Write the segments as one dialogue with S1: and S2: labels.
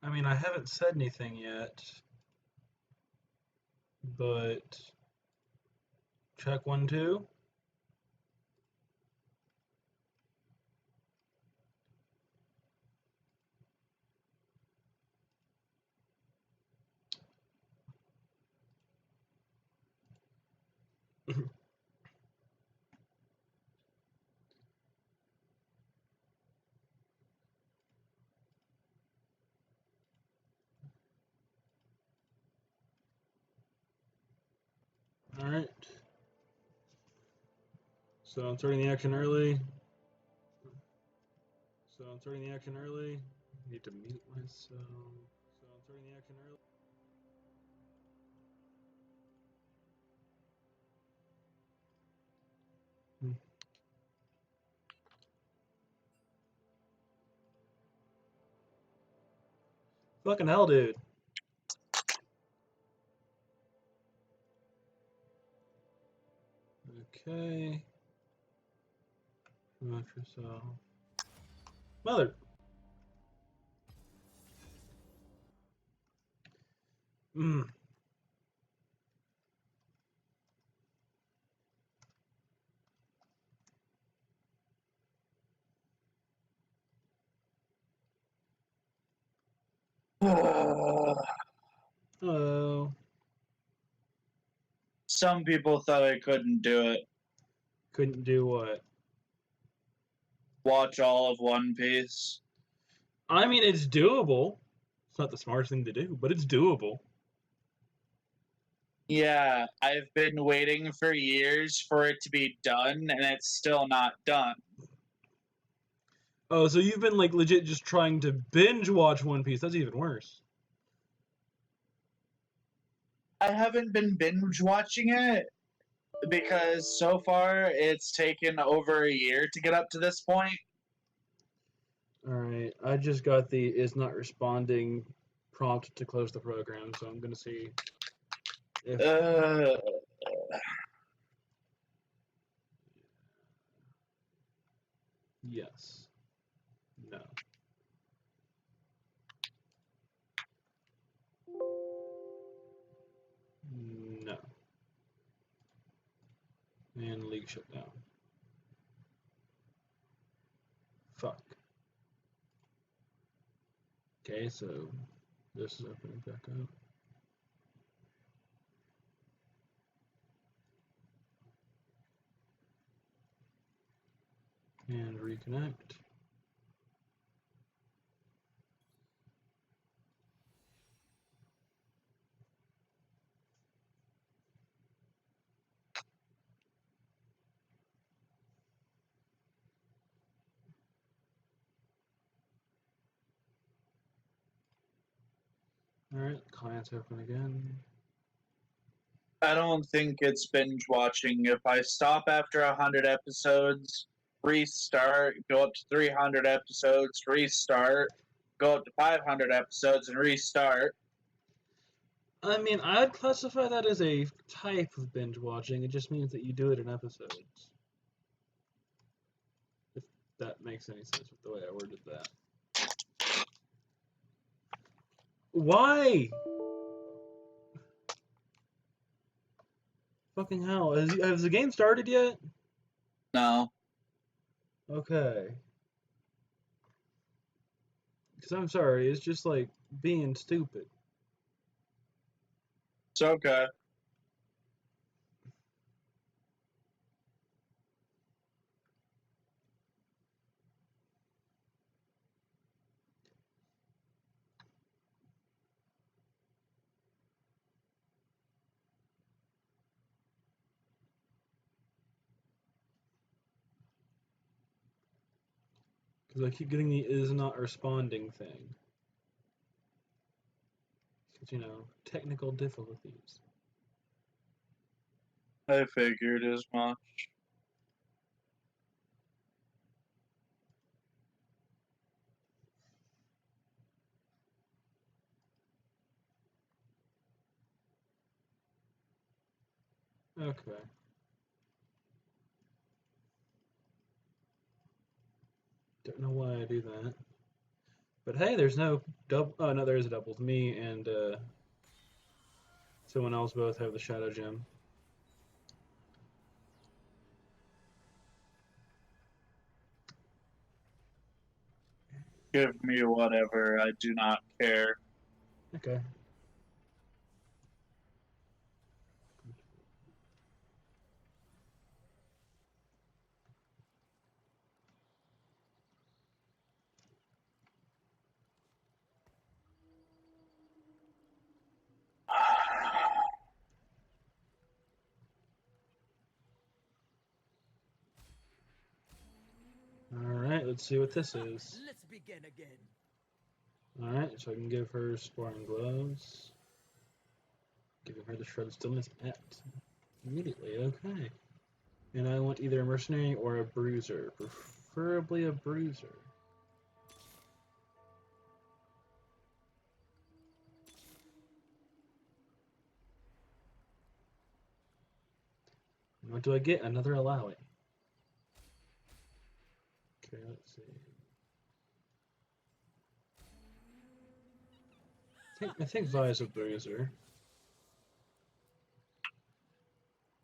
S1: I mean, I haven't said anything yet, but check 1, 2. All right. So I'm starting the action early. Need to mute myself. So I'm starting the action early. Fucking hell, dude. Okay. Promote yourself. Mother. Mm. Hello.
S2: Some people thought I couldn't do it.
S1: Couldn't do what?
S2: Watch all of One Piece.
S1: I mean, it's doable. It's not the smartest thing to do, but it's doable.
S2: Yeah, I've been waiting for years for it to be done, and it's still not done.
S1: Oh, so you've been like legit just trying to binge watch One Piece. That's even worse.
S2: I haven't been binge watching it because so far it's taken over a year to get up to this point.
S1: All right, I just got the is not responding prompt to close the program, so I'm gonna see if
S2: Uh,
S1: yes, no. No. And league shut down. Fuck. Okay, so this is opening back up. And reconnect. Alright, client's open again.
S2: I don't think it's binge watching. If I stop after 100 episodes, restart, go up to 300 episodes, restart, go up to 500 episodes, and restart.
S1: I mean, I'd classify that as a type of binge watching. It just means that you do it in episodes. If that makes any sense with the way I worded that. Why? Fucking hell. Has the game started yet?
S2: No.
S1: Okay. Because I'm sorry, it's just like being stupid.
S2: It's okay.
S1: Because I keep getting the is not responding thing. Because, you know, technical difficulties.
S2: I figured as much.
S1: Okay. Don't know why I do that. But hey, there's no double. Oh no, there is a doubles. Me and someone else both have the Shadow Gem.
S2: Give me whatever. I do not care.
S1: Okay. Alright, let's see what this is.
S3: Let's begin again.
S1: Alright, so I can give her Sparring Gloves. Giving her the Shred of Stillness at immediately, okay. And I want either a Mercenary or a Bruiser. Preferably a Bruiser. What do I get? Another Alloy. Okay, let's see. I think Vi is a Bruiser.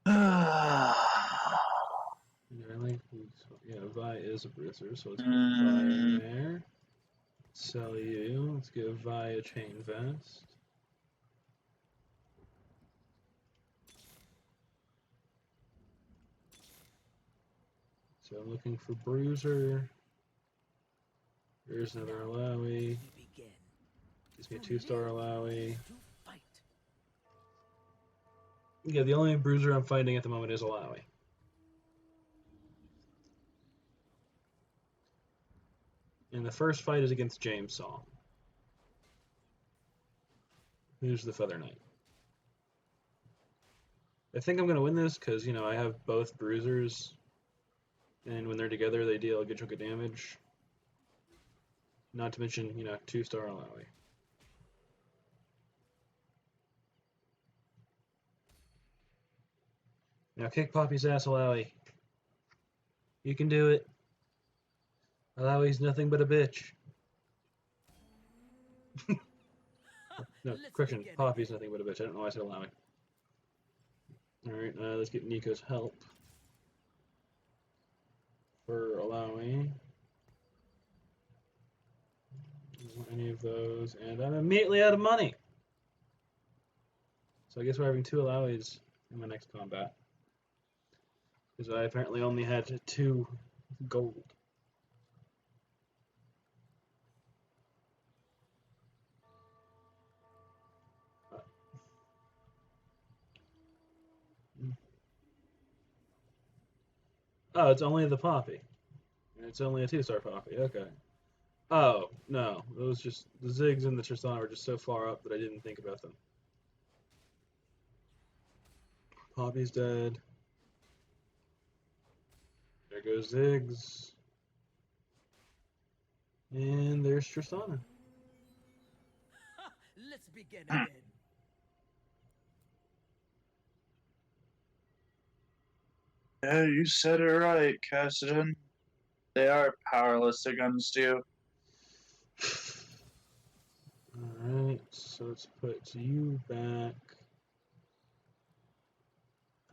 S1: Yeah, Vi is a Bruiser, so let's put Vi in there. Sell you. Let's give Vi a Chain Vest. So I'm looking for Bruiser. There's another Alawi. Gives me a 2-star Alawi. Yeah, the only Bruiser I'm finding at the moment is Alawi. And the first fight is against James Song, who's the Feather Knight. I think I'm going to win this because, you know, I have both Bruisers, and when they're together, they deal a good chunk of damage. Not to mention, you know, 2-star Alawi. Now kick Poppy's ass, Alawi. You can do it. Alawi's nothing but a bitch. No, correction. Poppy's nothing but a bitch. I don't know why I said Alawi. Alright, let's get Nico's help. For Alawi. I don't want any of those, and I'm immediately out of money. So I guess we're having 2 Alawis in my next combat. Because I apparently only had 2 gold. Oh, it's only the Poppy. It's only a 2-star Poppy, okay. Oh, no. Those just, the Ziggs and the Tristana were just so far up that I didn't think about them. Poppy's dead. There goes Ziggs. And there's Tristana.
S3: Let's begin again.
S2: Yeah, you said it right, Cassidy. They are powerless against you.
S1: Alright, so let's put you back.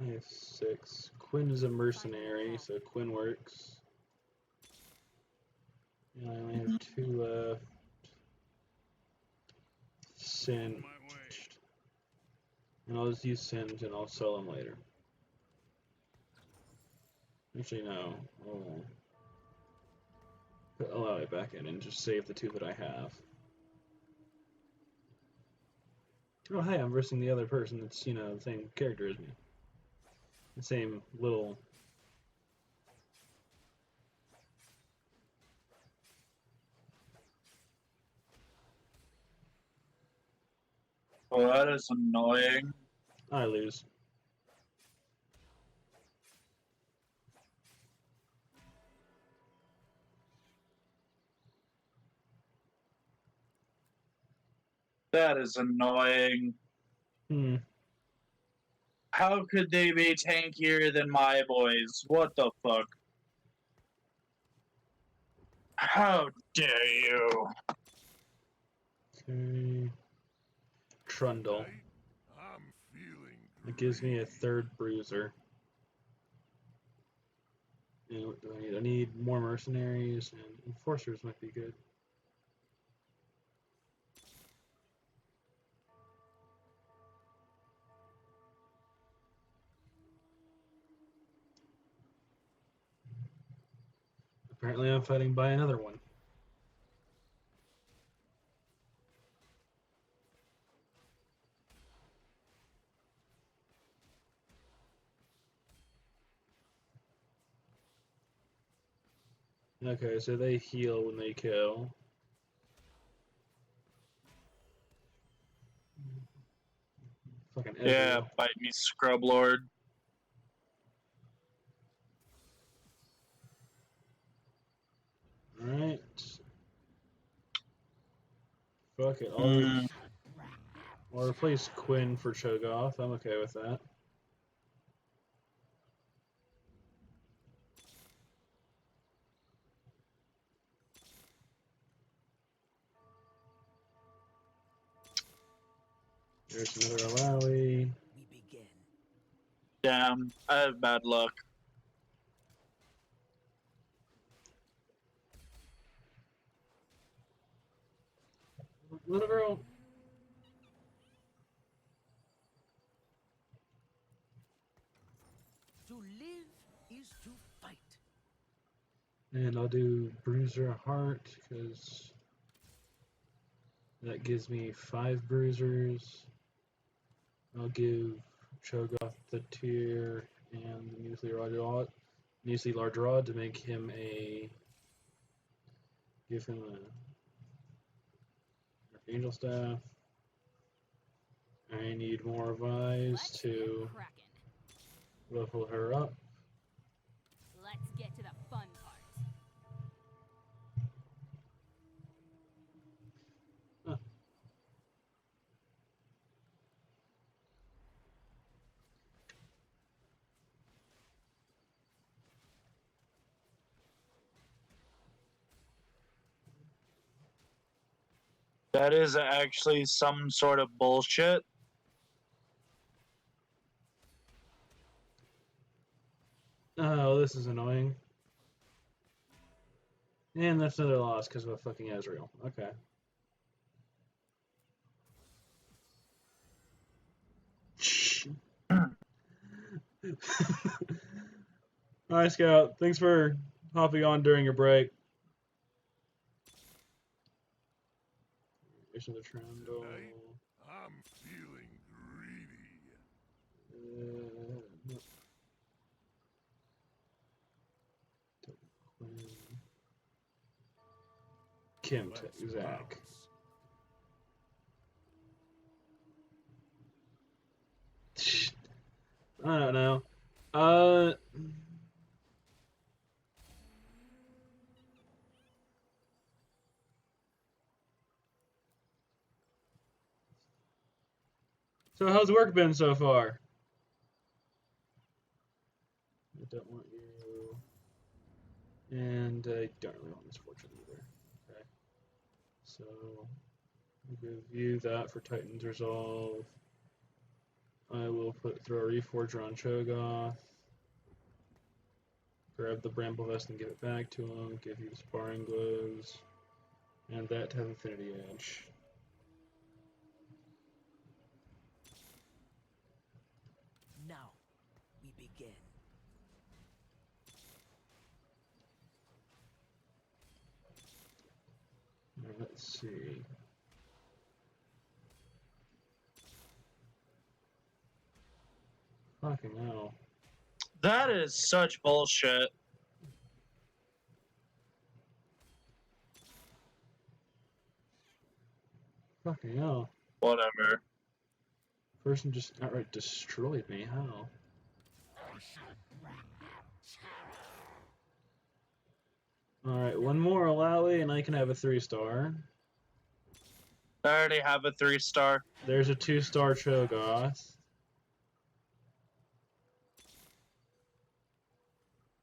S1: I have 6. Quinn is a mercenary, so Quinn works. And I only have 2 left. Singed. And I'll just use Singed and I'll sell them later. Actually, no. I'll put Allow it back in and just save the 2 that I have. Oh, hey, I'm versing the other person that's, you know, the same character as me. The same little...
S2: Well, that is annoying.
S1: I lose.
S2: That is annoying. How could they be tankier than my boys? What the fuck? How dare you?
S1: Okay. Trundle.
S4: I'm feeling
S1: It gives me a third bruiser. And what do I need? I need more mercenaries, and enforcers might be good. Apparently I'm fighting by another one. Okay, so they heal when they kill. Fucking
S2: Yeah,
S1: Ezreal.
S2: bite me, Scrub Lord.
S1: Alright. Fuck it.
S2: Mm.
S1: I'll replace Quinn for Cho'Gath. I'm okay with that. There's another Alawi.
S3: We begin.
S2: Damn, I have bad luck.
S1: Little girl.
S3: To live is to fight.
S1: And I'll do Bruiser Heart, because that gives me 5 bruisers. I'll give Cho'Gath the tier and the Measly Large Rod to make him give him a Angel Staff. I need more Vise
S5: Let's
S1: to
S5: get cracking.
S1: level her up.
S5: Let's get to the fun part.
S1: Huh.
S2: That is actually some sort of bullshit.
S1: Oh, this is annoying. And that's another loss because of a fucking Ezreal. Okay. Alright, Scout. Thanks for hopping on during your break. Here's another Trundle.
S4: tonight. I'm feeling greedy.
S1: No. Kim,
S4: Let's
S1: Zach. I don't know. So how's work been so far? I don't want you, and I don't really want Misfortune either. Okay. So I'll give you that for Titan's Resolve. I will throw a Reforger on Cho'Gath. Grab the Bramble Vest and give it back to him. Give you the Sparring Gloves. And that to have Infinity Edge.
S3: Now we begin.
S1: Let's see. Fucking hell.
S2: That is such bullshit.
S1: Fucking hell.
S2: Whatever.
S1: Person just outright destroyed me. How? Alright, one more Alawi and I can have a 3-star.
S2: I already have a 3-star.
S1: There's a 2-star Cho'Gath.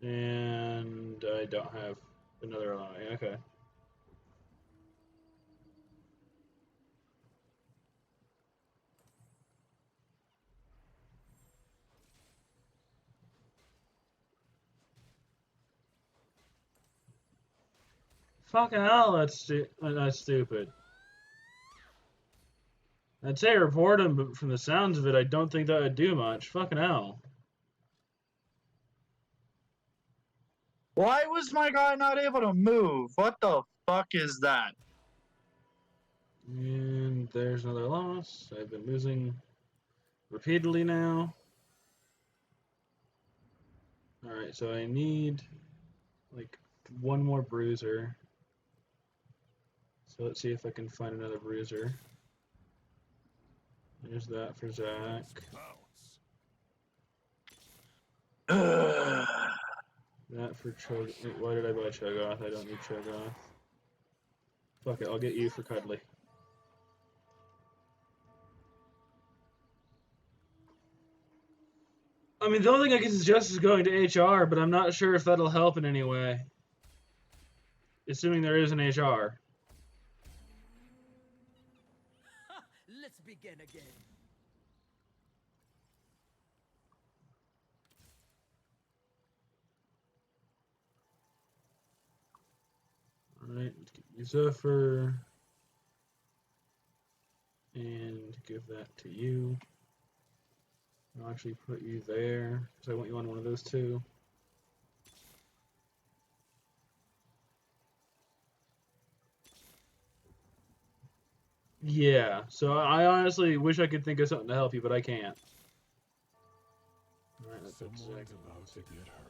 S1: And I don't have another Alawi. Okay. Fucking hell, that's stupid. I'd say report him, but from the sounds of it, I don't think that would do much. Fucking hell.
S2: Why was my guy not able to move? What the fuck is that?
S1: And there's another loss. I've been losing repeatedly now. Alright, so I need like one more bruiser. So let's see if I can find another bruiser. There's that for Zach.
S4: Bounce.
S1: That for Chog. Wait, why did I buy Cho'Gath? I don't need Cho'Gath. Fuck it, I'll get you for Cuddly. I mean, the only thing I can suggest is going to HR, but I'm not sure if that'll help in any way. Assuming there is an HR.
S3: Let's begin again.
S1: Alright, let's get you Zephyr. And give that to you. I'll actually put you there, because I want you on one of those two. Yeah, so I honestly wish I could think of something to help you, but I can't. Alright, that's
S4: Someone's
S1: Zach.
S4: about to get hurt.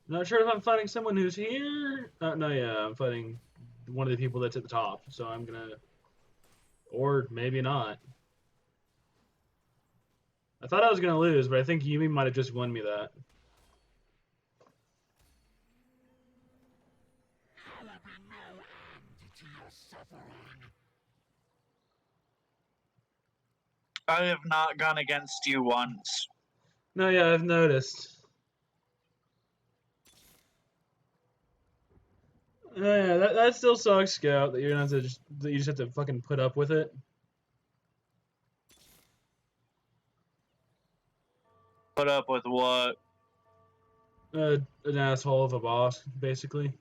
S1: Not sure if I'm fighting someone who's here. No, yeah, I'm fighting one of the people that's at the top, so I'm gonna... Or maybe not. I thought I was gonna lose, but I think Yumi might have just won me that.
S2: I have not gone against you once.
S1: No, yeah, I've noticed. Oh, yeah, that still sucks, Scout, that you're gonna have to that you just have to fucking put up with it.
S2: Put up with what?
S1: An asshole of a boss, basically.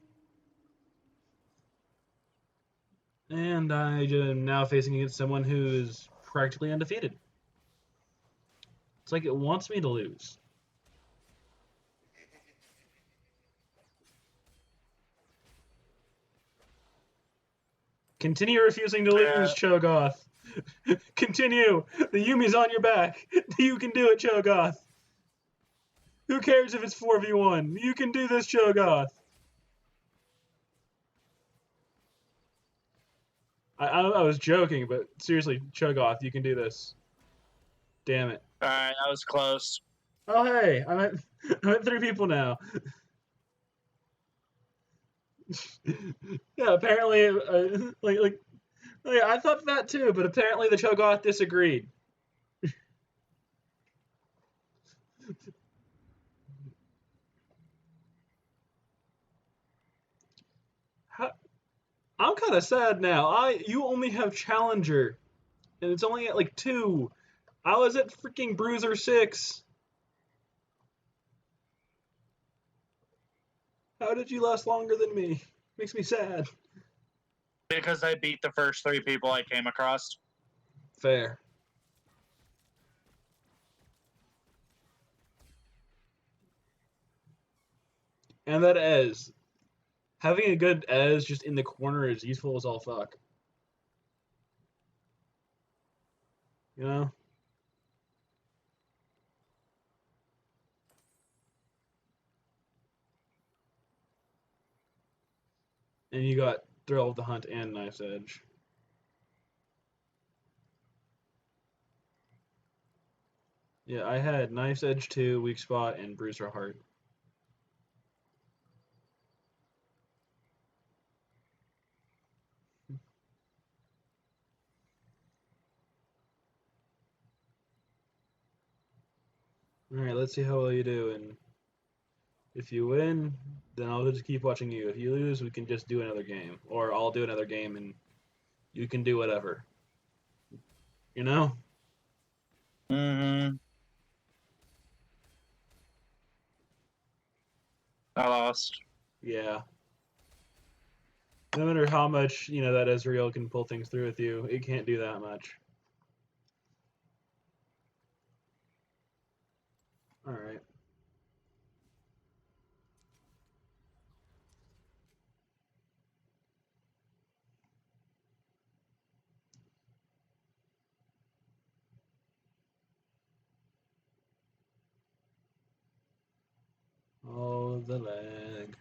S1: And I am now facing against someone who is practically undefeated. It's like it wants me to lose. Continue refusing to lose, Cho'Gath. Continue. The Yumi's on your back. You can do it, Cho'Gath. Who cares if it's 4v1? You can do this, Cho'Gath. I was joking, but seriously, Cho'Gath, you can do this. Damn it.
S2: Alright, that was close.
S1: Oh, hey, I'm at 3 people now. Yeah, apparently, like, I thought that too, but apparently the Cho'Gath disagreed. I'm kind of sad now. You only have Challenger, and it's only at like 2. I was at freaking Bruiser 6. How did you last longer than me? Makes me sad.
S2: Because I beat the first 3 people I came across.
S1: Fair. And that Ez. Having a good Ez just in the corner is useful as all fuck. You know? And you got Thrill of the Hunt and Knife's Edge. Yeah, I had Knife's Edge 2, Weak Spot, and Bruiser Heart. Alright, let's see how well you do, and if you win, then I'll just keep watching you. If you lose, we can just do another game. Or I'll do another game and you can do whatever. You know?
S2: Mm-hmm. I lost.
S1: Yeah. No matter how much, that Ezreal can pull things through with you, it can't do that much. Alright. Oh, the lag.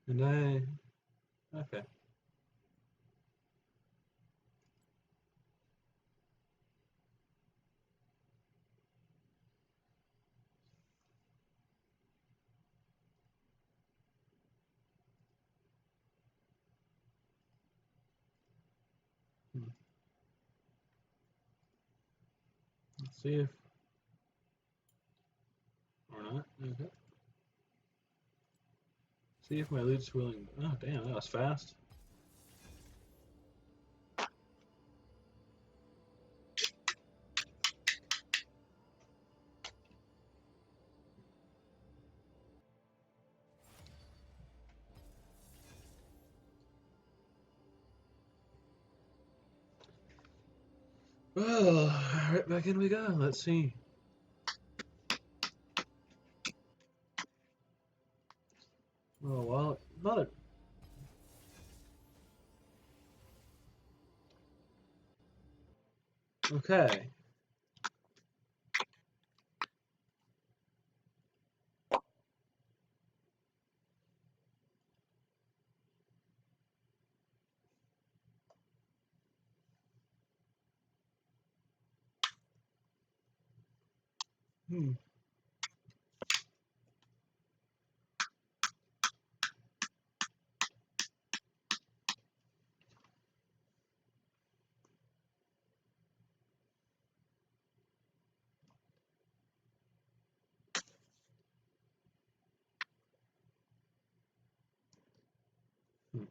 S1: And okay. Let's see if... Or not. Okay. See if my loot's willing... Oh, damn, that was fast. Well, right back in we go. Let's see. Oh, well, not a... Okay. Hmm. Hmm.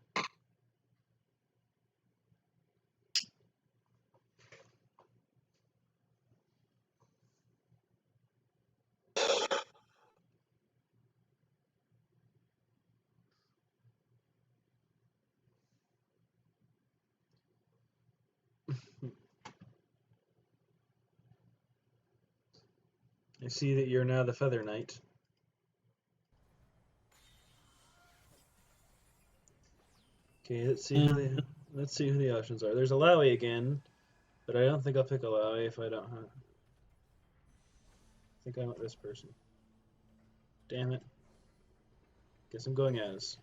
S1: I see that you're now the Feather Knight. Okay, let's see who the options are. There's Alawi again, but I don't think I'll pick Alawi if I don't have... I think I want this person. Damn it. Guess I'm going as.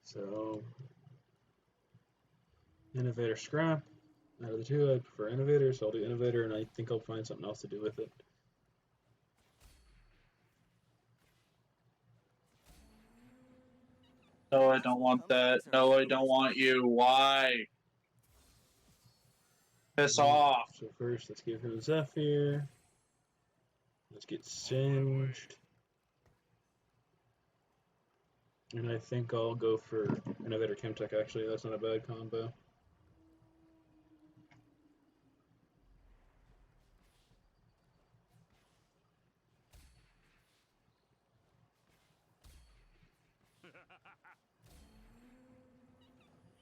S1: So, Innovator Scrap. Out of the two, I prefer Innovator, so I'll do Innovator, and I think I'll find something else to do with it.
S2: No, I don't want that. No, I don't want you. Why? Piss off.
S1: So first, let's give him Zephyr. Let's get Singed. And I think I'll go for Innovator Chemtech, actually. That's not a bad combo.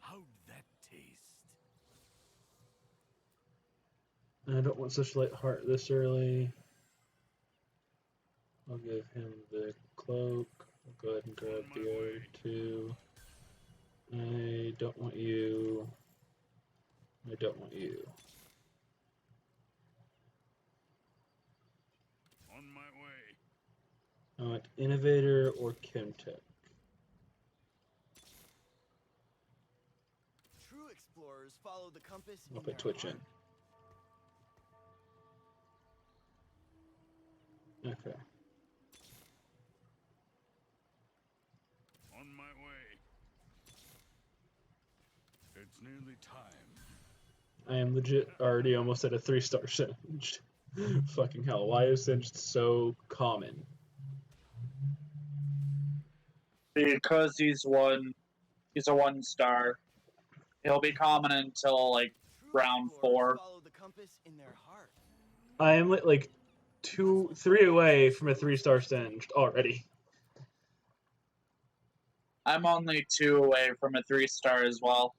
S4: How'd that taste?
S1: I don't want such light heart this early. I'll give him the cloak. I'll go ahead and grab the other two. I don't want you. I don't want you.
S4: On my way.
S1: I want Innovator or Chemtech.
S6: True explorers follow the compass.
S1: I'll put Twitch in. Okay.
S4: On my way. It's nearly time.
S1: I am legit already almost at a 3-star singed. Fucking hell, why is singed so common?
S2: Because he's a 1-star. He'll be common until like
S6: True
S2: round
S6: explorers
S2: 4.
S6: follow the compass in their heart.
S1: I am like 3 away from a 3-star singed already.
S2: I'm only 2 away from a 3-star as well.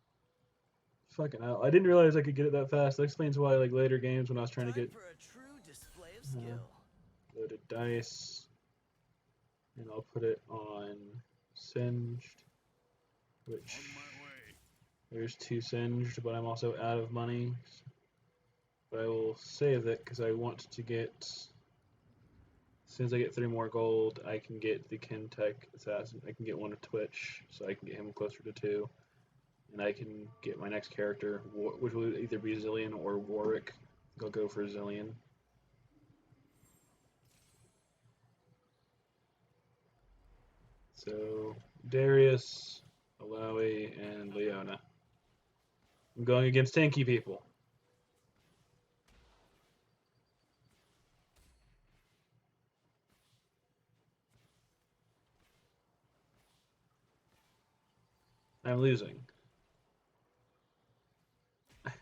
S1: Fucking hell, I didn't realize I could get it that fast. That explains why like later games when I was trying to
S6: Time
S1: get
S6: for a true display of skill.
S1: loaded dice, and I'll put it on singed, which
S4: On my way.
S1: there's 2 singed, but I'm also out of money. But I will save it because I want to get. As soon as I get 3 more gold, I can get the Kintech Assassin. I can get one of Twitch, so I can get him closer to 2. And I can get my next character, which will either be Zillion or Warwick. I'll go for Zillion. So, Darius, Alawi, and Leona. I'm going against tanky people. I'm losing.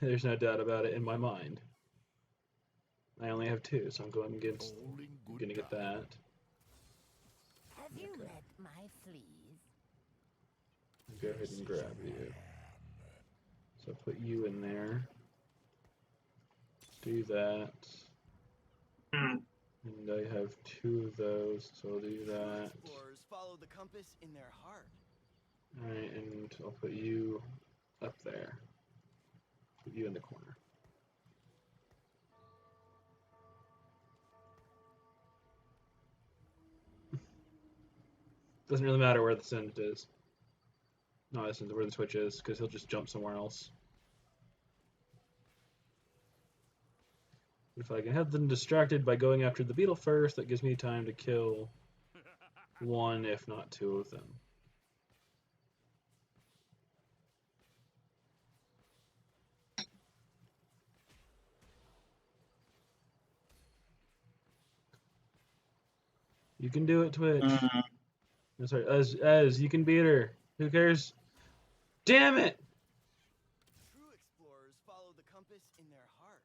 S1: There's no doubt about it in my mind. I only have 2, so I'm going against.
S4: All in
S1: I'm
S4: good
S1: gonna get
S4: time.
S1: that.
S7: Have you
S1: Okay.
S7: met my fleas?
S1: Go ahead and grab you. So put you in there. Do that. And I have 2 of those, so I'll do
S6: True
S1: that.
S6: explorers follow the compass in their heart.
S1: Alright, and I'll put you up there. Put you in the corner. Doesn't really matter where the send is. No, this is where the switch is, because he'll just jump somewhere else. If I can have them distracted by going after the beetle first, that gives me time to kill 1, if not 2 of them. You can do it, Twitch. I'm sorry, as you can beat her. Who cares? Damn it!
S6: True explorers follow the compass in their heart.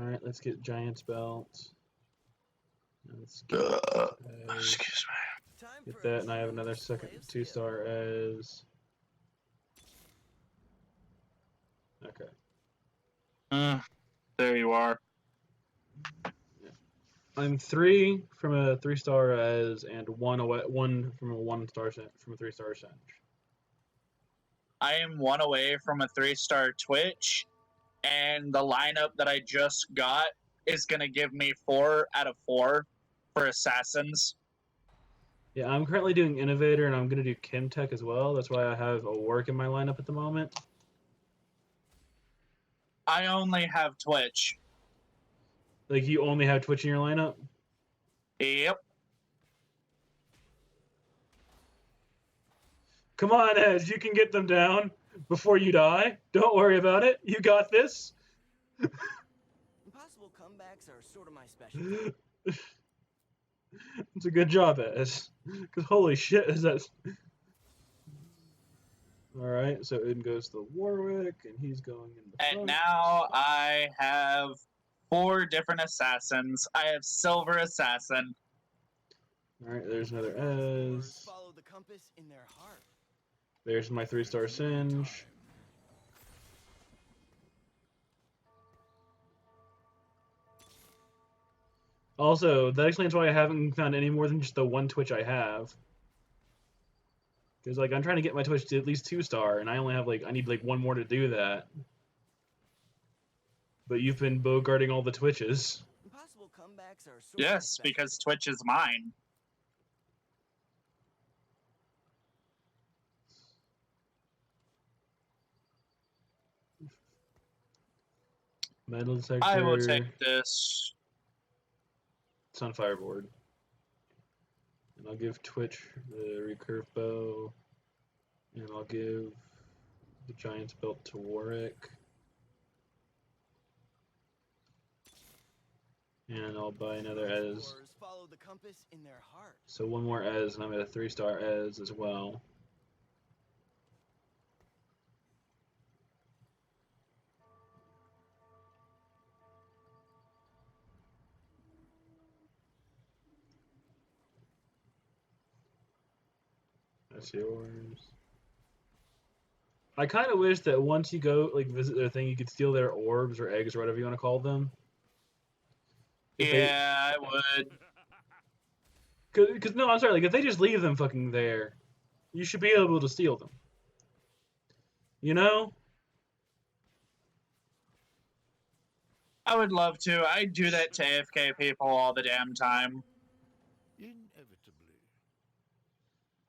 S1: Alright, let's get Giant's Belt. Let's get,
S2: Excuse
S6: Time
S1: get
S6: for a
S1: that, and I have
S6: true
S1: another
S6: display
S1: second
S6: of skill.
S1: 2-star as. Okay.
S2: me. There you are.
S1: I'm 3 from a 3-star as, and 1 away, 1 from a 1-star from a 3-star Singe.
S2: I am 1 away from a 3-star Twitch, and the lineup that I just got is going to give me 4 out of 4 for Assassins.
S1: Yeah, I'm currently doing Innovator, and I'm gonna do Kimtech as well. That's why I have a Work in my lineup at the moment.
S2: I only have Twitch.
S1: Like, you only have Twitch in your lineup?
S2: Yep.
S1: Come on, Edge, you can get them down before you die. Don't worry about it. You got this.
S6: Impossible comebacks are sort of my specialty.
S1: It's a good job, Edge. Because holy shit, is that... Alright, so in goes the Warwick, and he's going in the front.
S2: And now I have 4 different Assassins. I have Silver Assassin.
S1: Alright, there's another
S6: True explorers
S1: Ez.
S6: follow the compass in their heart.
S1: There's my 3-star Singe. Also, that explains why I haven't found any more than just the 1 Twitch I have. Because, like, I'm trying to get my Twitch to at least 2-star, and I only have, like, I need, like, 1 more to do that. But you've been bogarting all the Twitches.
S6: Impossible comebacks are sort
S2: Yes,
S6: of my specialty.
S2: because Twitch is mine.
S1: Metal detector.
S2: I will take this.
S1: It's on Fireboard. And I'll give Twitch the recurve bow. And I'll give the Giant's Belt to Warwick. And I'll buy another
S6: True
S1: Ez.
S6: explorers follow the compass in their heart.
S1: So one more Ez, and I'm at a 3-star Ez as well. That's yours. I kind of wish that once you go like visit their thing, you could steal their orbs or eggs or whatever you want to call them.
S2: Yeah, I would.
S1: Because no, I'm sorry. Like if they just leave them fucking there, you should be able to steal them. You know?
S2: I would love to. I do that to AFK people all the damn time.
S4: Inevitably.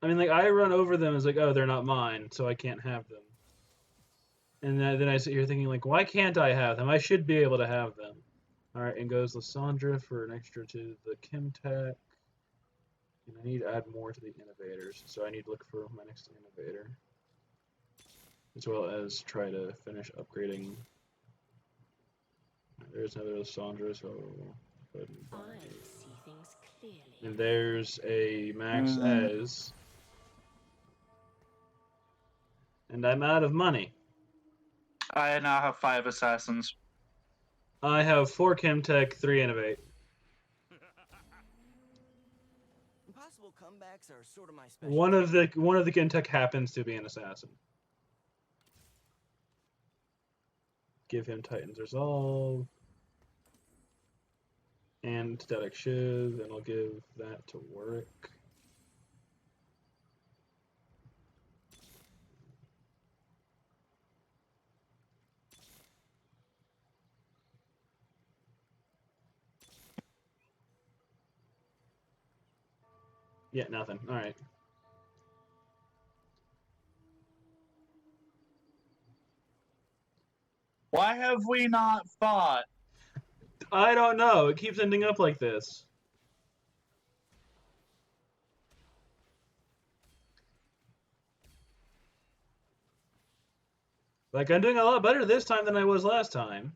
S1: I mean, like I run over them as like, oh, they're not mine, so I can't have them. And then I sit here thinking like, why can't I have them? I should be able to have them. All right, and goes Lysandra for an extra to the Chemtech. And I need to add more to the innovators, so I need to look for my next innovator. As well as try to finish upgrading. There's another Lysandra, so go ahead and buy.
S7: I see things clearly.
S1: And there's a Max Ez. And I'm out of money.
S2: I now have 5 assassins.
S1: I have 4 Chemtech, 3 Innovate.
S6: Impossible comebacks are sort of my specialty.
S1: One of the Chemtech happens to be an assassin. Give him Titan's Resolve. And Static Shiv, and I'll give that to Warwick. Yeah, nothing. Alright.
S2: Why have we not fought?
S1: I don't know. It keeps ending up like this. Like, I'm doing a lot better this time than I was last time.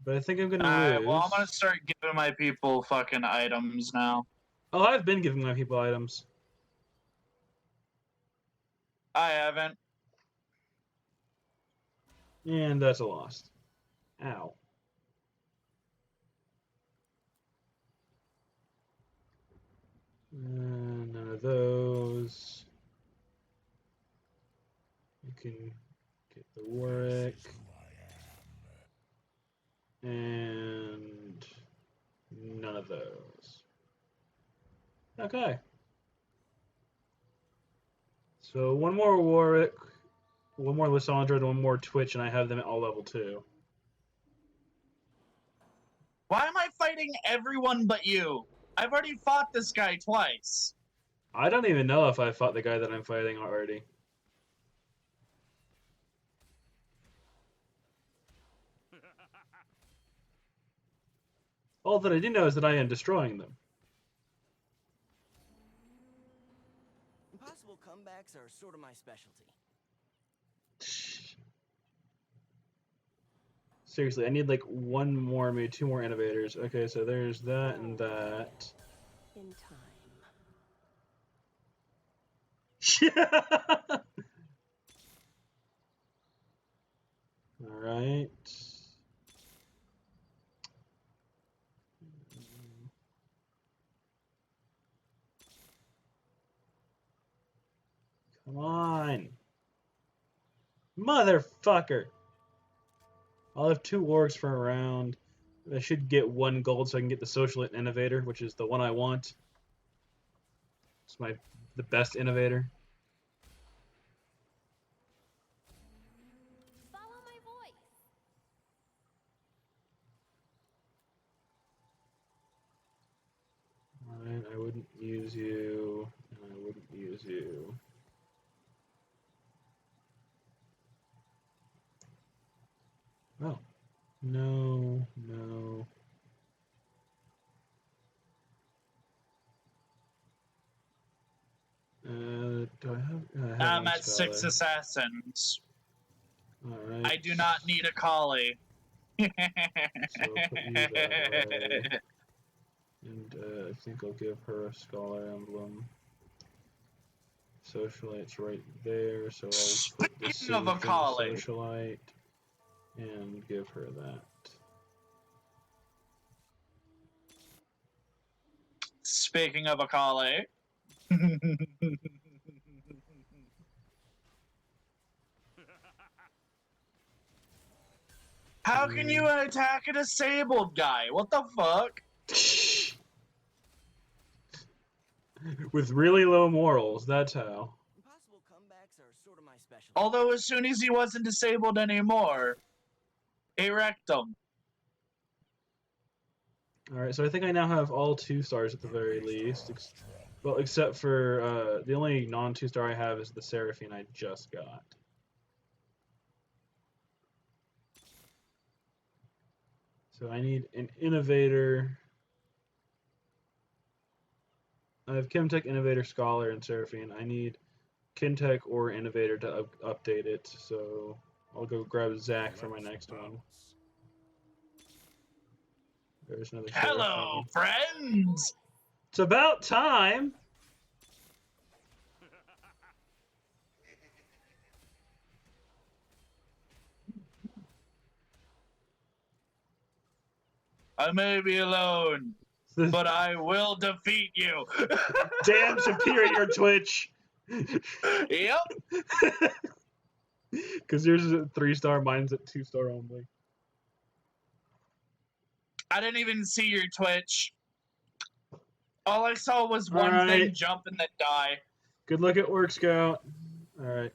S1: But I think I'm gonna lose.
S2: Well, I'm gonna start giving my people fucking items now.
S1: Oh, I've been giving my people items.
S2: I haven't.
S1: And that's a loss. Ow. None of those. You can get the Warwick. And none of those. Okay. So one more Warwick, one more Lysandra, and one more Twitch, and I have them at all level 2.
S2: Why am I fighting everyone but you? I've already fought this guy twice.
S1: I don't even know if I fought the guy that I'm fighting already. All that I do know is that I am destroying them.
S6: Impossible comebacks are sort of my specialty.
S1: Seriously, I need like one more, maybe 2 more innovators. Okay, so there's that and that.
S7: In time.
S1: Alright. Come on. Motherfucker. I'll have 2 orgs for a round. I should get 1 gold so I can get the social innovator, which is the one I want. It's the best innovator.
S5: Follow my voice.
S1: Alright, I wouldn't use you, and I wouldn't use you. Oh. No, no. Do I have? I have
S2: I'm
S1: one
S2: at 6
S1: scholar.
S2: assassins.
S1: Alright.
S2: I do not need a collie.
S1: So I'll put you that way. And I think I'll give her a scholar emblem. Socialite's right there, so I'll put the
S2: Speaking of
S1: city
S2: a
S1: thing
S2: collie.
S1: socialite and give her that.
S2: Speaking of a collie. How can you attack a disabled guy? What the fuck?
S1: With really low morals, that's how.
S6: Impossible comebacks are sort of my specialty.
S2: Although as soon as he wasn't disabled anymore, he wrecked him.
S1: Alright, so I think I now have all 2 stars at the very least. Well, except for the only non 2-star I have is the Seraphine I just got. So I need an Innovator. I have Chemtech, Innovator, Scholar, and Seraphine. I need Chemtech or Innovator to update it, so I'll go grab Zach for my next one. There's another
S2: Hello,
S1: Seraphine.
S2: friends!
S1: It's about time!
S2: I may be alone, but I will defeat you.
S1: Damn superior Twitch!
S2: Yep.
S1: Because yours is at 3-star, mine's at 2-star only.
S2: I didn't even see your Twitch. All I saw was one thing jump and then die.
S1: Good luck at work, Scout. Alright.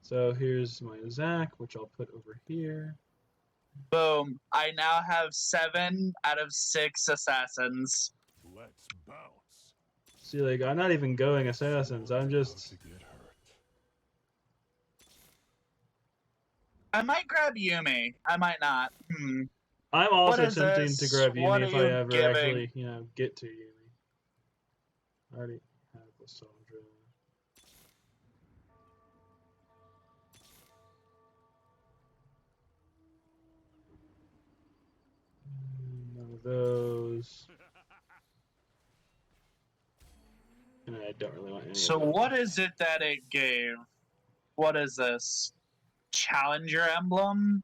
S1: So here's my Zach, which I'll put over here.
S2: Boom. I now have 7 out of 6 assassins.
S4: Let's bounce.
S1: See, like, I'm not even going assassins. I'm just...
S2: I might grab Yumi. I might not.
S1: I'm also
S2: is
S1: tempting
S2: this?
S1: to grab
S2: What
S1: Yumi
S2: are
S1: if
S2: you
S1: I ever
S2: giving?
S1: actually, get to Yumi. I already have Lysandra. None of those. And I don't really want any
S2: So
S1: of those.
S2: what is it that it gave? What is this? Challenger emblem?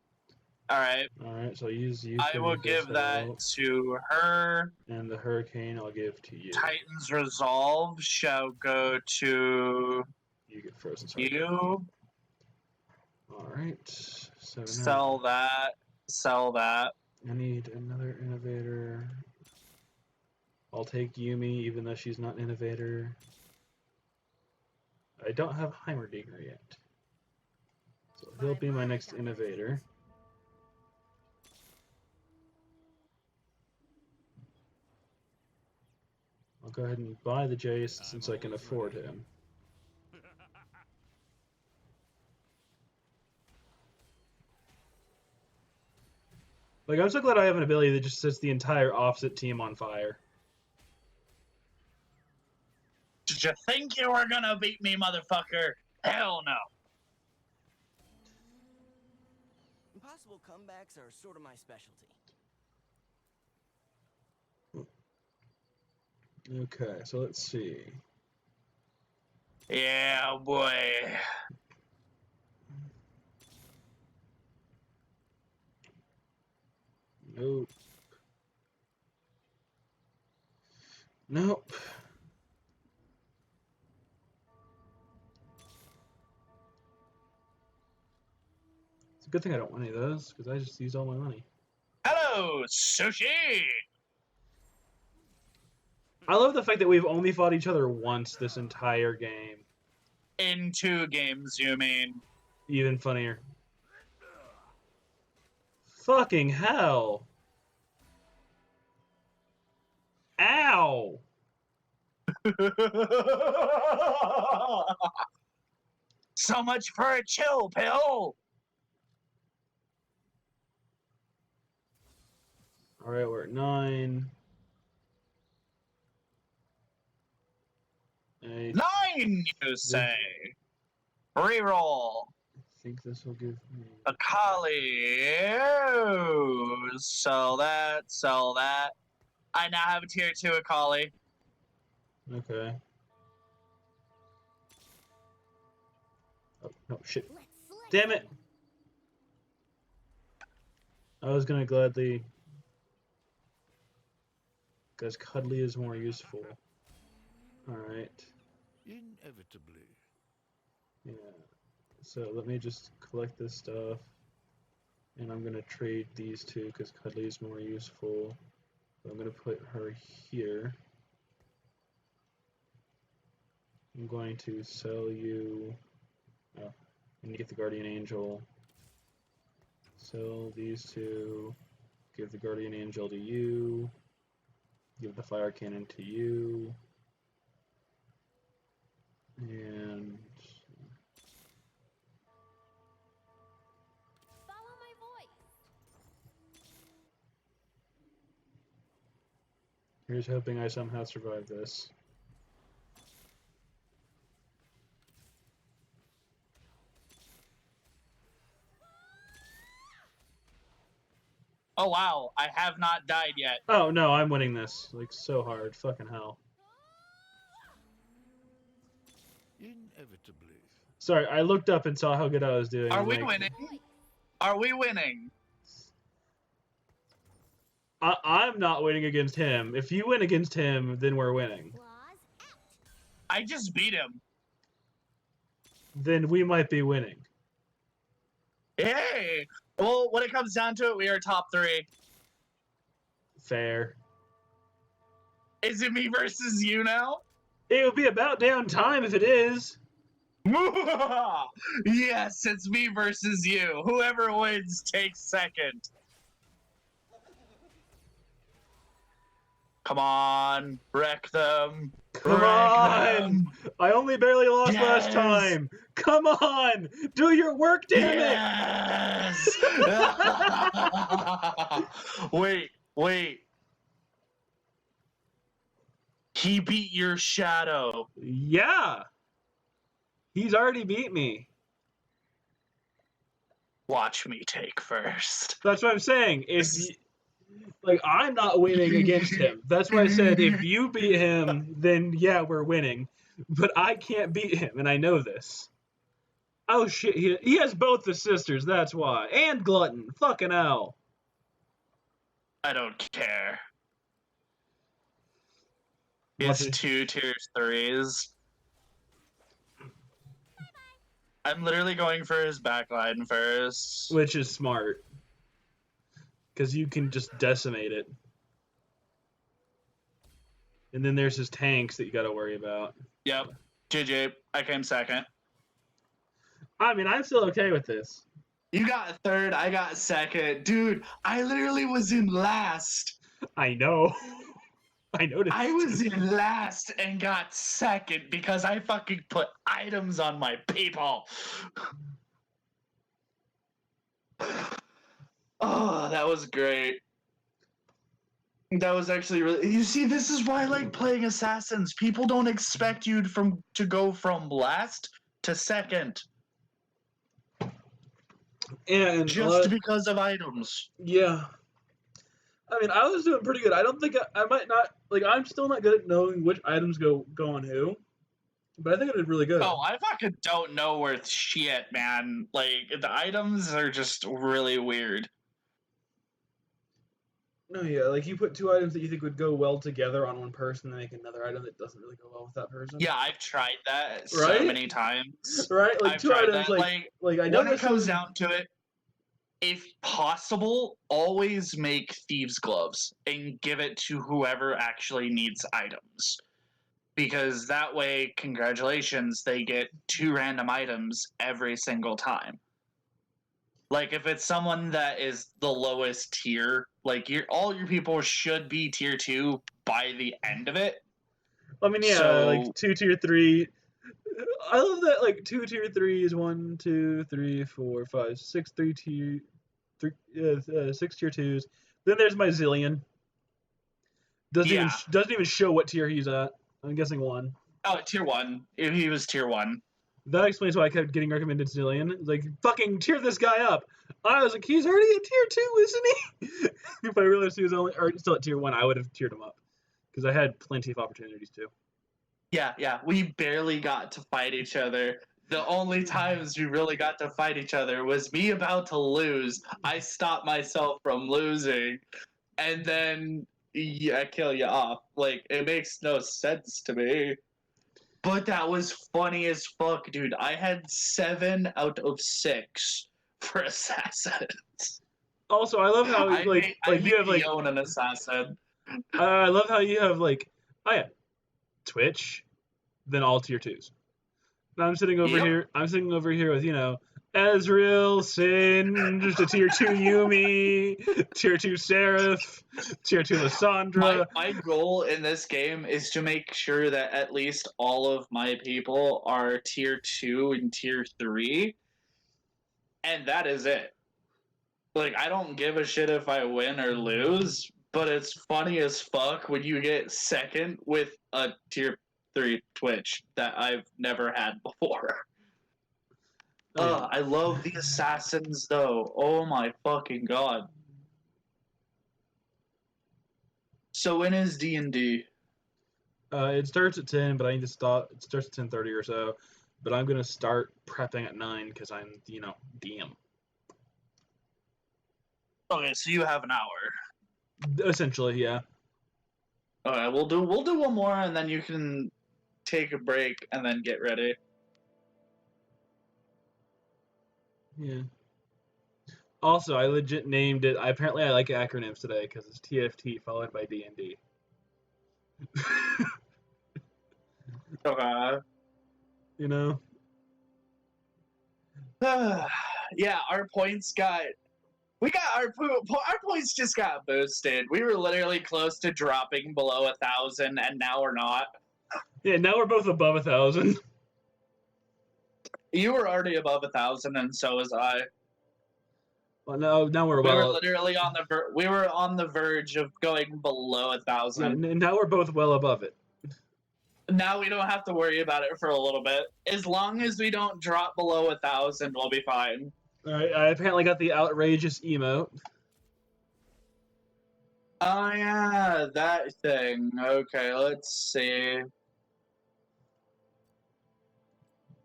S2: Alright.
S1: Alright, so I'll use you
S2: I
S1: for
S2: will
S1: this
S2: give that
S1: help.
S2: to her.
S1: And the Hurricane I'll give to you.
S2: Titan's Resolve shall go to
S1: You get frozen. Sorry.
S2: you.
S1: Alright. So now
S2: Sell that. Sell that.
S1: I need another Innovator. I'll take Yumi, even though she's not an Innovator. I don't have Heimerdinger yet. So he'll be my next Innovator. I'll go ahead and buy the Jace since I can afford him. Like, I'm so glad I have an ability that just sets the entire opposite team on fire.
S2: Did you think you were gonna beat me, motherfucker? Hell no.
S6: Impossible comebacks are sort of my specialty.
S1: Okay, so let's see.
S2: Yeah, boy.
S1: Nope. Nope. It's a good thing I don't want any of those, because I just used all my money.
S2: Hello, Sushi!
S1: I love the fact that we've only fought each other once this entire game.
S2: In 2 games, you mean?
S1: Even funnier. Fucking hell! Ow!
S2: So much for a chill pill!
S1: Alright, we're at 9.
S2: 9, you say? Reroll.
S1: think this will give me...
S2: A Kali. Oh, sell that. I now have a tier 2 Akali.
S1: Okay. Oh, no, shit.
S5: Let's slice
S1: Damn it! I was gonna gladly... Because Cuddly is more useful. Alright.
S4: Inevitably.
S1: Yeah. So let me just collect this stuff. And I'm gonna trade these two because Cuddly is more useful. So I'm gonna put her here. I'm going to sell you... Oh, and get the Guardian Angel. Sell these two. Give the Guardian Angel to you. Give the Fire Cannon to you. And...
S5: Follow my voice.
S1: Here's hoping I somehow survive this.
S2: Oh wow, I have not died yet.
S1: Oh no, I'm winning this. Like, so hard. Fucking hell.
S4: Inevitably.
S1: Sorry, I looked up and saw how good I was doing.
S2: Are
S1: I'm
S2: we
S1: like,
S2: winning? Are we winning?
S1: I'm not winning against him. If you win against him, then we're winning.
S5: Claws out.
S2: I just beat him.
S1: Then we might be winning.
S2: Hey! Well, when it comes down to it, we are top 3.
S1: Fair.
S2: Is it me versus you now?
S1: It would be about damn time if it is.
S2: Yes, it's me versus you. Whoever wins takes second. Come on, wreck them.
S1: Come on! I only barely lost last
S2: Yes!
S1: time. Come on! Do your work, damn
S2: Yes! Wait. He beat your shadow.
S1: it! Yeah! He's already beat me.
S2: Watch me take first.
S1: That's what I'm saying. Like, I'm not winning against him. That's why I said if you beat him, then yeah, we're winning. But I can't beat him, and I know this. Oh shit, he has both the sisters, that's why. And Glutton. Fucking hell.
S2: I don't care.
S1: Watch
S2: It's
S1: it.
S2: 2 tier 3s. I'm literally going for his backline first.
S1: Which is smart. Because you can just decimate it. And then there's his tanks that you gotta worry about.
S2: Yep. JJ, I came second.
S1: I mean, I'm still okay with this.
S2: You got third, I got second. Dude, I literally was in last.
S1: I know. I noticed.
S2: I was in last and got second because I fucking put items on my people. Oh, that was great. That was actually really. You see, this is why I like playing assassins. People don't expect you to go from last to second
S1: And
S2: just because of items.
S1: yeah. I mean, I was doing pretty good. I don't think I might not like. I'm still not good at knowing which items go on who, but I think I did really good.
S2: Oh, I fucking don't know worth shit, man. Like the items are just really weird.
S1: No, yeah, like you put two items that you think would go well together on one person, and make another item that doesn't really go well with that person.
S2: Yeah, I've tried that
S1: Right?
S2: so many times.
S1: Right, like
S2: I've
S1: two
S2: tried
S1: items,
S2: that.
S1: like I know
S2: When it
S1: this
S2: comes
S1: one-
S2: down to it, if possible, always make thieves' gloves and give it to whoever actually needs items. Because that way, congratulations, they get 2 random items every single time. Like if it's someone that is the lowest tier, like all your people should be tier 2 by the end of it.
S1: I mean, yeah,
S2: So-
S1: like 2 tier 3. I love that, like 2 tier 3 is 1, 2, 3, 4, 5, 6 3 tier 6 tier 2s. Then there's my Zillion. Doesn't even show what tier he's at. I'm guessing 1.
S2: Oh, tier 1. If he was tier 1.
S1: That explains why I kept getting recommended to Zillion. Like, fucking tier this guy up. I was like, he's already at tier 2, isn't he? If I realized he was still at tier 1, I would have tiered him up. Because I had plenty of opportunities to.
S2: Yeah, we barely got to fight each other. The only times we really got to fight each other was me about to lose. I stopped myself from losing, and then I kill you off. Like, it makes no sense to me. But that was funny as fuck, dude. I had 7 out of 6 for assassins.
S1: Also, I love how
S2: I
S1: you have like
S2: own an assassin.
S1: I love how you have like, oh yeah, Twitch, then all tier 2s. Now I'm sitting over
S2: Yep.
S1: here. I'm sitting over here with Ezreal, Sin, just a tier 2 Yumi, tier 2 Seraph, tier 2 Lissandra.
S2: My goal in this game is to make sure that at least all of my people are tier 2 and tier 3, and that is it. Like, I don't give a shit if I win or lose, but it's funny as fuck when you get second with a tier 3 Twitch that I've never had before. I love the assassins, though. Oh my fucking god. So when is D&D?
S1: It starts at 10, but I need to stop. It starts at 10:30 or so. But I'm gonna start prepping at 9 because I'm, DM.
S2: Okay, so you have an hour.
S1: Essentially, yeah.
S2: Okay, we'll do one more, and then you can take a break and then get ready.
S1: Yeah. Also, I legit named it. Apparently, I like acronyms today because it's TFT followed by DND.
S2: Okay. Yeah, our points our points just got boosted. We were literally close to dropping below 1,000, and now we're not.
S1: Yeah, now we're both above 1,000.
S2: You were already above 1,000, and so was I.
S1: Well, now we're
S2: We were
S1: well.
S2: literally on the verge of going below 1,000.
S1: Yeah, now we're both well above it.
S2: Now we don't have to worry about it for a little bit. As long as we don't drop below 1,000, we'll be fine.
S1: All right, I apparently got the outrageous emote.
S2: Oh yeah, that thing. Okay, let's see.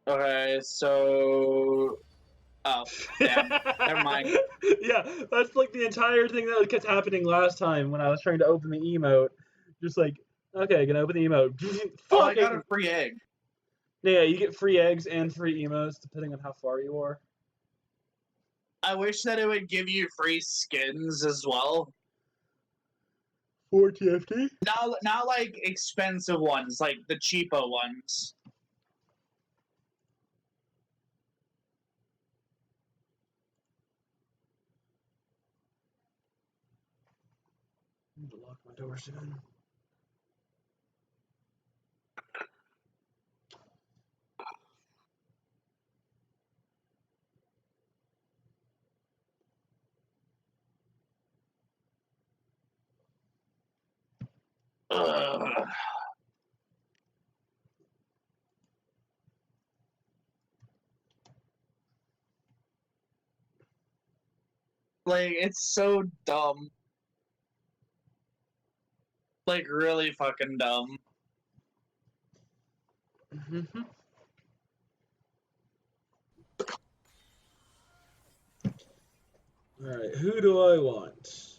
S2: Okay, so... Oh, damn. Never mind.
S1: Yeah, that's like the entire thing that kept happening last time when I was trying to open the emote. Just like, okay, gonna open the emote.
S2: Oh, I got a free egg.
S1: Yeah, you get free eggs and free emotes depending on how far you are.
S2: I wish that it would give you free skins as well.
S1: For TFT?
S2: Not like expensive ones, like the cheapo ones.
S1: I need to lock my door soon.
S2: Ugh. Like, it's so dumb. Like, really fucking dumb.
S1: Mm-hmm. Alright, who do I want?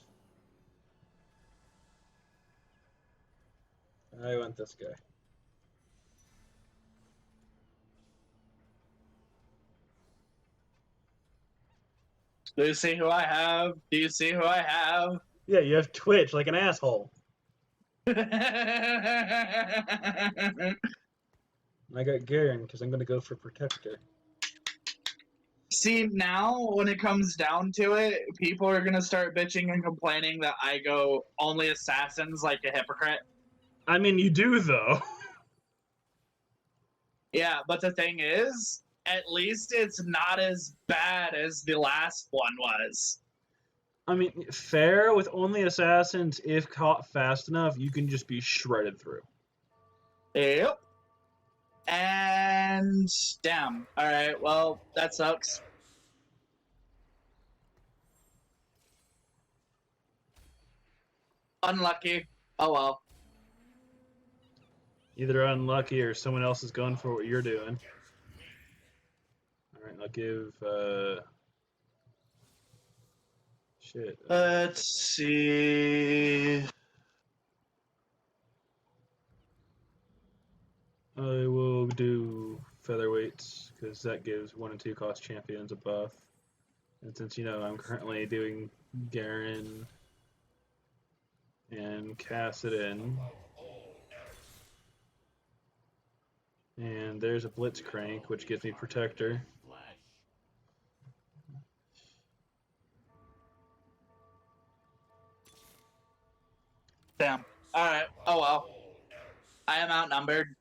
S1: I want this guy.
S2: Do you see who I have? Do you see who I have?
S1: Yeah, you have Twitch like an asshole. I got Garen because I'm gonna go for Protector.
S2: See, now when it comes down to it, people are gonna start bitching and complaining that I go only assassins like a hypocrite.
S1: I mean, you do though.
S2: Yeah, but the thing is, at least it's not as bad as the last one was.
S1: I mean, fair with only assassins. If caught fast enough, you can just be shredded through.
S2: Yep. And damn. All right. Well, that sucks. Unlucky. Oh well.
S1: Either unlucky or someone else is going for what you're doing. All right, I'll give. Shit.
S2: Let's see.
S1: I will do featherweights because that gives 1 and 2 cost champions a buff. And since you know I'm currently doing Garen and Cassidon, and there's a Blitzcrank which gives me Protector.
S2: Damn. All right. Oh well. I am outnumbered.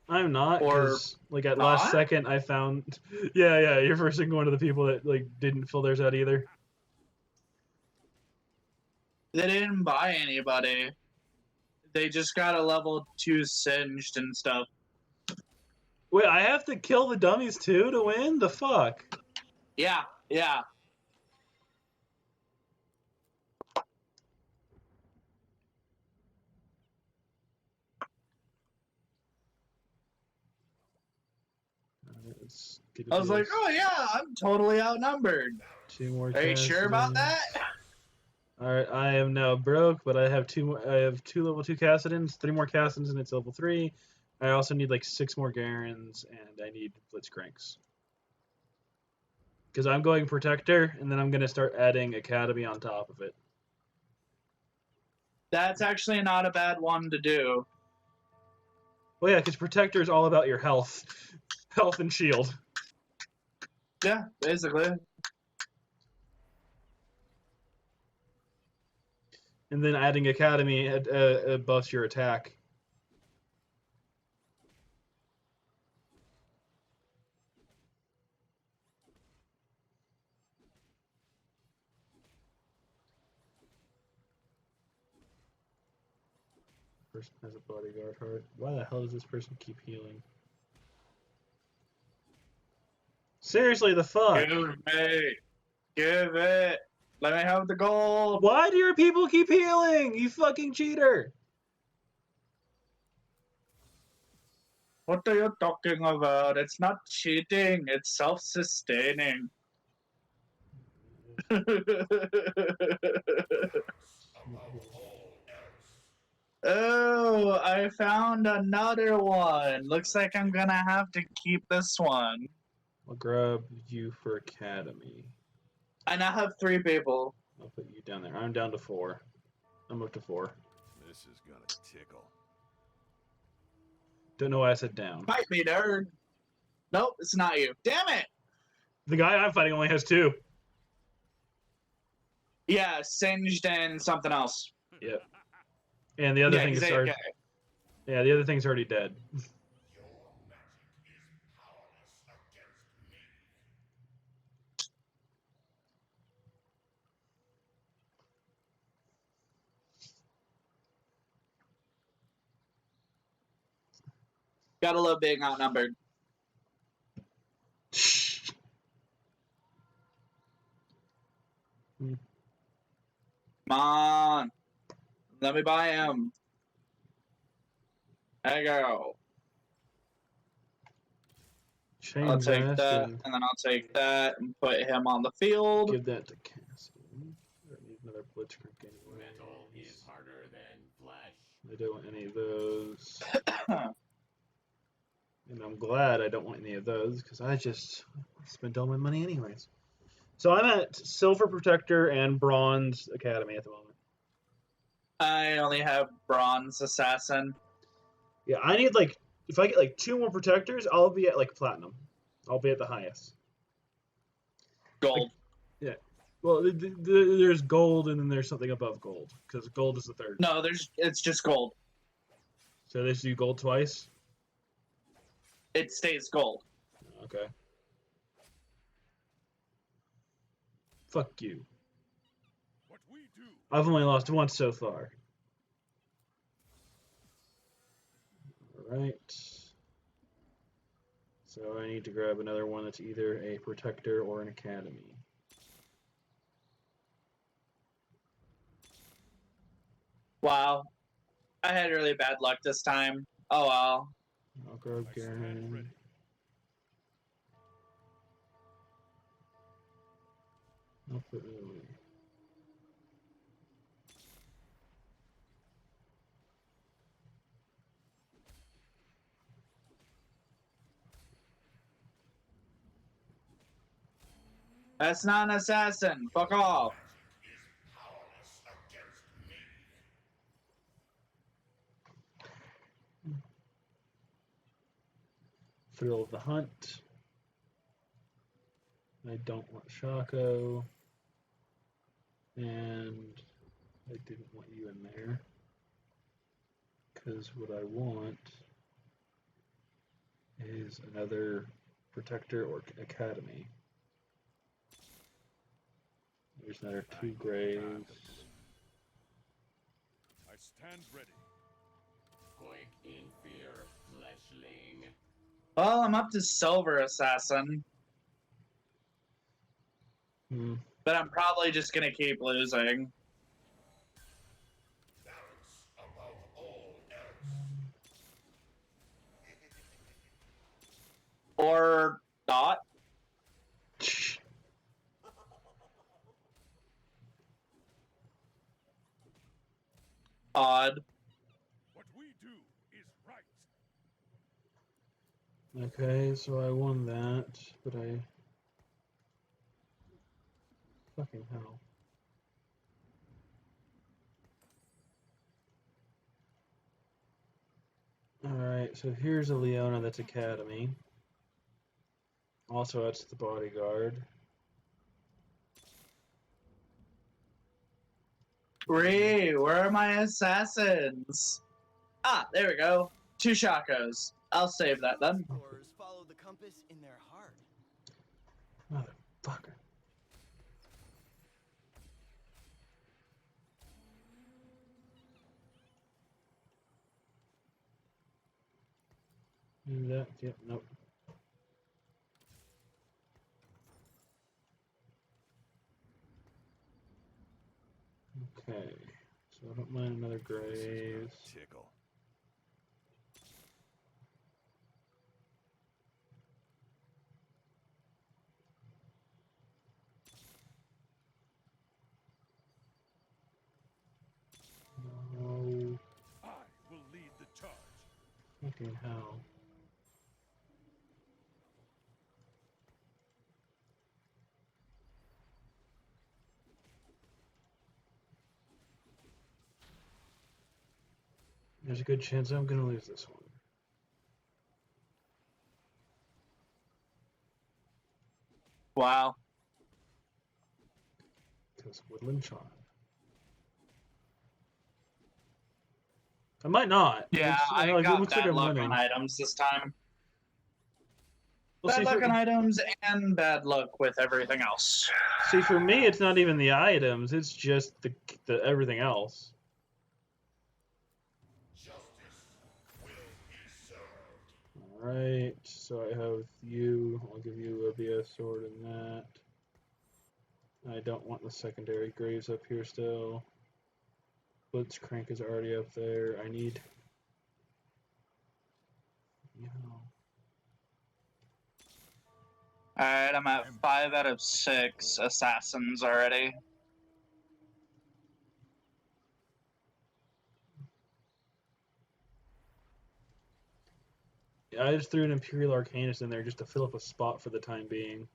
S1: I'm not, because like at last
S2: not?
S1: second I found, yeah, you're first thing one of the people that like didn't fill theirs out either.
S2: They didn't buy anybody. They just got a level 2 singed and stuff.
S1: Wait, I have to kill the dummies too to win? The fuck?
S2: Yeah. Yeah.
S1: Let's get
S2: I was like,
S1: this.
S2: oh yeah, I'm totally outnumbered.
S1: 2 more.
S2: Are you sure about that?
S1: All right, I am now broke, but I have 2 more. I have 2 level 2 Cassidons, 3 more Cassidons, and it's level 3. I also need like 6 more Garens, and I need Blitzcranks. Because I'm going Protector, and then I'm gonna start adding Academy on top of it.
S2: That's actually not a bad one to do.
S1: Well, yeah, because Protector is all about your health, health and shield.
S2: Yeah, basically.
S1: And then adding Academy buffs your attack. Person has a bodyguard heart. Why the hell does this person keep healing? Seriously, the fuck?
S2: Give it. Let me have the gold.
S1: Why do your people keep healing? You fucking cheater!
S2: What are you talking about? It's not cheating. It's self-sustaining. Oh, I found another one. Looks like I'm gonna have to keep this one.
S1: I'll grab you for Academy.
S2: I now have 3 people.
S1: I'll put you down there. I'm down to 4. I'm up to 4.
S4: This is gonna tickle.
S1: Don't know why I said down.
S2: Fight me, nerd. Nope, it's not you. Damn it!
S1: The guy I'm fighting only has 2.
S2: Yeah, singed and something else.
S1: Yep. And the other
S2: Yeah,
S1: thing
S2: he's
S1: is already,
S2: AFK.
S1: yeah, the other thing's already dead.
S2: Gotta love being outnumbered. Come on. Let me buy him. There you go.
S1: Change
S2: I'll take that,
S1: and
S2: and then I'll take that and put him on the field.
S1: give that to Cassidy. I don't need another Blitzcrank anyway.
S8: Metal is harder than flesh.
S1: I don't want any of those. And I'm glad I don't want any of those, because I just spent all my money anyways. So I'm at Silver Protector and Bronze Academy at the moment.
S2: I only have Bronze Assassin.
S1: Yeah, I need like, if I get like 2 more Protectors, I'll be at like Platinum. I'll be at the highest.
S2: Gold.
S1: Well, there's Gold and then there's something above Gold, because Gold is the 3rd.
S2: No, it's just gold.
S1: So they should do Gold twice?
S2: It stays gold.
S1: Okay. Fuck you.
S4: What we do.
S1: I've only lost once so far. Alright. So I need to grab another one that's either a protector or an academy.
S2: Wow. I had really bad luck this time. Oh well.
S1: I'll grab
S4: I stand
S1: Garen.
S4: ready.
S1: I'll put Lily.
S2: That's not an assassin. Fuck off.
S1: Thrill of the Hunt. I don't want Shaco. And I didn't want you in there. Because what I want is another protector or academy. There's another 2 graves.
S4: I stand ready.
S8: Quake in fear, fleshling.
S2: Well, I'm up to silver assassin,
S1: Hmm.
S2: but I'm probably just gonna keep losing. Or not. Odd.
S4: What we do is right.
S1: Okay, so I won that, but I... Fucking hell. Alright, so here's a Leona that's academy. Also, that's the bodyguard.
S2: Where are my assassins? Ah, there we go. 2 Shakos. I'll save that
S6: True
S2: then.
S6: explorers follow the compass in their heart.
S1: Motherfucker. That, yep, nope. Okay, so I don't mind another
S4: This is
S1: Graves.
S4: gonna tickle.
S1: No,
S4: I will lead the charge.
S1: fucking hell. There's a good chance I'm gonna lose this one.
S2: Wow.
S1: Because Woodland Charm. I might not.
S2: Yeah,
S1: I
S2: I got
S1: looks like
S2: bad
S1: I'm
S2: luck
S1: winning.
S2: on items this time.
S1: Well,
S2: Bad luck on items and bad luck with everything else.
S1: see, for me, it's not even the items. It's just the everything else. Alright, so I have you. I'll give you a BS sword in that. I don't want the secondary graves up here still. Blitzcrank is already up there. I need... You know...
S2: Alright, I'm at 5 out of 6 assassins already.
S1: Yeah, I just threw an Imperial Arcanist in there just to fill up a spot for the time being.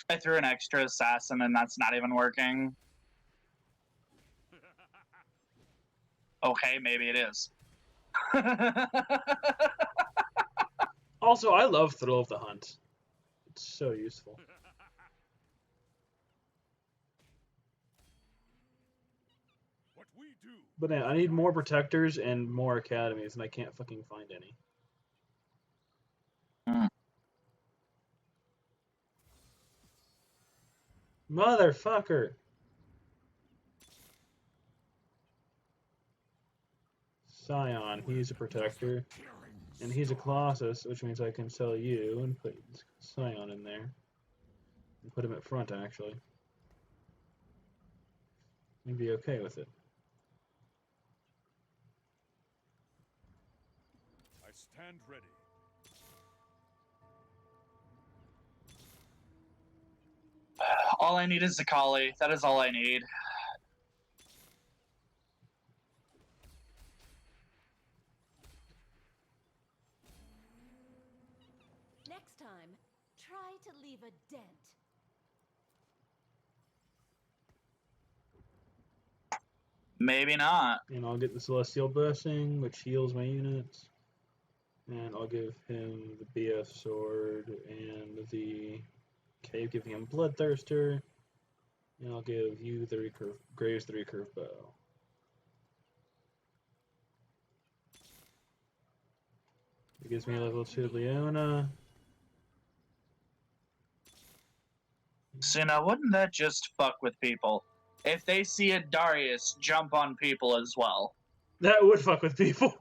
S2: I threw an extra assassin and that's not even working. Okay, maybe it is.
S1: Also, I love Thrill of the Hunt. It's so useful.
S4: What we do.
S1: But yeah, I need more protectors and more academies, and I can't fucking find any. Motherfucker! Scion. He's a protector. And he's a Colossus, which means I can sell you and put Scion in there. And put him at front, actually. You'd be okay with it.
S4: I stand ready.
S2: All I need is Zakali. That is all I need.
S5: Next time, try to leave a dent.
S2: Maybe not.
S1: And I'll get the Celestial Blessing, which heals my units. And I'll give him the BF Sword and the Cave, giving him Bloodthirster. And I'll give you the Graves the Recurve Bow. It gives me a level 2 Leona.
S2: So now, wouldn't that just fuck with people? If they see a Darius jump on people as well.
S1: That would fuck with people.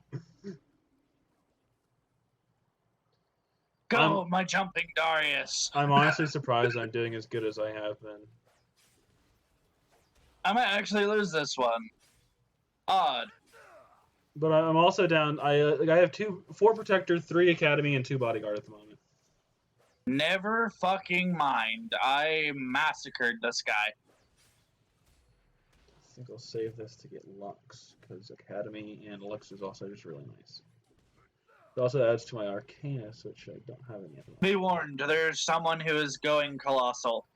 S2: Go, my jumping Darius.
S1: I'm honestly surprised I'm doing as good as I have been.
S2: I might actually lose this one. Odd.
S1: But I'm also down. I have 4 Protector, 3 Academy, and 2 Bodyguard at the moment.
S2: Never fucking mind. I massacred this guy.
S1: I think I'll save this to get Lux, because Academy and Lux is also just really nice. It also adds to my Arcanus, which I don't have any of.
S2: Be warned, there's someone who is going colossal.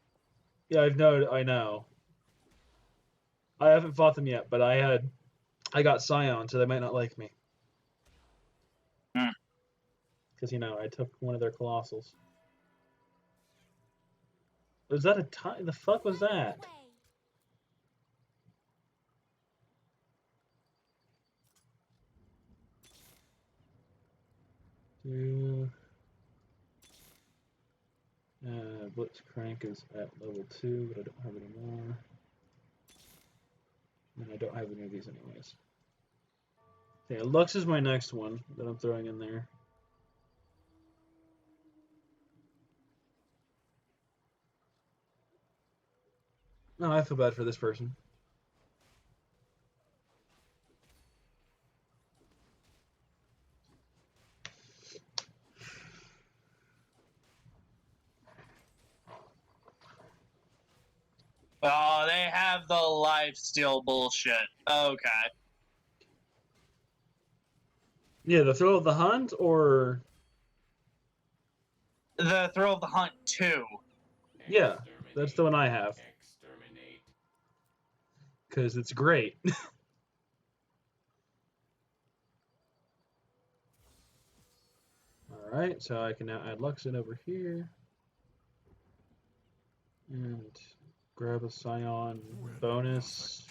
S1: Yeah, I know. I haven't fought them yet, but I got Scion, so they might not like me. Because, I took one of their Colossals. Was that a tie? The fuck was that? Blitzcrank is at level 2, but I don't have any more. And I don't have any of these anyways. Okay, Lux is my next one that I'm throwing in there. No, I feel bad for this person.
S2: Oh, they have the lifesteal bullshit. Okay.
S1: Yeah, the Thrill of the Hunt, or...
S2: The Thrill of the Hunt 2.
S1: Yeah, that's the one I have.
S8: Exterminate.
S1: Because it's great. Alright, so I can now add Luxon over here. And grab a Scion bonus.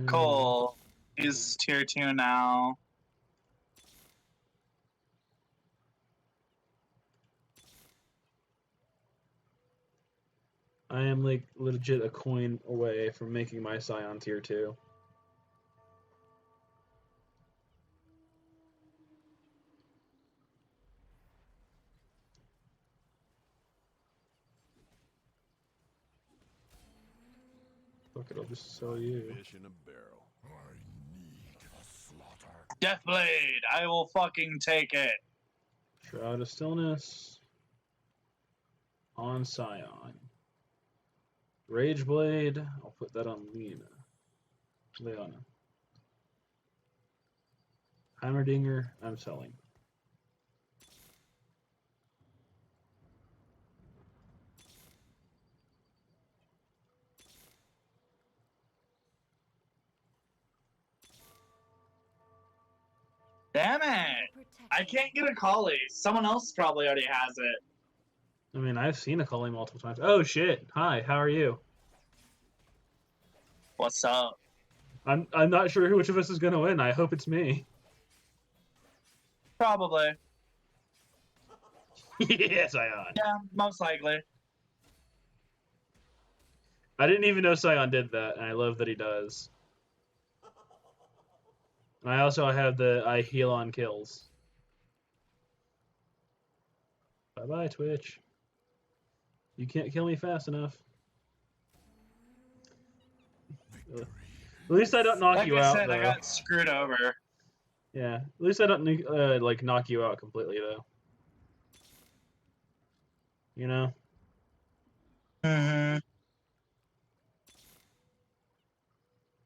S2: Cool. He's tier 2 now.
S1: I am like legit a coin away from making my Scion tier 2. Fuck it, I'll just sell you.
S4: Fish in a barrel. I need a slaughter.
S2: Deathblade, I will fucking take it.
S1: Shroud of Stillness on Scion. Rageblade, I'll put that on Leona. Heimerdinger, I'm selling.
S2: Damn it! I can't get a collie. Someone else probably already has it.
S1: I mean, I've seen a Cully multiple times. Oh shit! Hi, how are you?
S2: What's up?
S1: I'm not sure which of us is gonna win. I hope it's me.
S2: Probably.
S1: Yes, I am.
S2: Yeah, most likely.
S1: I didn't even know Scion did that, and I love that he does. And I also have the I heal on kills. Bye bye, Twitch. You can't kill me fast enough. At least I don't knock
S2: Like
S1: you
S2: I
S1: out,
S2: said, I
S1: though.
S2: got screwed over.
S1: Yeah, at least I don't like knock you out completely, though. You know?
S2: Mm-hmm.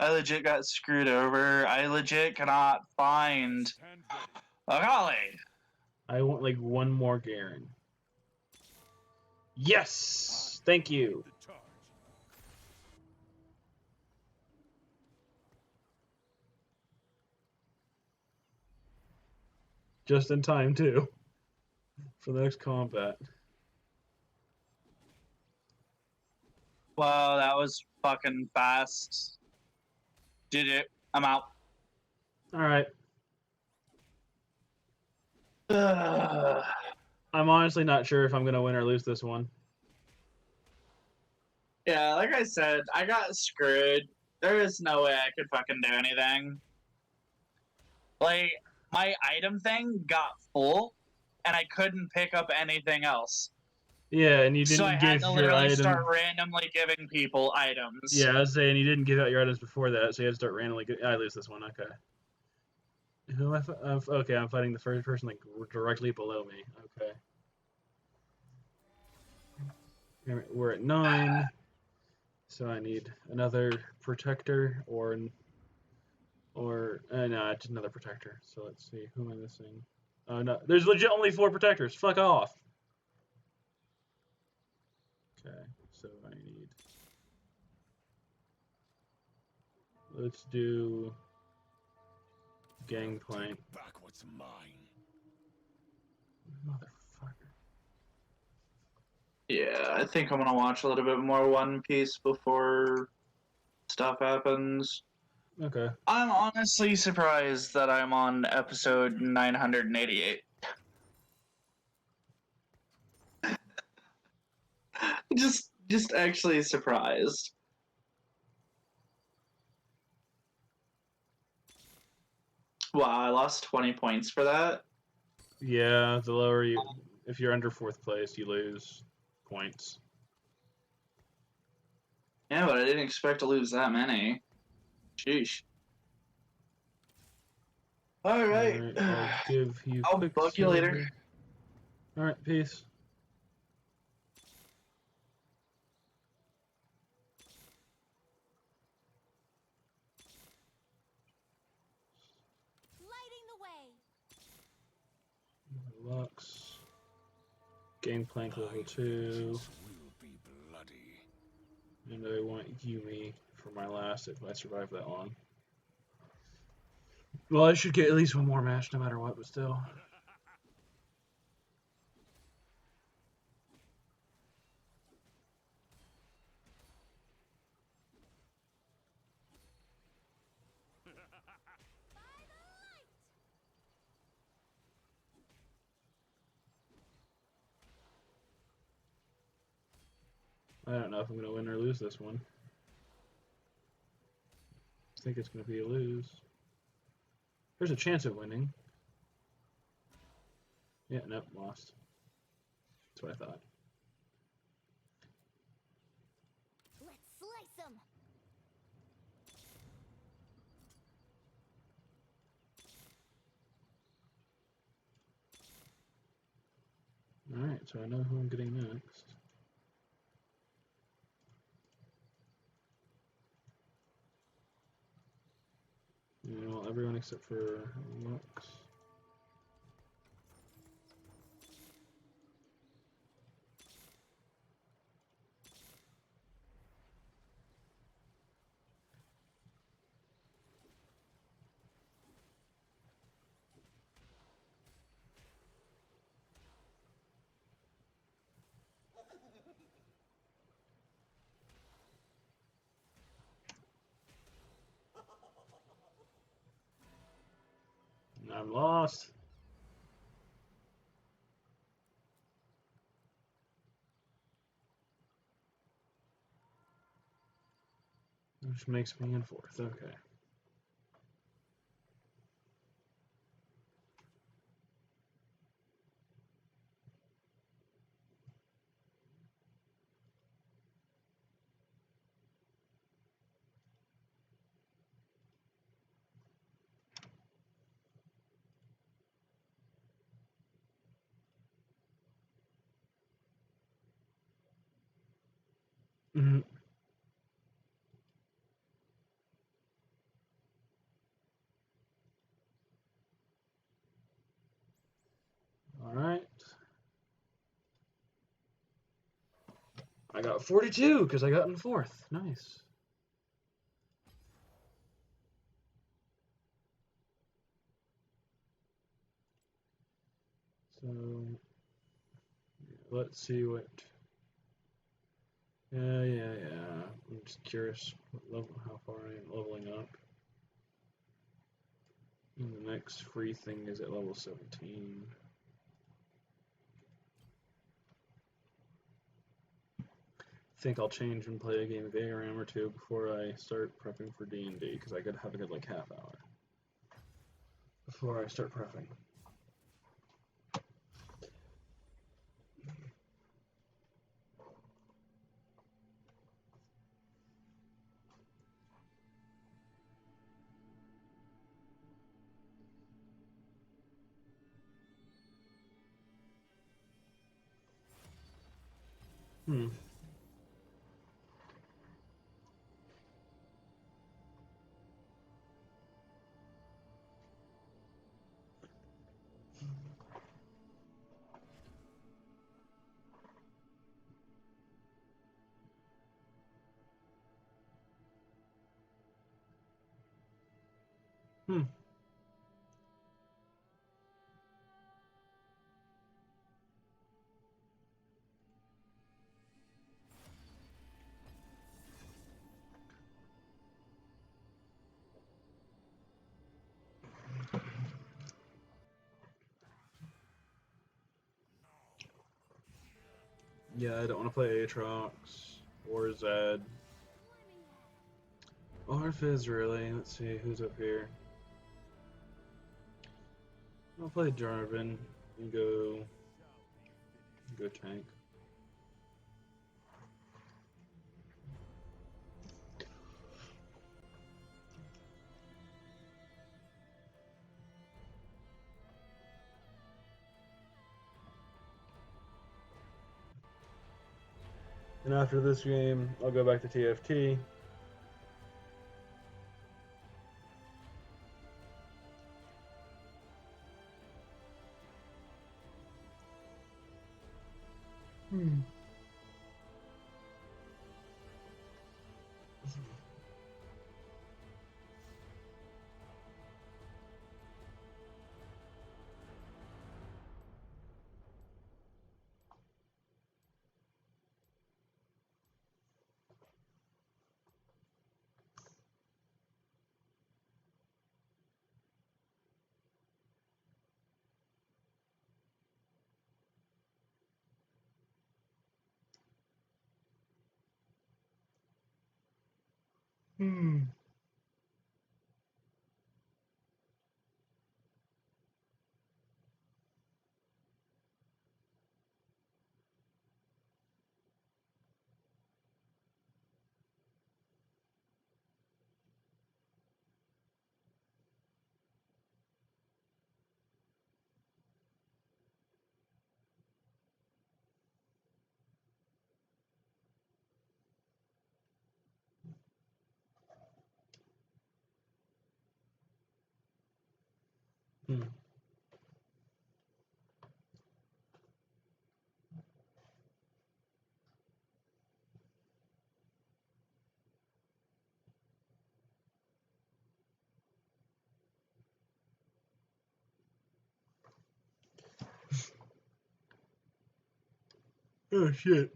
S2: I legit got screwed over. I legit cannot find
S4: Stand ready.
S2: a golly.
S1: I want like one more Garen. Yes! Thank you.
S4: The charge.
S1: Just in time, too. For the next combat.
S2: Wow, that was fucking fast. Did it. I'm out.
S1: Alright.
S2: Ugh.
S1: I'm honestly not sure if I'm going to win or lose this one.
S2: Yeah, like I said, I got screwed. There is no way I could fucking do anything. Like, my item thing got full, and I couldn't pick up anything else.
S1: Yeah, and you
S2: So I
S1: didn't
S2: had
S1: give
S2: to
S1: your
S2: literally
S1: item.
S2: start randomly giving people items.
S1: Yeah, I was saying you didn't give out your items before that, so you had to start randomly. I lose this one. Okay. Who am I? Okay, I'm fighting the first person like directly below me. Okay. We're at 9, so I need another protector or no, just another protector. So let's see, who am I missing? Oh no, there's legit only 4 protectors. Fuck off. Okay, so I need. Let's do Gangplank.
S4: Back what's mine.
S1: Motherfucker.
S2: Yeah, I think I'm gonna watch a little bit more One Piece before stuff happens.
S1: Okay.
S2: I'm honestly surprised that I'm on episode 988. just actually surprised. Wow, I lost 20 points for that.
S1: Yeah, the lower you, if you're under 4th place, you lose points.
S2: Yeah, but I didn't expect to lose that many. Sheesh. Alright.
S1: Alright, I'll give you
S2: I'll
S1: quick
S2: bug you later.
S1: silver. Alright, peace.
S5: Lighting the way.
S1: Lux. Gangplank level 2.
S4: Will be bloody.
S1: And I want Yumi for my last if I survive that long. Well, I should get at least one more match no matter what, but still. I don't know if I'm going to win or lose this one. I think it's going to be a lose. There's a chance of winning. Yeah, nope, lost. That's what I thought.
S5: Let's slice them.
S1: Alright, so I know who I'm getting next. You know, everyone except for Lux. I'm lost. Which makes me in fourth. Okay. Mhm. All right. I got 42 because I got in fourth. Nice. So let's see what. Yeah. I'm just curious what level, how far I am leveling up. And the next free thing is at level 17. I think I'll change and play a game of ARM or two before I start prepping for D&D because I could have a good like half hour before I start prepping. Hmm. Hmm. Yeah, I don't want to play Aatrox or Zed or Fizz really. Let's see who's up here. I'll play Jarvan and go tank. And after this game, I'll go back to TFT. Hmm. Hmm. Oh shit.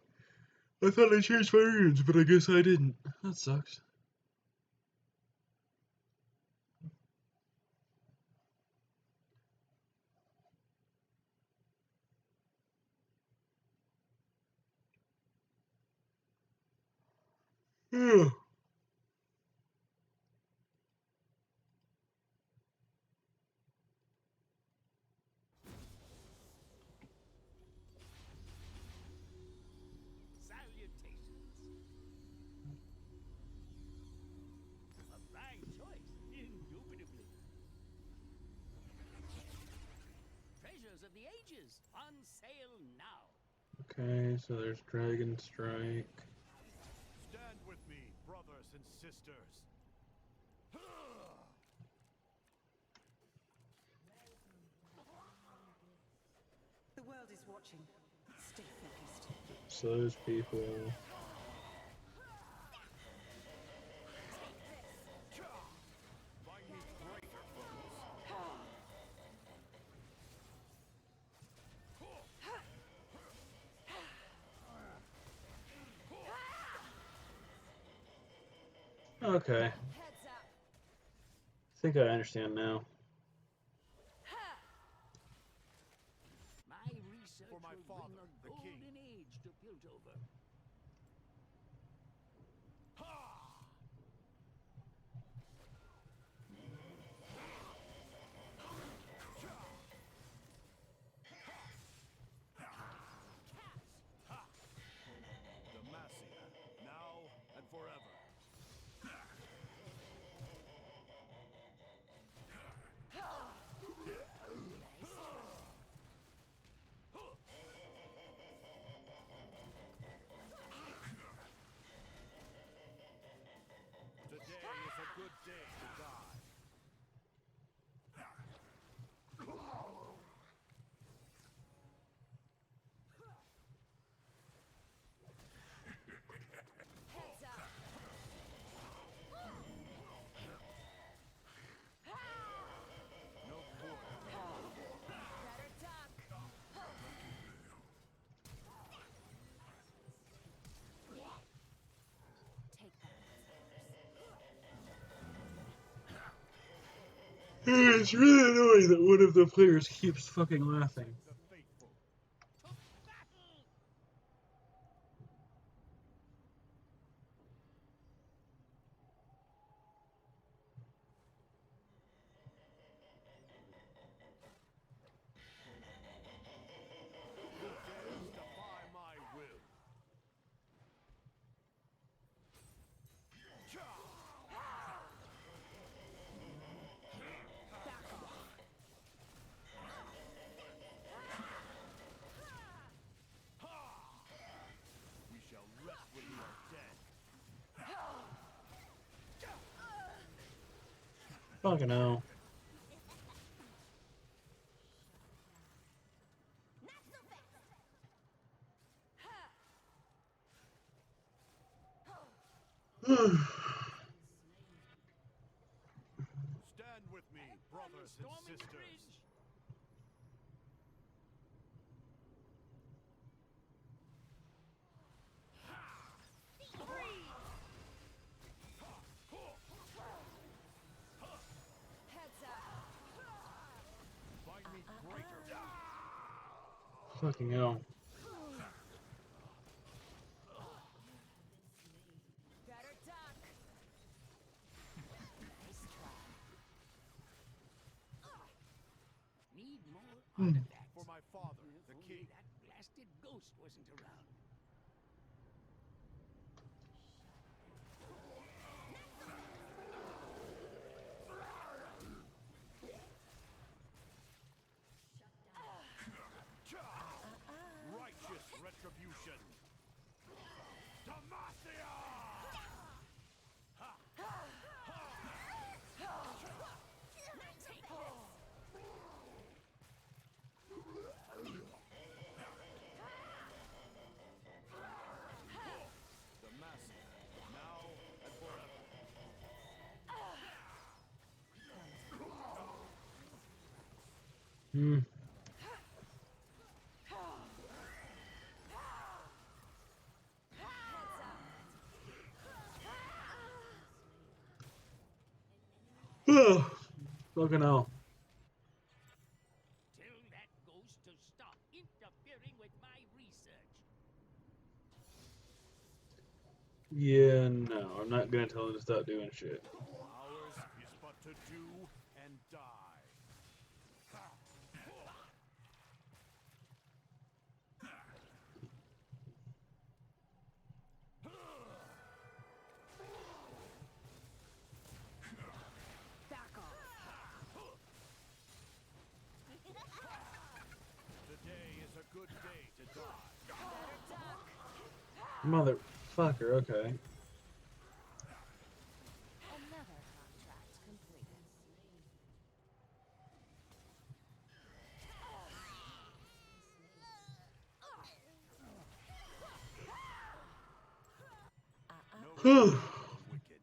S1: I thought I changed my runes, but I guess I didn't. That sucks. Yeah.
S3: of the ages. On sale now.
S1: Okay, so there's Dragon Strike.
S4: Stand with me, brothers and sisters.
S7: The world is watching. Stay focused.
S1: So those people.
S4: Find me greater foes.
S1: Okay.
S5: Heads up.
S1: I think I understand now.
S3: My research
S4: For my
S3: will
S4: father,
S3: bring a
S4: the king.
S3: golden age to Piltover.
S4: Demacia, now and forever. Today is a good day to die.
S5: Heads up.
S4: No quarter.
S5: Better duck. Take that.
S1: It's really annoying that one of the players keeps fucking laughing.
S4: The faithful. Who dares defy my will? We shall rest when you are dead.
S1: Fucking hell.
S5: Not so fast.
S4: Stand with me, brothers and
S3: Storming the
S4: sisters.
S3: bridge.
S5: Heads up.
S4: Find me greater.
S1: Fucking hell.
S5: Better duck. Nice try.
S3: Need more artifacts.
S4: For my father,
S3: If
S4: the
S3: only
S4: king.
S3: that blasted ghost wasn't around.
S4: Righteous retribution. Demacia!
S5: Take this.
S4: Demacia, now and forever.
S1: Hmm.
S5: Heads up.
S1: Fucking hell.
S3: Tell that ghost to stop interfering with my research.
S1: Yeah, no, I'm not gonna tell him to stop doing shit.
S4: Ours is but to do and die.
S5: Back off.
S1: Motherfucker, okay.
S5: Another contract completed.
S1: Whew.
S6: Wicked.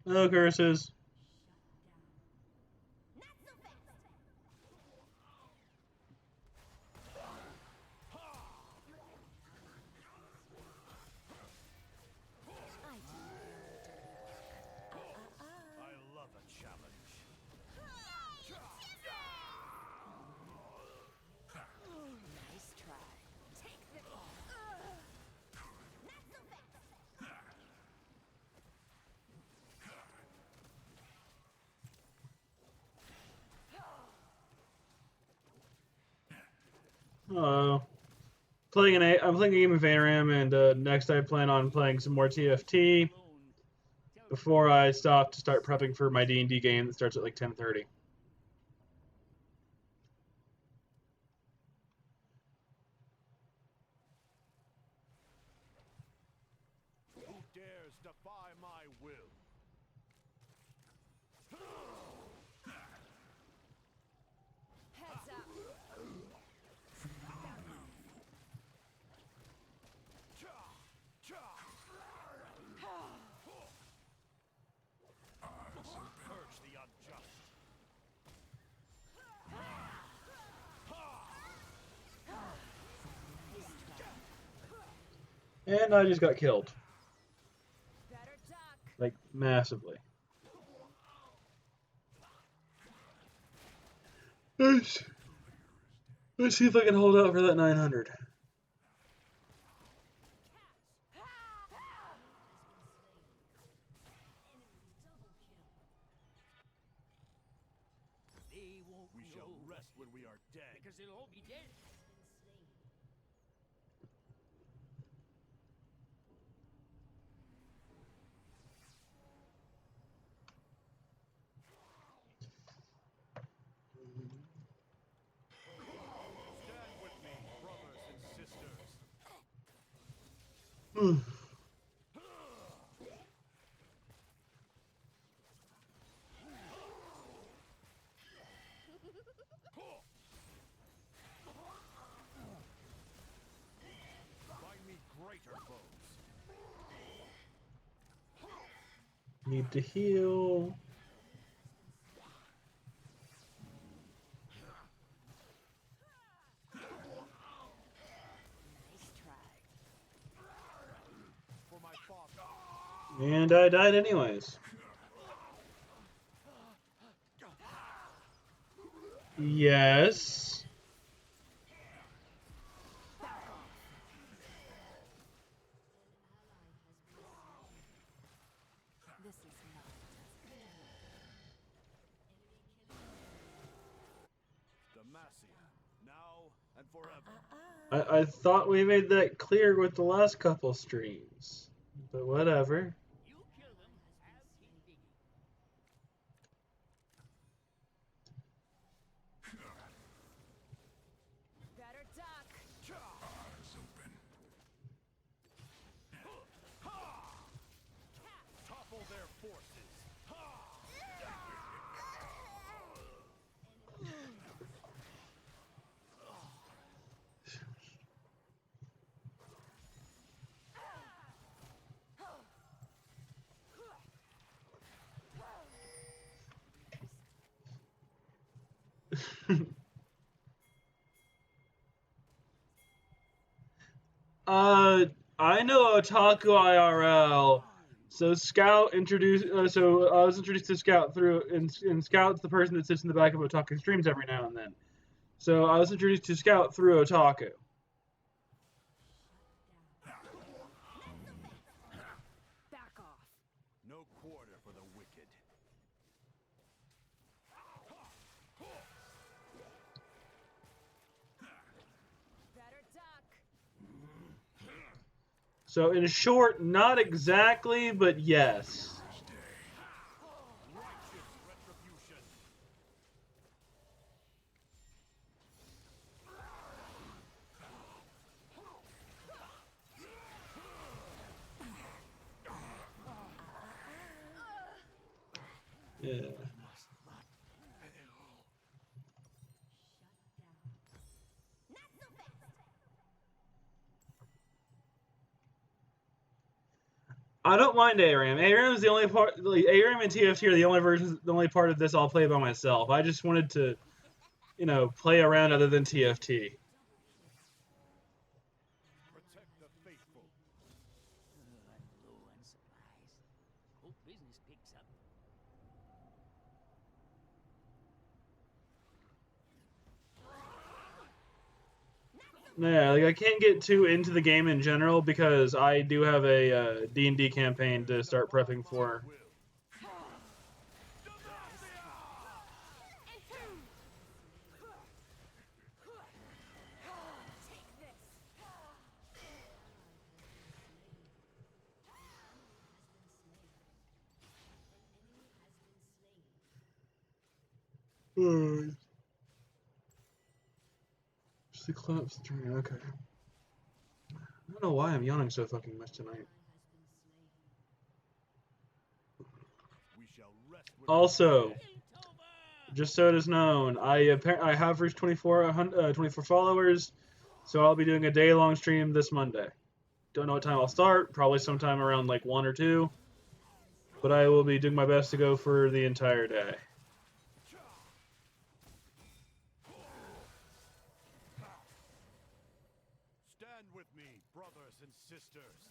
S1: No curses.
S6: I love a challenge.
S5: Nice try. Take the
S1: Hello. I'm playing a game of ARAM, and next I plan on playing some more TFT before I stop to start prepping for my D&D game that starts at like 10:30.
S6: Who dares defy my will?
S5: heads up.
S6: Purge the unjust.
S1: And I just got killed.
S5: Better duck.
S1: Like, massively. Let's see if I can hold out for that 900.
S3: They won't
S6: We shall
S3: know
S6: rest when we are dead.
S3: because they'll all be dead.
S6: Stand with me, brothers and sisters. Find me greater foes.
S1: Need to heal.
S5: Nice try.
S6: For my father.
S1: And I died anyways. Yes.
S5: This is not
S6: Demacia, now and forever.
S1: I thought we made that clear with the last couple streams. But whatever.
S3: You kill them, I'll keep digging.
S5: better duck.
S4: Eyes open.
S6: Topple their forces.
S1: I know Otaku IRL. So Scout introduced. So I was introduced to Scout through, and Scout's the person that sits in the back of Otaku streams every now and then. So I was introduced to Scout through Otaku.
S5: Back off.
S6: No quarter for the wicked.
S5: Better duck.
S1: So in short, not exactly, but yes.
S6: Righteous retribution.
S1: Yeah. I don't mind ARAM. ARAM is the only part. Like, ARAM and TFT are the only versions, the only part of this I'll play by myself. I just wanted to, play around other than TFT.
S4: Protect the faithful.
S3: I'm low on supplies. Hope business picks up.
S1: Yeah, like I can't get too into the game in general because I do have a D&D campaign to start prepping for. Cyclops 3, okay. I don't know why I'm yawning so fucking much tonight.
S4: We shall rest with
S1: Also,
S3: Piltover!
S1: just so it is known, I have reached 24 followers, so I'll be doing a day-long stream this Monday. Don't know what time I'll start, probably sometime around like 1 or 2, but I will be doing my best to go for the entire day.
S4: Stand with me, brothers and sisters.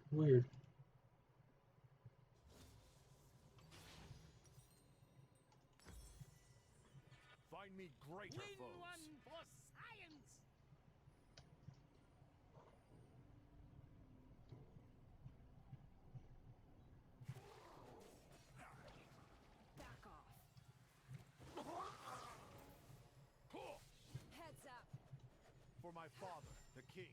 S1: Weird.
S4: Find me greater
S3: Win
S4: foes.
S3: one for science!
S5: Back off. Heads up.
S4: For my father, the king.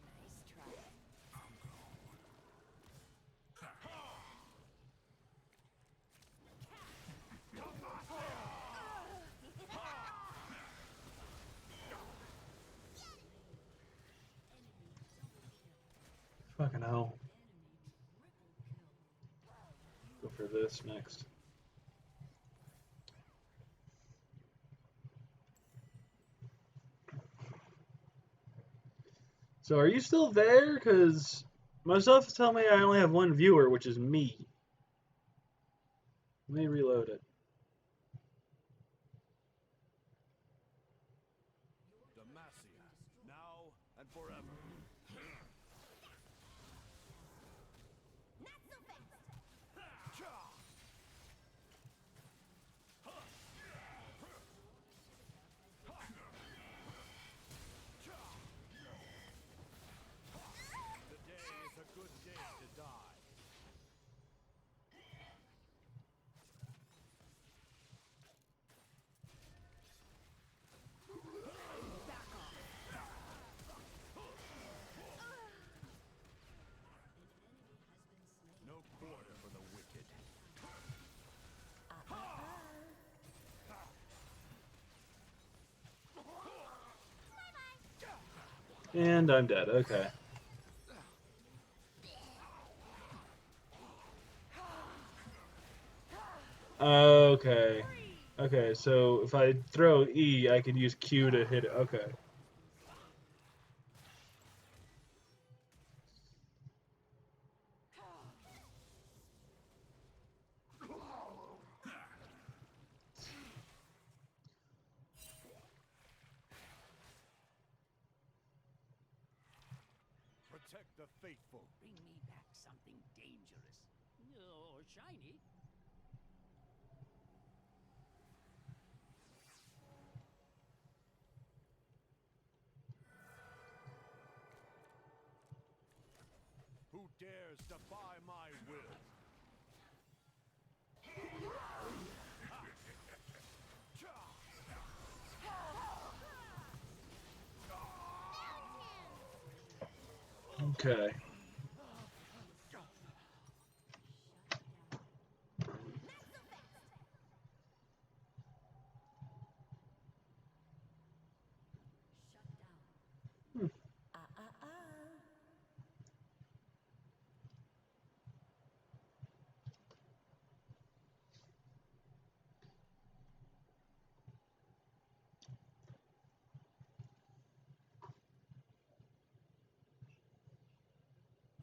S5: Nice try.
S1: Fucking hell. Go for this next. So are you still there? Because myself is telling me I only have one viewer, which is me. Let me reload it.
S4: Demacia, now and forever.
S5: Not so fast.
S4: Today is a good day to die. No quarter for the wicked.
S1: And I'm dead. Okay. Okay. Okay, so if I throw E, I could use Q to hit it. Okay.
S4: Protect the faithful.
S3: Bring me back something dangerous. Or shiny.
S4: dares defy my will?
S1: Okay.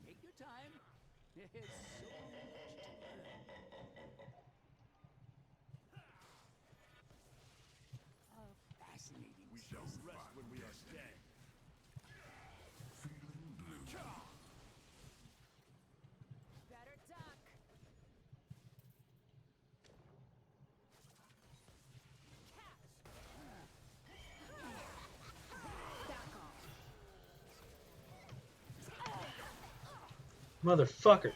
S3: Take your time. There's so much to learn. A fascinating
S4: We don't
S3: system.
S4: rest when we are dead. Feeling blue.
S5: Better duck.
S1: Motherfucker.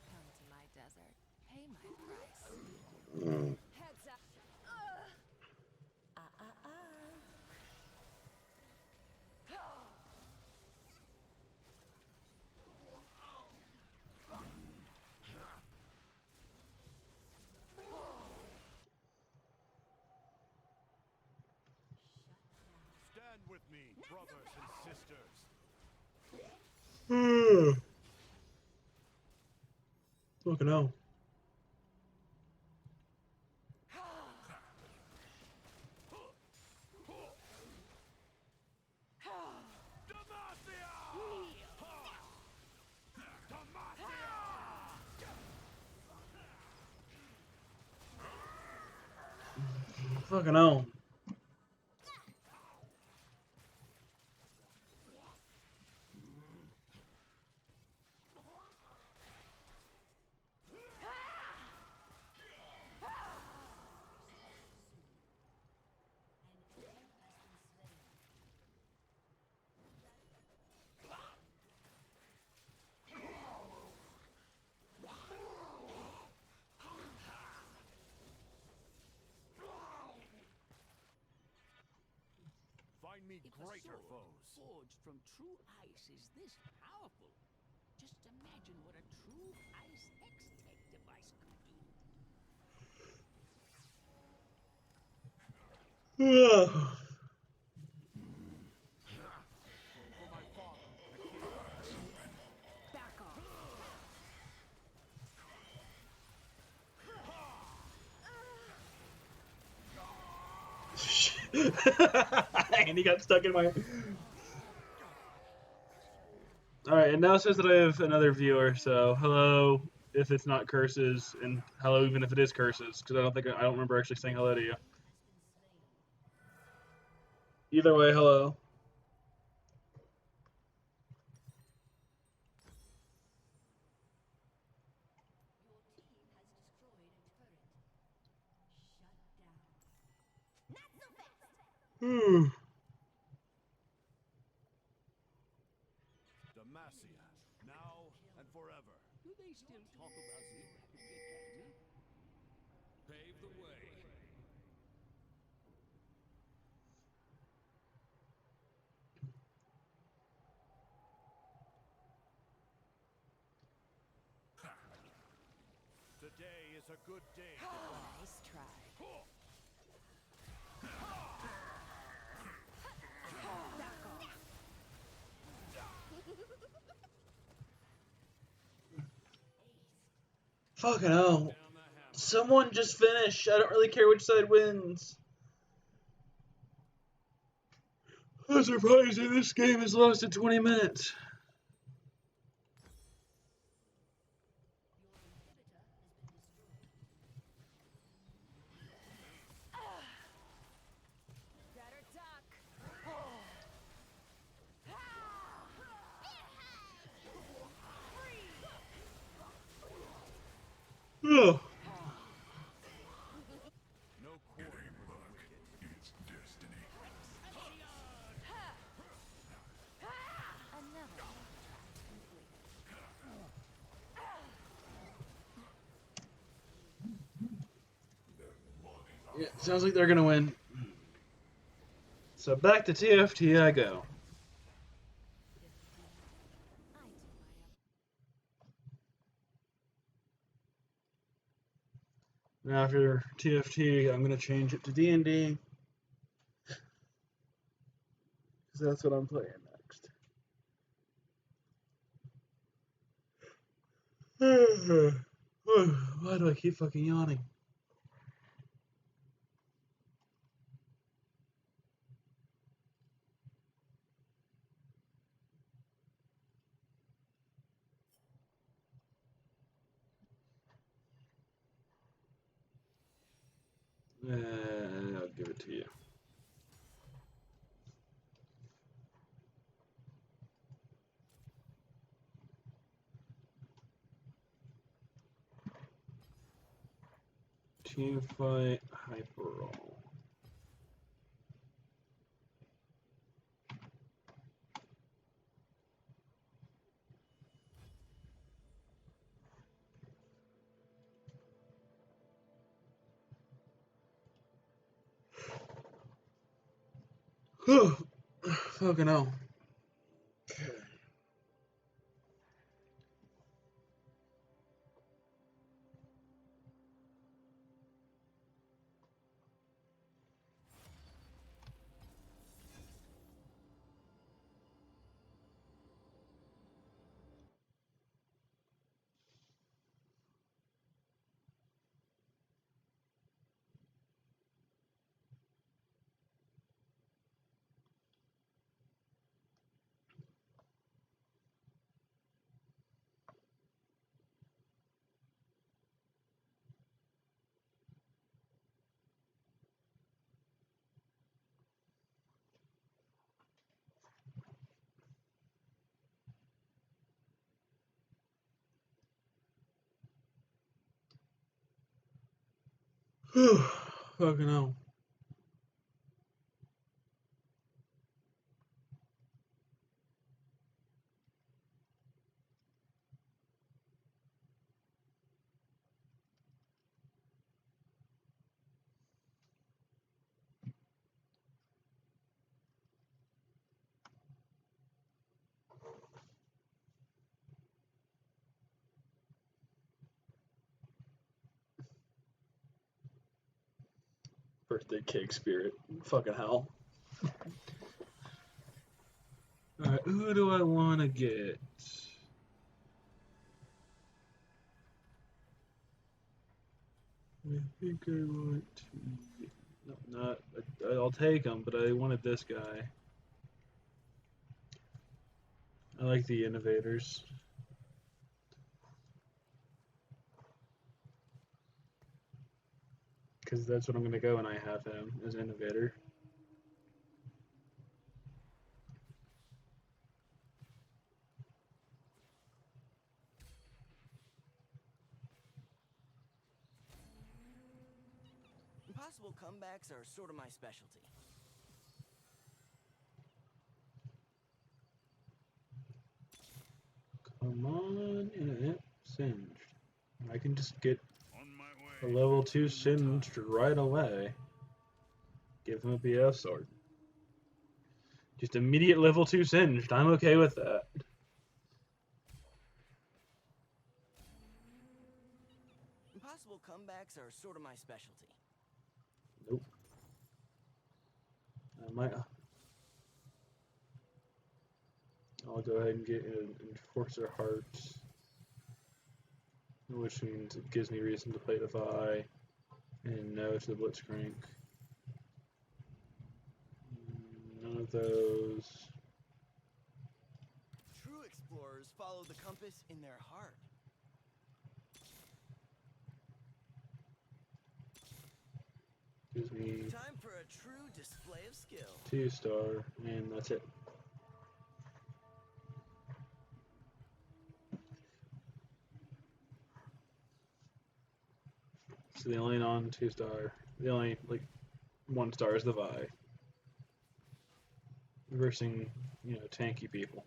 S5: Come to my desert. Pay my price. Heads up.
S4: Stand with me, brothers and sisters.
S1: Fucking hell. Fucking hell.
S4: Find me
S3: If
S4: greater
S3: a sword
S4: foes.
S3: forged from true ice is this powerful, just imagine what a true ice X-Tech device could do.
S4: For my father, the king.
S5: Back off.
S1: And he got stuck in my. Alright, and now it says that I have another viewer, so hello if it's not curses, and hello even if it is curses, because I don't remember actually saying hello to you. Either way, hello.
S4: Demacia, now and forever.
S3: Do they still talk about the rapid
S8: Pave the way.
S4: Today is a good day.
S5: Nice try.
S1: Fucking hell. Someone just finish. I don't really care which side wins. I'm surprised that this game has lasted 20 minutes.
S5: Better duck.
S1: Oh.
S4: No quarter
S1: Yeah, sounds like they're gonna win. So back to TFT I go.
S5: I do my
S1: Now after TFT, I'm gonna change it to DND because that's what I'm playing next. Why do I keep fucking yawning? I'll give it to you. Team fight, hyper roll. Fucking hell. Fucking hell. Birthday cake spirit. Fucking hell. Alright, who do I want to get? I think I want to. No, not. I'll take him, but I wanted this guy. I like the innovators. Because that's what I'm going to go, and I have him as innovator.
S6: Impossible comebacks are sort of my specialty.
S1: Come on, internet singed. I can just get
S4: On my
S1: a
S4: way.
S1: level 2 singed right away. Give him a BF sword. Just immediate level 2 singed. I'm okay with that.
S6: Impossible comebacks are sort of my specialty.
S1: Nope. I might. I'll go ahead and get an Enforcer Heart, which means it gives me reason to play Defy, and no to the Blitzcrank. None of those.
S6: True explorers follow the compass in their heart.
S1: Gives me
S6: Time for a true display of skill.
S1: 2-star, and that's it. So the only non-2-star, the only like 1-star is the Vi. Versing, tanky people.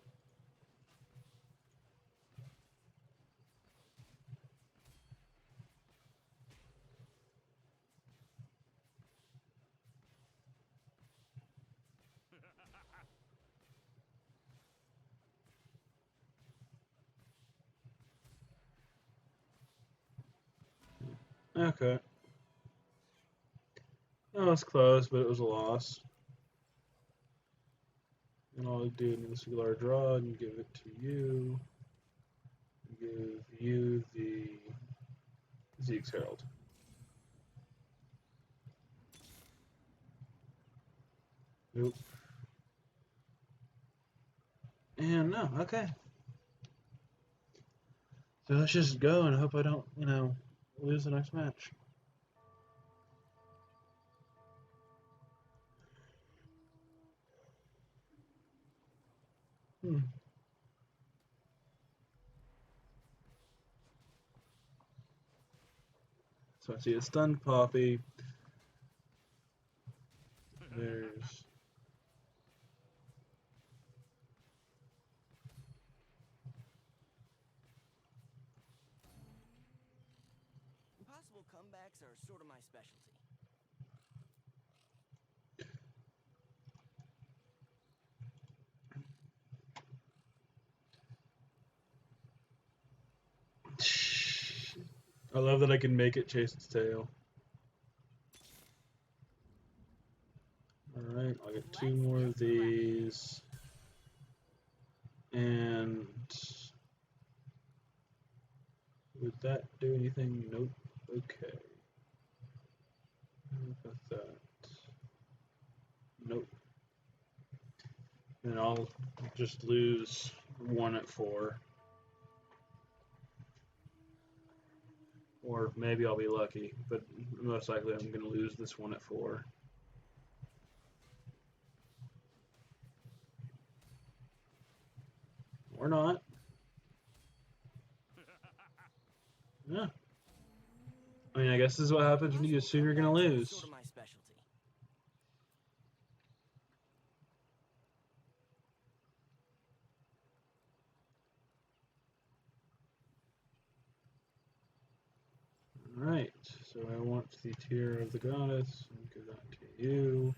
S1: Okay. That was close, but it was a loss. And I'll do an Insular draw and give it to you. Give you the Zeke's Herald. Nope. And no, okay. So let's just go and hope I don't, lose the next match. So I see a stunned Poppy. There's
S6: Impossible comebacks are sort of my specialty.
S1: I love that I can make it chase its tail. Alright, I'll get 2 more of these. And would that do anything? Nope. Okay. How about that? Nope. And I'll just lose 1 at 4. Or maybe I'll be lucky, but most likely I'm going to lose this 1 at 4. Or not. Yeah. I mean, I guess this is what happens when you assume you're going to lose.
S6: Sort of my specialty.
S1: Alright, so I want the Tear of the Goddess. I'll give that to you.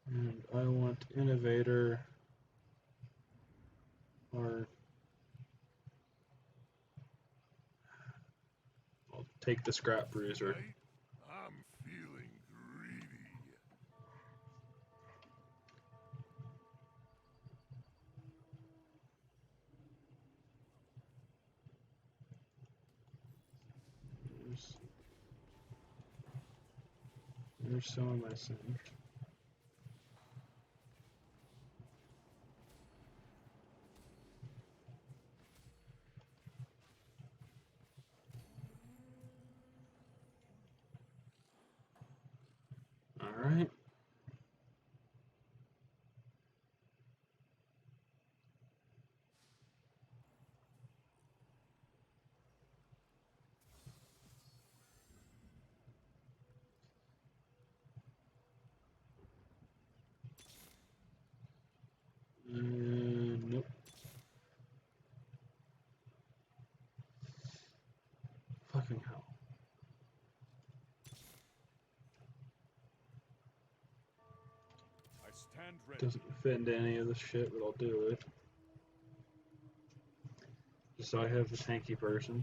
S1: And I want Innovator. Or I'll take the Scrap Bruiser.
S4: Tonight, I'm feeling greedy.
S1: There's some of my sins. Alright. Nope. Fucking hell.
S8: I stand ready.
S1: Doesn't fit into any of this shit, but I'll do it. Just so I have the tanky person.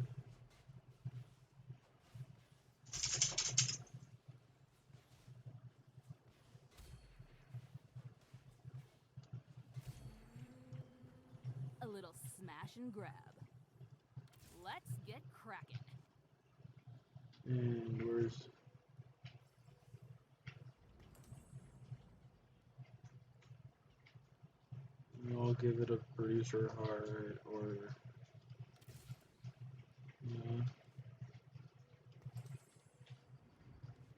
S5: A little smash and grab. Let's get cracking.
S1: And where's... I'll give it a Bruiser Heart, or... No.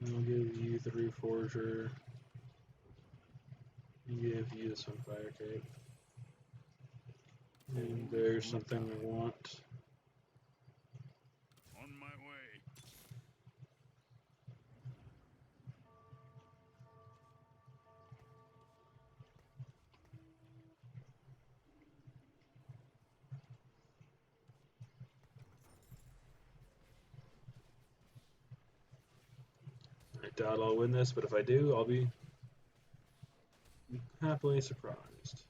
S1: I'll give you the Reforger. Give you the Sunfire Cape. And there's something I want.
S8: On my way.
S1: I doubt I'll win this, but if I do, I'll be happily surprised.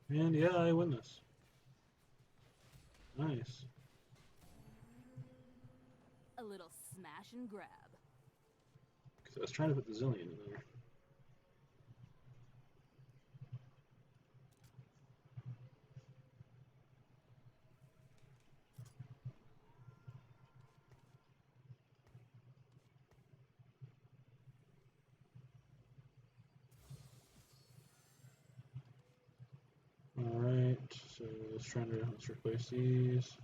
S1: And yeah, I win this. Nice.
S5: A little smash and grab.
S1: Because I was trying to put the zillion in there. Alright, so let's replace these.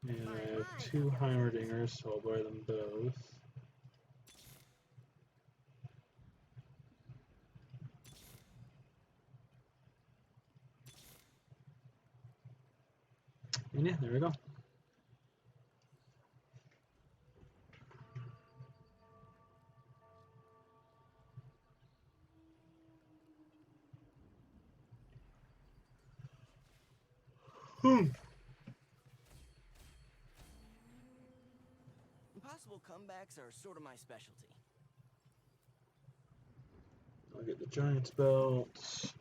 S1: And I have 2 Heimerdingers, so I'll buy them both. And yeah, there we go.
S6: Impossible comebacks are sort of my specialty.
S1: I'll get the Giant's Belt.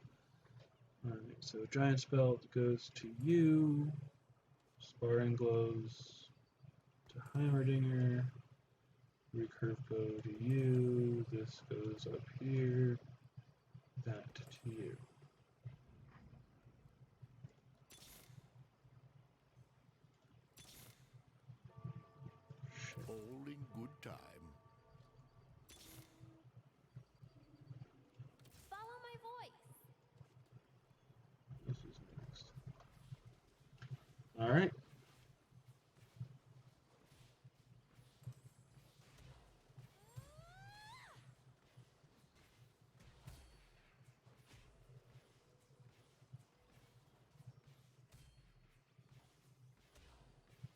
S1: Alright, so Giant's Belt goes to you. Sparring Gloves to Heimerdinger. Recurve go to you. This goes up here. That to you.
S4: All in good time.
S5: Follow my voice.
S1: This is next. Alright.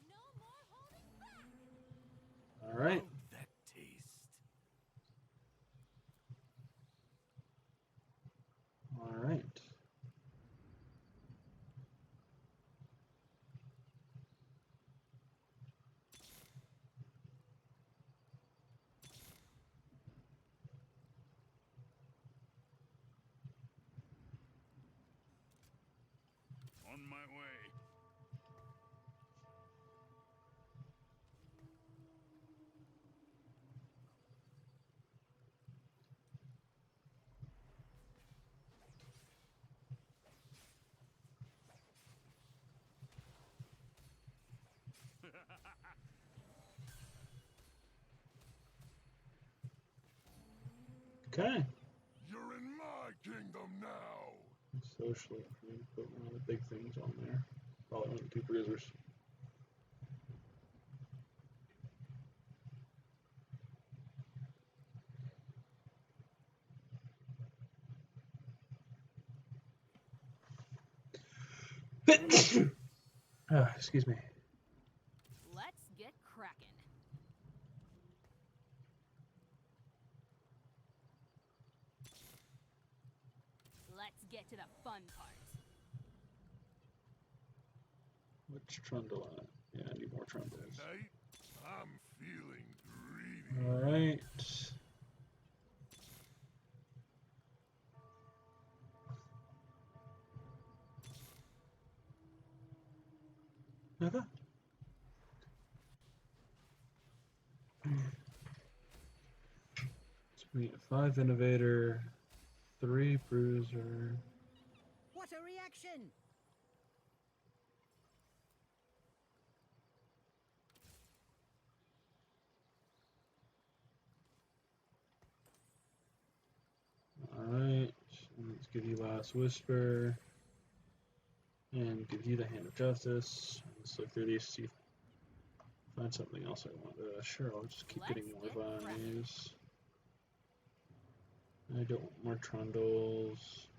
S5: No more holding back.
S1: Alright.
S4: How'd that taste?
S1: Alright.
S4: On my way.
S1: Okay.
S4: You're in my kingdom now.
S1: Socially, I'm gonna put one of the big things on there. Probably one of the 2 bruisers. Excuse me.
S5: Let's get cracking. Let's get to the fun part.
S1: Which trundle on it? Yeah, I need more trundles.
S4: Tonight, I'm feeling greedy.
S1: Alright. Okay. So we get 5 Innovator, 3 Bruiser.
S7: What a reaction!
S1: Alright, let's give you Last Whisper. And give you the Hand of Justice. Let's look through these, see if I find something else I want. Sure, I'll just keep getting more
S5: Let's get
S1: Vines. I don't want more Trundles.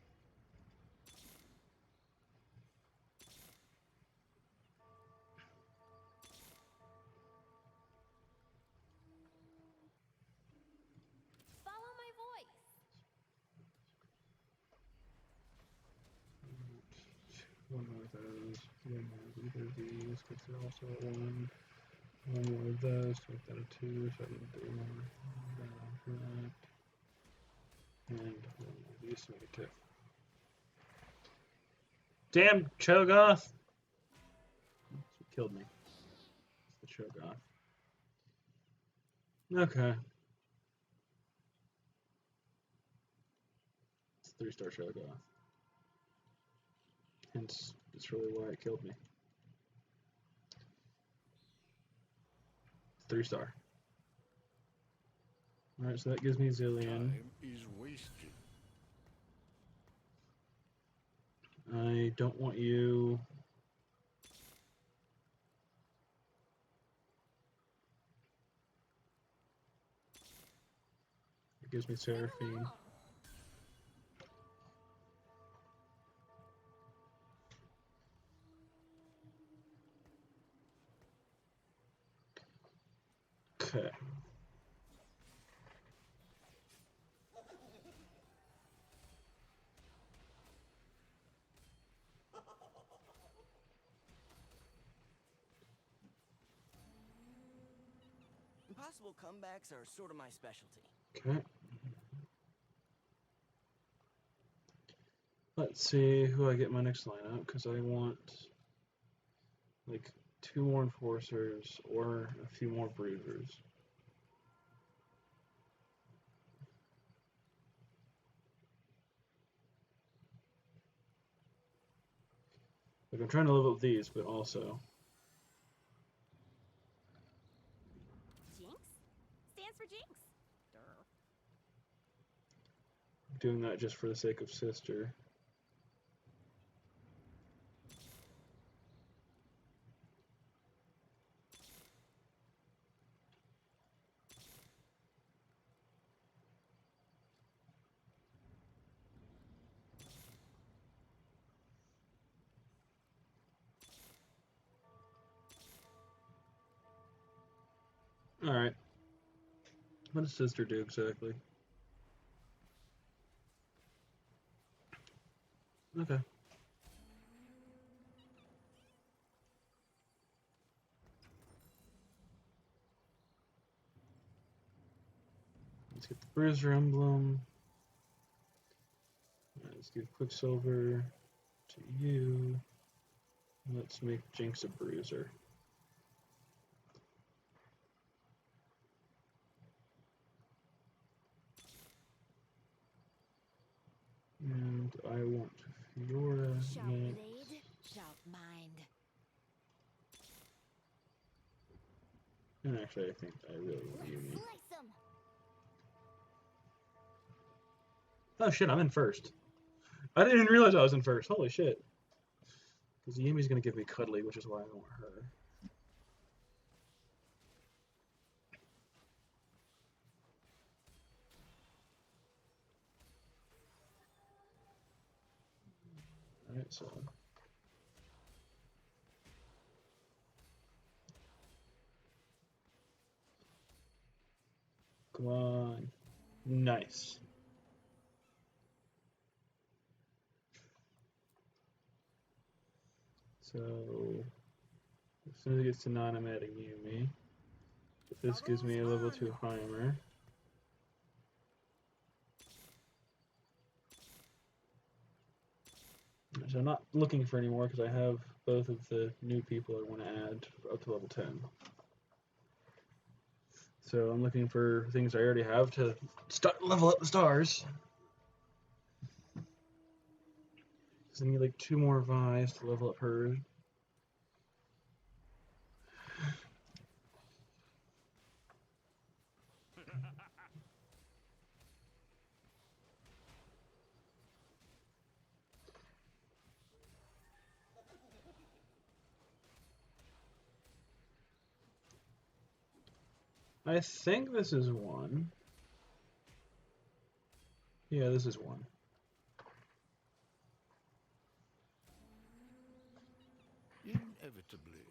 S5: Follow my voice.
S1: One more of those. One more of either of these, because they're also at 1. One more of those, to make that a 2, so I can do one for that. And one more of these to make it 2. Damn, Cho'Gath! Killed me. It's the Shogoth. Okay. It's a 3-star Shogoth. Hence, that's really why it killed me. 3-star. Alright, so that gives me Zillion.
S4: Time is wasted.
S1: I don't want you. It gives me Seraphine. Okay.
S6: Impossible comebacks are sort of my specialty.
S1: Okay. Let's see who I get in my next lineup, because I want like 2 more enforcers or a few more bruisers. Like I'm trying to level up these, but also
S5: Jinx? Stands for Jinx.
S1: doing that just for the sake of sister. Alright. What does sister do exactly? Okay. Let's get the Bruiser emblem. Let's give Quicksilver to you. Let's make Jinx a Bruiser. And I want Fiora.
S5: Sharp
S1: Yeah.
S5: blade, sharp mind.
S1: And actually, I think I really want Yumi.
S5: Slice 'em.
S1: Oh shit, I'm in first. I didn't even realize I was in first. Holy shit. Because Yumi's gonna give me Cuddly, which is why I want her. Alright, so. Come on. Nice. So, as soon as it gets to 9, I'm adding Yumi. But this gives me a level 2 Heimer. So I'm not looking for any more because I have both of the new people I want to add up to level 10. So I'm looking for things I already have to level up the stars. So I need like 2 more Vi's to level up hers. I think this is 1. Yeah, this is 1.
S4: Inevitably.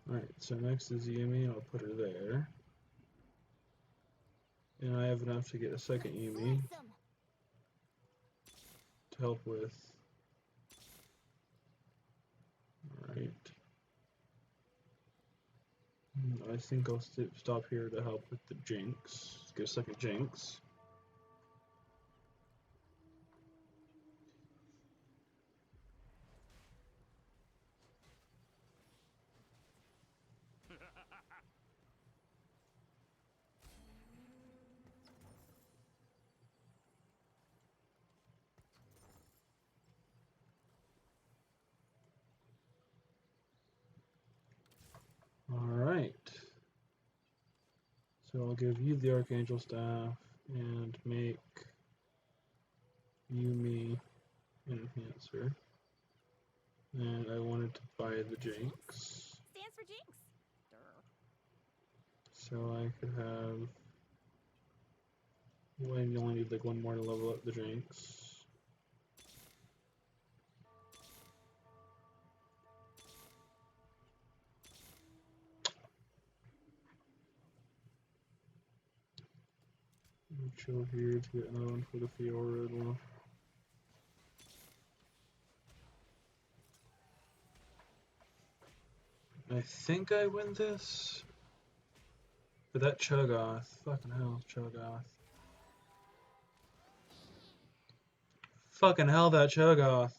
S1: Alright, so next is Yumi, and I'll put her there. And I have enough to get a second Yumi to help with. Alright. I think I'll stop here to help with the Jinx. Get a second Jinx. So I'll give you the Archangel Staff and make you me Enhancer. And I wanted to buy the Jinx.
S5: Stands for Jinx. Durr.
S1: So I could have. Well, you only need like one more to level up the Jinx. Chill here to get another one for the Fiora. I think I win this. But that Cho'Gath. Fucking hell, Cho'Gath. Fucking hell, that Cho'Gath.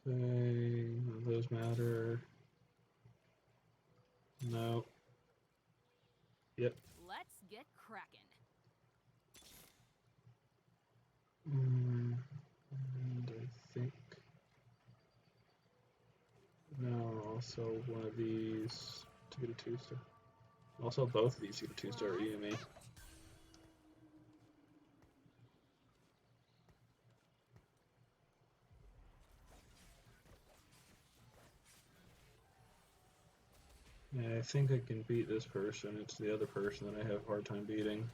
S1: Okay, none of those matter. No. Yep.
S5: Let's get cracking.
S1: And I think. No, also one of these to get a 2-star. Also, both of these to get a 2-star EME. Yeah, I think I can beat this person. It's the other person that I have a hard time beating.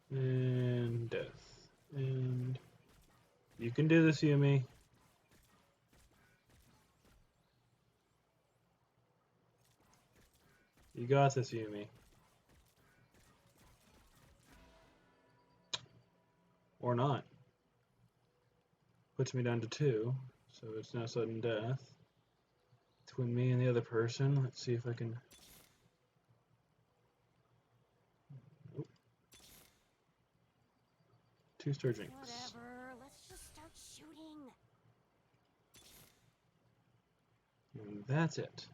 S1: And death. And you can do this, Yumi. You got this, Yumi. Or not. Puts me down to 2, so it's now sudden death. Between me and the other person, let's see if I can. Nope. 2-star Jinx.
S5: Whatever. Let's just start shooting.
S1: And that's it.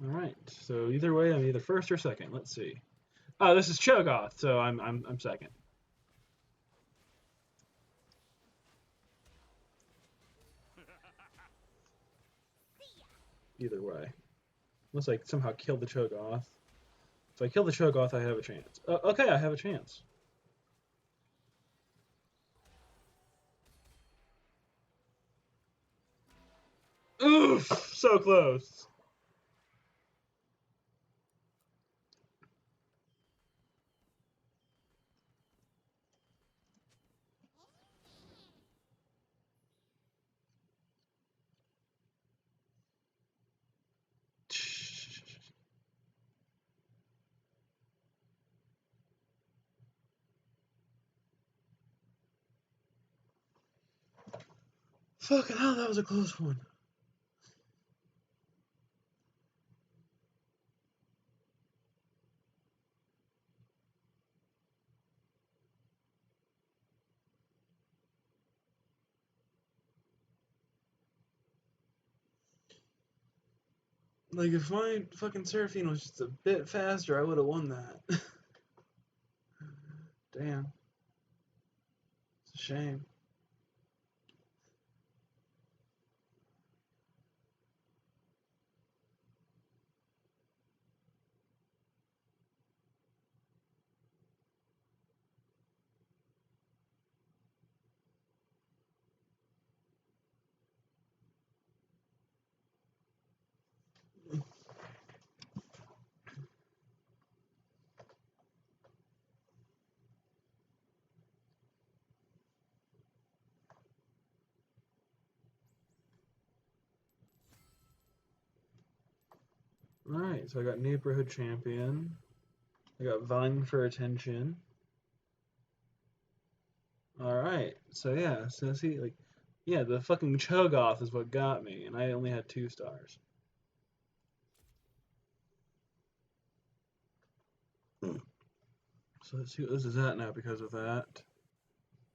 S1: Alright, so either way, I'm either first or second. Let's see. Oh, this is Cho'Gath, so I'm second. Either way. Unless I somehow kill the Cho'Gath. If I kill the Cho'Gath, I have a chance. Okay, I have a chance. Oof! So close. Fucking hell, that was a close one. Like, if my fucking Seraphine was just a bit faster, I would have won that. Damn. It's a shame. Alright, so I got Neighborhood Champion. I got Vying for Attention. Alright, so yeah, so see, like, yeah, the fucking Cho'Gath is what got me, and I only had 2 stars. So let's see what this is at now because of that.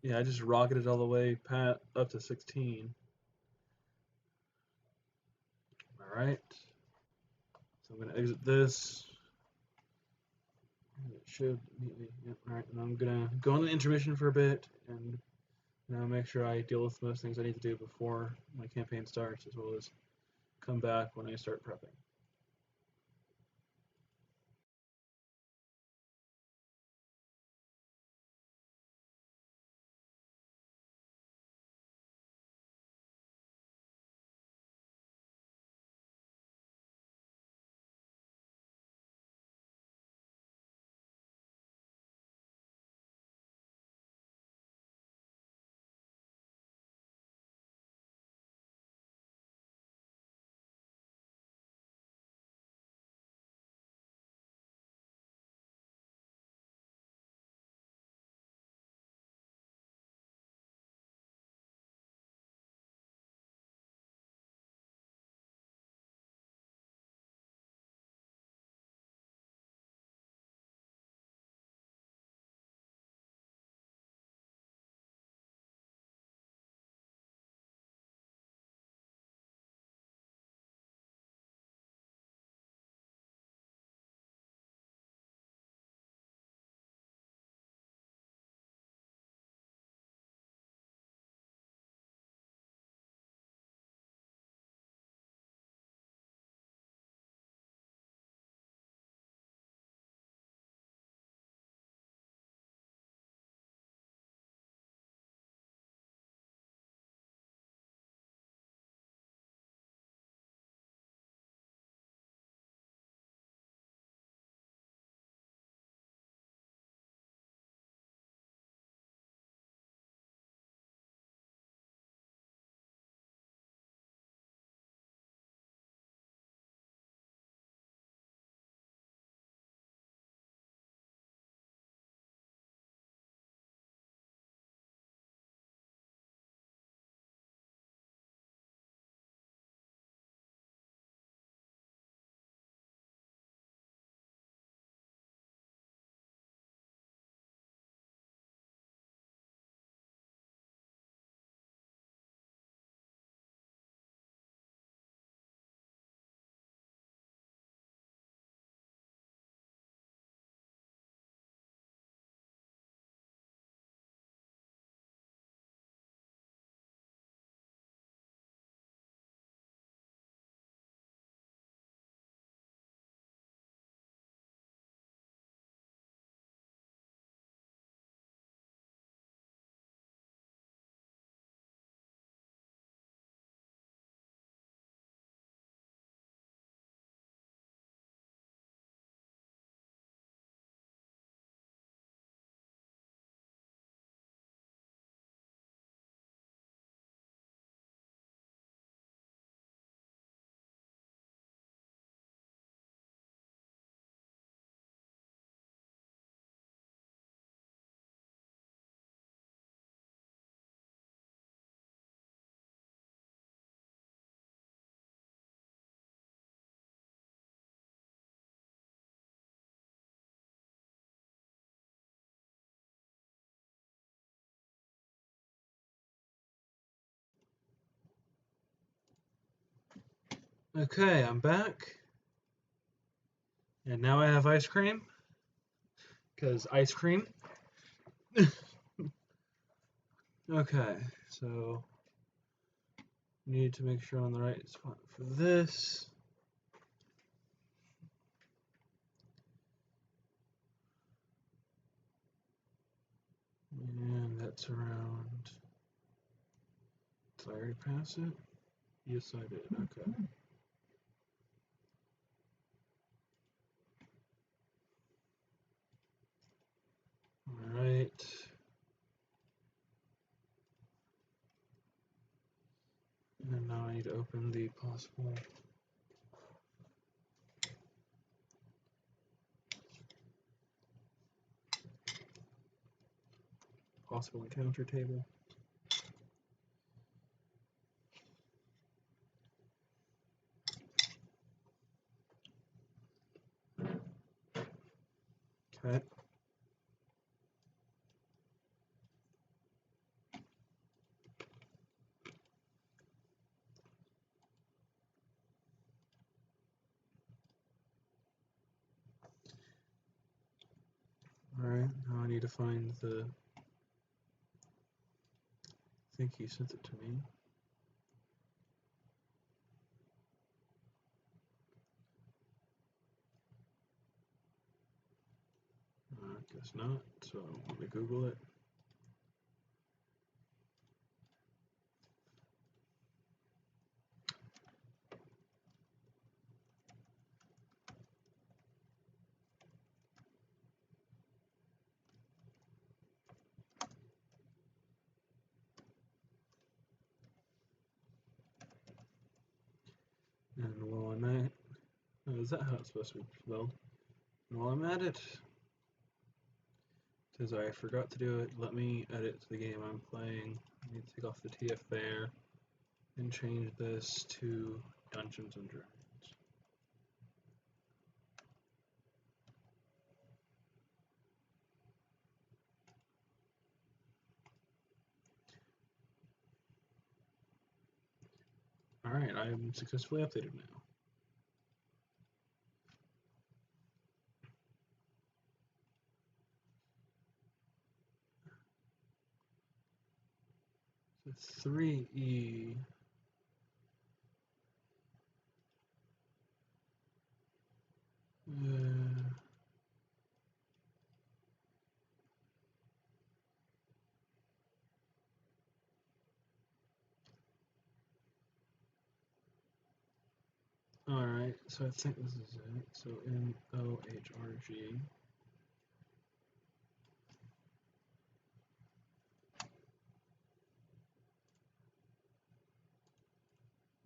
S1: Yeah, I just rocketed all the way up to 16. Alright. So I'm going to exit this. It should meet me. Yep, alright, and I'm going to go on an intermission for a bit and now make sure I deal with most things I need to do before my campaign starts, as well as come back when I start prepping. Okay, I'm back. And now I have ice cream. Because ice cream. Okay, so need to make sure I'm on the right spot for this. And that's around. Did I already pass it? Yes, I did. Okay. Alright. And now I need to open the possible encounter table. Okay. need to find the. I think he sent it to me. I guess not. So let me Google it. And while I'm at, oh, is that how it's supposed to be spelled? And while I'm at it, because I forgot to do it, let me edit the game I'm playing. I need to take off the TF there and change this to Dungeons and Dragons. Alright, I am successfully updated now. So 3E. Alright, so I think this is it. So MOHRG.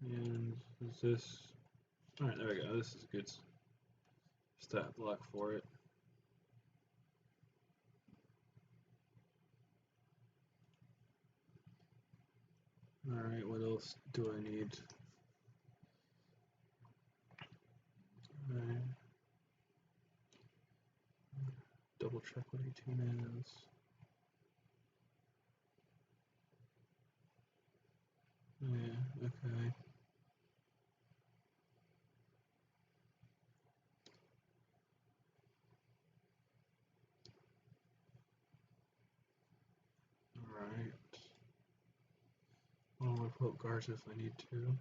S1: And is this. Alright, there we go. This is a good stat block for it. Alright, what else do I need? Alright. Double check what 18 is. Yeah, okay. Alright. I'll revoke guards if I need to.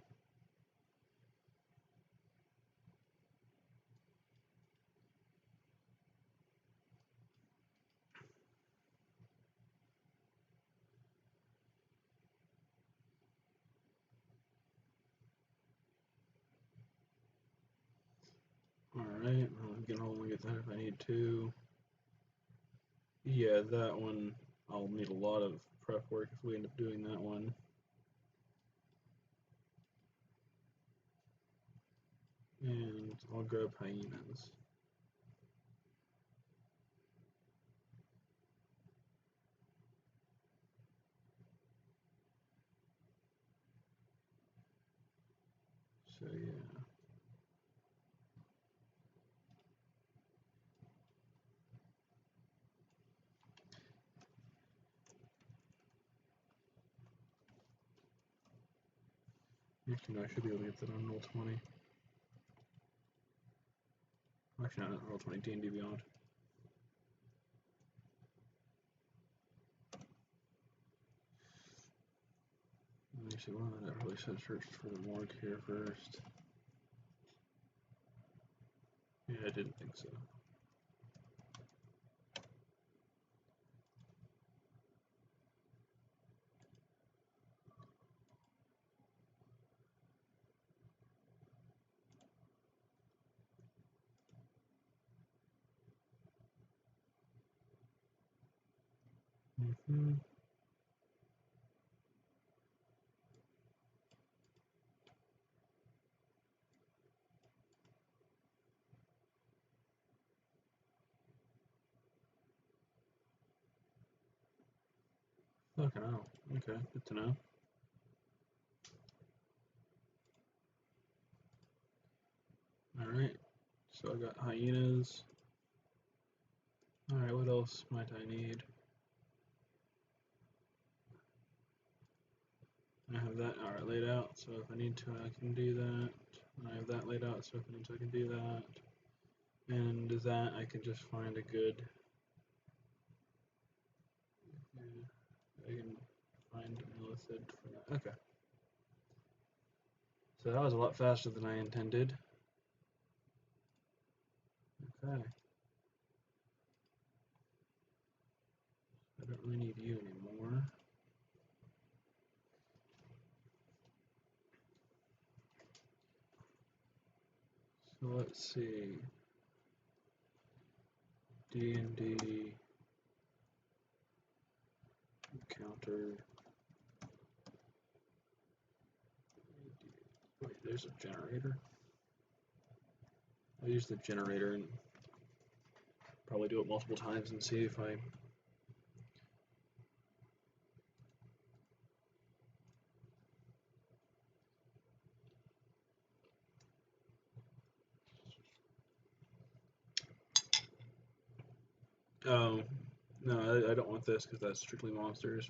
S1: Alright, well, I can only get that if I need to. Yeah, that one, I'll need a lot of prep work if we end up doing that one. And I'll grab hyenas. So yeah. Actually, no, I should be able to get that on Roll20. Actually, not Roll20, D&D Beyond. Actually, well, that really said search for the morgue here first. Yeah, I didn't think so. Fucking hell. Okay, good to know. Alright, so I got hyenas. Alright, what else might I need? I have that alright laid out, so if I need to I can do that. I have that laid out, so if I need to I can do that. And that I can just find a good I can find an illicit for that. Okay. So that was a lot faster than I intended. Okay. I don't really need you anymore. So let's see. D&D encounter. Wait, there's a generator. I'll use the generator and probably do it multiple times and see if I. Oh, no, I don't want this because that's strictly monsters.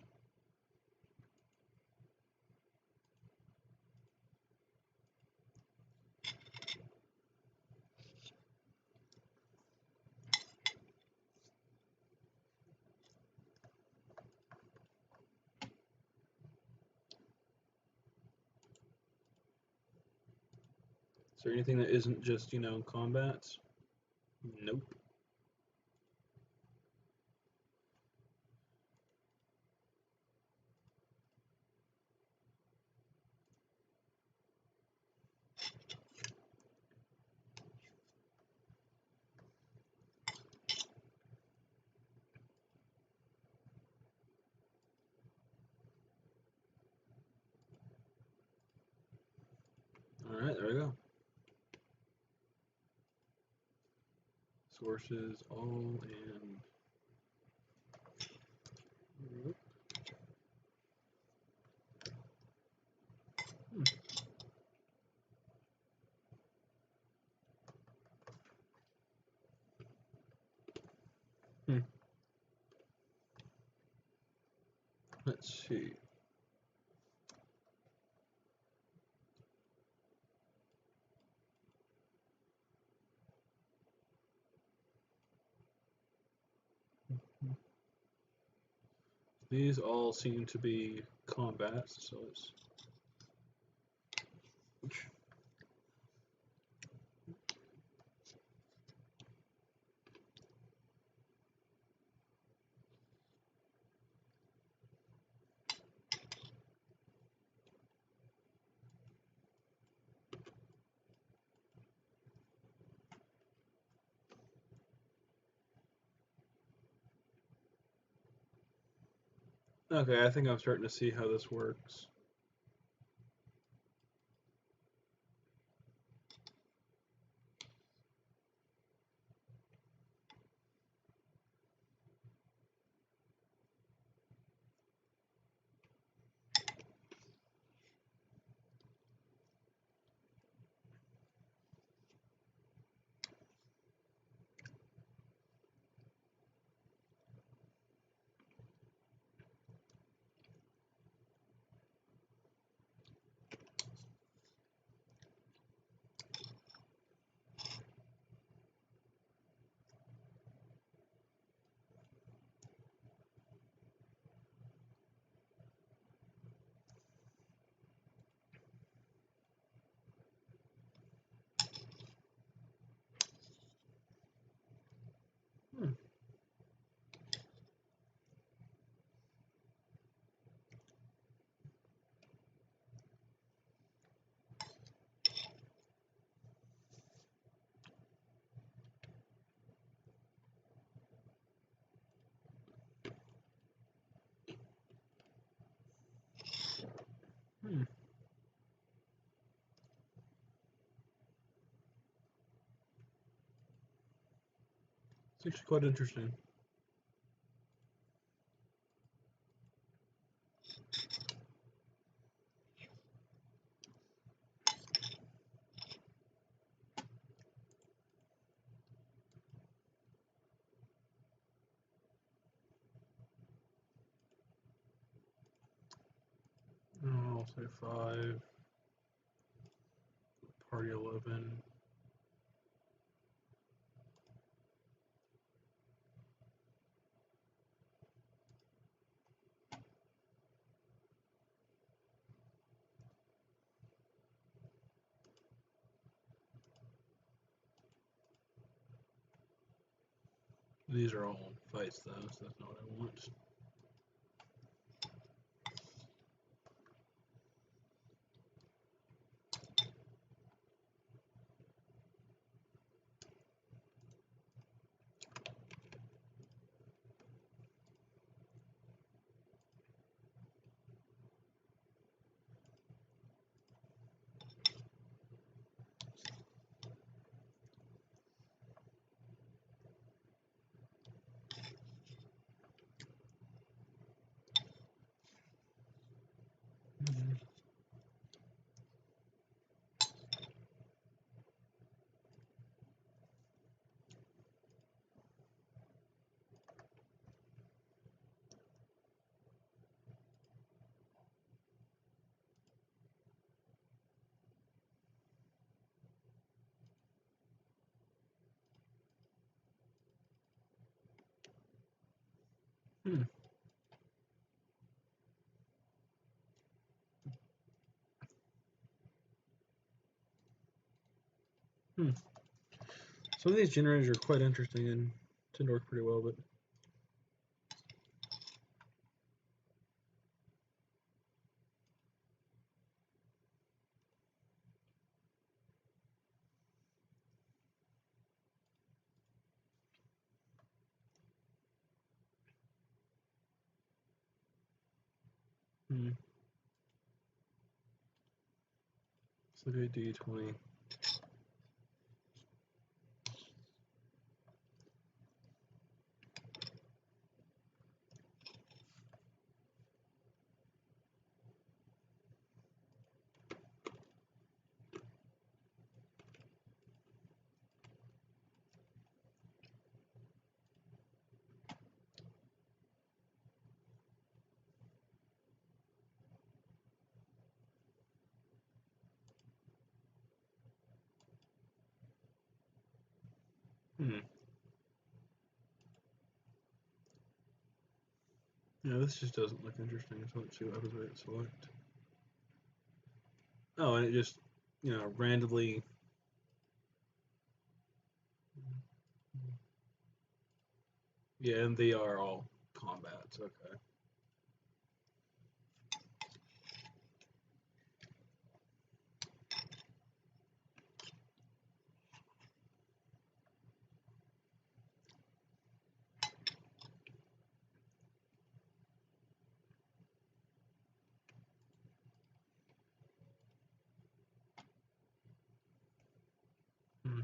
S1: Is there anything that isn't just, combats? Nope. Alright, there we go. Sources all in. Hmm. Let's see. These all seem to be combats, so let's. Okay, I think I'm starting to see how this works. Hmm. Hmm. It's actually quite interesting. I'll say 5. Party 11. These are all fights, though, so that's not what I want. Hmm. Hmm. Some of these generators are quite interesting and tend to work pretty well, but let's look at D20. Yeah, this just doesn't look interesting, so let's see what happens when I hit select. Oh, and it just, randomly. Yeah, and they are all combats, okay. Hmm.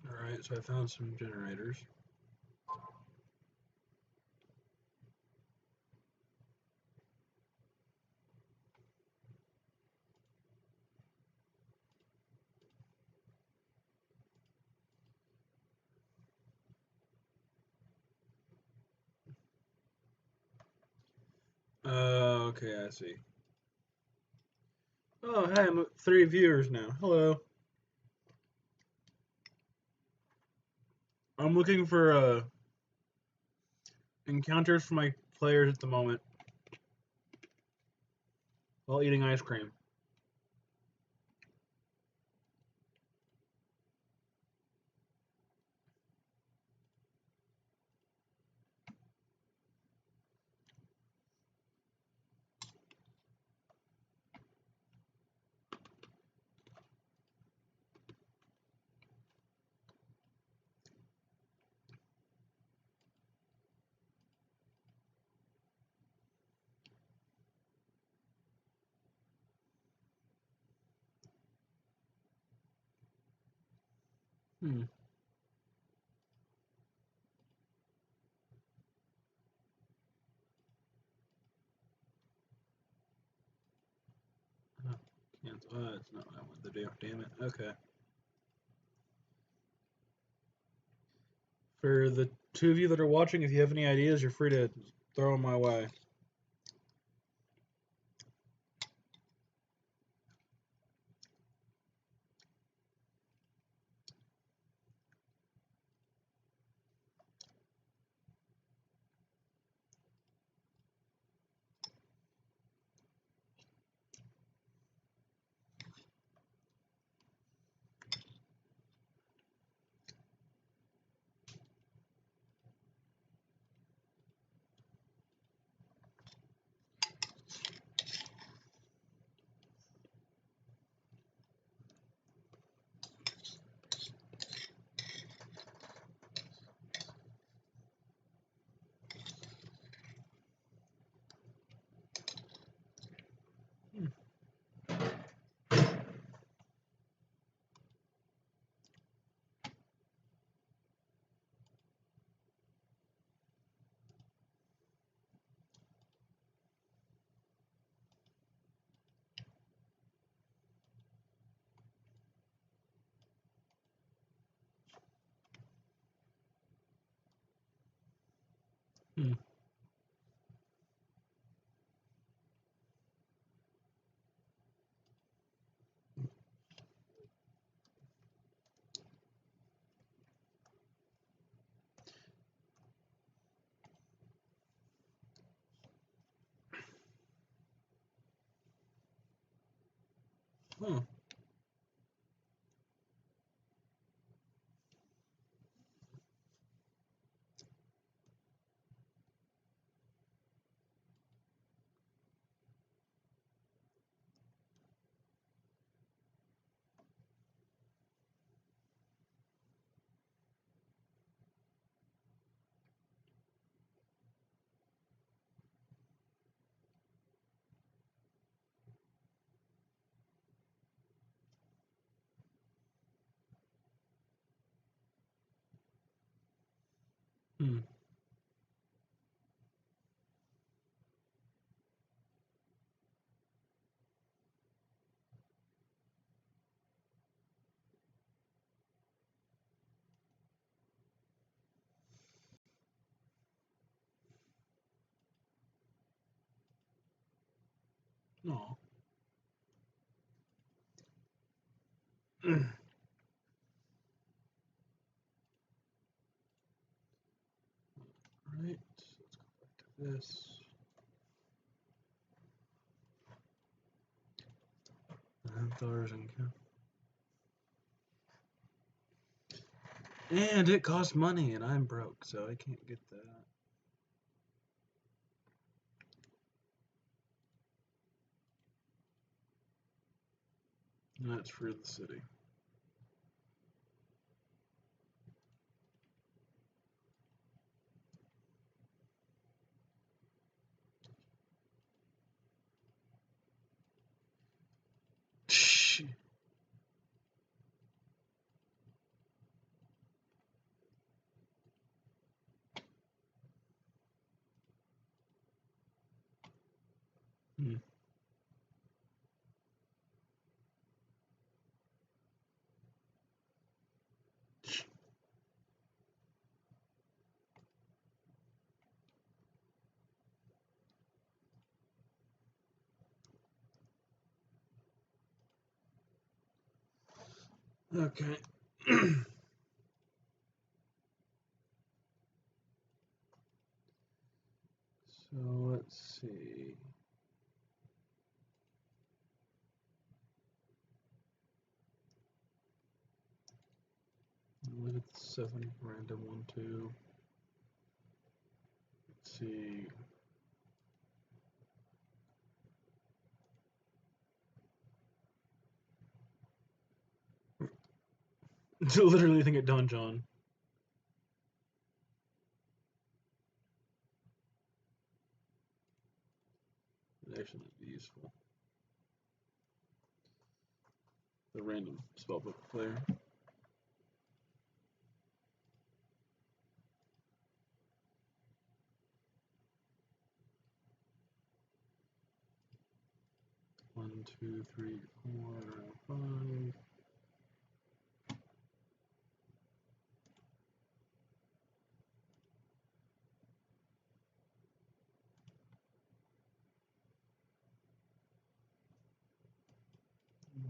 S1: Alright, so I found some generators. Okay, I see. Oh, hey, I'm at 3 viewers now. Hello. I'm looking for encounters for my players at the moment while eating ice cream. Hmm. Cancel. That's not what I wanted to do. Damn it. Okay. For the two of you that are watching, if you have any ideas, you're free to throw them my way. Hmm. Huh. Hmm. No. Right. Let's go back to this. $9 income. And it costs money, and I'm broke, so I can't get that. And that's for the city. Shh. Hmm. Okay. So let's see. Look at the 7 random 1 2. Let's see. Literally think at Don John. It actually might be useful. The random spellbook player. One, two, three, 4, 5.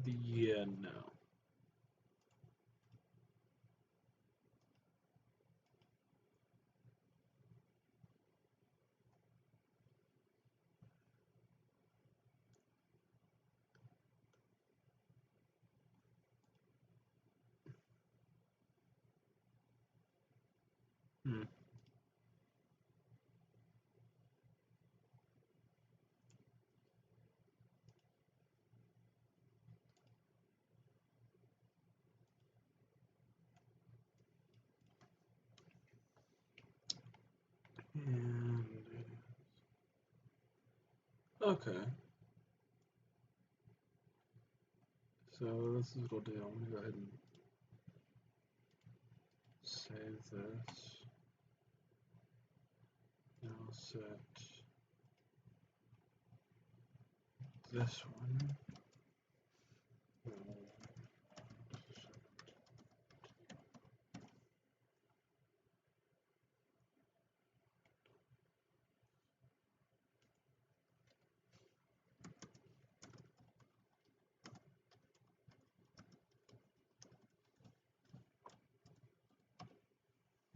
S1: Yeah, no. Hmm. And okay. So this is what I'll do. I'm gonna go ahead and save this. And I'll set this one.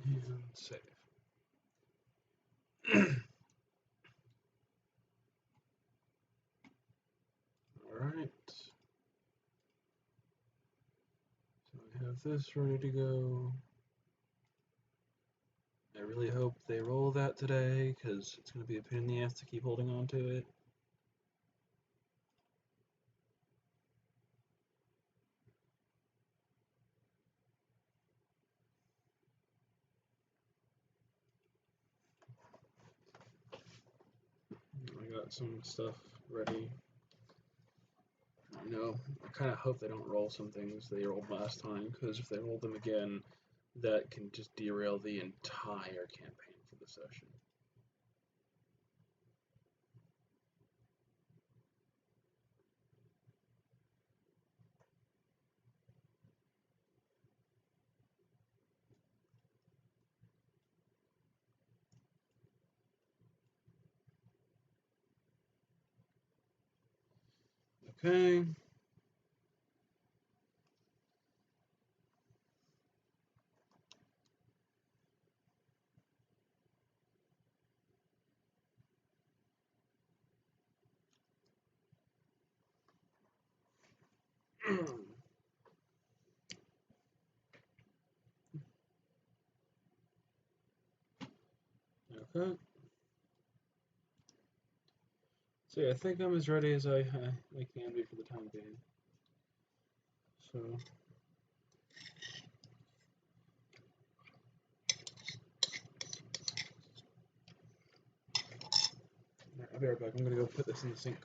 S1: And save. Alright. So I have this ready to go. I really hope they roll that today, because it's going to be a pain in the ass to keep holding on to it. I got some stuff ready. I kind of hope they don't roll some things they rolled last time, because if they roll them again, that can just derail the entire campaign for the session. Okay. Okay. So yeah, I think I'm as ready as I can be for the time being. So. I'll be right back. I'm gonna go put this in the sink.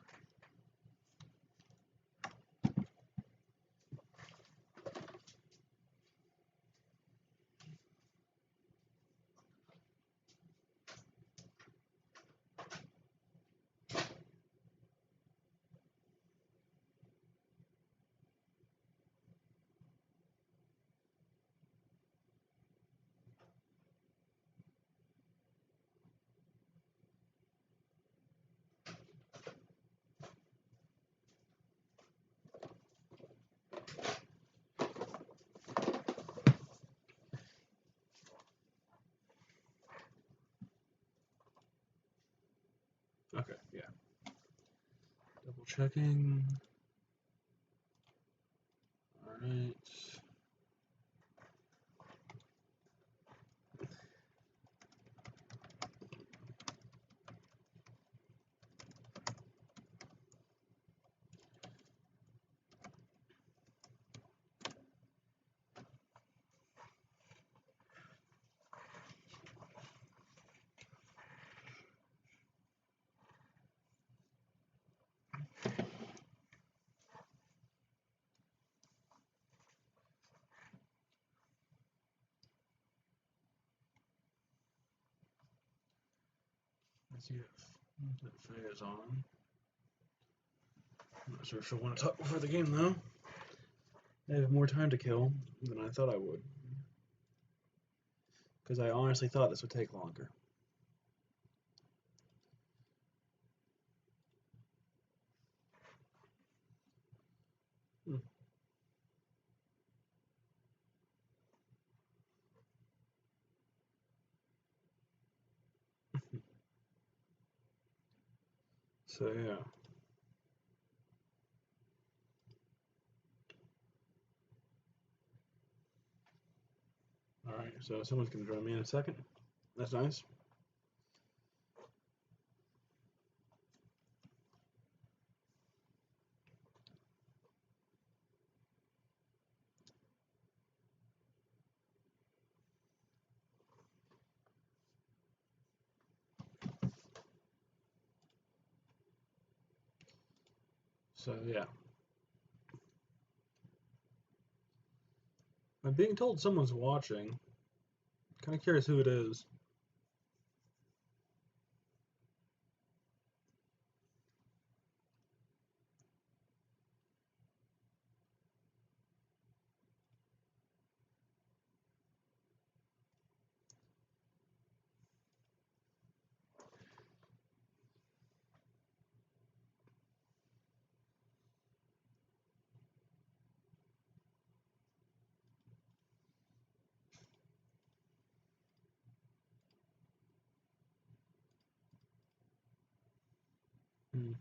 S1: Okay, yeah. Double checking. Alright. Let's see if that Faye's on. I'm not sure if she'll want to talk before the game, though. I have more time to kill than I thought I would. Because I honestly thought this would take longer. So yeah. Alright, so someone's gonna join me in a second. That's nice. So yeah. I'm being told someone's watching. Kind of curious who it is. Hmm.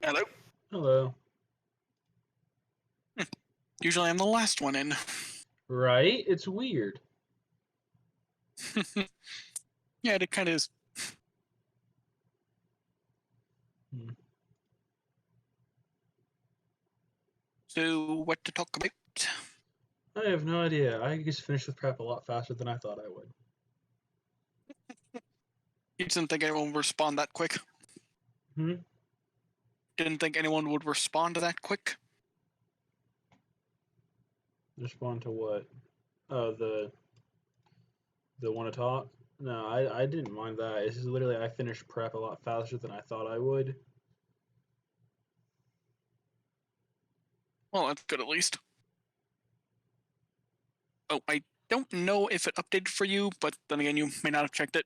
S9: Hello.
S1: Hello.
S9: Usually I'm the last one in.
S1: Right? It's weird.
S9: Yeah, it kind of is.
S1: Hmm.
S9: So, what to talk about?
S1: I have no idea. I just finished with prep a lot faster than I thought I would.
S9: You didn't think anyone would respond that quick?
S1: Hmm?
S9: Didn't think anyone would respond that quick?
S1: Respond to what? Oh, the want to talk? No, I didn't mind that. It's just literally I finished prep a lot faster than I thought I would.
S9: Well, that's good at least. Oh, I don't know if it updated for you, but then again, you may not have checked it.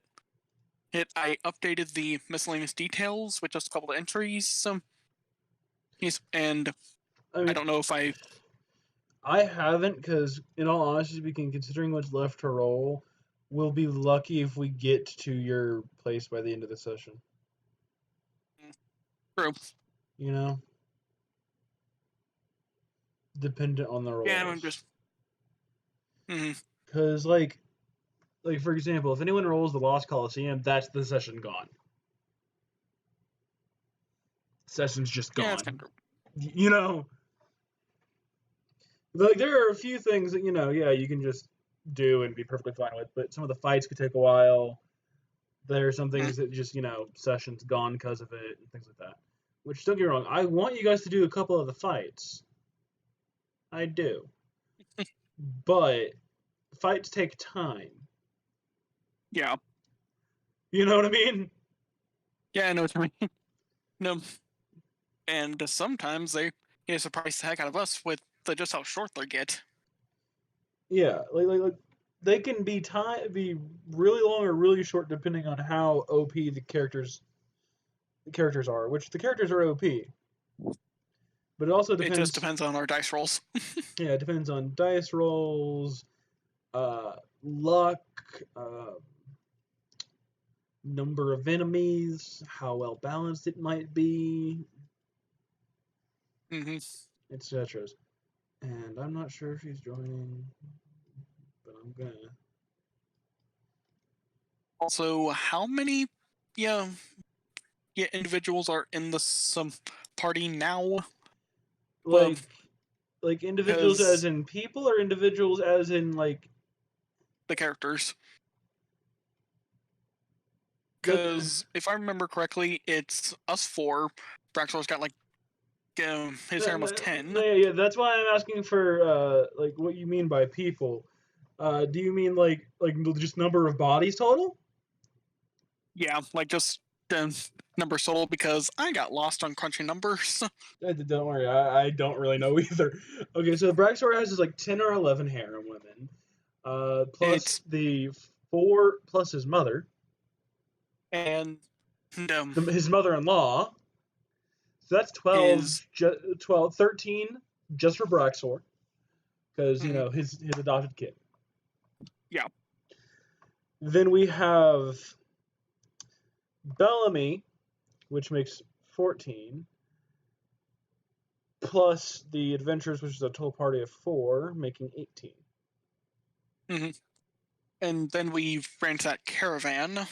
S9: I updated the miscellaneous details with just a couple of entries. Yes, and
S1: I
S9: I
S1: mean,
S9: don't know if I.
S1: I haven't because, in all honesty speaking, considering what's left to roll, we'll be lucky if we get to your place by the end of the session.
S9: True.
S1: You know, dependent on the rolls.
S9: Yeah, I'm just.
S1: Because like for example, if anyone rolls the Lost Coliseum, that's the session gone. Session's just
S9: Yeah,
S1: gone.
S9: it's kind of.
S1: You know, like there are a few things that yeah, you can just do and be perfectly fine with, but some of the fights could take a while. There are some things that just session's gone because of it and things like that. Which, don't get me wrong, I want you guys to do a couple of the fights. I do. But fights take time.
S9: Yeah.
S1: You know what I mean?
S9: Yeah, I know what you mean. No. And sometimes they surprise the heck out of us with just how short they get.
S1: Yeah, like they can be really long or really short depending on how OP the characters are, which the characters are OP. But it also
S9: It
S1: depends.
S9: just depends on our dice rolls.
S1: Yeah, it depends on dice rolls, luck, number of enemies, how well balanced it might be,
S9: hmm
S1: etc. And I'm not sure if she's joining, but I'm gonna.
S9: Also, how many yeah individuals are in this party now? Well,
S1: Like individuals as
S9: because
S1: in people, or individuals as in like
S9: the characters.
S1: the.
S9: Because if I remember correctly, it's us four. Braxor's got like his harem of 10.
S1: Yeah, that's why I'm asking for like what you mean by people. Do you mean like just number of bodies total?
S9: Yeah, like just numbers total because I got lost on crunching numbers.
S1: Don't worry, I don't really know either. Okay, so Braxor has is like 10 or 11 harem women, plus
S9: It's
S1: the 4 plus his mother,
S9: and
S1: his mother-in-law. So that's 12,
S9: his
S1: 12, 13 just for Braxor, because you
S9: mhm,
S1: know his adopted kid.
S9: yeah.
S1: Then we have Bellamy, which makes 14, plus the adventurers, which is a total party of 4, making 18.
S9: hmm And then we ran to that caravan.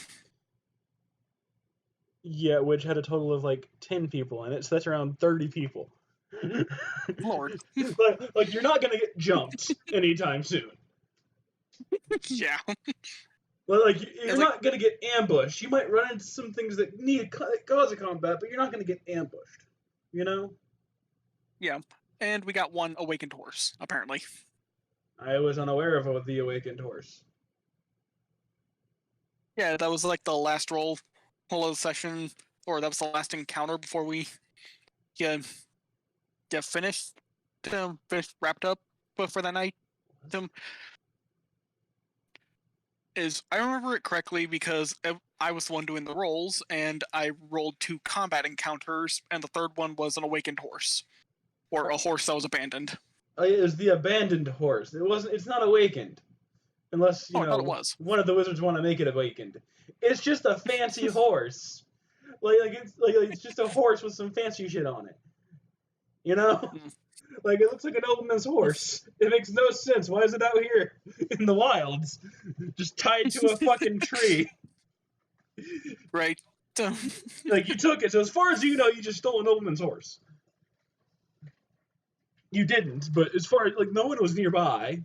S1: Yeah, which had a total of like 10 people in it, so that's around 30 people.
S9: Lord.
S1: like you're not gonna get jumped anytime soon.
S9: Yeah.
S1: Like
S9: It's
S1: you're
S9: like,
S1: not gonna get ambushed. You might run into some things that need cause a combat, but you're not gonna get ambushed. You know?
S9: yeah. And we got one awakened horse, apparently.
S1: I was unaware of the awakened horse.
S9: Yeah, that was like the last roll of the session, or that was the last encounter before we yeah finished wrapped up for that night. Is I remember it correctly because I was the one doing the rolls, and I rolled 2 combat encounters, and the third one was an awakened horse, or a horse that was abandoned.
S1: It was the abandoned horse. It wasn't. It's not awakened, unless you
S9: Oh, I thought it
S1: know
S9: was.
S1: one of the wizards want to make it awakened. It's just a fancy horse. It's just a horse with some fancy shit on it. You know,
S9: Mm.
S1: like it looks like a nobleman's horse. It makes no sense. Why is it out here in the wilds, just tied to a fucking tree?
S9: Right.
S1: Like you took it. So as far as you know, you just stole a nobleman's horse. You didn't, but as far as like no one was nearby.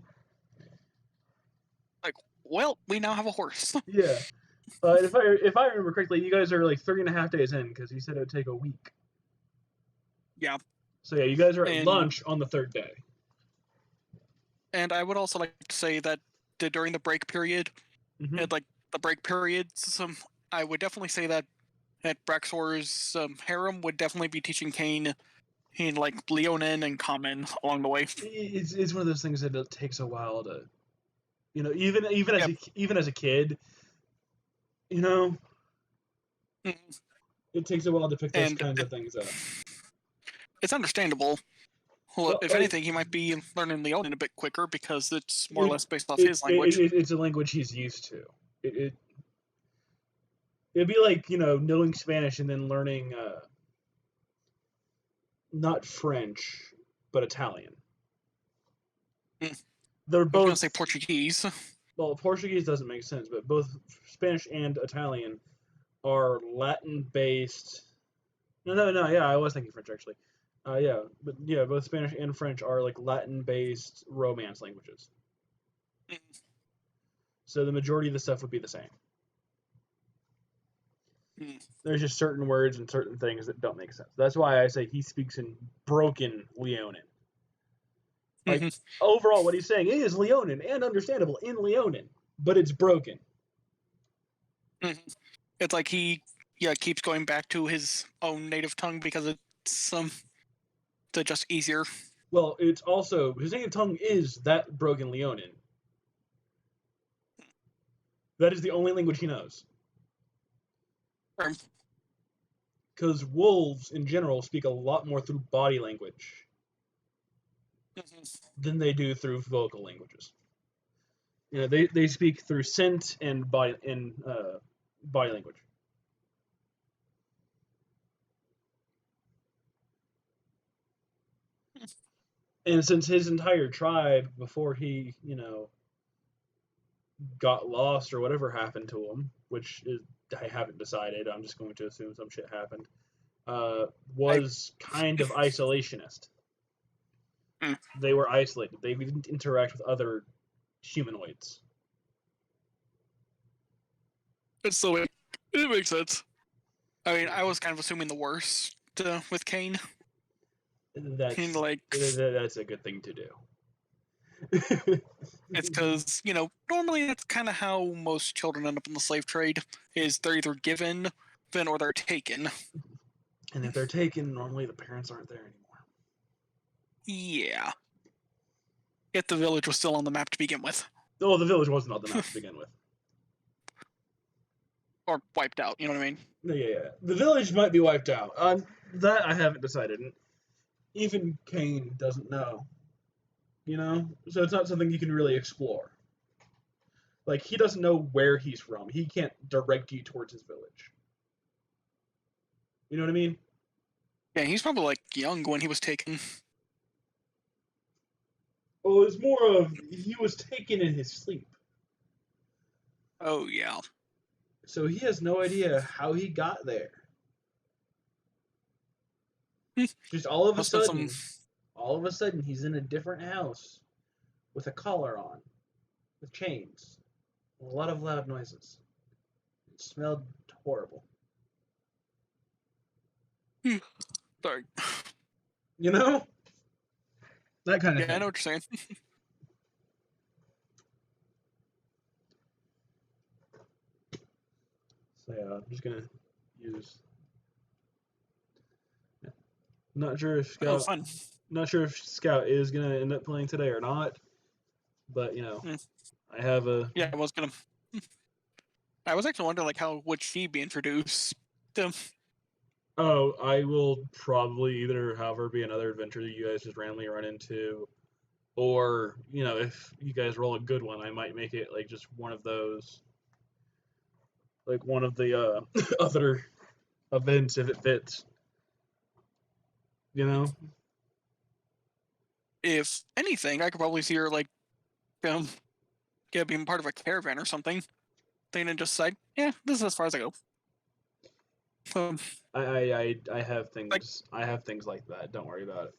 S9: Like, well, we now have a horse.
S1: Yeah. If I remember correctly, you guys are like 3.5 days in because you said it would take a week.
S9: Yeah.
S1: So yeah, you guys are at
S9: And
S1: lunch on the 3rd day.
S9: and I would also like to say that during the break period,
S1: Mhm.
S9: like the break periods, I would definitely say that Braxor's harem would definitely be teaching Kane in like Leonin and Common along the way.
S1: It's one of those things that it takes a while to, you know, even
S9: Yep.
S1: even as a kid, you know,
S9: Mhm.
S1: it takes a while to pick those
S9: And
S1: kinds of things up.
S9: it's understandable. Well,
S1: Well,
S9: if anything, he might be learning Leonin a bit quicker because it's more or
S1: it,
S9: less based off his language.
S1: it's a language he's used to. It'd be like, you know, knowing Spanish and then learning not French but Italian.
S9: Mm.
S1: They're
S9: I was gonna
S1: both
S9: say Portuguese.
S1: well, Portuguese doesn't make sense, but both Spanish and Italian are Latin based. No, yeah, I was thinking French actually. Yeah, but yeah, both Spanish and French are like Latin based Romance languages.
S9: Mm.
S1: So the majority of the stuff would be the same.
S9: Mm.
S1: There's just certain words and certain things that don't make sense. That's why I say he speaks in broken Leonin. Like
S9: Mhm.
S1: overall, what he's saying is Leonin and understandable in Leonin, but it's broken.
S9: Mhm. It's like he keeps going back to his own native tongue because it's just easier.
S1: Well, it's also his native tongue is that broken Leonin. That is the only language he knows.
S9: Or,
S1: because wolves in general speak a lot more through body language than they do through vocal languages. You know, they speak through scent and body language. And since his entire tribe, before he, got lost or whatever happened to him, which is, I haven't decided, I'm just going to assume some shit happened, was kind of isolationist.
S9: Mm.
S1: They were isolated. They didn't interact with other humanoids.
S9: It makes sense. I mean, I was kind of assuming the worst with Cain.
S1: That's
S9: Like,
S1: that's a good thing to do.
S9: it's because, normally that's kind of how most children end up in the slave trade, is they're either given, then, or they're taken.
S1: And if they're taken, normally the parents aren't there anymore.
S9: Yeah. Yet the village was still on the map to begin with.
S1: Oh, the village wasn't on the map to begin with.
S9: Or wiped out, you know what I mean?
S1: Yeah. The village might be wiped out. That I haven't decided. And even Cain doesn't know. So it's not something you can really explore. Like, he doesn't know where he's from. He can't direct you towards his village. You know what I mean?
S9: Yeah, he's probably, like, young when he was taken.
S1: Well, it's more of he was taken in his sleep.
S9: Oh, yeah.
S1: So he has no idea how he got there. Just all of a sudden, he's in a different house with a collar on, with chains, a lot of loud noises. It smelled horrible.
S9: Sorry.
S1: You know? That kind of
S9: Yeah,
S1: thing.
S9: I know what you're saying.
S1: So yeah, I'm just gonna use. Not sure if
S9: Oh,
S1: Scout.
S9: fun.
S1: Not sure if Scout is gonna end up playing today or not. But I have a.
S9: Yeah, I was gonna. I was actually wondering, like, how would she be introduced to?
S1: Oh, I will probably either have her be another adventure that you guys just randomly run into, or if you guys roll a good one, I might make it like just one of those, like one of the other events if it fits.
S9: If anything, I could probably see her, like, being part of a caravan or something. Then just decide, yeah, this is as far as I go.
S1: I have things. I have things like that. Don't worry about it.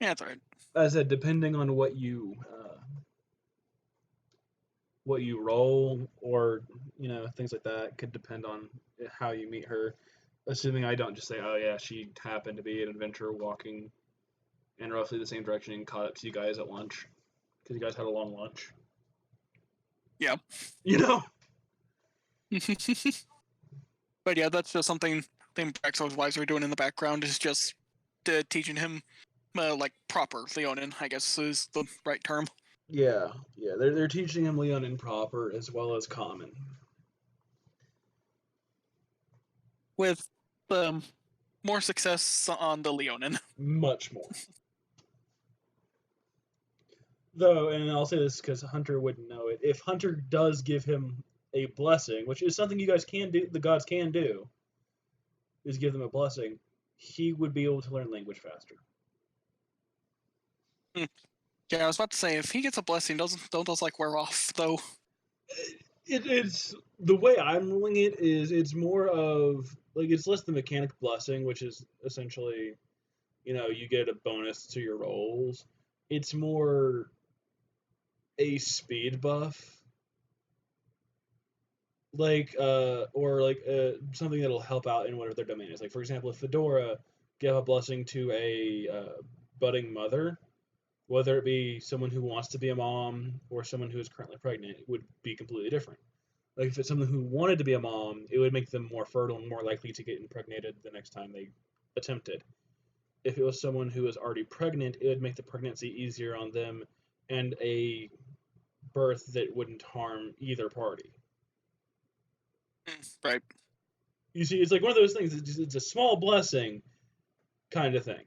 S9: Yeah, that's alright.
S1: As I said, depending on what you roll, or things like that, could depend on how you meet her. Assuming I don't just say, oh yeah, she happened to be an adventurer walking in roughly the same direction and caught up to you guys at lunch because you guys had a long lunch.
S9: Yeah. But yeah, that's just something Braxo's wives are doing in the background, is just teaching him, like, proper Leonin, I guess is the right term.
S1: Yeah. They're teaching him Leonin proper as well as common.
S9: With more success on the Leonin.
S1: Much more. Though, and I'll say this because Hunter wouldn't know it, if Hunter does give him a blessing, which is something you guys can do, the gods can do, is give them a blessing, he would be able to learn language faster.
S9: Yeah, I was about to say, if he gets a blessing, don't those, like, wear off, though?
S1: It's the way I'm ruling it is it's more of, like, it's less the mechanic blessing, which is essentially, you get a bonus to your rolls. It's more a speed buff, like something that'll help out in whatever their domain is. Like, for example, if Fedora gave a blessing to a budding mother, whether it be someone who wants to be a mom or someone who is currently pregnant, it would be completely different. Like, if it's someone who wanted to be a mom, it would make them more fertile and more likely to get impregnated the next time they attempted. If it was someone who was already pregnant, it would make the pregnancy easier on them and a birth that wouldn't harm either party.
S9: Right.
S1: You see, it's like one of those things. It's a small blessing, kind of thing.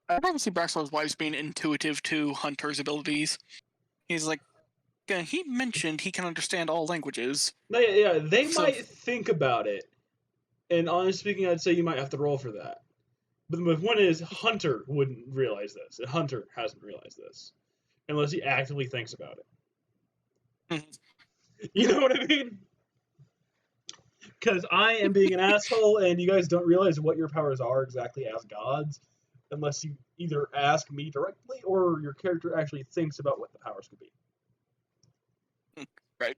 S9: I probably see Braxwell's wife's being intuitive to Hunter's abilities. He's like, he mentioned he can understand all languages.
S1: No, yeah, they
S9: So-
S1: might think about it, and honestly speaking, I'd say you might have to roll for that. But the one is Hunter wouldn't realize this, and Hunter hasn't realized this unless he actively thinks about it.
S9: Mhm.
S1: You know what I mean? Because I am being an asshole, and you guys don't realize what your powers are exactly as gods, unless you either ask me directly or your character actually thinks about what the powers could be.
S9: Right.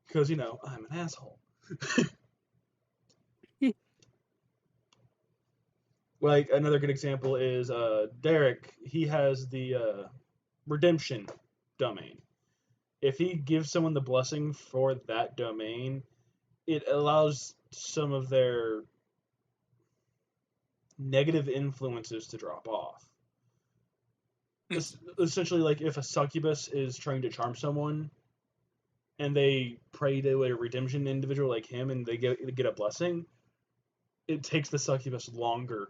S1: Because, you know, I'm an asshole. Like, another good example is Derek. He has the redemption domain. If he gives someone the blessing for that domain, it allows some of their negative influences to drop off. Essentially, like if a succubus is trying to charm someone and they pray to a redemption individual like him and they get a blessing, it takes the succubus longer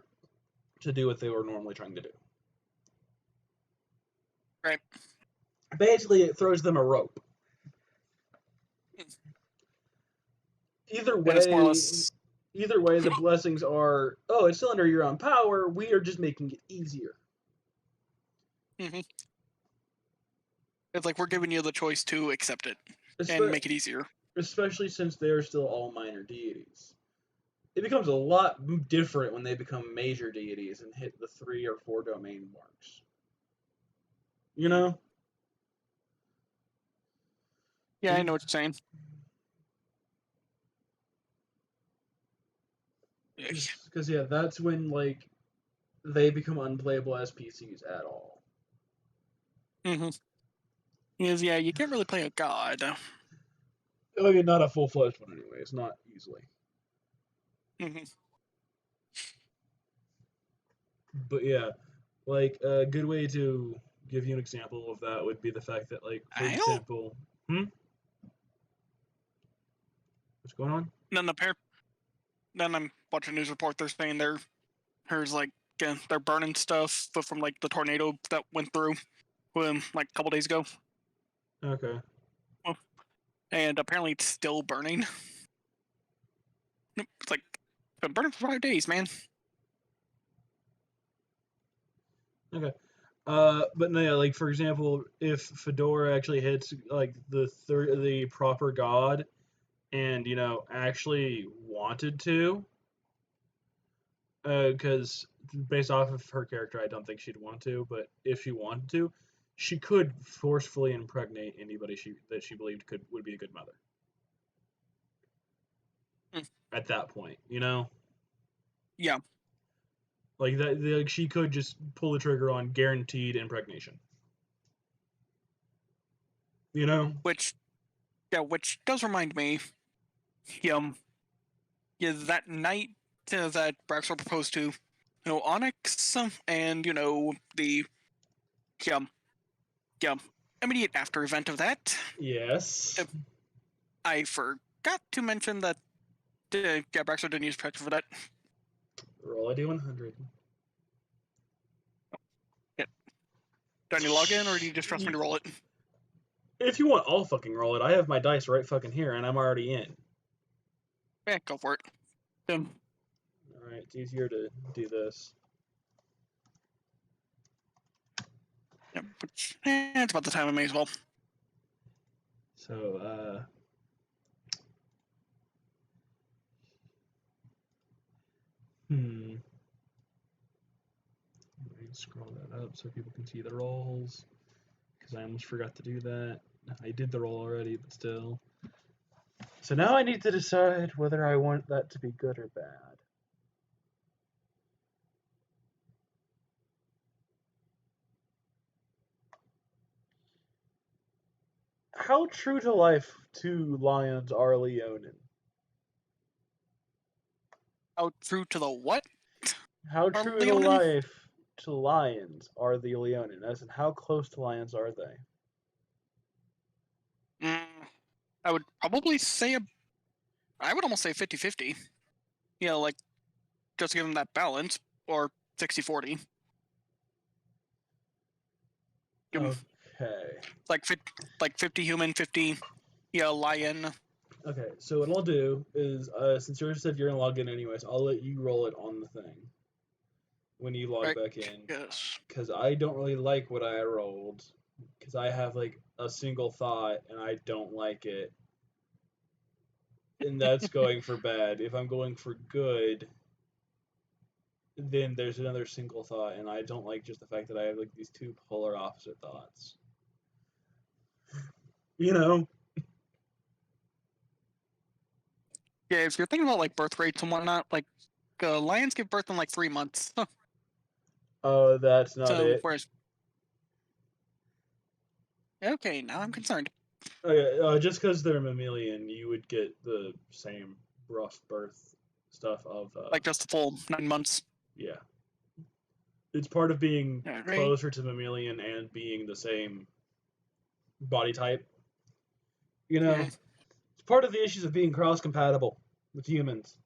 S1: to do what they were normally trying to do.
S9: Right.
S1: Basically, it throws them a rope. Either
S9: And it's more or
S1: way,
S9: less.
S1: the blessings are, oh, it's still under your own power. We are just making it easier.
S9: Mm-hmm. It's like we're giving you the choice to accept it and make it easier.
S1: Especially since they're still all minor deities. It becomes a lot different when they become major deities and hit the 3 or 4 domain marks. You know?
S9: Yeah, I know what you're saying.
S1: Because, yeah, that's when, like, they become unplayable as PCs at all.
S9: Mm-hmm. Because, yeah, you can't really play a god.
S1: I mean, not a full-fledged one anyway. It's not easily.
S9: Mm-hmm.
S1: But, yeah, like, a good way to give you an example of that would be the fact that, like, for example... What's going on?
S9: Then I'm watching a news report. They're saying there's like they're burning stuff from like the tornado that went through like a couple days ago.
S1: Okay.
S9: And apparently it's still burning. It's like it's been burning for 5 days, man.
S1: Okay. But no, yeah, like for example, if Fedora actually hits like the proper god, and you know actually wanted to, because based off of her character, I don't think she'd want to, but if she wanted to, she could forcefully impregnate anybody that she believed would be a good mother. At that point, you know.
S9: Yeah.
S1: Like that, like she could just pull the trigger on guaranteed impregnation. You know?
S9: Which does remind me, yeah, that night that Braxor proposed to, Onyx, and the yeah immediate after event of that.
S1: Yes.
S9: I forgot to mention that Braxor didn't use protection for that.
S1: Roll a d100.
S9: Yeah. Do I need to log in, or do you just trust me to roll it?
S1: If you want, I'll fucking roll it. I have my dice right fucking here, and I'm already in.
S9: Yeah, go for it.
S1: Alright, it's easier to do this.
S9: Yeah, it's about the time I may as well.
S1: So, let me scroll that up so people can see the rolls, because I almost forgot to do that. I did the roll already, but still. So now I need to decide whether I want that to be good or bad. How true to life to lions are Leonin?
S9: How true to the what?
S1: How true to life to lions are the Leonin? As in, how close to lions are they?
S9: I would probably say I would almost say 50-50. You know, like just give them that balance, or 60-40. Give 'em,
S1: Okay.
S9: like 50 human, 50 lion.
S1: Okay, so what I'll do is, since you said you're gonna log in anyways, I'll let you roll it on the thing when you log
S9: Right.
S1: back in,
S9: Yes.
S1: because I don't really like what I rolled, because I have like a single thought and I don't like it, and that's going for bad. If I'm going for good, then there's another single thought, and I don't like just the fact that I have like these two polar opposite thoughts. You know?
S9: Yeah, if you're thinking about like birth rates and whatnot, like lions give birth in like 3 months.
S1: Oh, that's not
S9: So
S1: it.
S9: whereas, okay, now I'm concerned.
S1: Okay, just because they're mammalian, you would get the same rough birth stuff of
S9: Like just the full 9 months.
S1: yeah. It's part of being
S9: Right.
S1: closer to mammalian and being the same body type. You know,
S9: Mhm.
S1: it's part of the issues of being cross compatible with humans.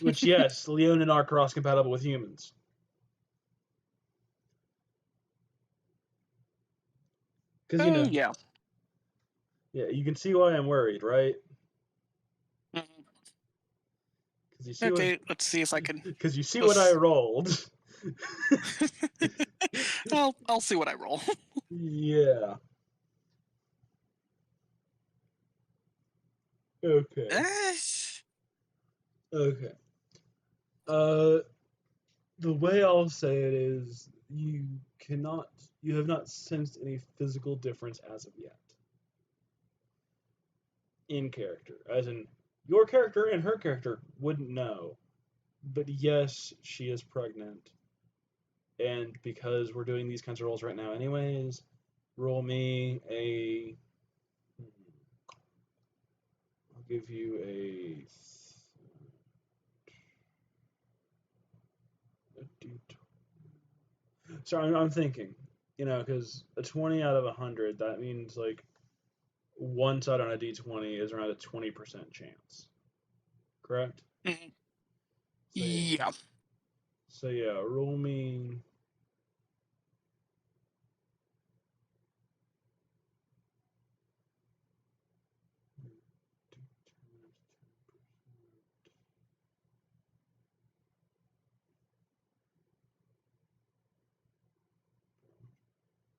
S1: Which yes, Leonin are cross compatible with humans. Because
S9: Yeah.
S1: yeah, you can see why I'm worried, right?
S9: Mhm.
S1: Because you see
S9: Okay, let's see if I can.
S1: because you see what I rolled.
S9: I'll see what I roll.
S1: Yeah. Okay. Okay. Uh, the way I'll say it is you have not sensed any physical difference as of yet in character. As in, your character and her character wouldn't know. But yes, she is pregnant. And because we're doing these kinds of rolls right now anyways, roll me a... I'll give you a Sorry, I'm thinking, because a 20 out of 100, that means like one side on a d20 is around a 20% chance. Correct?
S9: Mhm.
S1: So,
S9: Yeah.
S1: So yeah, roll me.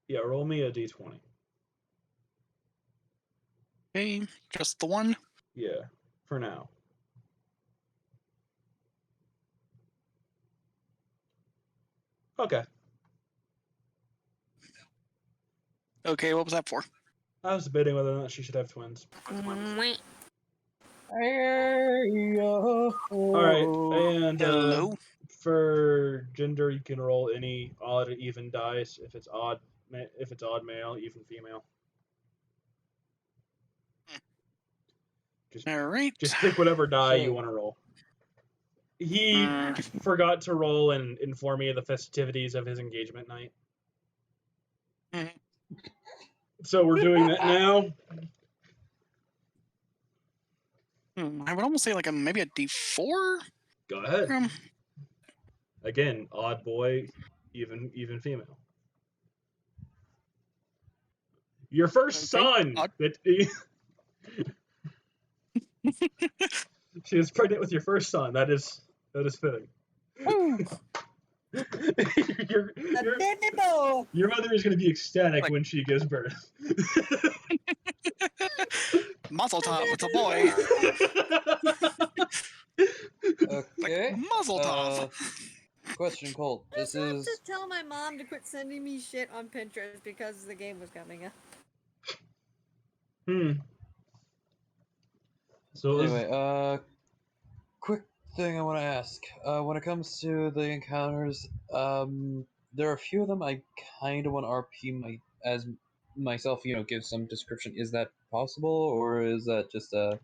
S1: Yeah, roll me a d20.
S9: Okay, just the one.
S1: Yeah, for now. Okay.
S9: Okay, what was that for?
S1: I was debating whether or not she should have twins. Alright, and
S9: Hello.
S1: for gender, you can roll any odd or even dice. If it's odd male, even female.
S9: All right.
S1: Just pick whatever die you want to roll. He forgot to roll and inform me of the festivities of his engagement night.
S9: Mhm.
S1: So we're doing that now.
S9: I would almost say like maybe a D4.
S1: Go ahead. Again, odd boy, even female. Your first
S9: Okay.
S1: son.
S9: Odd.
S1: She is pregnant with your first son. That is fitting.
S9: Ooh.
S1: Your mother is going to be ecstatic
S9: Like-
S1: when she gives birth.
S9: Muzzle top. It's a boy.
S10: Okay.
S9: Muzzle top.
S10: Question, Colt. This is.
S11: Just tell my mom to quit sending me shit on Pinterest because the game was coming up.
S1: So
S10: Anyway, quick thing I want to ask. When it comes to the encounters, there are a few of them I kind of want to RP as myself, give some description. Is that possible, or is that just a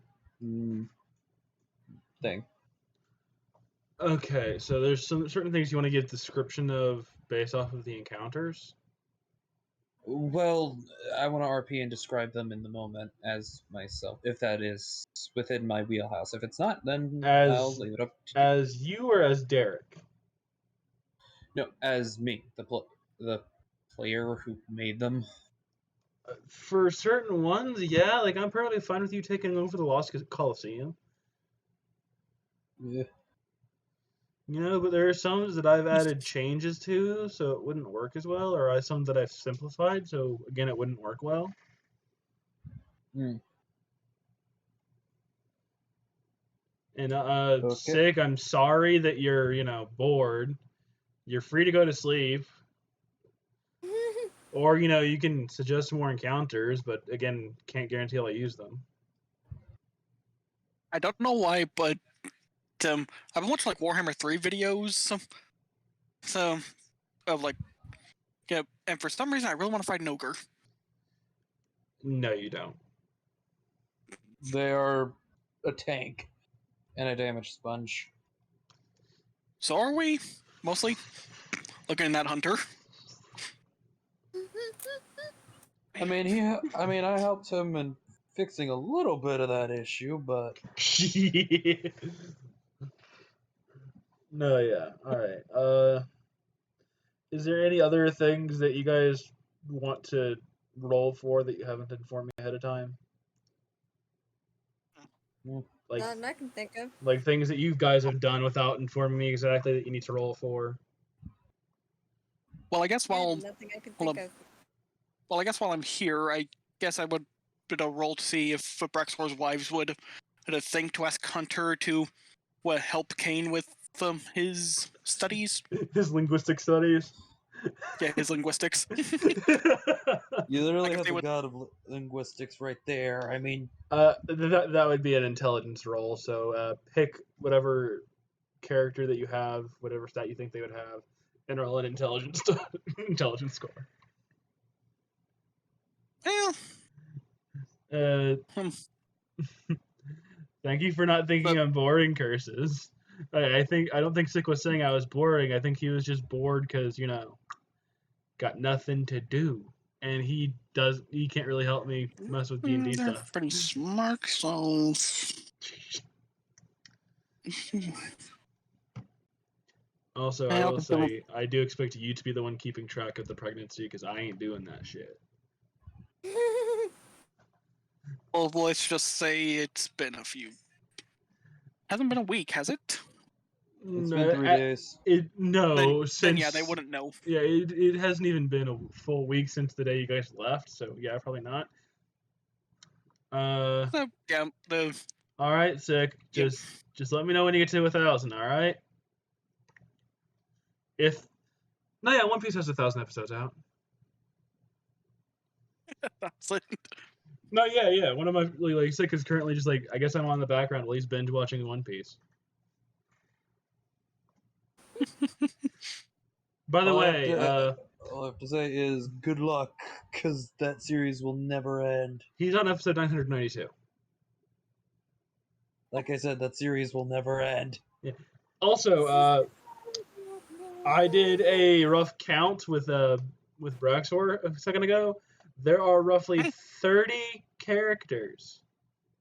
S10: thing?
S1: Okay, so there's some certain things you want to give description of based off of the encounters.
S10: Well, I want to RP and describe them in the moment as myself, if that is within my wheelhouse. If it's not, then I'll
S1: As
S10: leave it up to you.
S1: as you or as Derek?
S10: No, as me, the player who made them.
S1: For certain ones, yeah, like I'm perfectly fine with you taking over the Lost Coliseum.
S10: Yeah.
S1: You know, but there are some that I've added changes to, so it wouldn't work as well, or some that I've simplified, so again, it wouldn't work well.
S10: Hmm.
S1: And
S10: Okay.
S1: Sick, I'm sorry that you're, bored. You're free to go to sleep, or you can suggest more encounters, but again, can't guarantee I'll use them.
S9: I don't know why, but I've been watching like Warhammer 3 videos, so of like, yeah, and for some reason I really want to fight an ogre.
S1: No, you don't.
S10: They are a tank and a damage sponge.
S9: So are we mostly looking at that hunter?
S10: I mean, I helped him in fixing a little bit of that issue, but
S1: No, yeah. All right. Is there any other things that you guys want to roll for that you haven't informed me ahead of time? Like,
S11: Nothing I can think of.
S1: like things that you guys have done without informing me exactly that you need to roll for.
S9: Well, I guess while
S11: Nothing I can think of.
S9: while I'm here, I guess I would roll to see if Braxor's wives would think to ask Hunter to help Kane with his studies.
S1: His linguistic studies.
S9: Yeah, his linguistics.
S10: You literally
S9: Like if
S10: have
S9: they
S10: the
S9: would-
S10: god of linguistics right there. I mean,
S1: that would be an intelligence roll. So pick whatever character that you have, whatever stat you think they would have, and roll an intelligence intelligence score.
S9: Yeah.
S1: Thank you for not thinking I'm boring, Curses. I don't think Sick was saying I was boring. I think he was just bored because got nothing to do, and he can't really help me mess with D&D
S9: They're
S1: stuff.
S9: pretty smart, so.
S1: Also, I will say I do expect you to be the one keeping track of the pregnancy because I ain't doing that shit.
S9: Well, let's just say it's been a few. Hasn't been a week, has it?
S10: it's been 3 days.
S1: Since
S9: yeah, they wouldn't know.
S1: Yeah, it hasn't even been a full week since the day you guys left, so yeah, probably not.
S9: Yeah,
S1: all right, Sick. Just let me know when you get to 1,000. All right. One Piece has 1,000 episodes out. No, yeah. One of my Sick is currently just I guess I'm on the background while he's binge watching One Piece. By the way,
S10: all I have to say is good luck, because that series will never end.
S1: He's on episode 992.
S10: Like I said, that series will never end.
S1: Yeah. Also, I did a rough count with Braxor a second ago. There are roughly 30 characters,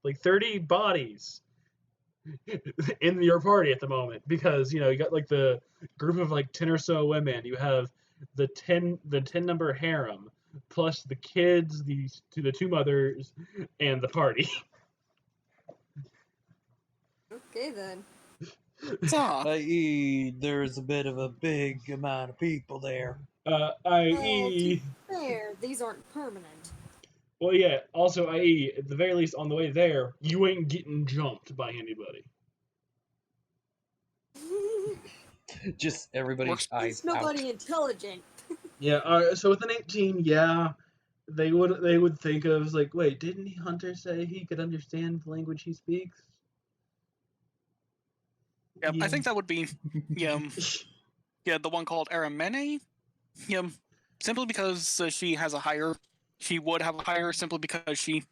S1: 30 bodies in your party at the moment, because you got the group of 10 or so women. You have the 10 number harem plus the kids, the two mothers, and the party.
S11: Okay then.
S10: I.e., there's a bit of a big amount of people there.
S1: I.e.
S11: There, these aren't permanent.
S1: Well, yeah. Also, i.e., at the very least, on the way there, you ain't getting jumped by anybody.
S10: Just everybody's eyes
S11: nobody
S10: out.
S11: Intelligent.
S1: Yeah. So with an 18, yeah, they would think of wait, didn't Hunter say he could understand the language he speaks?
S9: Yeah, I think that would be the one called Aramene. Simply because she would have a higher, simply because she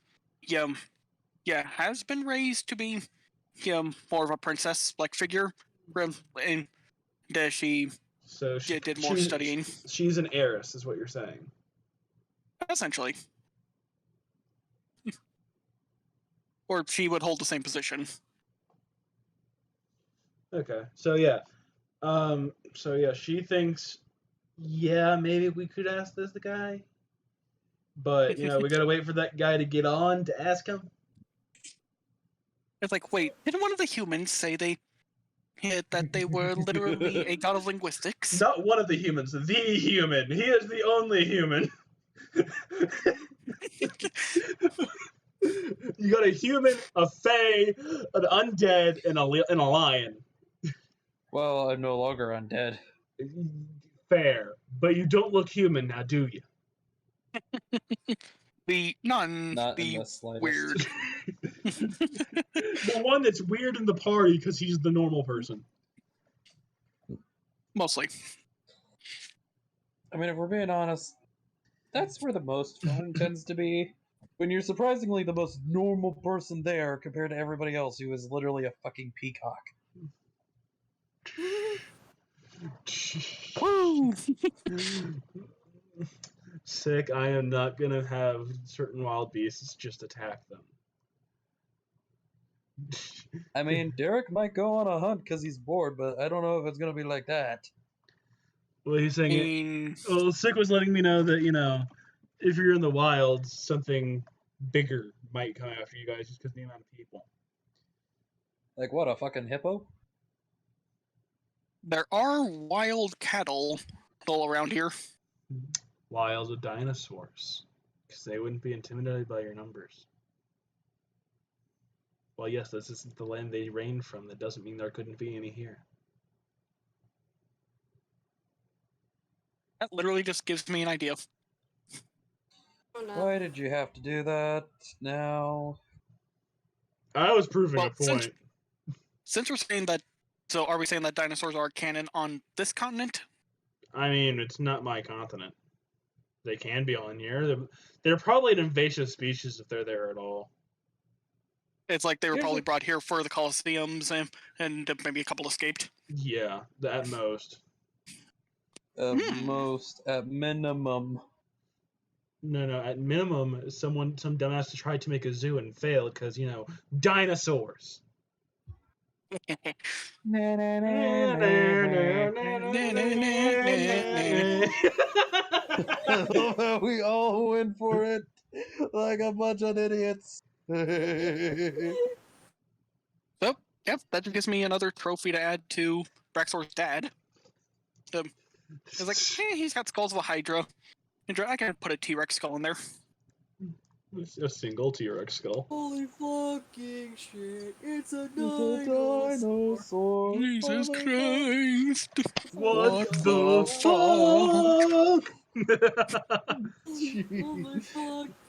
S9: has been raised to be more of a princess figure, and she did more studying.
S1: She's an heiress, is what you're saying.
S9: Essentially. Or she would hold the same position.
S1: Okay, so yeah. She thinks, yeah, maybe we could ask this the guy. But, we gotta wait for that guy to get on to ask him.
S9: It's like, wait, didn't one of the humans say that they were literally a god of linguistics?
S1: Not one of the humans, the human. He is the only human. You got a human, a fae, an undead, and a lion.
S10: Well, I'm no longer undead.
S1: Fair, but you don't look human now, do you?
S10: Not in the slightest.
S9: Weird.
S1: The one that's weird in the party because he's the normal person.
S9: Mostly.
S10: I mean, if we're being honest, that's where the most fun tends to be. When you're surprisingly the most normal person there compared to everybody else who is literally a fucking peacock.
S9: Woo!
S1: Sick, I am not gonna have certain wild beasts just attack them.
S10: I mean, Derek might go on a hunt because he's bored, but I don't know if it's gonna be like that.
S1: Well, he's saying well, Sick was letting me know that, if you're in the wild, something bigger might come after you guys just because of the amount of people.
S10: Like what, a fucking hippo?
S9: There are wild cattle all around here.
S1: Wild dinosaurs. Because they wouldn't be intimidated by your numbers. Well, yes, this isn't the land they reigned from. That doesn't mean there couldn't be any here.
S9: That literally just gives me an idea.
S11: Oh, no.
S10: Why did you have to do that now?
S1: I was proving a point.
S9: Since we're saying that, so are we saying that dinosaurs are canon on this continent?
S1: I mean, it's not my continent. They can be on here. They're probably an invasive species if they're there at all.
S9: It's like they were probably brought here for the Colosseums and maybe a couple escaped.
S1: Yeah, at most.
S10: At minimum.
S1: No, at minimum, some dumbass tried to make a zoo and failed because, dinosaurs.
S10: We all went for it like a bunch of idiots.
S9: So, yep, that just gives me another trophy to add to Braxor's dad. It's like, he's got skulls of a Hydra. I can put a T-Rex skull in there.
S1: A single T-Rex skull.
S6: Holy fucking shit! It's a
S10: dinosaur.
S9: Jesus Christ!
S1: What the fuck?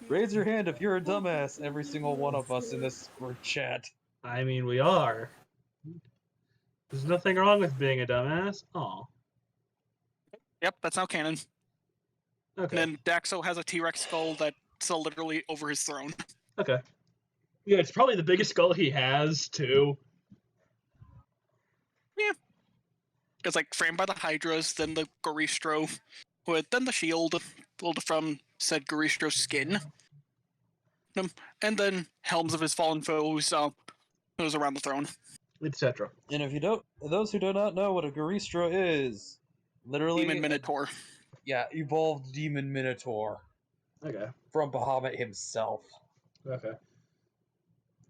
S10: Raise your hand if you're a dumbass, every single one of us in this group chat.
S1: I mean, we are. There's nothing wrong with being a dumbass. Aw.
S9: Yep, that's now canon.
S1: Okay.
S9: And then Daxo has a T-Rex skull that's literally over his throne.
S1: Okay. Yeah, it's probably the biggest skull he has, too.
S9: Yeah. It's like framed by the Hydras, then the Goristro, then the shield built from said Goristro's skin. And then helms of his fallen foes around the throne.
S1: Etc.
S10: And if you don't, those who do not know what a Goristro is, literally
S9: Demon Minotaur.
S10: Evolved Demon Minotaur.
S1: Okay.
S10: From Bahamut himself.
S1: Okay.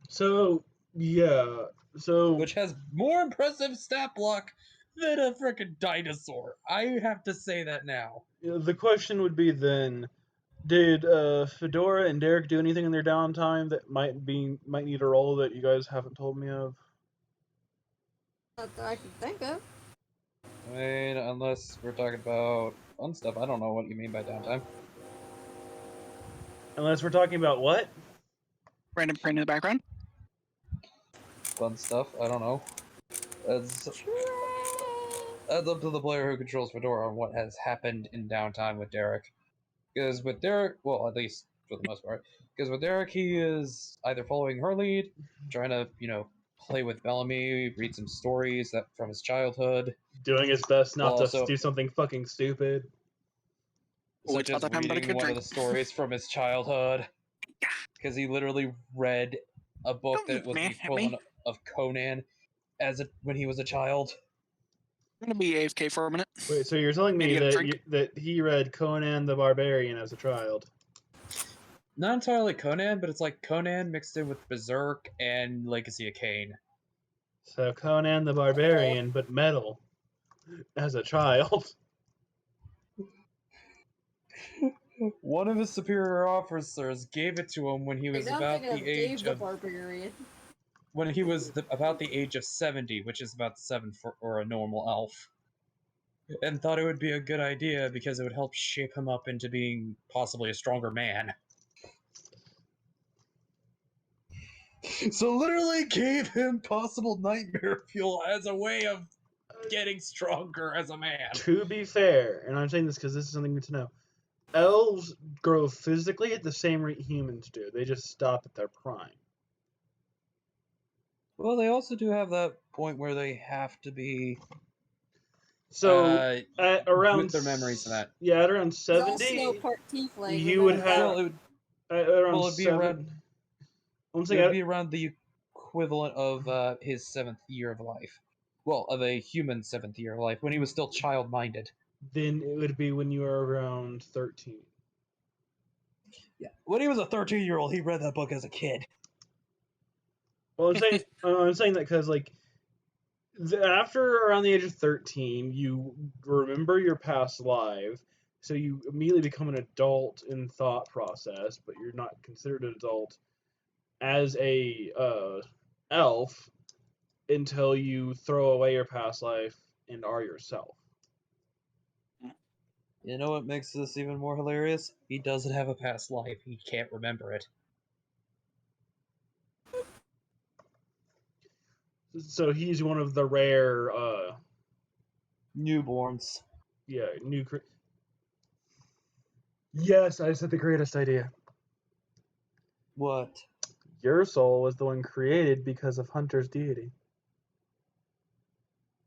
S1: So, yeah.
S10: Which has more impressive stat block than a freaking dinosaur. I have to say that now.
S1: The question would be then, did Fedora and Derek do anything in their downtime that might need a role that you guys haven't told me of?
S11: Not that I can think of.
S10: I mean, unless we're talking about fun stuff, I don't know what you mean by downtime.
S1: Unless we're talking about what?
S9: Random brain in the background.
S10: Fun stuff, I don't know. That's up to the player who controls Fedora on what has happened in downtime with Derek. Because with Derek, well, at least for the most part, because with Derek, he is either following her lead, trying to, play with Bellamy, read some stories that from his childhood.
S1: Doing his best not to do something fucking stupid.
S9: Which
S10: such as
S9: other time that I
S10: reading
S9: could
S10: one
S9: drink.
S10: of the stories from his childhood. Because he literally read a book
S9: Don't
S10: that was the
S9: man at me.
S10: equivalent of Conan when he was a child.
S9: I'm gonna be AFK for a minute.
S1: Wait, so you're telling me
S9: Maybe get a
S1: that
S9: drink.
S1: that he read Conan the Barbarian as a child?
S10: Not entirely Conan, but it's like Conan mixed in with Berserk and Legacy of Kain.
S1: So Conan the Barbarian, but metal, as a child.
S10: One of his superior officers gave it to him when he was
S11: Wait, now I'm
S10: about
S11: thinking
S10: the
S11: of Dave
S10: age
S11: the
S10: of
S11: Barbarian.
S10: when he was about the age of 70, which is about 7 for a normal elf, and thought it would be a good idea because it would help shape him up into being possibly a stronger man. So literally gave him possible nightmare fuel as a way of getting stronger as a man.
S1: To be fair, and I'm saying this because this is something good to know, elves grow physically at the same rate humans do. They just stop at their prime.
S10: Well, they also do have that point where they have to be
S1: So at around
S10: with their memories and that.
S1: Yeah, at around
S11: He's also
S1: 70,
S11: part tiefling.
S1: you would
S11: remember
S1: have
S10: Well, it would,
S1: at around
S10: well, it'd be
S1: 7.
S10: around.
S1: I'm
S10: It
S1: saying
S10: would be around the equivalent of his 7th year of life. Well, of a human 7th year of life when he was still child-minded.
S1: then it would be when you were around 13.
S10: Yeah, when he was a 13-year-old, he read that book as a kid.
S1: Well, I'm saying that because like after around the age of 13, you remember your past life, so you immediately become an adult in thought process, but you're not considered an adult as a elf until you throw away your past life and are yourself.
S10: You know what makes this even more hilarious? He doesn't have a past life. He can't remember it.
S1: So he's one of the rare,
S10: Newborns.
S1: yeah, Yes, I said the greatest idea.
S10: What?
S1: Your soul was the one created because of Hunter's deity.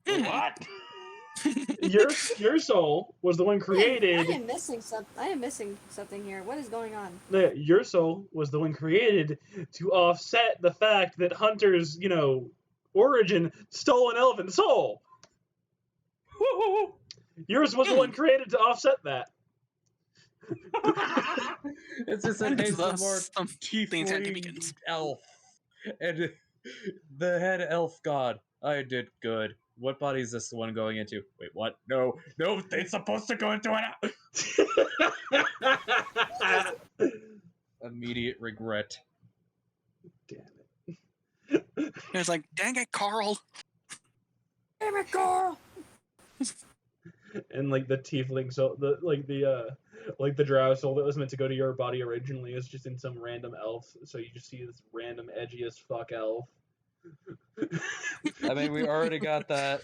S10: What?
S1: Your soul was the one created.
S11: I am missing something here. What is going on?
S1: Your soul was the one created to offset the fact that Hunter's, origin stole an elven soul. Yours was the one created to offset that.
S10: It's just an
S9: And
S10: Ace
S9: thus,
S10: more
S9: the insanity
S10: tiefling
S9: begins.
S10: elf. And the head elf god. I did good. What body is this one going into? Wait, what? No, it's supposed to go into an immediate regret.
S1: Damn
S9: It was like, dang it, Carl.
S11: Damn it, Carl!
S1: And like the tiefling soul, the drow soul that was meant to go to your body originally is just in some random elf. So you just see this random edgy as fuck elf.
S10: I mean, we already got that.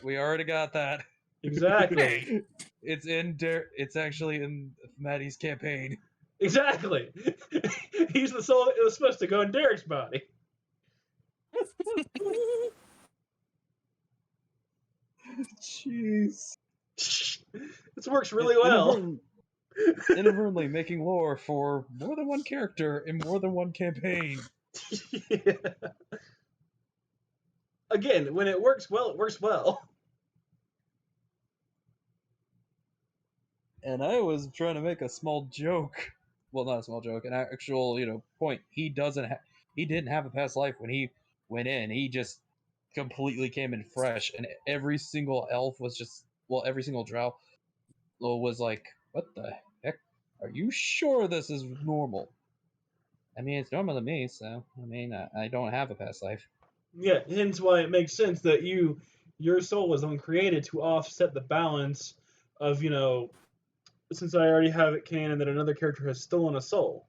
S1: Exactly.
S10: It's actually in Maddie's campaign.
S1: Exactly. He's the soul that was supposed to go in Derek's body.
S10: Jeez.
S1: This works really well.
S10: Inadvertently making lore for more than one character in more than one campaign.
S1: Yeah. Again, when it works well, it works well.
S10: And I was trying to make a small joke. Well, not a small joke, an actual, point. He didn't have a past life when he went in. He just completely came in fresh, and every single elf was just, every single drow was like, what the heck? Are you sure this is normal? I mean, it's normal to me, so, I don't have a past life.
S1: Yeah, hence why it makes sense that your soul was uncreated to offset the balance of, since I already have it canon that another character has stolen a soul.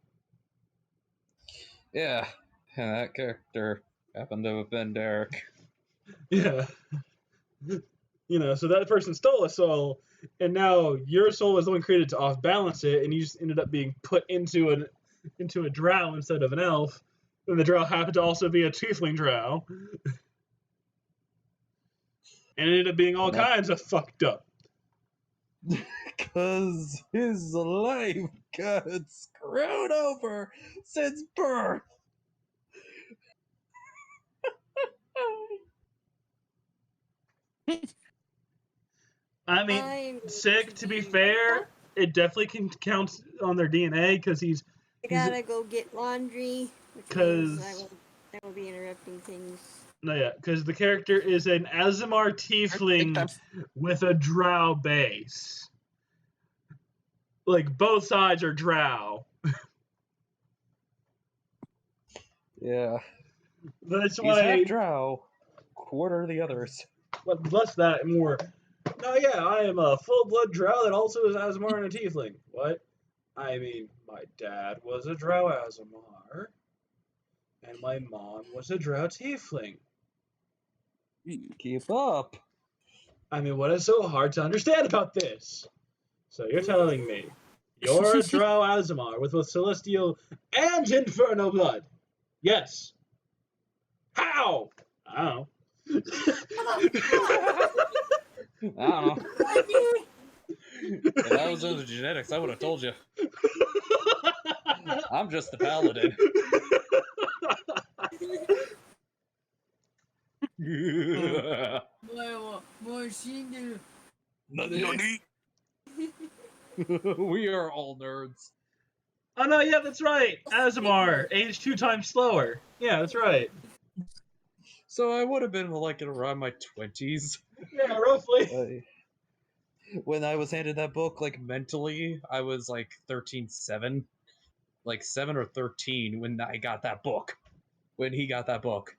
S10: Yeah, and that character happened to have been Derek.
S1: Yeah. So that person stole a soul, and now your soul is the one created to off-balance it, and you just ended up being put into a drow instead of an elf, and the drow happened to also be a tiefling drow. And it ended up being all kinds of fucked up.
S10: Cause his life got screwed over since birth.
S1: I mean, sick. To be fair, it definitely can count on their DNA because
S11: I gotta go get laundry, which means I will be interrupting things.
S1: No, yeah, because the character is an Azamar tiefling with a drow base. Like, both sides are drow.
S10: Yeah.
S1: That's
S10: He's
S1: why.
S10: half drow, quarter the others.
S1: But less that, more. No, yeah, I am a full-blood drow that also is Azamar and a tiefling. What? I mean, my dad was a drow Azamar, and my mom was a drow tiefling.
S10: Keep up.
S1: I mean, what is so hard to understand about this? So you're telling me you're a drow Azamar with both celestial and infernal blood? Yes. How? I don't know.
S10: I don't know. If that was in the genetics, I would have told you. I'm just the paladin. We are all nerds.
S1: Oh no, yeah, that's right. Azamar, age 2 times slower. Yeah, that's right.
S10: So I would have been like around my 20s.
S1: Yeah, roughly.
S10: When I was handed that book, like mentally, I was like 13-7. Like 7 or 13 when I got that book. When he got that book.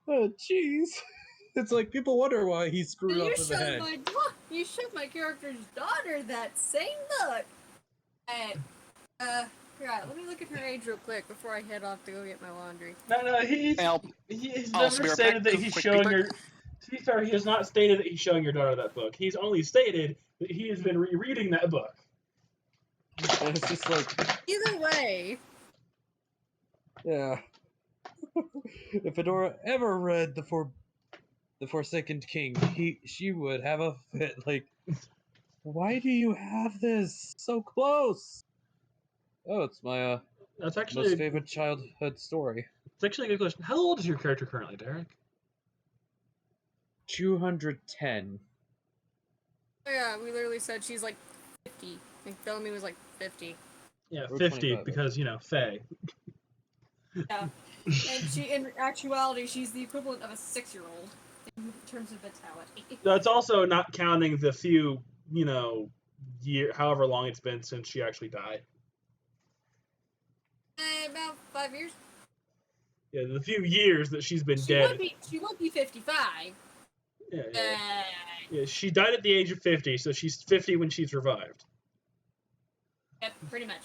S10: Oh, jeez. It's like people wonder why he's screwed up in the head.
S11: You showed my character's daughter that same book. Hey, right, let me look at her age real quick before I head off to go get my laundry.
S1: No, he's never stated that he's showing your. To be fair, he has not stated that he's showing your daughter that book. He's only stated that he has been rereading that book.
S10: And it's just like.
S11: Either way.
S10: Yeah. If Fedora ever read the Forsaken King, she would have a fit. Like, why do you have this so close? Oh, it's my
S1: that's actually
S10: most favorite childhood story.
S1: It's actually a good question. How old is your character currently, Derek?
S10: 210.
S11: Yeah, we literally said she's like 50. I think Bellamy was like 50.
S1: Yeah, 50 because Faye.
S11: Yeah, and in actuality, she's the equivalent of a 6-year-old in terms of vitality.
S1: That's also not counting the few, however long it's been since she actually died.
S11: About 5 years.
S1: Yeah, the few years that she's been dead.
S11: She would be 55.
S1: Yeah, she died at the age of 50, so she's 50 when she's revived.
S11: Yep, pretty much.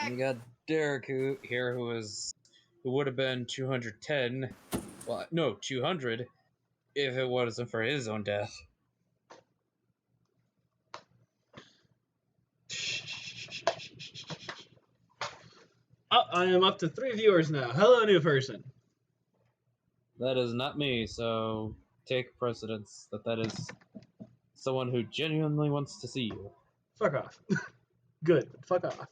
S10: You got Derek who would have been 210. Well, no, 200 if it wasn't for his own death.
S1: I am up to 3 viewers now. Hello, new person.
S10: That is not me, so take precedence that is someone who genuinely wants to see you.
S1: Fuck off. Good. Fuck off.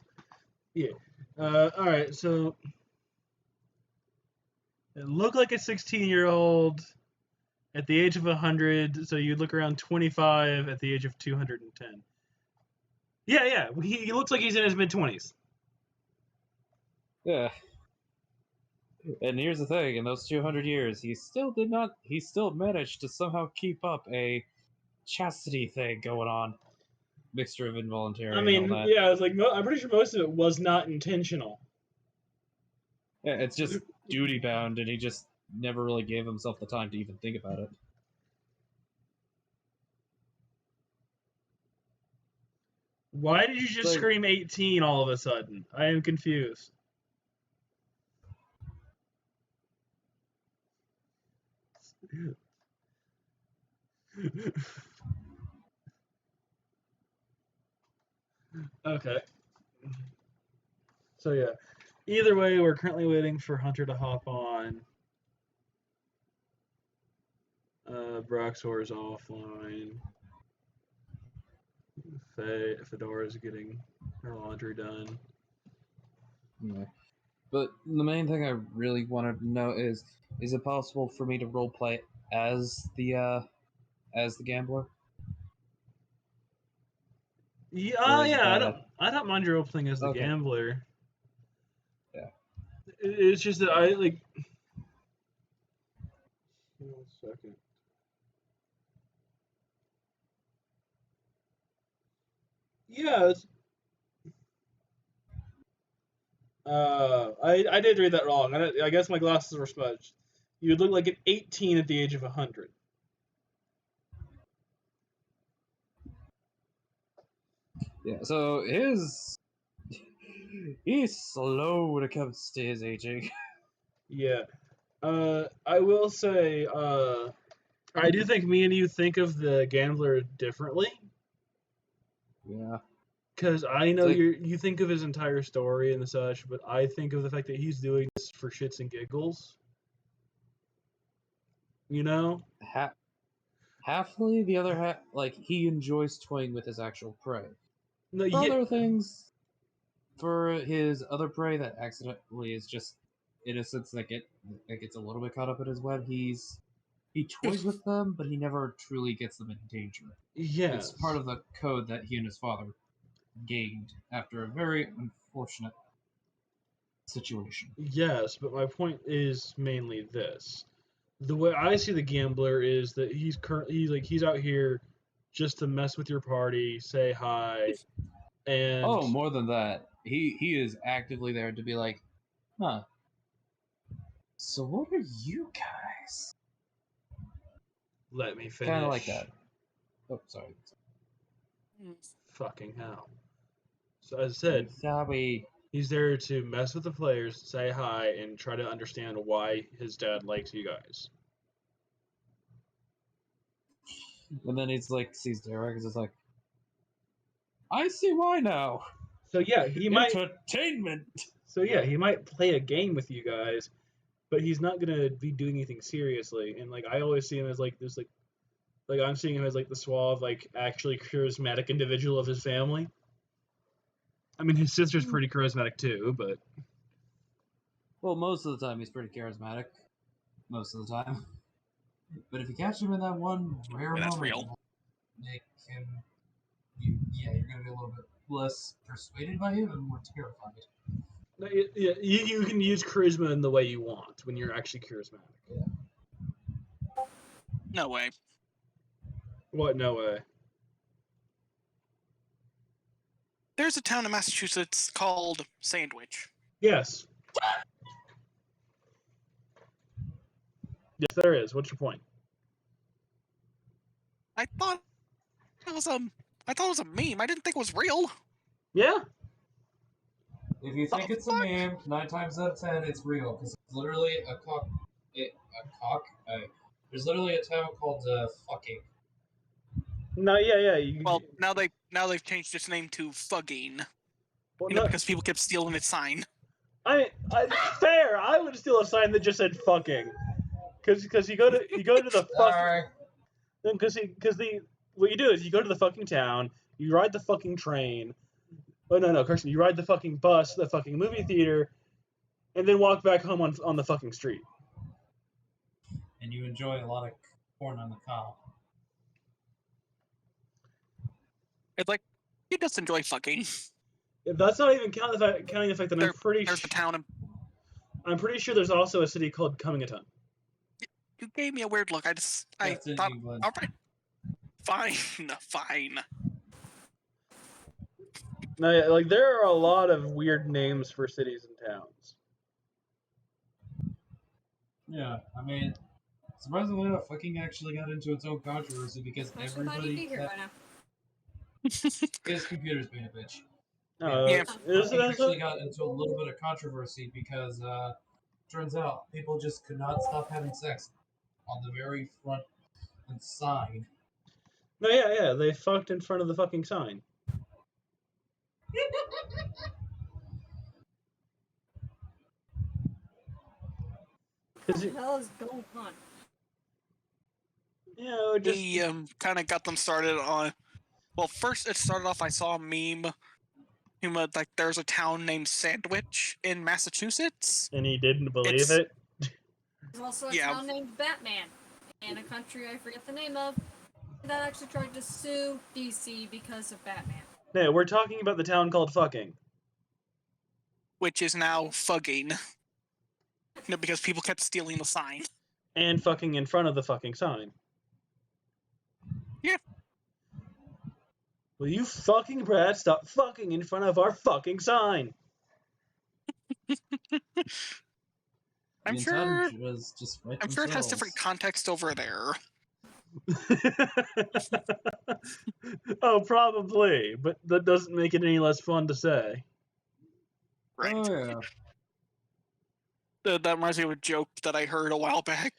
S1: Yeah. Alright, so it looked like a 16-year-old at the age of 100, so you'd look around 25 at the age of 210. Yeah. He looks like he's in his mid-20s.
S10: Yeah. And here's the thing, in those 200 years, he still managed to somehow keep up a chastity thing going on. Mixture of involuntary and all that.
S1: Yeah, I was like, I'm pretty sure most of it was not intentional.
S10: Yeah, it's just duty bound, and he just never really gave himself the time to even think about it.
S1: Why did you just scream 18 all of a sudden? I am confused. Okay. So yeah. Either way, we're currently waiting for Hunter to hop on. Braxor is offline. Fedora's getting her laundry done.
S10: Yeah. But the main thing I really wanted to know is it possible for me to roleplay as the gambler? Or is
S1: Yeah.
S10: that
S1: I don't mind your opening as the
S10: okay?
S1: gambler.
S10: Yeah.
S1: It's just that I like. One second. Yeah. I did read that wrong. I guess my glasses were smudged. You would look like an 18 at the age of 100.
S10: Yeah. So he's slow when it comes to his aging.
S1: Yeah. I will say, I do think me and you think of the gambler differently.
S10: Yeah.
S1: Because I know
S10: It's like,
S1: you think of his entire story and such, but I think of the fact that he's doing this for shits and giggles. You know?
S10: halfly, the other half, like, he enjoys toying with his actual prey.
S1: No,
S10: For
S1: yeah,
S10: other things, for his other prey that accidentally is just innocents that gets a little bit caught up in his web, he toys with them, but he never truly gets them in danger. It's
S1: yes,
S10: part of the code that he and his father gained after a very unfortunate situation.
S1: yes. But my point is mainly this: the way I see the gambler is that he's out here just to mess with your party, say hi, and
S10: Oh, more than that, he is actively there to be like, huh. So what are you guys?
S1: let me finish.
S10: Kind of like that. Oh, sorry.
S1: Fucking hell. So as I said,
S10: Sorry.
S1: he's there to mess with the players, say hi, and try to understand why his dad likes you guys.
S10: And then he's like, sees Derek, and is like, I see why now.
S1: So yeah,
S10: Entertainment.
S1: he might play a game with you guys, but he's not gonna be doing anything seriously. And like I always see him as like this like I'm seeing him as like the suave, like actually charismatic individual of his family. I mean, his sister's pretty charismatic too, but
S10: Well, most of the time he's pretty charismatic. Most of the time. But if you catch him in that one rare
S9: That's
S10: moment,
S9: real.
S10: make him. You're gonna be a little bit less persuaded by him and more terrified.
S1: yeah, you can use charisma in the way you want when you're actually charismatic.
S10: Yeah.
S9: No way.
S1: What? No way.
S9: There's a town in Massachusetts called Sandwich.
S1: Yes. Yes, there is. What's your point?
S9: I thought it was a meme. I didn't think it was real.
S1: Yeah.
S10: If you think it's a meme, 9 times out of 10 it's real because it's literally a cock. There's literally a town called fucking.
S1: No, yeah.
S9: Well, now they've changed its name to Fugging.
S1: Well,
S9: You know, because people kept stealing its sign.
S1: Fair. I would steal a sign that just said "fucking," because you go to the fucking. Because what you do is you go to the fucking town, you ride the fucking train. Oh no, Carson, you ride the fucking bus, the fucking movie theater, and then walk back home on the fucking street.
S10: And you enjoy a lot of corn on the cob.
S9: It's like he just enjoy fucking.
S1: If that's not even counting the fact that
S9: There's the town.
S1: I'm pretty sure there's also a city called Cummington.
S9: You gave me a weird look.
S10: That's in
S9: thought,
S10: England.
S9: all right, fine.
S1: No, yeah, like there are a lot of weird names for cities and towns.
S10: Yeah, I mean, surprisingly enough, fucking actually got into its own controversy because
S11: I should thought you'd be here by now.
S10: his computer's being a bitch.
S9: Yeah.
S10: Fucking actually got into a little bit of controversy because turns out people just could not stop having sex on the very front and sign.
S1: No, yeah, they fucked in front of the fucking sign.
S11: What the hell is going on?
S1: Yeah, just
S9: He kind of got them started on. Well, first it started off. I saw a meme. Like there's a town named Sandwich in Massachusetts.
S1: and he didn't believe
S9: It's-
S1: it.
S11: There's also a
S9: Yeah.
S11: town named Batman in a country I forget the name of that actually tried to sue DC because of Batman.
S1: No, we're talking about the town called fucking.
S9: Which is now fugging. No, because people kept stealing the sign.
S1: And fucking in front of the fucking sign.
S9: Yeah.
S1: Will you fucking Brad stop fucking in front of our fucking sign?
S9: I'm
S10: The
S9: sure.
S10: intent was just fight
S9: I'm sure it has
S10: themselves.
S9: different context over there.
S1: Oh, probably, but that doesn't make it any less fun to say.
S9: Right.
S10: Oh yeah.
S9: That reminds me of a joke that I heard a while back,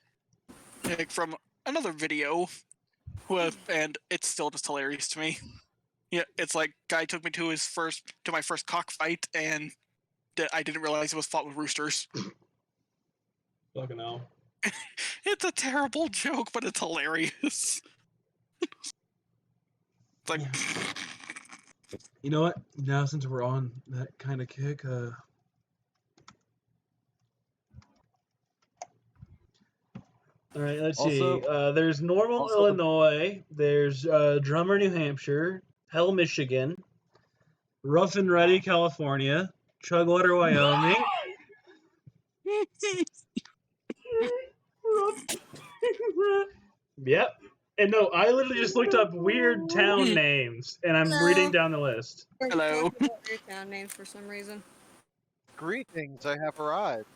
S9: like from another video, and it's still just hilarious to me. Yeah, it's like guy took me to my first cockfight, and I didn't realize it was fought with roosters.
S1: Fucking hell.
S9: It's a terrible joke, but it's hilarious. It's like,
S1: You know what? Now since we're on that kind of kick, all right, let's
S10: Also-
S1: see. There's Normal,
S10: also-
S1: Illinois. There's Drummer, New Hampshire. Hell, Michigan. Rough and Ready, California. Chugwater, Wyoming. Yep. And no, I literally just looked up weird town names, and I'm reading down the list.
S9: Hello.
S11: Your town names for some reason.
S12: Greetings, I have arrived.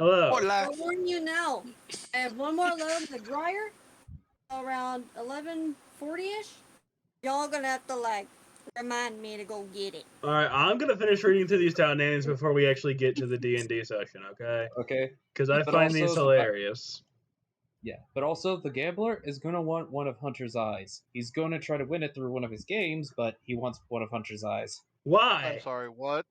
S1: Hello.
S9: Hola.
S11: I'll warn you now. I have one more load in the dryer. Around 11:40ish. Y'all gonna have to remind me to go get it.
S1: All right, I'm gonna finish reading through these town names before we actually get to the D&D session, okay?
S10: Okay.
S1: Because I
S10: But
S1: find
S10: also
S1: these
S10: the-
S1: hilarious.
S10: Yeah, but also the gambler is gonna want one of Hunter's eyes. He's gonna try to win it through one of his games, but he wants one of Hunter's eyes.
S1: Why?
S12: I'm sorry, what?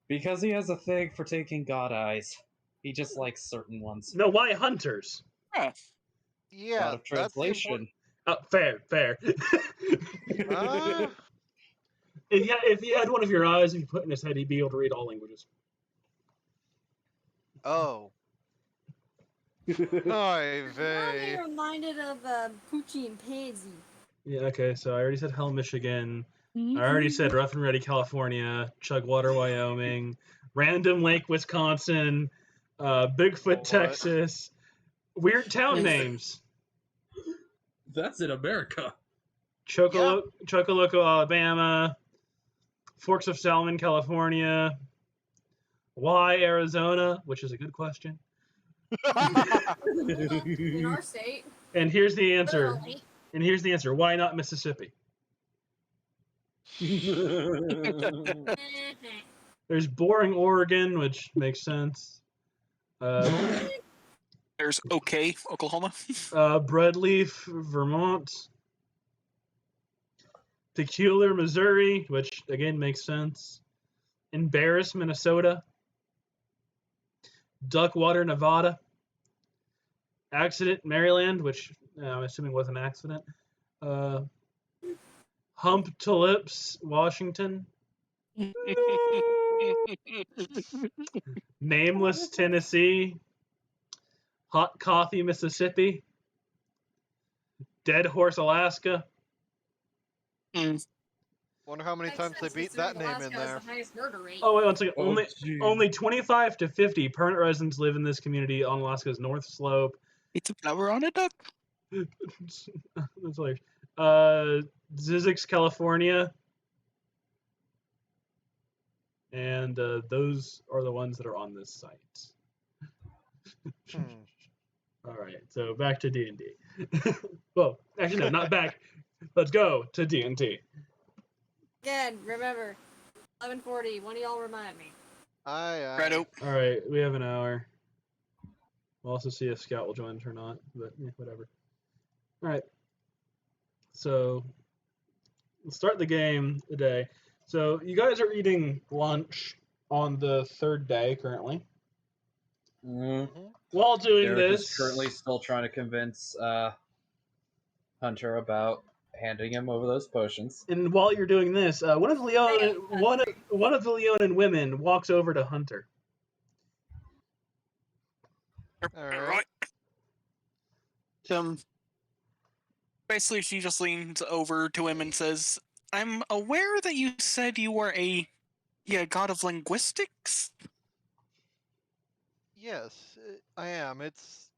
S10: Because he has a thing for taking god eyes. He just likes certain ones.
S1: No, why hunters?
S12: Yeah,
S10: God of
S12: that's the
S10: translation.
S1: Fair, fair.
S12: Uh,
S1: If he had one of your eyes and you put in his head, he'd be able to read all languages.
S12: oh. Oy
S11: I'm
S12: vey.
S11: reminded of Poochie and Pansy.
S1: Yeah, okay, so I already said Hell, Michigan. I already said Rough and Ready, California. Chugwater, Wyoming. Random Lake, Wisconsin. Bigfoot,
S12: What?
S1: Texas. Weird town names.
S10: That's in America.
S1: Chocoloco, Alabama. Forks of Salmon, California. Why Arizona? Which is a good question.
S11: In our state.
S1: And here's the answer.
S11: Literally.
S1: Why not Mississippi? There's Boring, Oregon, which makes sense.
S9: There's OK, Oklahoma.
S1: Breadleaf, Vermont. Peculiar, Missouri, which again makes sense. Embarrass, Minnesota. Duckwater, Nevada. Accident, Maryland, which I'm assuming was an accident. Hump Tulips, Washington. Nameless, Tennessee. Hot Coffee, Mississippi. Dead Horse, Alaska.
S12: Wonder how many times they beat that name in there.
S11: The highest murder rate.
S1: Oh, wait, one second.
S10: Oh,
S1: Only 25 to 50 permanent residents live in this community on Alaska's North Slope.
S9: It's a flower on a duck.
S1: That's hilarious. Zizix, California. And those are the ones that are on this site. All right, so back to D&D. Well, actually, no, not back. Let's go to D&D.
S11: Again, remember, 11:40. One of y'all remind me.
S12: Aye.
S9: Righto.
S1: All right, we have an hour. We'll also see if Scout will join us or not, but yeah, whatever. All right. So let's start the game today. So you guys are eating lunch on the third day currently. While doing
S10: Derek
S1: this,
S10: is currently still trying to convince Hunter about handing him over those potions.
S1: and while you're doing this, one of the Leonin women walks over to Hunter.
S12: Alright.
S9: Basically, she just leans over to him and says, "I'm aware that you said you were a god of linguistics."
S12: Yes, I am. It's.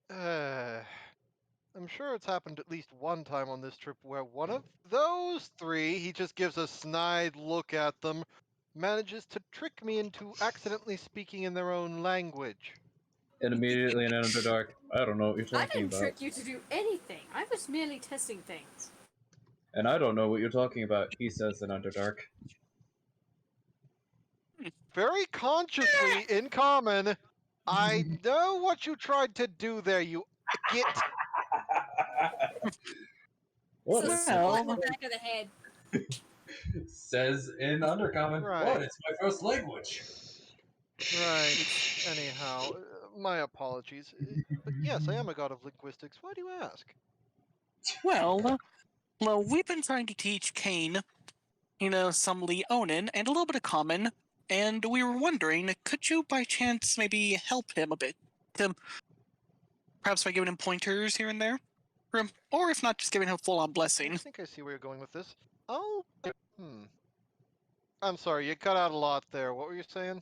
S12: I'm sure it's happened at least one time on this trip where one of those three, he just gives a snide look at them, manages to trick me into accidentally speaking in their own language.
S10: And immediately in Underdark, I don't know what you're
S11: I
S10: talking
S11: didn't
S10: about.
S11: trick you to do anything. I was merely testing things.
S10: And I don't know what you're talking about, he says in Underdark.
S12: Very consciously, in common, I know what you tried to do there, you git.
S10: What?
S11: So simple in the back of the head.
S10: Says in Undercommon.
S12: Right.
S10: What? It's my first language.
S12: Right. Anyhow, my apologies. But yes, I am a god of linguistics. Why do you ask?
S9: Well, we've been trying to teach Kane, some Leonin and a little bit of Common, and we were wondering, could you by chance maybe help him a bit? Perhaps by giving him pointers here and there? Or if not, just giving him a full-on
S12: I
S9: blessing.
S12: think I see where you're going with this. I'm sorry, you cut out a lot there. What were you saying?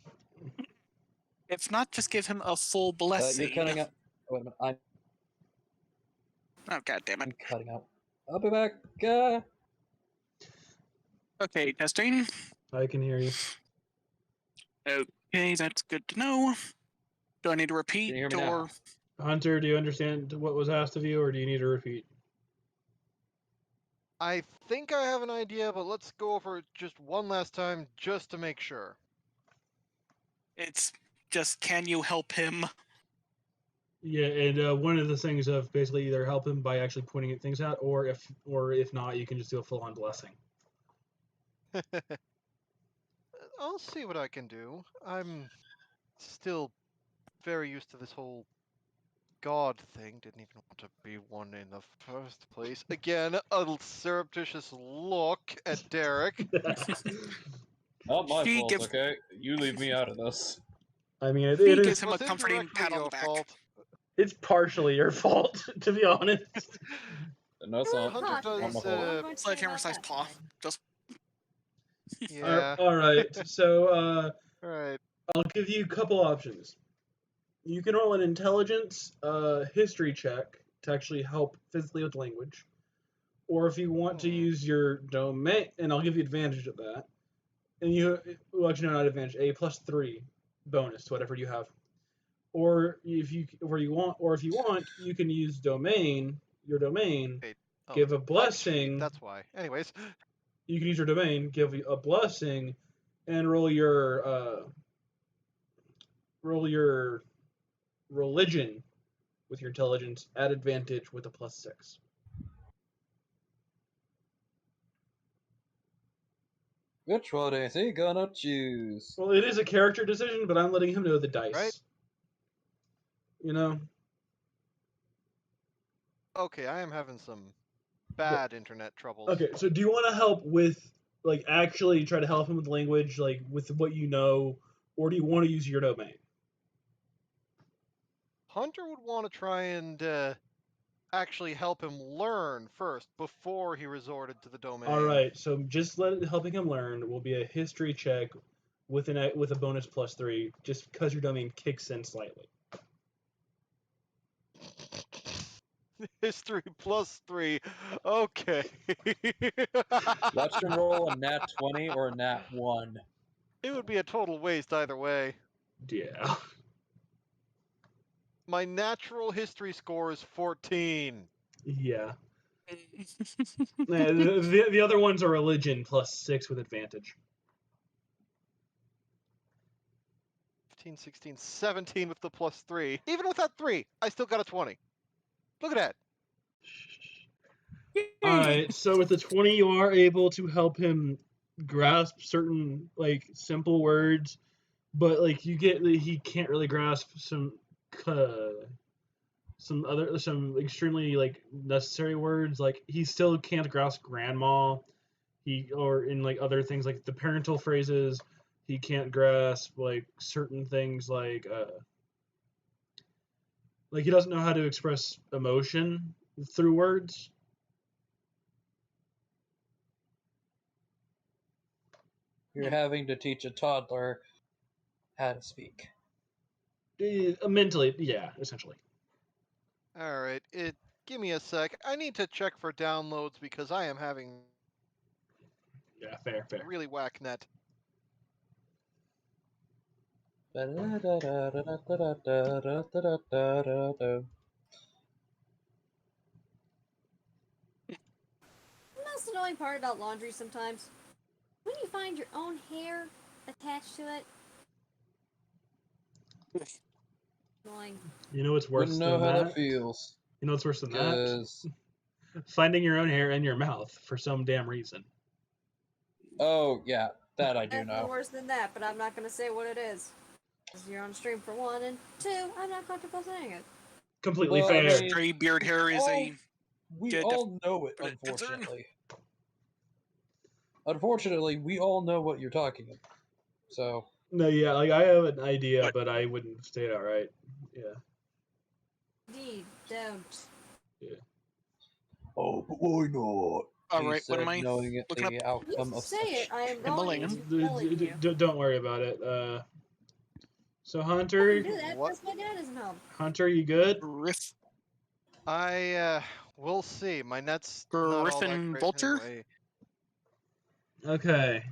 S9: If not, just give him a full blessing.
S10: You're cutting out. Wait a minute.
S9: Oh, goddammit.
S10: I'm cutting out. I'll be back.
S9: Okay, testing.
S1: I can hear you.
S9: Okay, that's good to know. Do I need to repeat,
S10: Can you hear me
S9: or...
S10: now?
S1: Hunter, do you understand what was asked of you, or do you need to repeat?
S12: I think I have an idea, but let's go over it just one last time, just to make sure.
S9: It's just, can you help him?
S1: Yeah, and one of the things of basically either help him by actually pointing things out, or if not, you can just do a full-on blessing.
S12: I'll see what I can do. I'm still very used to this whole god thing. Didn't even want to be one in the first place. Again, a surreptitious look at Derek.
S10: Not my
S9: She
S10: fault,
S9: gives-
S10: okay? You leave me out of this.
S1: I mean, it
S9: He
S1: is.
S9: gives him a
S12: Was
S9: comforting
S12: indirectly
S9: pat on
S12: your
S9: the back.
S12: fault.
S1: It's partially your fault, to be honest.
S10: No, it's not.
S12: Hunter
S10: Not my
S12: does,
S10: fault.
S9: Sledgehammer-sized paw. Just...
S12: yeah.
S1: All right. So
S12: Alright.
S1: I'll give you a couple options. You can roll an intelligence history check to actually help physically with language, or if you want to use your domain, and I'll give you advantage at that. And actually no, not advantage, a +3 bonus to whatever you have. Or if you want, you can use domain. Your domain.
S12: Wait,
S1: Give a blessing.
S12: That's why. Anyways.
S1: You can use your domain, give a blessing, and roll your religion with your intelligence at advantage with a +6.
S10: Which one is he gonna choose?
S1: Well, it is a character decision, but I'm letting him know the dice.
S12: Right.
S1: You know?
S12: Okay, I am having some bad internet troubles.
S1: Okay, so do you want to help with, like, actually try to help him with language, like, with what you know, or do you want to use your domain?
S12: Hunter would want to try and actually help him learn first before he resorted to the domain.
S1: All right, so just helping him learn will be a history check with a bonus +3, just because your domain kicks in slightly.
S12: History +3. Okay.
S10: Watch him roll a nat 20 or a nat 1.
S12: It would be a total waste either way.
S1: Yeah.
S12: My natural history score is 14.
S1: Yeah. The other ones are religion +6 with advantage.
S12: 15, 16, 17 with the +3. Even with that 3, I still got a 20. Look at that.
S1: Alright, so with the 20, you are able to help him grasp certain, like, simple words but like he can't really grasp some extremely like necessary words. Like he still can't grasp grandma. Or in like other things like the parental phrases, he can't grasp like certain things like he doesn't know how to express emotion through words.
S10: You're having to teach a toddler how to speak.
S1: Mentally, yeah, essentially.
S12: All right, give me a sec. I need to check for downloads because I am having
S1: Yeah, fair.
S12: really whack net.
S11: The most annoying part about laundry sometimes, when you find your own hair attached to it. Annoying.
S1: You know what's worse
S10: Wouldn't know
S1: than
S10: how
S1: that?
S10: that feels.
S1: You know what's worse than that?
S10: Because
S1: Finding your own hair in your mouth for some damn reason.
S10: oh yeah, that I do
S11: Definitely
S10: know.
S11: worse than that, but I'm not going to say what it is. Because you're on stream for one, and two, I'm not comfortable saying it.
S1: Completely
S10: Well,
S1: fair.
S10: I mean,
S9: Stray beard hair is
S10: we
S9: good
S10: all know it.
S9: definite concern.
S10: Unfortunately, we all know what you're talking about. So
S1: No, yeah, like I have an idea,
S9: But-
S1: but I wouldn't say it outright. Yeah.
S11: Indeed, don't.
S10: oh, but why not?
S9: All
S10: He
S9: right, what
S10: said,
S9: am I
S10: knowing it,
S9: looking
S10: the
S11: You
S10: outcome of
S11: say
S10: such.
S11: it, I am
S9: Himalayan?
S11: going to telling you.
S1: Don't worry about it. So
S11: I
S1: Hunter,
S11: can do that,
S12: What?
S11: because my dad isn't home.
S1: Hunter, you good?
S9: Griff,
S12: We'll see. My net's not all that
S9: Griffin
S12: great
S9: Vulture?
S12: anyway.
S1: Okay.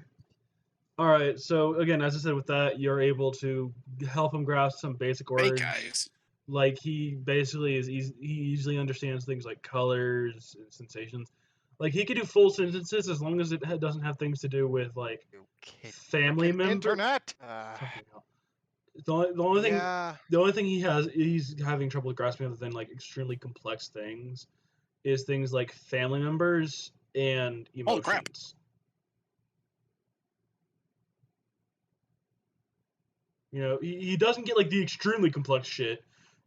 S1: All right. So again, as I said, with that, you're able to help him grasp some basic
S9: Fake
S1: words.
S9: eyes.
S1: Like he basically he easily understands things like colors and sensations. Like he could do full sentences as long as it doesn't have things to do with like
S12: Okay,
S1: family
S12: frickin'
S1: members.
S12: internet.
S1: Fucking hell.
S12: Yeah.
S1: The only thing he's having trouble grasping other than like extremely complex things is things like family members and
S9: Holy crap.
S1: emotions. You know, he doesn't get like the extremely complex shit,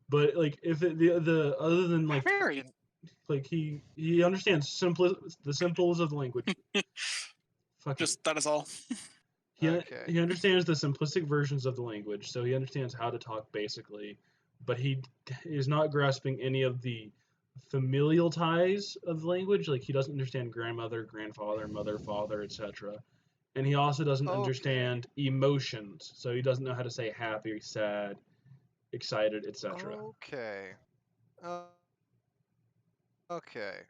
S1: but like if the other than
S9: Very.
S1: like he understands the simples of the language. Fucking
S9: Just that is all.
S12: Okay.
S1: he understands the simplistic versions of the language, so he understands how to talk basically, but he is not grasping any of the familial ties of the language. Like he doesn't understand grandmother, grandfather, mother, father, etc. And he also doesn't
S12: Okay.
S1: understand emotions, so he doesn't know how to say happy, sad, excited, etc.
S12: Okay. Okay.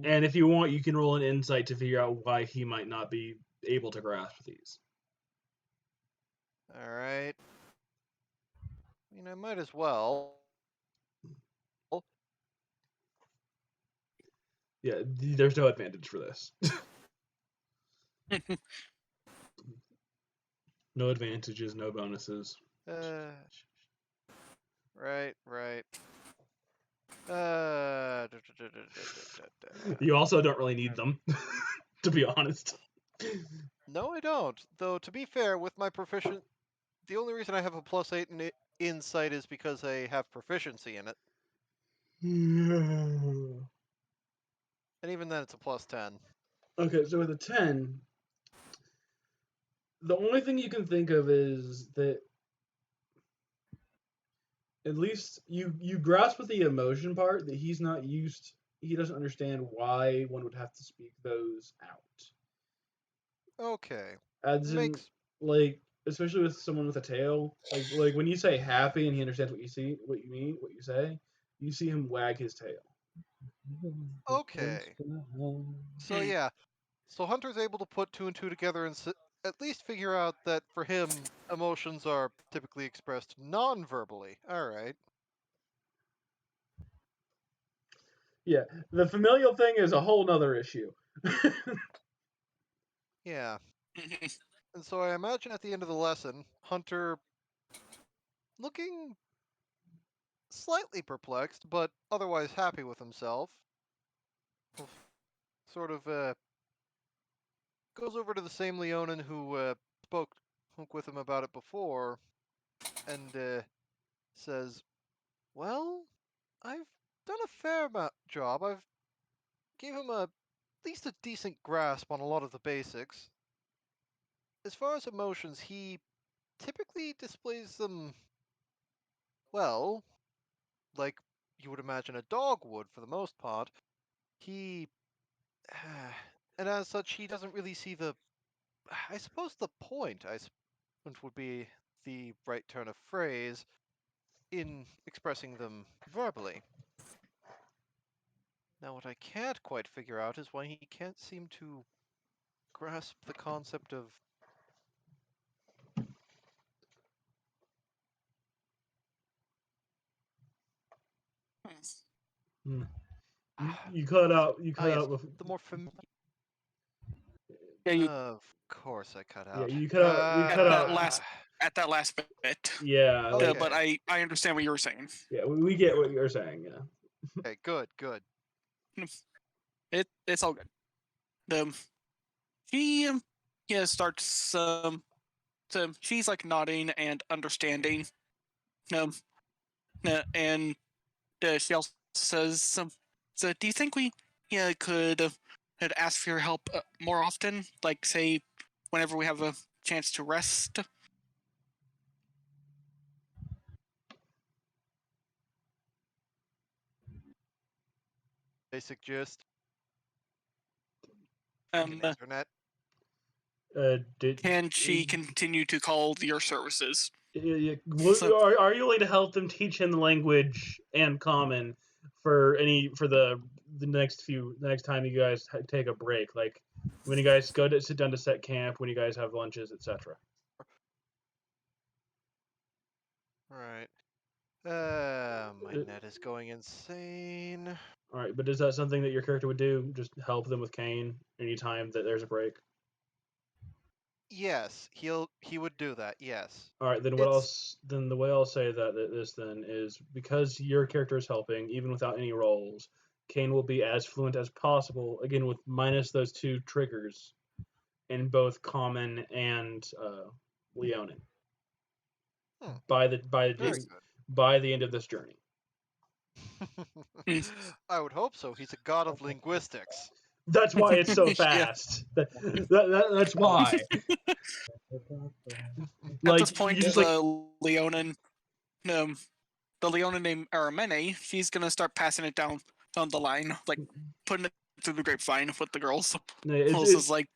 S1: And if you want, you can roll an insight to figure out why he might not be able to grasp these.
S12: All right. I mean, I might as well.
S1: Yeah, there's no advantage for this. No advantages, no bonuses.
S12: Right. Uh.
S1: You also don't really need them, to be honest.
S12: No, I don't. Though, to be fair, with my the only reason I have a +8 in insight is because I have proficiency in it, and even then, it's a +10.
S1: Okay, so with a 10, the only thing you can think of is that at least you grasp with the emotion part that he doesn't understand why one would have to speak those out.
S12: Okay.
S1: As in,
S12: Makes
S1: like, especially with someone with a tail, like when you say happy and he understands what you mean, what you say, you see him wag his tail.
S12: okay. So yeah, so Hunter's able to put two and two together and at least figure out that for him, emotions are typically expressed non-verbally. All right.
S1: Yeah, the familial thing is a whole nother issue.
S12: Yeah. And so I imagine at the end of the lesson, Hunter looking slightly perplexed, but otherwise happy with himself, sort of goes over to the same Leonin who spoke with him about it before, and says, "Well, I've done a fair job. I've gave him at least a decent grasp on a lot of the basics. As far as emotions, he typically displays them well, like you would imagine a dog would for the most part. He, and as such, he doesn't really see I suppose the point, which would be the right turn of phrase, in expressing them verbally. Now, what I can't quite figure out is why he can't seem to grasp the concept of
S1: Hmm. You cut out. You cut
S12: yes,
S1: out.
S12: the more familiar.
S9: Yeah, you
S12: Of course, I cut
S1: Yeah,
S12: out.
S1: you cut out. You
S9: at
S1: cut
S9: that
S1: out.
S9: last bit.
S1: Yeah, like,
S9: But
S12: Okay.
S9: I understand what you were saying.
S1: yeah, we get what you're saying. Yeah.
S12: Okay, good.
S9: It's all good. She yeah starts she's like nodding and understanding. Um, and she also says, "So do you think we could ask for your help more often? Like say whenever we have a chance to rest?"
S12: Basic gist.
S9: Um,
S12: Freaking internet.
S9: can she continue to call your services? So,
S1: Are you willing to help them teach him the language and common for the next time you guys take a break, like when you guys go to sit down to set camp, when you guys have lunches, etc.
S12: Alright. My net is going insane.
S1: All right, but is that something that your character would do? Just help them with Kane anytime that there's a break?
S12: Yes, he would do that. Yes.
S1: All right, then then the way I'll say this then is because your character is helping, even without any rolls, Kane will be as fluent as possible. Again, with minus those two triggers in both common and Leonin by the
S12: Very good.
S1: by the end of this journey.
S12: I would hope so. He's a god of linguistics.
S1: That's why it's so
S9: Yeah.
S1: fast. That's why.
S9: At this
S1: Like
S9: point,
S1: you just
S9: Leonin, the Leonin named Aramene, she's gonna start passing it down the line, like putting it through the grapevine with the girls. Melissa's like,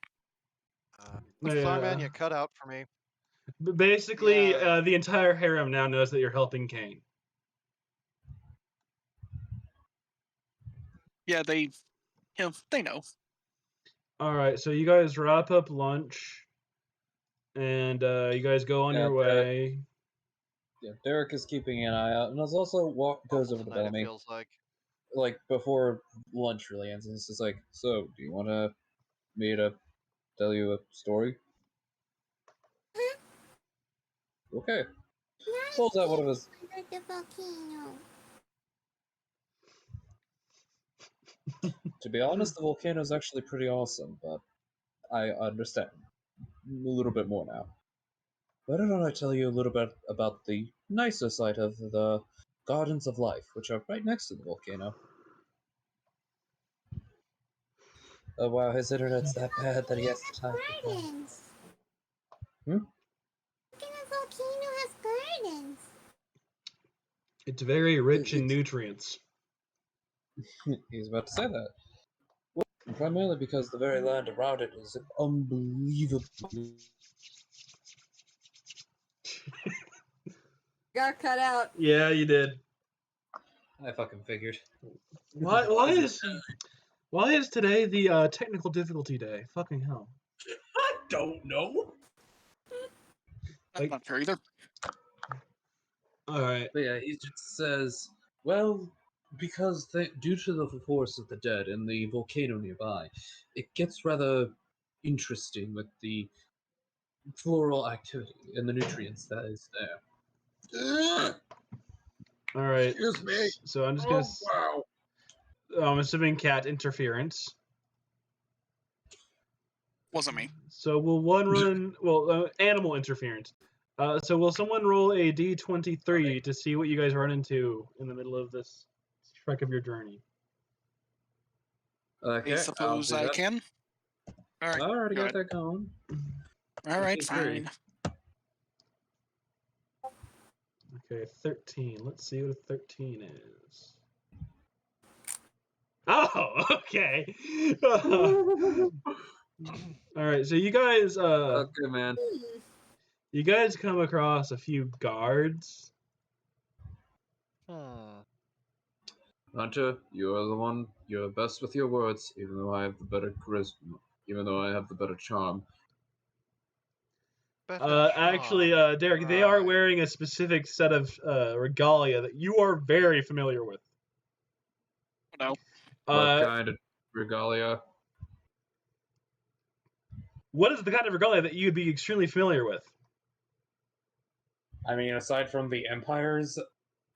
S12: Sorry, man, you cut out for me.
S1: basically
S12: Yeah.
S1: the entire harem now knows that you're helping Kane.
S9: yeah, they know.
S1: All right, so you guys wrap up lunch, and you guys go on your way.
S10: Yeah, Derek is keeping an eye out, and also goes over to
S12: Tonight, it
S10: Bellamy,
S12: feels
S10: like before lunch really ends, and it's just like, "So, do you want me to tell you a story?" Okay. Pulls out one of his.
S11: The volcano.
S10: To be honest, the volcano is actually pretty awesome, but I understand a little bit more now. Why don't I tell you a little bit about the nicer side of the Gardens of Life, which are right next to the volcano? Oh wow, his internet's that bad that he has to type.
S11: Gardens.
S10: Hmm?
S11: The volcano has gardens.
S1: It's very rich in nutrients.
S10: He's about to say that. Well, primarily because the very land around it is unbelievable.
S11: Got cut out.
S1: Yeah, you did.
S10: I fucking figured.
S1: Why is today the technical difficulty day? Fucking hell.
S13: I don't know.
S9: I'm not sure either.
S1: All right.
S10: But yeah, he just says, well, because due to the force of the dead and the volcano nearby, it gets rather interesting with the floral activity and the nutrients that is there.
S1: All right.
S13: Excuse me.
S1: So I'm just
S13: Oh, wow.
S1: I'm assuming cat interference.
S9: Wasn't me.
S1: So will one run? Well, animal interference. So will someone roll a d23 to see what you guys run into in the middle of this trek of your journey?
S10: Okay,
S9: I suppose
S10: I'll do
S9: I
S10: that.
S9: can. All right.
S10: I already
S9: go
S10: got
S9: ahead.
S10: that going.
S9: All right,
S10: 23.
S9: fine.
S1: Okay, 13. Let's see what a 13 is. Oh, okay. All right, so you guys,
S10: Okay, man.
S1: you guys come across a few guards.
S10: Hunter, you are the one. You're best with your words, even though I have the better charisma. Even though I have the better charm.
S1: Actually, Derek, they are wearing a specific set of regalia that you are very familiar with.
S9: No.
S10: What kind of regalia?
S1: What is the kind of regalia that you'd be extremely familiar with?
S14: I mean, aside from the Empire's,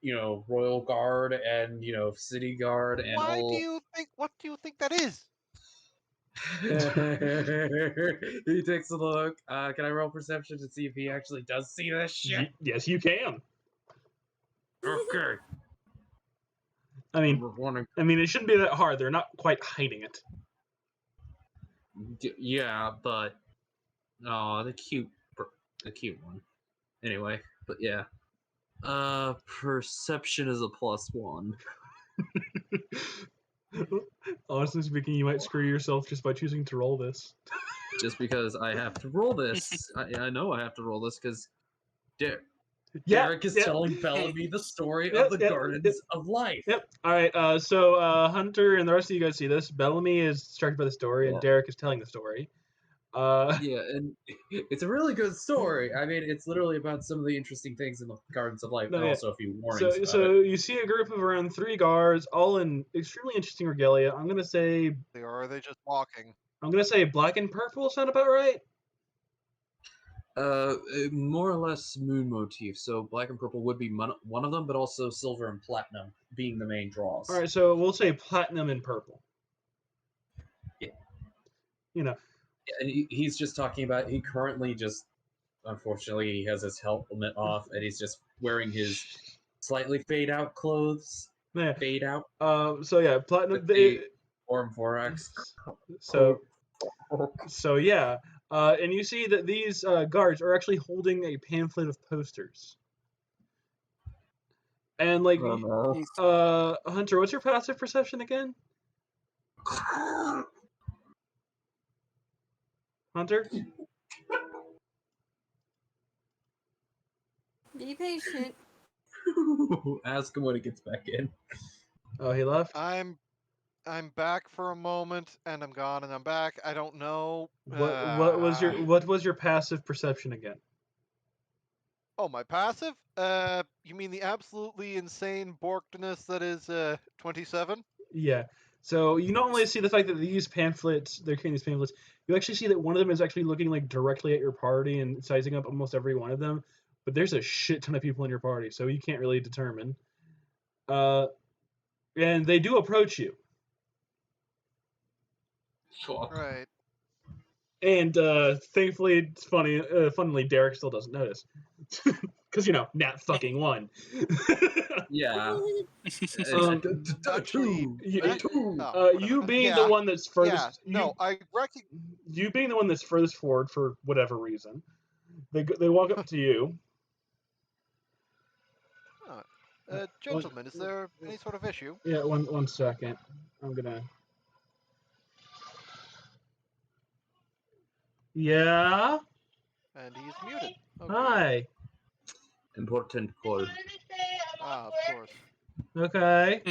S14: Royal Guard and, City Guard and
S12: What
S14: all...
S12: do you think that is?
S14: He takes a look. Can I roll perception to see if he actually does see this shit?
S1: Yes, you can.
S14: Okay.
S1: I mean, it shouldn't be that hard. They're not quite hiding it.
S14: Yeah, but the cute one. Anyway, but yeah. Perception is a +1.
S1: Honestly speaking, you might screw yourself just by choosing to roll this.
S14: Just because I have to roll this. I know I have to roll this because Derek is telling Bellamy the story of the Gardens of Life.
S1: Yep. All right. So Hunter and the rest of you guys see this. Bellamy is distracted by the story, and Derek is telling the story.
S14: Yeah, and it's a really good story. I mean, it's literally about some of the interesting things in the Gardens of Life, and also a few warnings about
S1: so
S14: it.
S1: you see a group of around 3 guards, all in extremely interesting regalia. I'm gonna say.
S12: Or are they just walking?
S1: I'm gonna say black and purple. Sound about right?
S14: More or less moon motif. So black and purple would be one of them, but also silver and platinum being the main draws.
S1: All right, so we'll say platinum and purple.
S14: Yeah.
S1: Yeah,
S14: and he's just talking about he currently just, unfortunately, he has his helmet off and he's just wearing his slightly fade out clothes.
S1: Yeah.
S14: Fade out.
S1: So yeah, platinum.
S14: Form 4X.
S1: So yeah. And you see that these guards are actually holding a pamphlet of posters. And like, Hunter, what's your passive perception again? Hunter?
S11: Be patient.
S14: Ask him when he gets back in.
S1: Oh, he left?
S12: I'm back for a moment, and I'm gone, and I'm back. I don't know.
S1: What was your passive perception again?
S12: Oh, my passive? You mean the absolutely insane borkness that is 27?
S1: Yeah. So you not only see the fact that these pamphlets, they're carrying these pamphlets, you actually see that one of them is actually looking like directly at your party and sizing up almost every one of them. But there's a shit ton of people in your party, so you can't really determine. And they do approach you.
S12: Right.
S1: And thankfully, it's funny. Funnily, Derek still doesn't notice, because nat fucking one.
S14: Yeah.
S1: You being the one that's furthest. You being the one that's furthest forward for whatever reason, they walk up to you.
S12: Gentlemen, is there any sort of issue?
S1: Yeah, one second. I'm gonna. Yeah.
S12: And he's muted.
S1: Okay. Hi.
S14: Important call.
S12: Of course.
S1: Okay.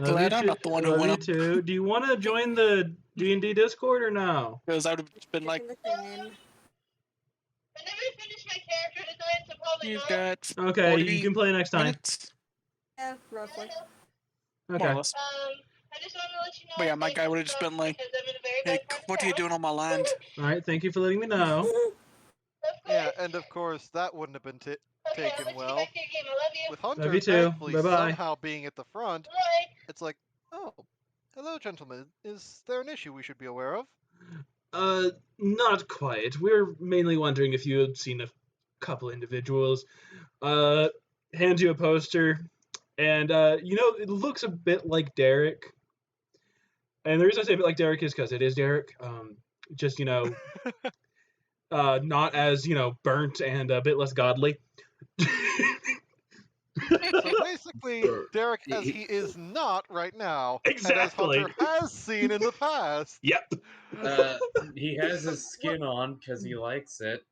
S9: Glad I'm not the one who went up.
S1: Too. Do you want to join the D&D Discord or no?
S9: Because I would have been like, you've got
S1: okay, you can play next time.
S9: Minutes.
S11: Yeah, roughly.
S1: Okay.
S9: More or less. But yeah, my guy would have just been like, hey, what are you doing on my land?
S1: All right, thank you for letting me know.
S12: Yeah, and of course, that wouldn't have been taken well. With Hunter
S1: Love you too.
S12: thankfully
S1: Bye-bye.
S12: somehow being at the front, It's like, oh, hello, gentlemen. Is there an issue we should be aware of?
S1: Not quite. We're mainly wondering if you had seen a couple individuals. Hands you a poster, and it looks a bit like Derek. And the reason I say a bit like Derek is because it is Derek. Just not as burnt and a bit less godly.
S12: So basically, Derek as he is not right now,
S1: Exactly.
S12: and as Hunter has seen in the past.
S1: Yep.
S14: He has his skin on because he likes it.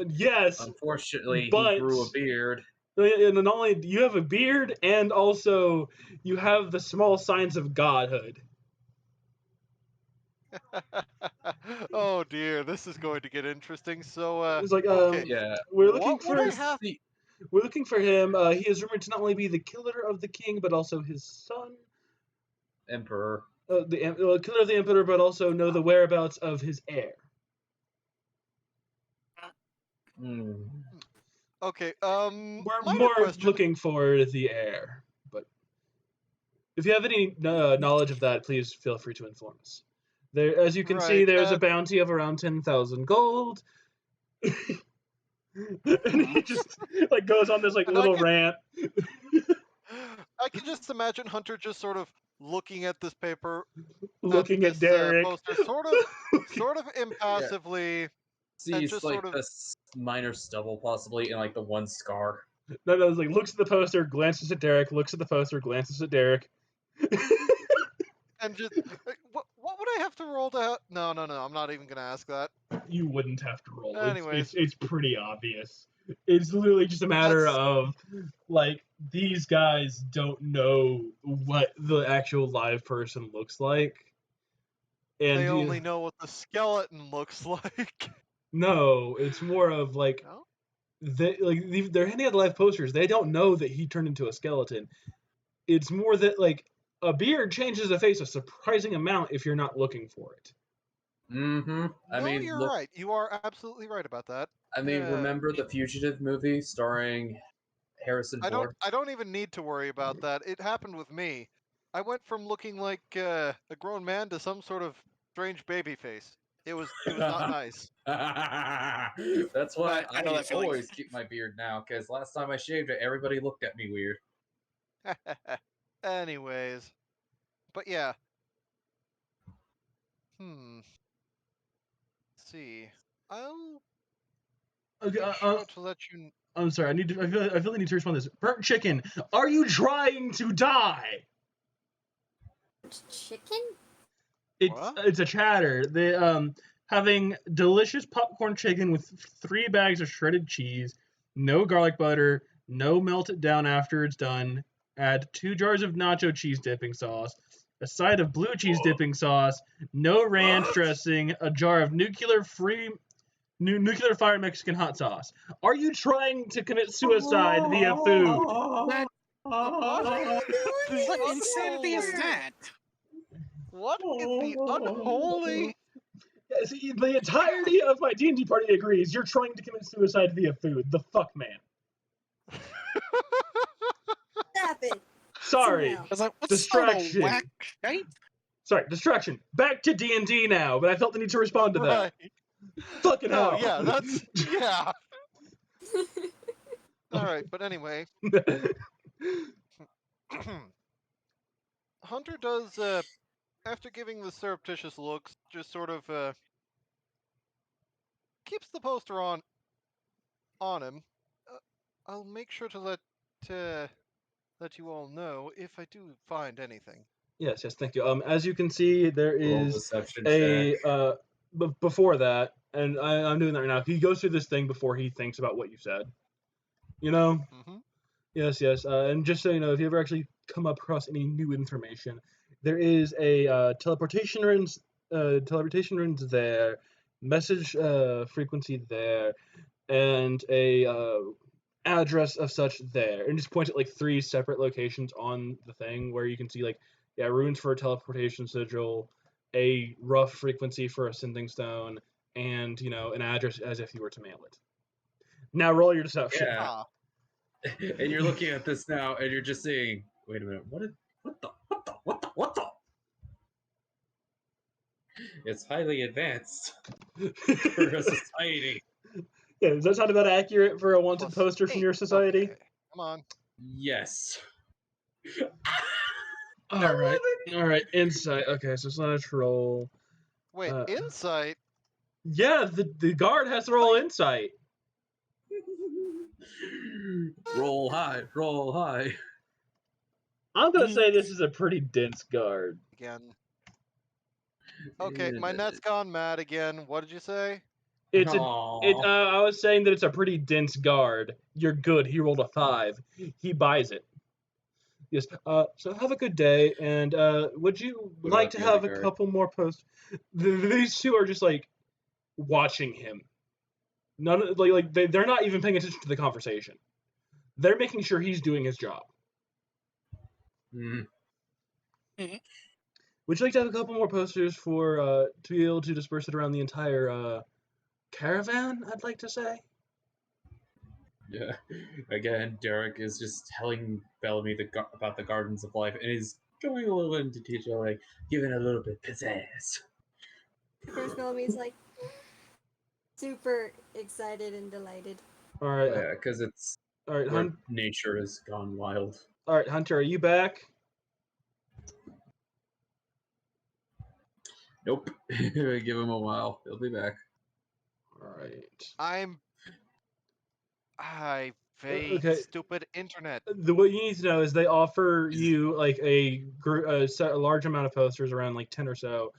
S1: Yes.
S14: Unfortunately,
S1: but
S14: he grew a beard.
S1: And not only you have a beard, and also you have the small signs of godhood.
S12: Oh dear, this is going to get interesting. So,
S1: It's like,
S12: okay,
S14: Yeah.
S1: we're looking
S12: what
S1: for
S12: would I have?
S1: we're looking for him. He is rumored to not only be the killer of the king, but also his son,
S14: Emperor.
S1: the killer of the emperor, but also know the whereabouts of his heir.
S12: Okay,
S1: We're
S12: minor
S1: more
S12: question.
S1: looking for the heir, but if you have any knowledge of that, please feel free to inform us. There, as you can see,
S12: Right,
S1: there's a bounty of around 10,000 gold. And he just goes on this little rant.
S12: I can just imagine Hunter just sort of looking at this paper,
S1: Looking
S12: at
S1: at
S12: this
S1: Derek.
S12: poster, sort of impassively,
S14: Sees
S12: and just sort of
S14: the minor stubble possibly, and the one scar.
S1: No, looks at the poster, glances at Derek, looks at the poster, glances at Derek.
S12: And just what would I have to roll to? No, I'm not even gonna ask that.
S1: You wouldn't have to roll.
S12: Anyways.
S1: It's pretty obvious. It's literally just a matter of these guys don't know what the actual live person looks like, and
S12: they only know what the skeleton looks like.
S1: No, it's more of
S12: No?
S1: they're handing out live posters. They don't know that he turned into a skeleton. It's more that a beard changes the face a surprising amount if you're not looking for it.
S14: Mm-hmm.
S12: You're right. You are absolutely right about that.
S14: I mean, remember the Fugitive movie starring Harrison Ford?
S12: I don't even need to worry about that. It happened with me. I went from looking like a grown man to some sort of strange baby face. It was not nice.
S14: That's why
S9: I know that feeling.
S14: always keep my beard now, because last time I shaved it, everybody looked at me weird.
S12: Anyways. But yeah. Let's see. I'll
S1: Okay,
S12: be sure to let you.
S1: I'm sorry. I feel I need to respond to this. Burnt chicken. Are you trying to die?
S11: Chicken?
S1: It's a chatter. They having delicious popcorn chicken with 3 bags of shredded cheese, no garlic butter, no melt it down after it's done. Add 2 jars of nacho cheese dipping sauce, a side of blue cheese dipping sauce, no ranch dressing, a jar of nuclear fire Mexican hot sauce. Are you trying to commit suicide via food?
S9: What insanity is that?
S12: What in the unholy?
S1: Yeah, see, the entirety of my D&D party agrees. You're trying to commit suicide via food. The fuck, man.
S11: Stop it.
S1: Sorry.
S11: Somehow.
S9: I was like, what's
S1: Distraction.
S9: Whack shape?
S1: Sorry, distraction. Back to D&D now, but I felt the need to respond to that.
S12: Right.
S1: Fucking
S12: No,
S1: hell.
S12: yeah, that's yeah. All right, but anyway, Hunter does after giving the surreptitious looks, just sort of keeps the poster on him. I'll make sure to let you all know if I do find anything.
S1: Yes, thank you. As you can see, there is
S14: deception
S1: a
S14: check.
S1: before that, and I'm doing that right now. He goes through this thing before he thinks about what you said. You know?
S12: Mm-hmm.
S1: Yes. And just so you know, if you ever actually come across any new information, there is a teleportation runes there, message frequency there, and a address of such there, and just point at 3 separate locations on the thing where you can see runes for a teleportation sigil, a rough frequency for a sending stone, and an address as if you were to mail it. Now roll your deception.
S14: Yeah. And you're looking at this now, and you're just saying, "Wait a minute, what the? It's highly advanced for a society.
S1: Yeah, does that sound about accurate for a wanted
S12: Plus
S1: poster from
S12: 8.
S1: your society?
S12: Okay, come on.
S14: Yes.
S1: All right, insight. Okay, so slash roll.
S12: Wait, insight?
S1: Yeah, the guard has to roll insight.
S14: Roll high, roll high.
S1: I'm gonna say this is a pretty dense guard.
S12: Again. Okay, my net's gone mad again. What did you say?
S1: It's I was saying that it's a pretty dense guard. You're good. He rolled a 5. He buys it. Yes. So have a good day, and would you
S14: What
S1: like
S14: about
S1: to
S14: the
S1: have
S14: other
S1: a
S14: guard?
S1: couple more posts? These two are just like watching him. None like they're not even paying attention to the conversation. They're making sure he's doing his job. Would you like to have a couple more posters for to be able to disperse it around the entire caravan? I'd like to say.
S14: Yeah. Again, Derek is just telling Bellamy about the Gardens of Life, and he's going a little into detail, like giving a little bit pizzazz.
S11: First Bellamy's like super excited and delighted.
S1: All right.
S14: Yeah, because it's
S1: all right.
S14: where nature has gone wild.
S1: All right, Hunter, are you back?
S14: Nope. Give him a while. He'll be back.
S1: All right.
S12: I
S1: Okay.
S12: stupid internet.
S1: What you need to know is they offer you like a large amount of posters, around like 10 or so,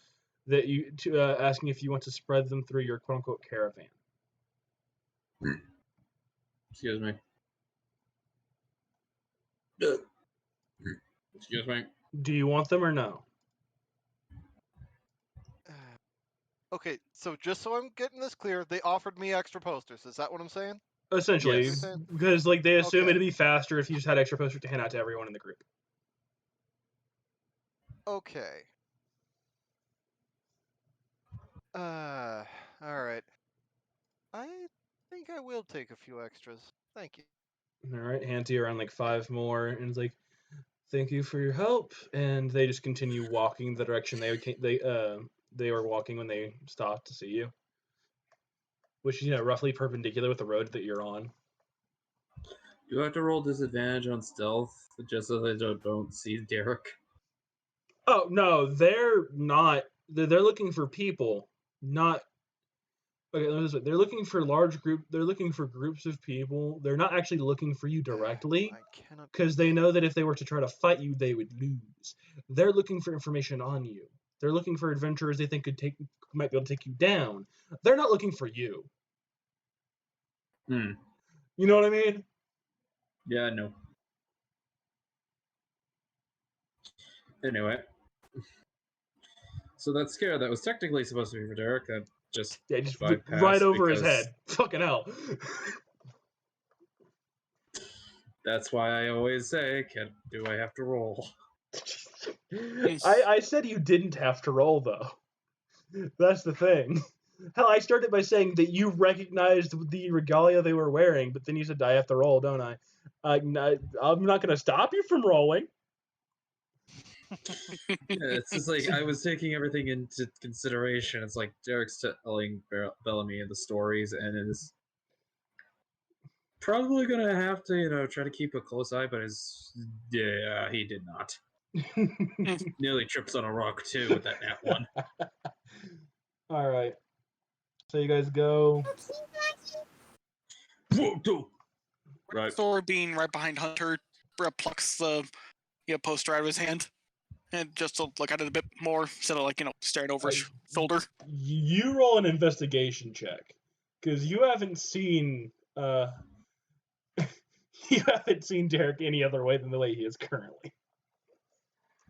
S1: that you asking if you want to spread them through your quote unquote caravan.
S14: Excuse me. Excuse me.
S1: Do you want them or no?
S12: Okay, so just so I'm getting this clear, they offered me extra posters. Is that what I'm saying?
S1: Essentially,
S14: Yes.
S1: because like they assume
S12: Okay.
S1: it'd be faster if you just had extra posters to hand out to everyone in the group.
S12: Okay. All right. I think I will take a few extras. Thank you.
S1: All right, hand to you around like 5 more, and it's like, thank you for your help, and they just continue walking the direction they were walking when they stopped to see you, which is roughly perpendicular with the road that you're on.
S14: You have to roll disadvantage on stealth just so they don't see Derek.
S1: Oh no, they're not. They're looking for people, not. Okay, they're looking for large group. They're looking for groups of people. They're not actually looking for you directly, because they know that if they were to try to fight you, they would lose. They're looking for information on you. They're looking for adventurers they think might be able to take you down. They're not looking for you.
S14: Hmm.
S1: You know what I mean?
S14: Yeah, I know. Anyway. So that scare that was technically supposed to be for Derek, that just bypassed
S1: right over his
S14: because
S1: head. Fucking hell.
S14: That's why I always say, do I have to roll?
S1: I said you didn't have to roll, though. That's the thing. Hell, I started by saying that you recognized the regalia they were wearing, but then you said I have to roll, don't I? I'm not going to stop you from rolling.
S14: Yeah, it's just like I was taking everything into consideration. It's like Derek's telling Bellamy the stories, and is probably gonna have to, try to keep a close eye. But he did not. Nearly trips on a rock too with that nat one.
S1: All right. So you guys go.
S14: Right.
S9: Thor, being right behind Hunter, plucks the poster out of his hand, and just to look at it a bit more instead of staring over his shoulder.
S1: You roll an investigation check, because you haven't seen Derek any other way than the way he is currently.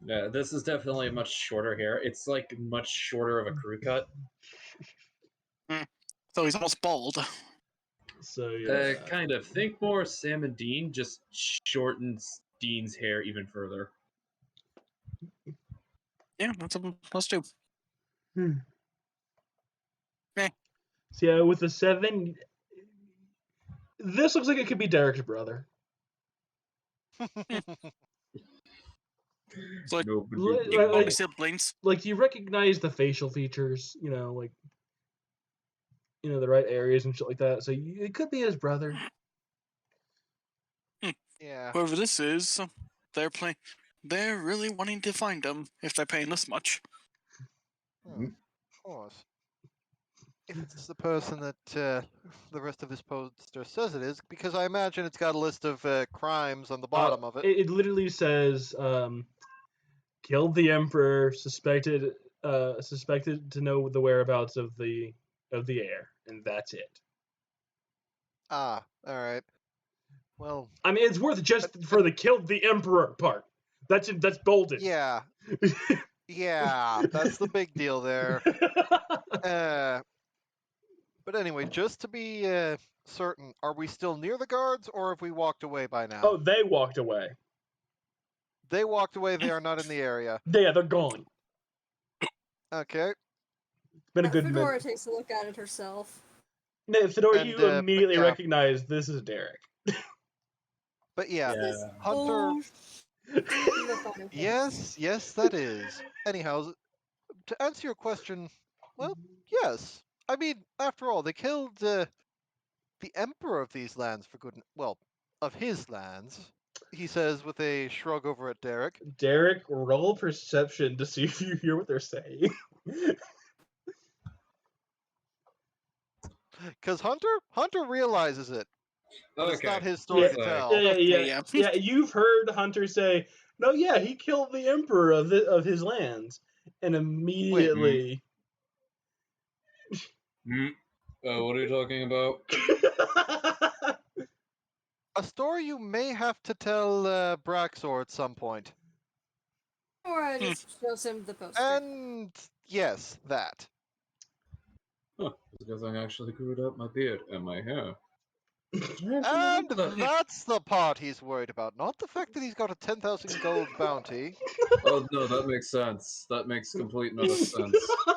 S14: Yeah, this is definitely much shorter hair. It's like much shorter of a crew cut.
S9: So he's almost bald.
S1: So yeah.
S14: Kind of. Think more Sam and Dean, just shortens Dean's hair even further.
S9: Yeah, that's a +2.
S1: So yeah, with a 7, this looks like it could be Derek's brother.
S9: It's like
S14: No, but
S1: Like-
S9: you
S1: like-
S9: siblings.
S1: Like you recognize the facial features, like the right areas and shit like that. So it could be his brother.
S12: Yeah.
S9: Whoever this is, they're really wanting to find him if they're paying this much.
S12: Of course. If it's the person that the rest of this poster says it is, because I imagine it's got a list of crimes on the bottom of it.
S1: It literally says, killed the emperor, suspected to know the whereabouts of the heir, and that's it.
S12: Ah, all right. Well,
S1: I mean, it's worth just for the killed the emperor part. That's bolded.
S12: yeah, yeah, that's the big deal there. But anyway, just to be certain, are we still near the guards, or have we walked away by now?
S1: Oh, they walked away.
S12: They walked away. They are not in the area.
S1: Yeah, they're gone.
S12: Okay.
S1: It's been a good
S11: Fedora
S1: minute.
S11: takes a look at it herself.
S1: Fedora,
S12: And,
S1: you
S12: but
S1: immediately
S12: yeah.
S1: recognize this is Derek.
S12: But yeah,
S14: Yeah.
S12: Hunter.
S11: Oh.
S12: Yes, that is. Anyhow, to answer your question, well, yes. I mean, after all, they killed the emperor of these lands for good. Well, of his lands, he says with a shrug over at Derek.
S1: Derek, roll perception to see if you hear what they're saying.
S12: Because Hunter realizes it. But it's not his story
S1: Yeah,
S12: to tell.
S1: Yeah, you've heard Hunter say, "No, yeah, he killed the emperor of his lands," and immediately.
S10: What are you talking about?
S12: A story you may have to tell Braxor at some point.
S11: Or I just shows him the poster.
S12: And yes, that.
S10: Huh, it's because I actually grew out my beard and my hair.
S12: And that's the part he's worried about, not the fact that he's got a 10,000 gold bounty.
S10: Oh no, that makes sense. That makes complete and utter sense.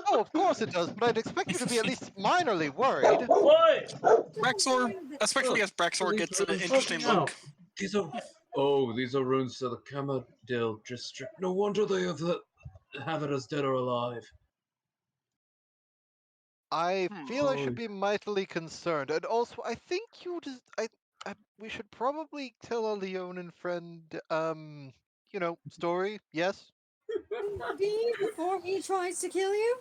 S12: Oh, of course it does, but I'd expect you to be at least minorly worried.
S1: What?
S9: Braxor, especially as Braxor gets an interesting look.
S10: These are runes to the Campeign district. No wonder they have it as dead or alive.
S12: I feel I should be mightily concerned, and also I think we should probably tell a Leonin friend, story. Yes.
S11: Before he tries to kill you.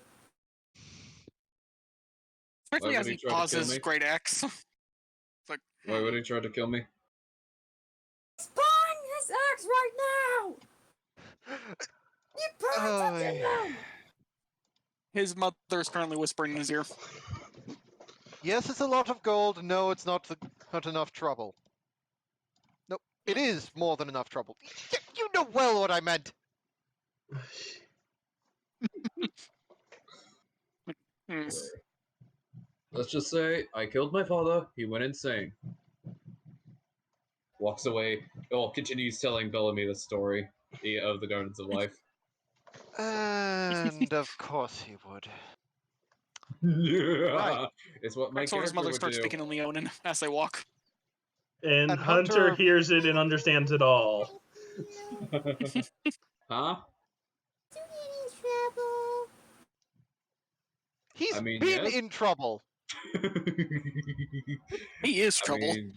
S9: Especially
S10: Why
S9: as
S10: would
S9: he
S10: he try to kill
S9: pauses
S10: me?
S9: great axe. It's like,
S10: Why would he try to kill me?
S11: Spawn his axe right now! You protected him!
S9: his mother is currently whispering in his ear.
S12: Yes, it's a lot of gold. No, it's not enough trouble. No, it is more than enough trouble. You know well what I meant.
S10: Let's just say I killed my father. He went insane. Walks away. Continues telling Bellamy the story of the Gardens of Life.
S12: And of course he would.
S10: Right. It's what my
S9: Braxor's
S10: character
S9: mother
S10: would
S9: starts
S10: do.
S9: speaking in Leonin as they walk.
S1: And
S12: And
S1: Hunter
S12: Hunter-
S1: hears it and understands it all.
S10: Huh?
S12: He's
S10: I mean,
S12: been
S10: yes.
S12: in trouble.
S9: He is
S10: I
S9: trouble.
S10: mean,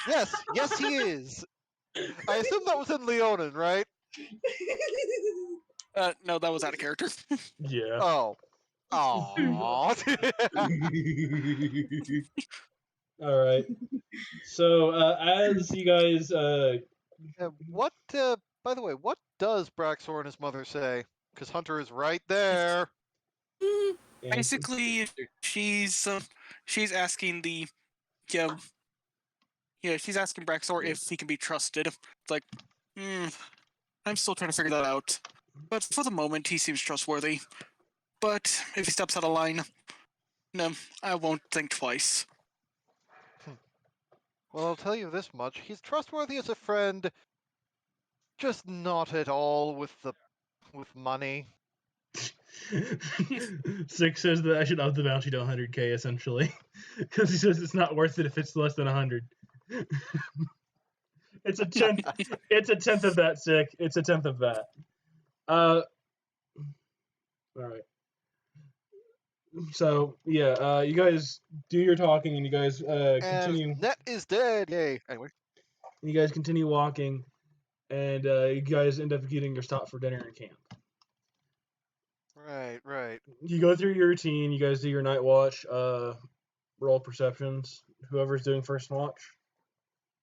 S12: Yes, he is. I assume that was in Leonin, right?
S9: No, that was out of character.
S1: Yeah.
S12: Oh. Aww.
S1: All right. So as you guys,
S12: What, by the way, what does Braxor and his mother say? Because Hunter is right there.
S9: Basically, she's asking she's asking Braxor if he can be trusted. It's like, I'm still trying to figure that out. But for the moment, he seems trustworthy. But if he steps out of line, no, I won't think twice.
S12: Well, I'll tell you this much. He's trustworthy as a friend, just not at all with money.
S1: Six says that I should up the bounty to 100k essentially, because he says it's not worth it if it's less than 100. It's a tenth. It's a tenth of that, sick. It's a tenth of that. All right. So yeah, you guys do your talking, and you guys continue.
S12: And Net is dead. Yay. Anyway.
S1: You guys continue walking, and you guys end up getting your stop for dinner in camp.
S12: Right.
S1: You go through your routine. You guys do your night watch. Roll perceptions. Whoever's doing first watch.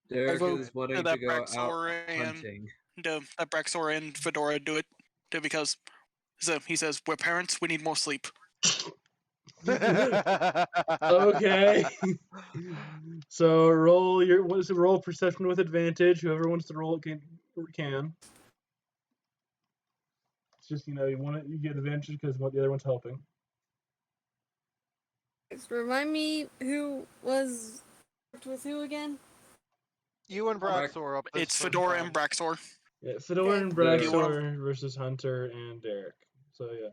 S14: Derek
S9: vote
S14: is wanting
S9: that
S14: to go out
S9: Braxor and
S14: hunting.
S9: that Braxor and Fedora do it because he says we're parents. We need more sleep.
S1: Okay. So roll perception with advantage. Whoever wants to roll it can. It's just you get advantage because the other one's helping.
S11: Just remind me who was with who again?
S12: You and Braxor up this
S9: It's Fedora and Braxor.
S1: Yeah, Fedora and Braxor versus Hunter and Derek. So yeah.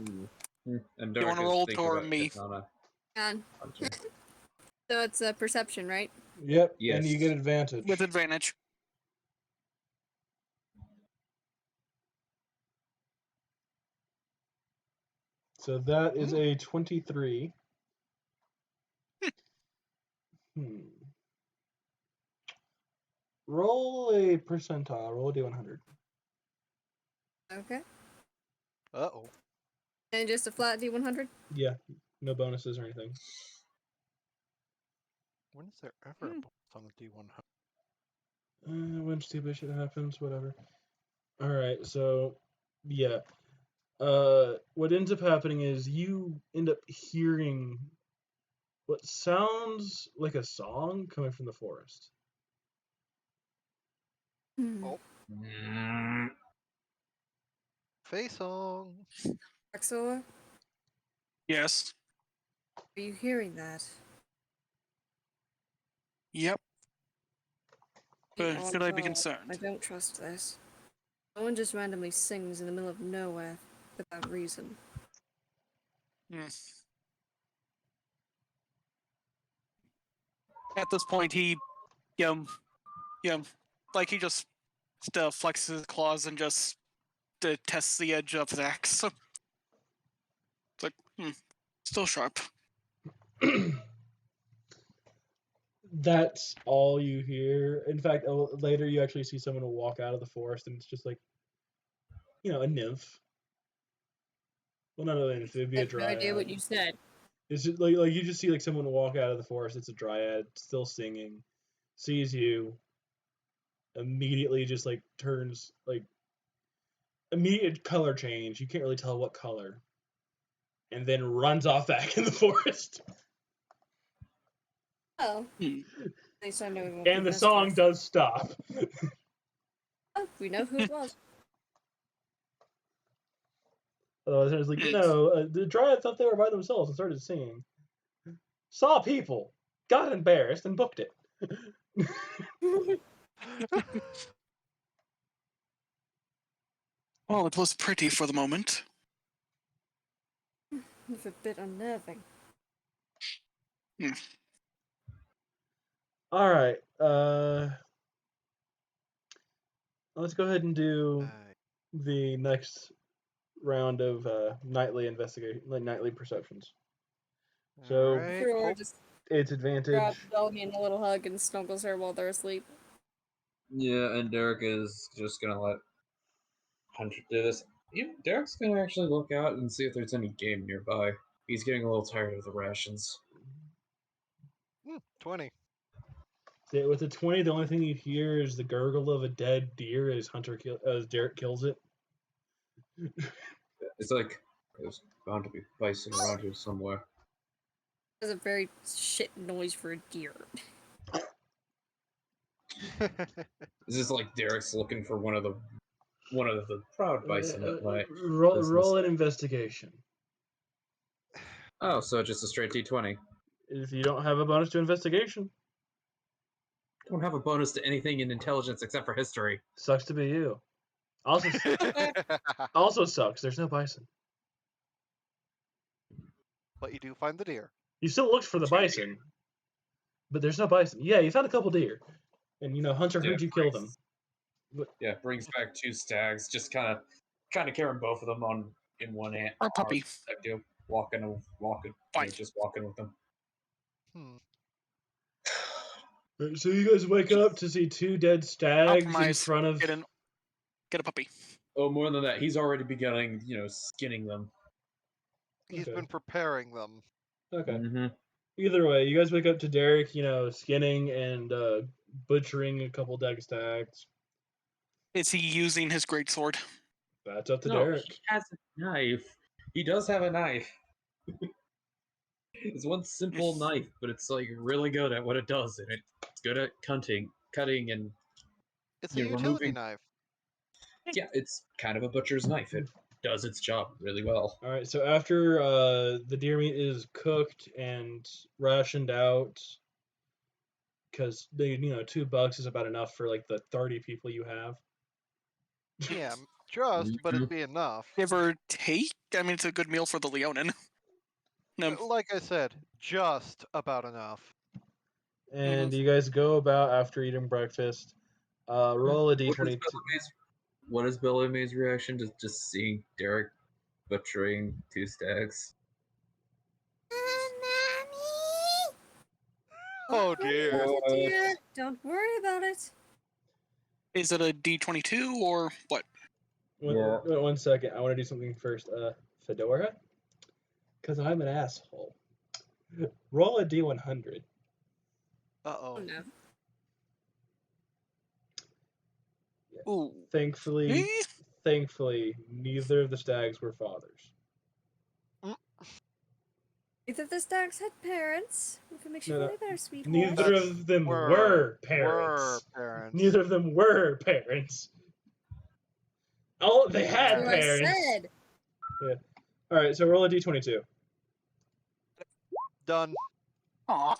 S14: Ooh. And
S9: You
S14: Derek
S9: want to
S14: is
S9: roll
S14: thinking
S9: or
S14: about
S9: me?
S14: Katana.
S11: On.
S14: Hunter.
S11: So it's a perception, right?
S1: Yep.
S14: Yes.
S1: And you get advantage.
S9: With advantage.
S1: So that is a 23. Roll a percentile. Roll a d100.
S11: Okay.
S12: Uh-oh.
S11: And just a flat D100?
S1: Yeah. No bonuses or anything.
S12: When is there ever a bonus on the D100?
S1: When stupid shit happens, whatever. Alright, so yeah. What ends up happening is you end up hearing what sounds like a song coming from the forest.
S12: Oh. Face song.
S11: Braxor,
S9: Yes.
S11: are you hearing that?
S9: Yep. But
S11: Oh,
S9: should I be
S11: God,
S9: concerned?
S11: I don't trust this. No one just randomly sings in the middle of nowhere without reason.
S9: At this point, he like he just flexes his claws and just tests the edge of his axe. It's like, still sharp.
S1: That's all you hear. In fact, later you actually see someone walk out of the forest, and it's just like, a nymph. Well, not a nymph. It'd be
S11: I
S1: a
S11: have no
S1: dryad.
S11: idea what you said.
S1: It's just like you just see like someone walk out of the forest. It's a dryad, still singing, sees you, immediately just like turns like immediate color change. You can't really tell what color, and then runs off back in the forest.
S11: Oh. At least I know we won't
S1: And
S11: be
S1: the song
S11: messed
S1: does stop.
S11: Oh, we know who it was.
S1: It was like, the Dryad thought they were by themselves and started singing. Saw people, got embarrassed, and booked it.
S9: Well, it was pretty for the moment.
S11: It's a bit unnerving.
S1: All right. Let's go ahead and do the next round of nightly investigation, like nightly perceptions. So
S11: Fedora just
S1: it's advantage.
S11: grabs Doggy in a little hug and snuggles her while they're asleep.
S14: Yeah, and Derek is just gonna let Hunter do this. Derek's gonna actually look out and see if there's any game nearby. He's getting a little tired of the rations.
S12: 20.
S1: Yeah, with a 20, the only thing you hear is the gurgle of a dead deer as Derek kills it.
S14: It's like there's bound to be bison around here somewhere.
S11: That's a very shit noise for a deer.
S14: This is like Derek's looking for one of the proud bison that might
S1: Roll an investigation.
S14: Oh, so just a straight D20.
S1: If you don't have a bonus to investigation.
S14: Don't have a bonus to anything in intelligence except for history.
S1: Sucks to be you. Also sucks. There's no bison.
S12: But you do find the deer.
S1: You still looked for the bison, but there's no bison. Yeah, you found a couple deer. And Hunter heard you kill them.
S14: Yeah, brings back 2 stags. Just kind of carrying both of them in one hand.
S9: Or puppy.
S14: Walking, just walking with them.
S1: So you guys wake up to see 2 dead stags in
S9: Compromise.
S1: front of.
S9: Get a puppy.
S14: Oh, more than that, he's already beginning, skinning them.
S12: He's been preparing them.
S1: Okay.
S14: Mm-hmm.
S1: Either way, you guys wake up to Derek, skinning and butchering a couple dead stags.
S9: Is he using his greatsword?
S1: That's up to
S14: No,
S1: Derek.
S14: he has a knife. He does have a knife. It's one simple knife, but it's really good at what it does, and it's good at cutting, and
S12: it's a utility knife.
S14: Yeah, it's kind of a butcher's knife. It does its job really well.
S1: All right, so after the deer meat is cooked and rationed out, because $2 is about enough for the 30 people you have.
S12: Yeah, but it'd be enough.
S9: Give or take. I mean, it's a good meal for the Leonin. No.
S12: Like I said, just about enough.
S1: And you guys go about after eating breakfast. Roll a d20.
S14: What is Bellamy's reaction to just seeing Derek butchering 2 stags?
S12: Oh dear.
S11: Don't worry about it.
S9: Is it a D22 or what?
S1: One second. I want to do something first. Fedora? Because I'm an asshole. Roll a d100.
S12: Uh-oh.
S11: No.
S1: Yeah.
S9: Ooh.
S1: Thankfully, neither of the stags were fathers.
S11: Neither of the stags had parents. What makes you feel better, sweetheart?
S1: Neither of them were parents. Neither of them were parents. Oh, they had parents.
S11: I said.
S1: Yeah. All right, so roll a d22.
S12: Done.
S9: Aw.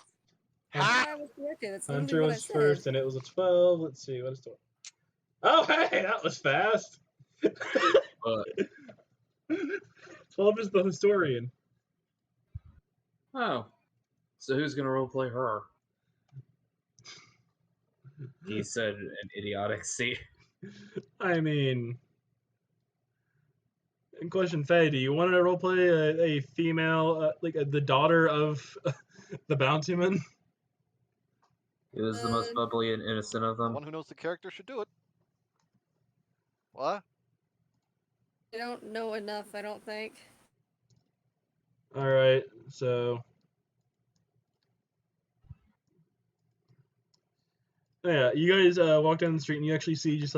S1: Hunter was first, and it was a 12. Let's see, what is 12? Oh, hey, that was fast. 12 is the historian.
S14: Oh, so who's gonna roleplay her? He said an idiotic C.
S1: I mean, question, Faye, do you want to roleplay a female, the daughter of the bountyman?
S14: He was the most bubbly and innocent of them.
S12: The one who knows the character should do it. What?
S11: I don't know enough, I don't think.
S1: All right, so yeah, you guys walk down the street and you actually see just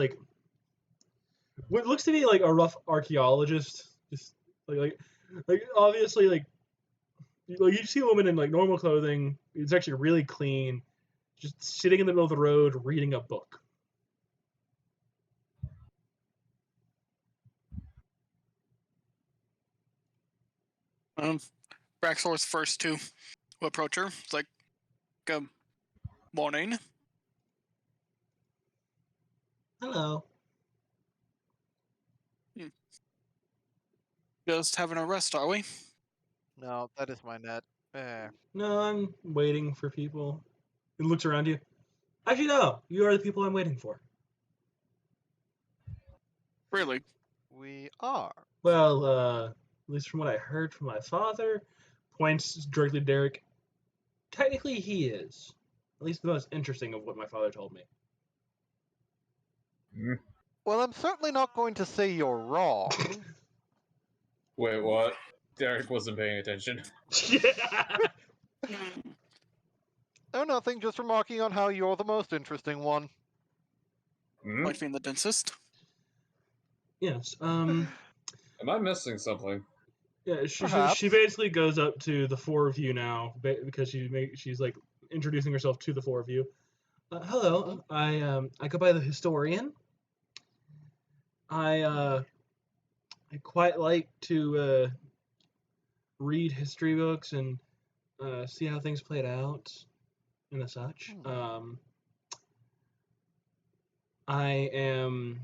S1: what looks to be a rough archaeologist, just like obviously you see a woman in normal clothing. It's actually really clean, just sitting in the middle of the road reading a book.
S9: Braxor's first to approach her. It's like, good morning.
S1: Hello.
S9: Just having a rest, are we?
S12: No, that is my net.
S1: No, I'm waiting for people. He looks around you. Actually, no. You are the people I'm waiting for.
S9: Really?
S12: We are.
S1: Well, at least from what I heard from my father, points directly to Derek. Technically, he is. At least the most interesting of what my father told me.
S12: Well, I'm certainly not going to say you're wrong.
S14: Wait, what? Derek wasn't paying attention.
S12: Oh, nothing, just remarking on how you're the most interesting one.
S9: Might be the dentist.
S1: Yes.
S14: Am I missing something?
S1: Yeah, she basically goes up to the 4 of you now because she's introducing herself to the 4 of you. Hello, I go by the historian. I quite like to read history books and see how things played out and such. I am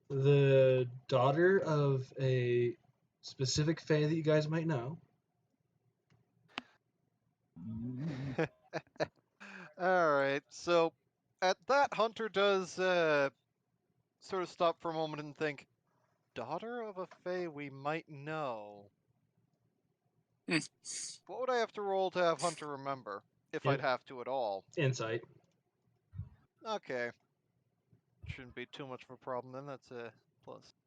S1: the daughter of a specific fae that you guys might know.
S12: Alright, so at that, Hunter does sort of stop for a moment and think, daughter of a Fae we might know. What would I have to roll to have Hunter remember? If I'd have to at all.
S1: Insight.
S12: Okay. Shouldn't be too much of a problem then. That's a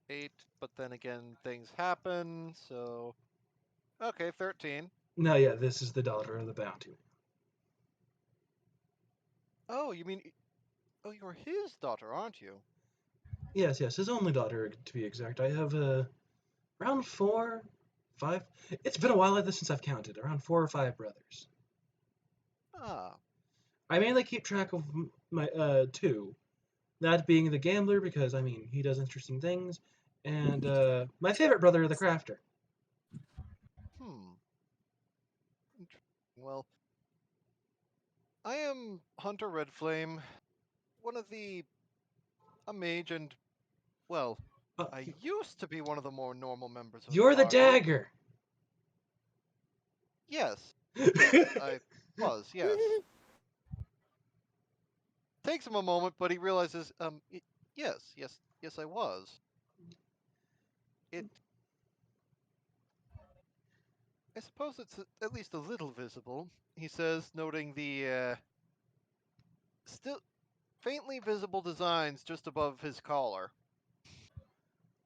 S12: +8. But then again, things happen, so... Okay, 13.
S1: No, yeah, this is the daughter of the bounty.
S12: Oh, you mean... Oh, you're his daughter, aren't you?
S1: Yes, his only daughter, to be exact. I have around 4, 5. It's been a while like this since I've counted. Around 4 or 5 brothers.
S12: Ah.
S1: I mainly keep track of my 2. That being the gambler, because I mean he does interesting things, and my favorite brother, the crafter.
S12: Well, I am Hunter Redflame, one of the... a mage, and, well, I used to be one of the more normal members of
S1: You're the
S12: party.
S1: dagger.
S12: Yes. Yes, I was, yes. Takes him a moment, but he realizes, yes, I was. I suppose it's at least a little visible, he says, noting the, still faintly visible designs just above his collar.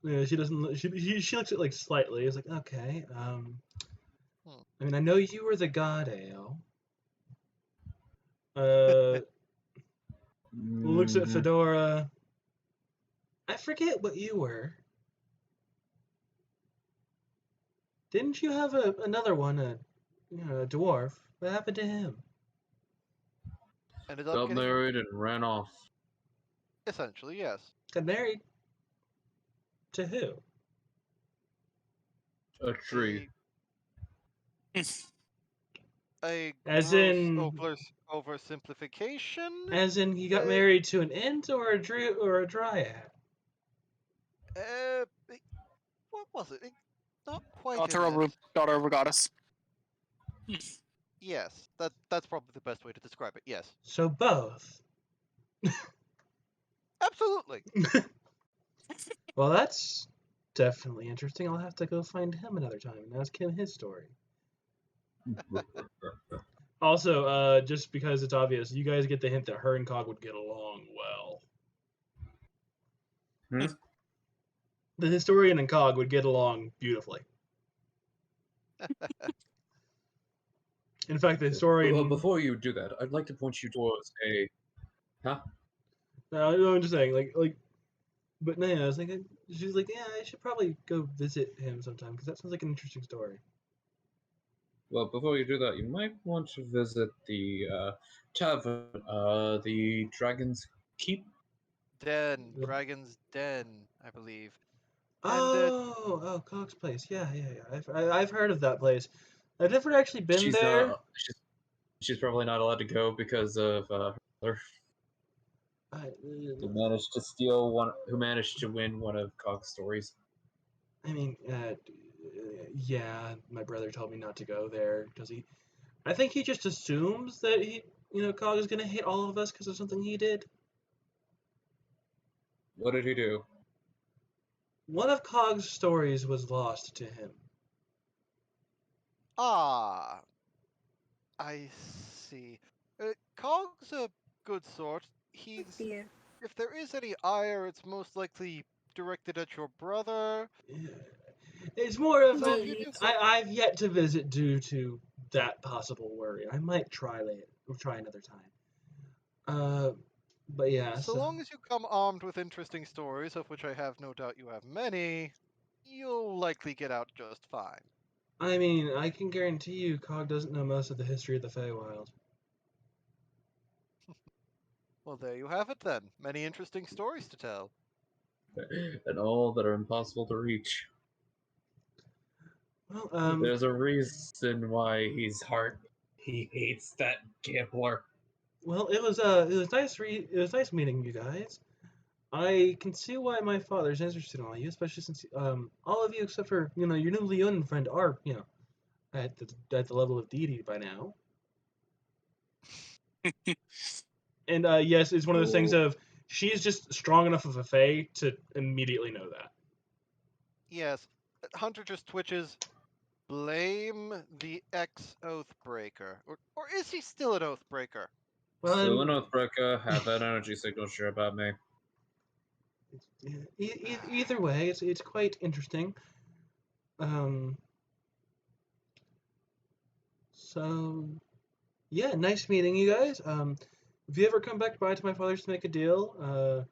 S1: Yeah, she doesn't. She looks at it like slightly. It's like, okay. I mean, I know you were the god ale. Looks at Fedora. I forget what you were. Didn't you have another one, a dwarf? What happened to him?
S12: Ended up
S14: Got
S12: getting...
S14: married and ran off.
S12: Essentially, yes.
S1: Got married? To who?
S14: A tree.
S12: A
S1: As
S12: gross
S1: in...
S12: oversimplification?
S1: As in, he got married to an ent or a dryad?
S12: What was it? Not quite
S9: Daughter
S12: an
S9: of a goddess.
S12: Yes, that's probably the best way to describe it, yes.
S1: So both.
S12: Absolutely.
S1: Well, that's definitely interesting. I'll have to go find him another time and ask him his story. Also, just because it's obvious, you guys get the hint that her and Cog would get along well. The historian and Cog would get along beautifully. In fact, the historian...
S14: Well, before you do that, I'd like to point you towards a... Huh?
S1: No, I'm just saying, like... But no, I was thinking... She's like, yeah, I should probably go visit him sometime, because that sounds like an interesting story.
S14: Well, before you do that, you might want to visit the tavern, the Dragon's Keep.
S12: Dragon's Den, I believe.
S1: Oh, Cog's place. Yeah. I've heard of that place. I've never actually been there.
S14: She's probably not allowed to go because of her brother. Who managed to win one of Cog's stories.
S1: I mean, yeah, my brother told me not to go there because I think he just assumes that Cog is gonna hate all of us because of something he did.
S14: What did he do?
S1: One of Cog's stories was lost to him.
S12: Ah, I see. Cog's a good sort. If there is any ire, it's most likely directed at your brother.
S1: Yeah. It's more of I've yet to visit due to that possible worry. I might try another time. But yeah.
S12: So long as you come armed with interesting stories, of which I have no doubt you have many, you'll likely get out just fine.
S1: I mean, I can guarantee you Cog doesn't know most of the history of the Feywild.
S12: Well, there you have it then. Many interesting stories to tell.
S14: And all that are impossible to reach.
S1: Well,
S14: there's a reason why he hates that gambler.
S1: Well, it was nice meeting you guys. I can see why my father's interested in all you, especially since all of you except for your new Leon friend are at the level of deity by now. And yes, it's one of those things
S14: Cool.
S1: of she's just strong enough of a fae to immediately know that.
S12: Yes. Hunter just twitches. Blame the ex-Oathbreaker. Or is he still an Oathbreaker?
S1: Well,
S14: Still an Oathbreaker, have that energy signature about me.
S1: either way, it's quite interesting. Um, so yeah, nice meeting you guys. If you ever come back by to my father's to make a deal,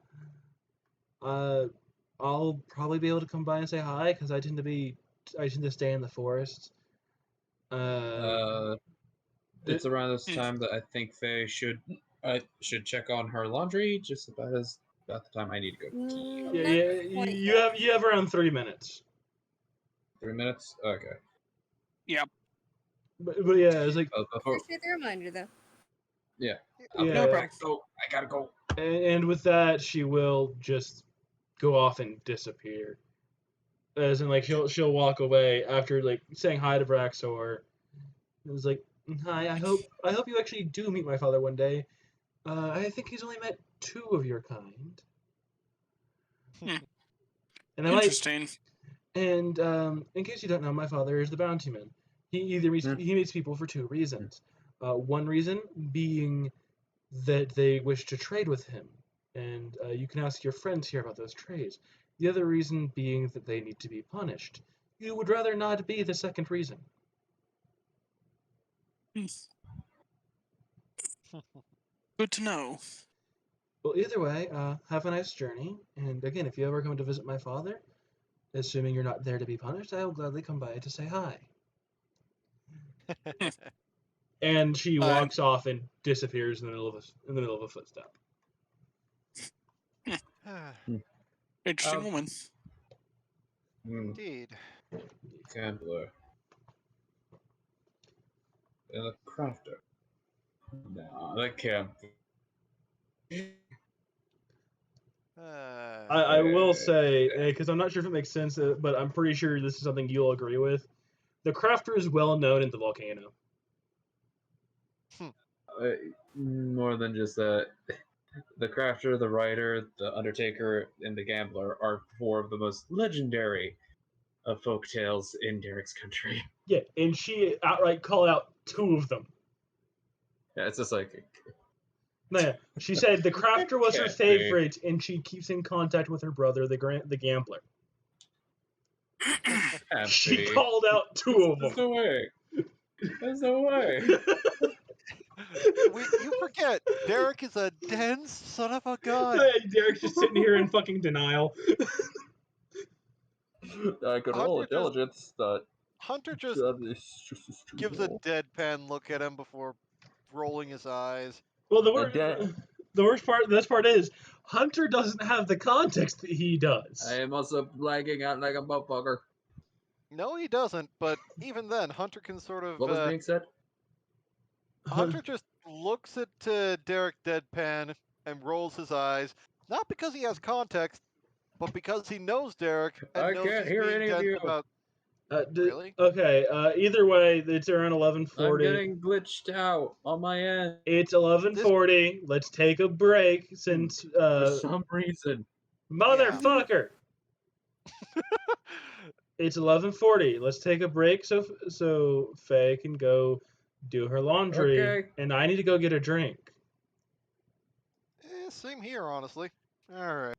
S1: I'll probably be able to come by and say hi because I tend to stay in the forest.
S14: It's around this time that I think I should check on her laundry, just about the time I need to go pee.
S1: Yeah, you have around 3 minutes.
S14: 3 minutes? Okay.
S9: Yeah.
S1: But yeah, it's like
S11: Appreciate the reminder, though.
S14: yeah.
S1: yeah.
S14: I gotta go.
S1: And with that, she will just go off and disappear. As in, like she'll walk away after like saying hi to Braxor. It's like, hi. I hope you actually do meet my father one day. I think he's only met 2 of your kind. And I might.
S9: Interesting.
S1: And in case you don't know, my father is the bountyman. He meets people for 2 reasons. One reason being that they wish to trade with him, and you can ask your friends here about those trades. The other reason being that they need to be punished. You would rather not be the second reason.
S9: Good to know.
S1: Well, either way, have a nice journey. And again, if you ever come to visit my father, assuming you're not there to be punished, I will gladly come by to say hi. And she walks off and disappears in the middle of a footstep.
S9: Interesting woman.
S12: Indeed.
S14: Gambler. And a crafter. No, that can't be.
S1: I will say, because I'm not sure if it makes sense, but I'm pretty sure this is something you'll agree with. The crafter is well known in the volcano.
S14: More than just that. The crafter, the writer, the undertaker, and the gambler are 4 of the most legendary of folk tales in Derek's country.
S1: Yeah, and she outright called out 2 of them.
S14: Yeah, it's just like.
S1: No, yeah. She said the crafter was her
S14: Can't
S1: favorite, and she keeps in contact with her brother, the gambler. She called out 2 of them.
S14: There's no way. There's no way.
S12: You forget, Derek is a dense son of a gun.
S1: Derek's just sitting here in fucking denial.
S14: I could roll intelligence.
S12: Hunter just gives a deadpan look at him before rolling his eyes.
S1: Well, this part is Hunter doesn't have the context that he does.
S14: I am also lagging out like a motherfucker.
S12: No, he doesn't. But even then, Hunter can sort of.
S14: What was being said?
S12: Hunter just looks at Derek deadpan and rolls his eyes, not because he has context, but because he knows Derek and
S14: I
S12: knows
S14: can't
S12: he's
S14: hear
S12: being
S14: any of
S12: dense
S14: you.
S12: about.
S1: Really? Okay. Either way, it's around 11:40.
S14: I'm getting glitched out on my end.
S1: It's 11:40. Let's take a break since
S14: for some reason.
S1: Motherfucker. It's 11:40. Let's take a break so Faye can go do her laundry,
S14: Okay.
S1: and I need to go get a drink.
S12: Same here, honestly. All right.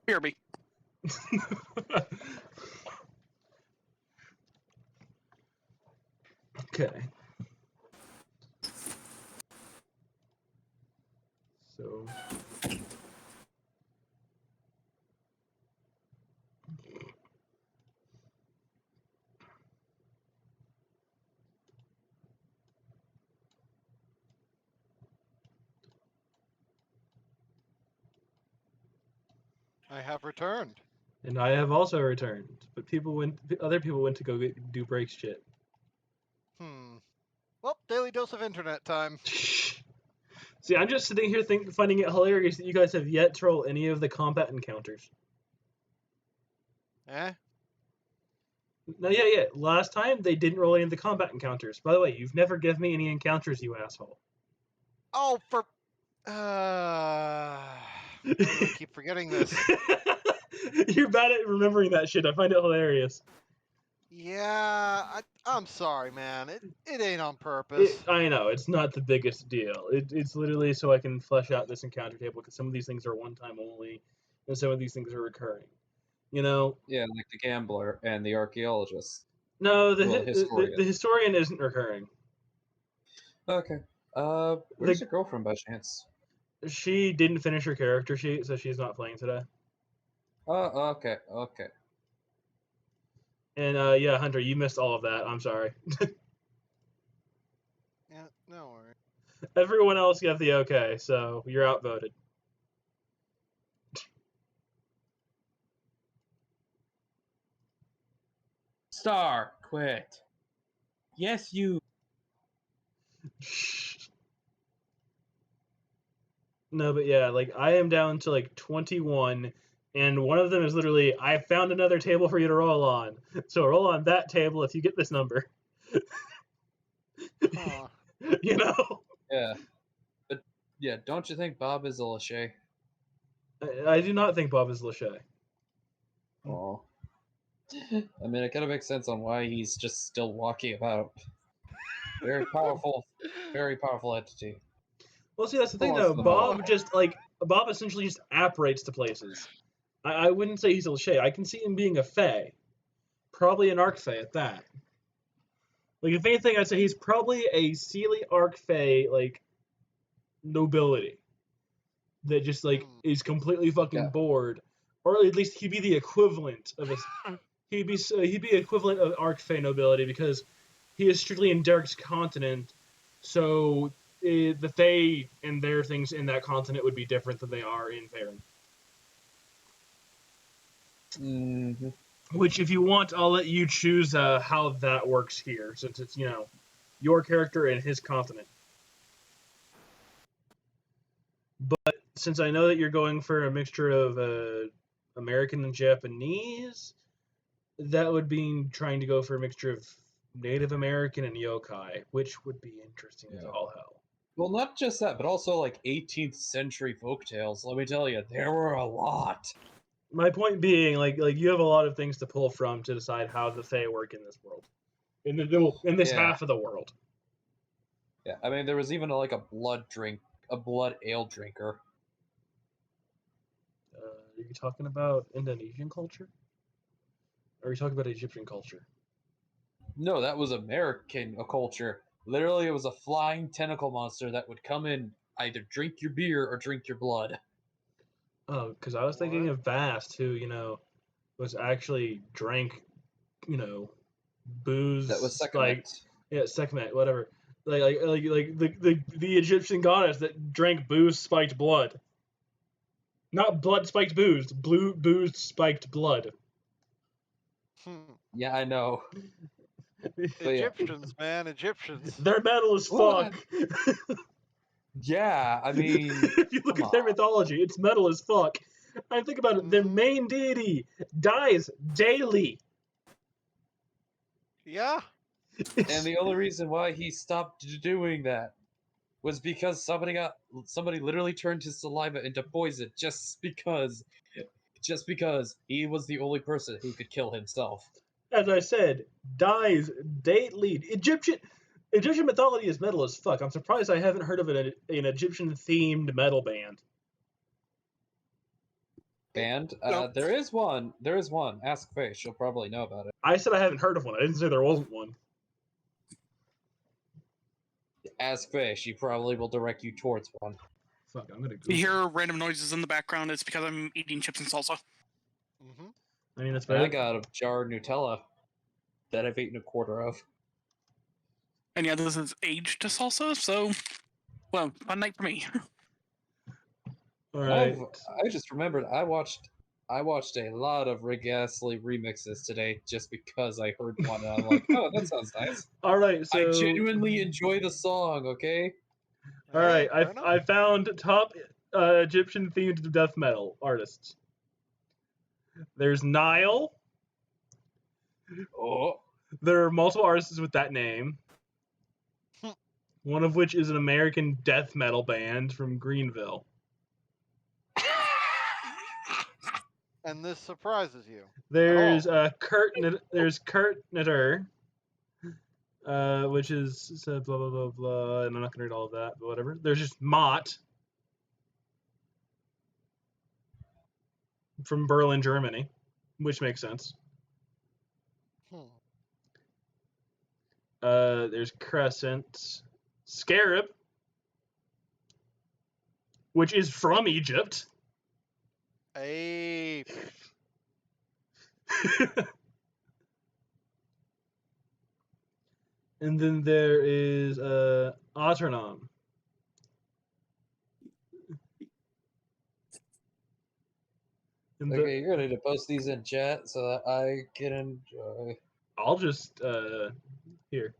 S9: BRB.
S1: Okay. So.
S12: I have returned.
S1: And I have also returned, but other people went to go do break shit.
S12: Well, daily dose of internet time.
S1: See, I'm just sitting here finding it hilarious that you guys have yet to roll any of the combat encounters.
S12: Eh?
S1: No, yeah. Last time they didn't roll any of the combat encounters. By the way, you've never given me any encounters, you asshole.
S12: Oh, for... why do I keep forgetting this?
S1: You're bad at remembering that shit. I find it hilarious.
S12: Yeah, I'm sorry, man. It ain't on purpose.
S1: I know, it's not the biggest deal. It's literally so I can flesh out this encounter table, because some of these things are one-time only, and some of these things are recurring. You know?
S10: Yeah, like the gambler and the archaeologist.
S1: No, the
S10: historian.
S1: The historian isn't recurring.
S10: Okay. Where's your girlfriend by chance?
S1: She didn't finish her character sheet, so she's not playing today.
S10: Oh, okay.
S1: And yeah, Hunter, you missed all of that. I'm sorry.
S12: Yeah, no worries.
S1: Everyone else got the okay, so you're outvoted.
S14: Star, quit. Yes, you.
S1: No, but yeah, like I am down to like 21, and one of them is literally, I found another table for you to roll on. So roll on that table if you get this number.
S12: Huh.
S1: You know?
S10: Yeah. But yeah, don't you think Bob is a Lachey?
S1: I do not think Bob is Lachey.
S10: Oh. I mean, it kind of makes sense on why he's just still walking about. Very powerful entity.
S1: Well, see, that's the thing, though. Bob essentially just apparates to places. I wouldn't say he's a Lachey. I can see him being a Fae. Probably an Arc Fae at that. Like, if anything, I'd say he's probably a Seelie Arc Fae, like, nobility. That just, like, is completely fucking bored. Or at least he'd be the equivalent of a... He'd be equivalent of Arc Fae nobility, because he is strictly in Derek's continent, so the Fae and their things in that continent would be different than they are in Faerun.
S10: Mm-hmm.
S1: Which, if you want, I'll let you choose how that works here, since it's, your character and his continent. But since I know that you're going for a mixture of American and Japanese, that would be trying to go for a mixture of Native American and yokai, which would be interesting as all hell.
S10: Well, not just that, but also like 18th century folktales. Let me tell you, there were a lot.
S1: My point being, like you have a lot of things to pull from to decide how the Fae work in this world, in this half of the world.
S10: Yeah, I mean, there was even a blood ale drinker.
S1: Are you talking about Indonesian culture? Or are you talking about Egyptian culture?
S10: No, that was American culture. Literally, it was a flying tentacle monster that would come in, either drink your beer or drink your blood.
S1: Oh, because I was thinking of Bast, who, was actually drank, booze.
S10: That was Sekhmet.
S1: Sekhmet, whatever. Like the Egyptian goddess that drank booze spiked blood. Not blood spiked booze, booze spiked blood.
S10: Yeah, I know.
S12: Egyptians, man, Egyptians.
S1: They're metal as fuck.
S10: Yeah, I mean...
S1: if you look at their mythology, it's metal as fuck. I think about it, their main deity dies daily.
S12: Yeah.
S10: And the only reason why he stopped doing that was because somebody literally turned his saliva into poison just because he was the only person who could kill himself.
S1: As I said, dies daily. Egyptian mythology is metal as fuck. I'm surprised I haven't heard of an Egyptian themed metal band.
S10: band.
S9: Nope.
S10: There is one. There is one. Ask Faye. She'll probably know about it.
S1: I said I haven't heard of one. I didn't say there wasn't one.
S10: Ask Faye. She probably will direct you towards one.
S1: Fuck, I'm gonna
S9: You
S1: Google.
S9: hear random noises in the background, it's because I'm eating chips and salsa.
S12: Mm-hmm.
S1: I mean, that's
S10: And I
S1: better.
S10: got a jar of Nutella that I've eaten a quarter of.
S9: And yeah, this is aged salsa, so, well, fun night for me.
S1: All right.
S10: I just remembered I watched a lot of Rick Astley remixes today just because I heard one and I'm like, oh, that sounds nice.
S1: All right. So
S10: I genuinely enjoy the song. Okay.
S1: all right.
S12: fair enough.
S1: I found top Egyptian themed death metal artists. There's Nile.
S10: Oh.
S1: There are multiple artists with that name. One of which is an American death metal band from Greenville.
S12: And this surprises you.
S1: There's Kurt Knitter, which is blah blah blah blah, and I'm not gonna read all of that, but whatever. There's just Mott from Berlin, Germany, which makes sense. There's Crescent, Scarab, which is from Egypt.
S12: Hey.
S1: And then there is Otternom.
S10: Okay, you're gonna need to post these in chat so that I can enjoy.
S1: I'll just here.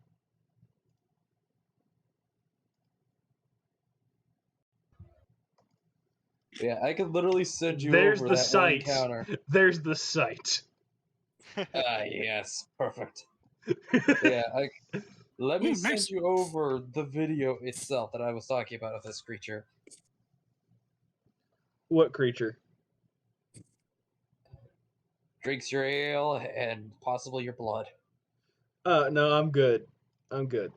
S10: Yeah, I could literally send you
S1: There's
S10: over
S1: the
S10: that
S1: site.
S10: encounter.
S1: There's the site.
S10: Yes, perfect. Yeah, let me send
S9: nice.
S10: you over the video itself that I was talking about of this creature.
S1: What creature?
S10: Drinks your ale and possibly your blood.
S1: No, I'm good. I'm good.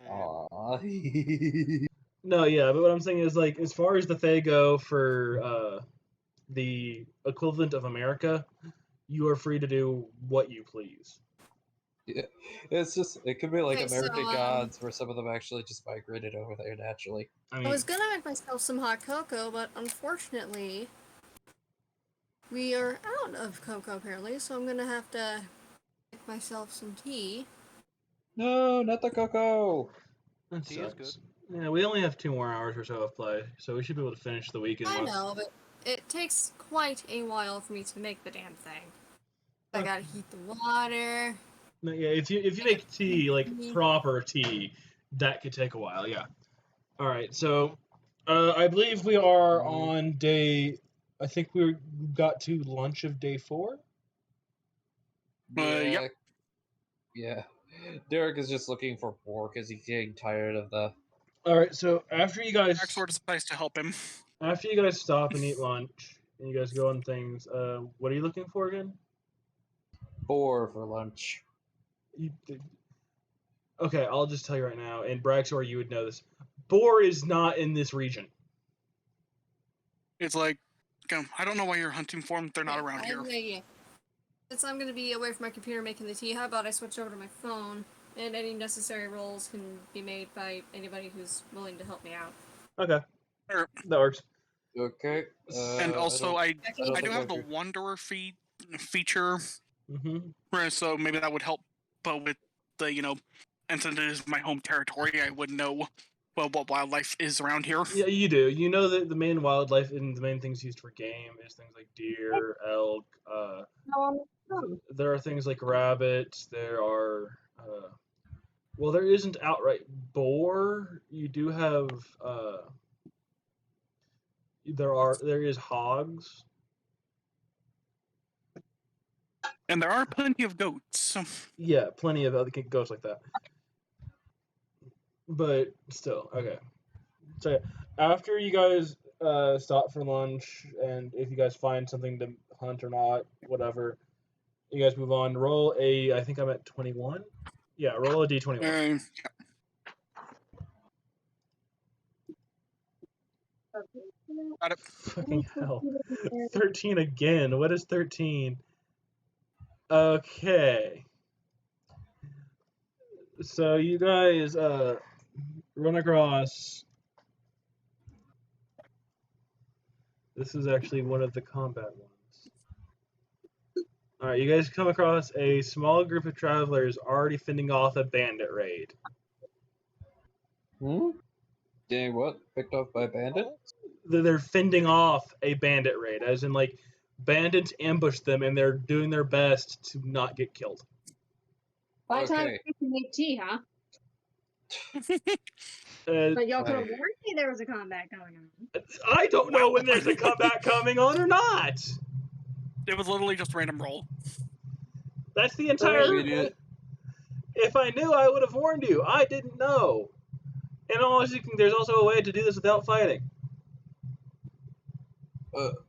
S10: Aww.
S1: No, yeah, but what I'm saying is, like, as far as the Fae go for the equivalent of America, you are free to do what you please.
S10: Yeah, it could be like
S11: Okay, so,
S10: American Gods, where some of them actually just migrated over there naturally.
S11: I was gonna make myself some hot cocoa, but unfortunately, we are out of cocoa apparently, so I'm gonna have to make myself some tea.
S10: No, not the cocoa.
S1: That
S12: Tea is
S1: sucks. Yeah, we only have 2 more hours or so of play, so we should be able to finish the weekend.
S11: I know, but it takes quite a while for me to make the damn thing. I gotta heat the water.
S1: No, yeah, if you make tea, like proper tea, that could take a while. Yeah. All right, so I believe we are on day. I think we got to lunch of day 4.
S9: Yep.
S10: Yeah. Derek is just looking for more because he's getting tired of the.
S1: All right, so after you guys
S9: Axword decides to help him.
S1: After you guys stop and eat lunch, and you guys go on things, what are you looking for again?
S10: Boar for lunch.
S1: Okay, I'll just tell you right now, and Braxor, you would know this. Boar is not in this region.
S9: It's like, I don't know why you're hunting for them. They're not around
S11: I
S9: here.
S11: have an idea. Since I'm gonna be away from my computer making the tea, how about I switch over to my phone, and any necessary rolls can be made by anybody who's willing to help me out.
S1: Okay.
S9: Sure.
S1: That works.
S10: Okay.
S9: And also, I do have the
S10: agree.
S9: Wanderer feature,
S1: Mm-hmm.
S9: so maybe that would help. But with the, and since it is my home territory, I would know what wildlife is around here.
S1: Yeah, you do. You know that the main wildlife and the main things used for game is things like deer, elk. There are things like rabbits. There are. Well, there isn't outright boar. You do have. There is hogs.
S9: And there are plenty of goats.
S1: Yeah, plenty of other goats like that. But still, okay. So after you guys stop for lunch, and if you guys find something to hunt or not, whatever, you guys move on. Roll a. I think I'm at 21. Yeah, roll a d21.
S9: Got it.
S1: Fucking hell. 13 again. What is 13? Okay. So you guys run across. This is actually one of the combat ones. Alright, you guys come across a small group of travelers already fending off a bandit raid.
S10: Dang, what? Picked off by a bandit?
S1: They're fending off a bandit raid, as in, like, bandits ambush them and they're doing their best to not get killed.
S15: By the time we can make tea, huh? But y'all could have warned me there was a combat going on.
S1: I don't know when there's a combat coming on or not.
S9: It was literally just a random roll.
S1: That's the entire. If I knew, I would have warned you. I didn't know. And honestly, there's also a way to do this without fighting.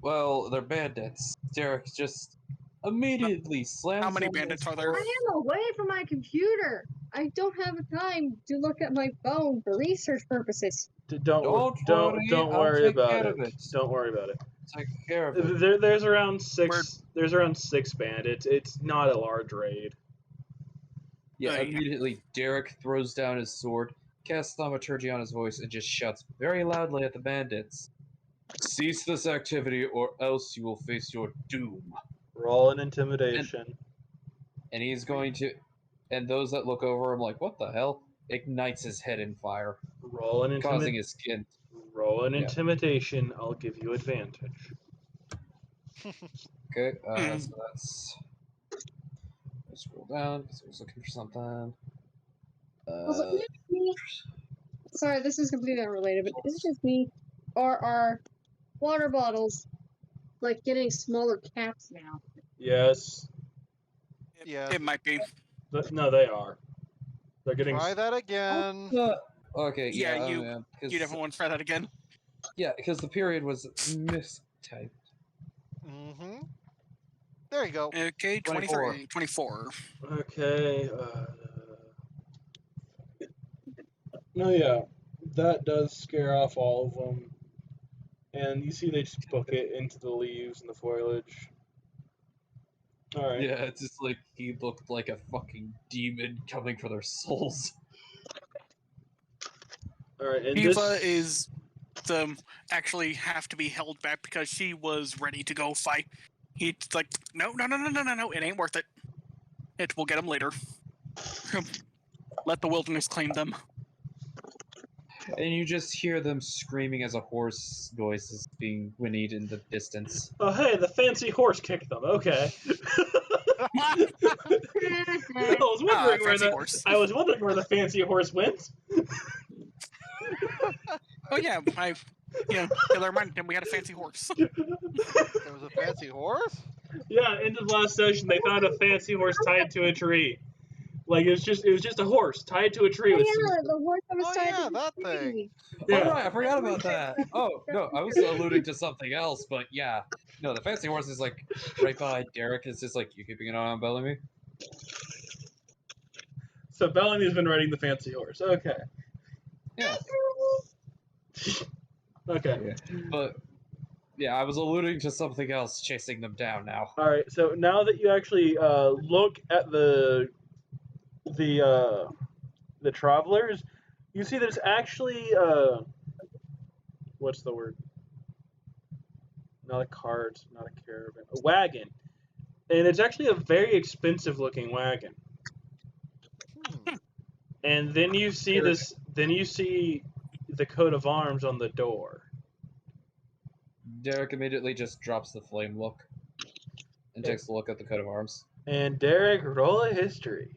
S10: Well, they're bandits. Derek just immediately slams.
S9: How many bandits are there?
S15: I am away from my computer. I don't have time to look at my phone for research purposes.
S1: Don't worry about it. Don't worry about it.
S10: Take care of it.
S1: There's around 6. There's around 6 bandits. It's not a large raid.
S10: Yeah, immediately Derek throws down his sword, casts thaumaturgy on his voice, and just shouts very loudly at the bandits. Cease this activity, or else you will face your doom.
S1: Roll an intimidation.
S10: And he's going to... And those that look over him like, what the hell? Ignites his head in fire.
S1: Roll an
S10: causing his skin.
S1: Roll an intimidation. I'll give you advantage.
S10: Okay, so that's... Let's scroll down, because I was looking for something.
S15: Sorry, this is completely unrelated, but is it just me? Or are water bottles, like, getting smaller caps now?
S1: Yes.
S12: Yeah.
S9: It might be.
S1: No, they are. They're getting.
S12: Try that again.
S10: Okay,
S9: Yeah, you definitely want to try that again.
S10: Yeah, because the period was mistyped.
S12: Mm-hmm. There you go.
S9: Okay, 24.
S1: Okay. No, yeah, that does scare off all of them, and you see they just book it into the leaves and the foliage. All right.
S10: Yeah, it's just like he looked like a fucking demon coming for their souls.
S1: All right, and
S9: Eva is actually have to be held back because she was ready to go fight. He's like, no, it ain't worth it. It will get them later. Let the wilderness claim them.
S10: And you just hear them screaming as a horse noise is being whinnied in the distance.
S1: Oh, hey, the fancy horse kicked them. Okay. I was wondering where the fancy horse went.
S9: Oh yeah, never mind. We had a fancy horse.
S12: There was a fancy horse?
S1: Yeah, end of last session, they found a fancy horse tied to a tree. Like it was just a horse tied to a tree.
S15: Oh yeah, the horse that was tied to
S12: that
S15: the
S12: thing.
S15: tree.
S1: Yeah.
S10: Oh right, I forgot about that. Oh no, I was alluding to something else, but yeah, no, the fancy horse is like right behind Derek. It's just like, you keeping an eye on Bellamy?
S1: So Bellamy's been riding the fancy horse. Okay.
S10: Yeah.
S1: Okay.
S10: Yeah. But yeah, I was alluding to something else, chasing them down now.
S1: All right. So now that you actually look at the travelers, you see there's actually what's the word? Not a cart, not a caravan, a wagon, and it's actually a very expensive looking wagon. And then you see this. Then you see the coat of arms on the door.
S10: Derek immediately just drops the flame look and takes a look at the coat of arms.
S1: And Derek, roll a history.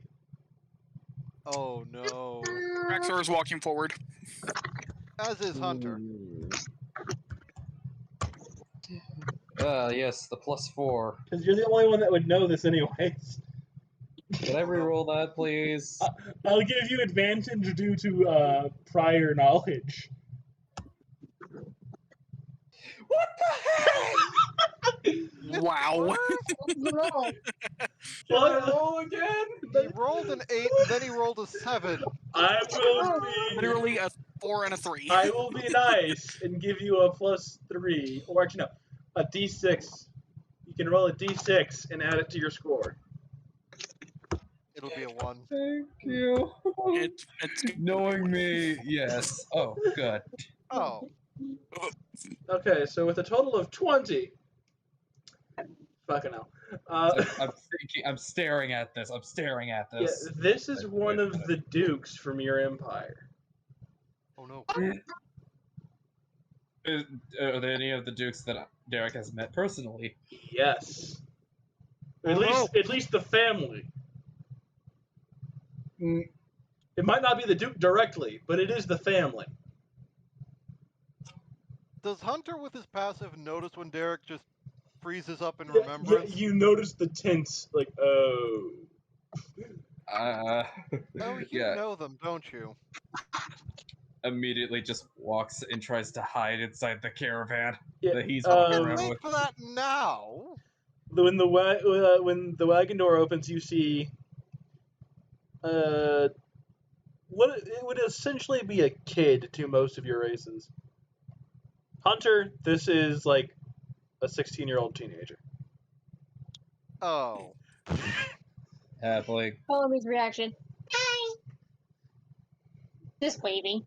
S12: Oh no.
S9: Raxor is walking forward.
S12: As is Hunter.
S10: Yes, the +4.
S1: Because you're the only one that would know this anyways.
S10: Can I re-roll that, please?
S1: I'll give you advantage due to prior knowledge.
S10: What the hell?
S9: Wow.
S15: Roll.
S13: What? Roll again?
S12: He rolled an 8 and then he rolled a 7.
S13: I will be.
S9: Literally a 4 and a 3.
S13: I will be nice and give you a +3, or actually no, a D6. You can roll a D6 and add it to your score.
S12: It'll be a 1.
S10: Thank you.
S9: It's
S10: Knowing me, yes. Oh, good.
S12: Oh.
S13: Okay, so with a total of 20. Fucking hell.
S10: I'm thinking. I'm staring at this.
S13: Yeah, this is one of the dukes from your empire.
S12: Oh no.
S10: Are there any of the dukes that Derek has met personally?
S13: Yes.
S12: Oh,
S13: At least the family. It might not be the duke directly, but it is the family.
S12: Does Hunter with his passive notice when Derek just freezes up in
S13: Yeah,
S12: remembrance?
S13: you notice the tense, like, oh.
S12: Oh, you
S10: yeah.
S12: know them, don't you?
S10: Immediately just walks and tries to hide inside the caravan
S13: Yeah,
S10: that he's
S12: Too
S10: walking around
S12: late
S10: with.
S12: for that now.
S13: When the wagon door opens, you see what it would essentially be a kid to most of your races. Hunter, this is like a 16-year-old teenager.
S12: Oh.
S10: Happily.
S15: Follow his reaction. Hi. Just waving.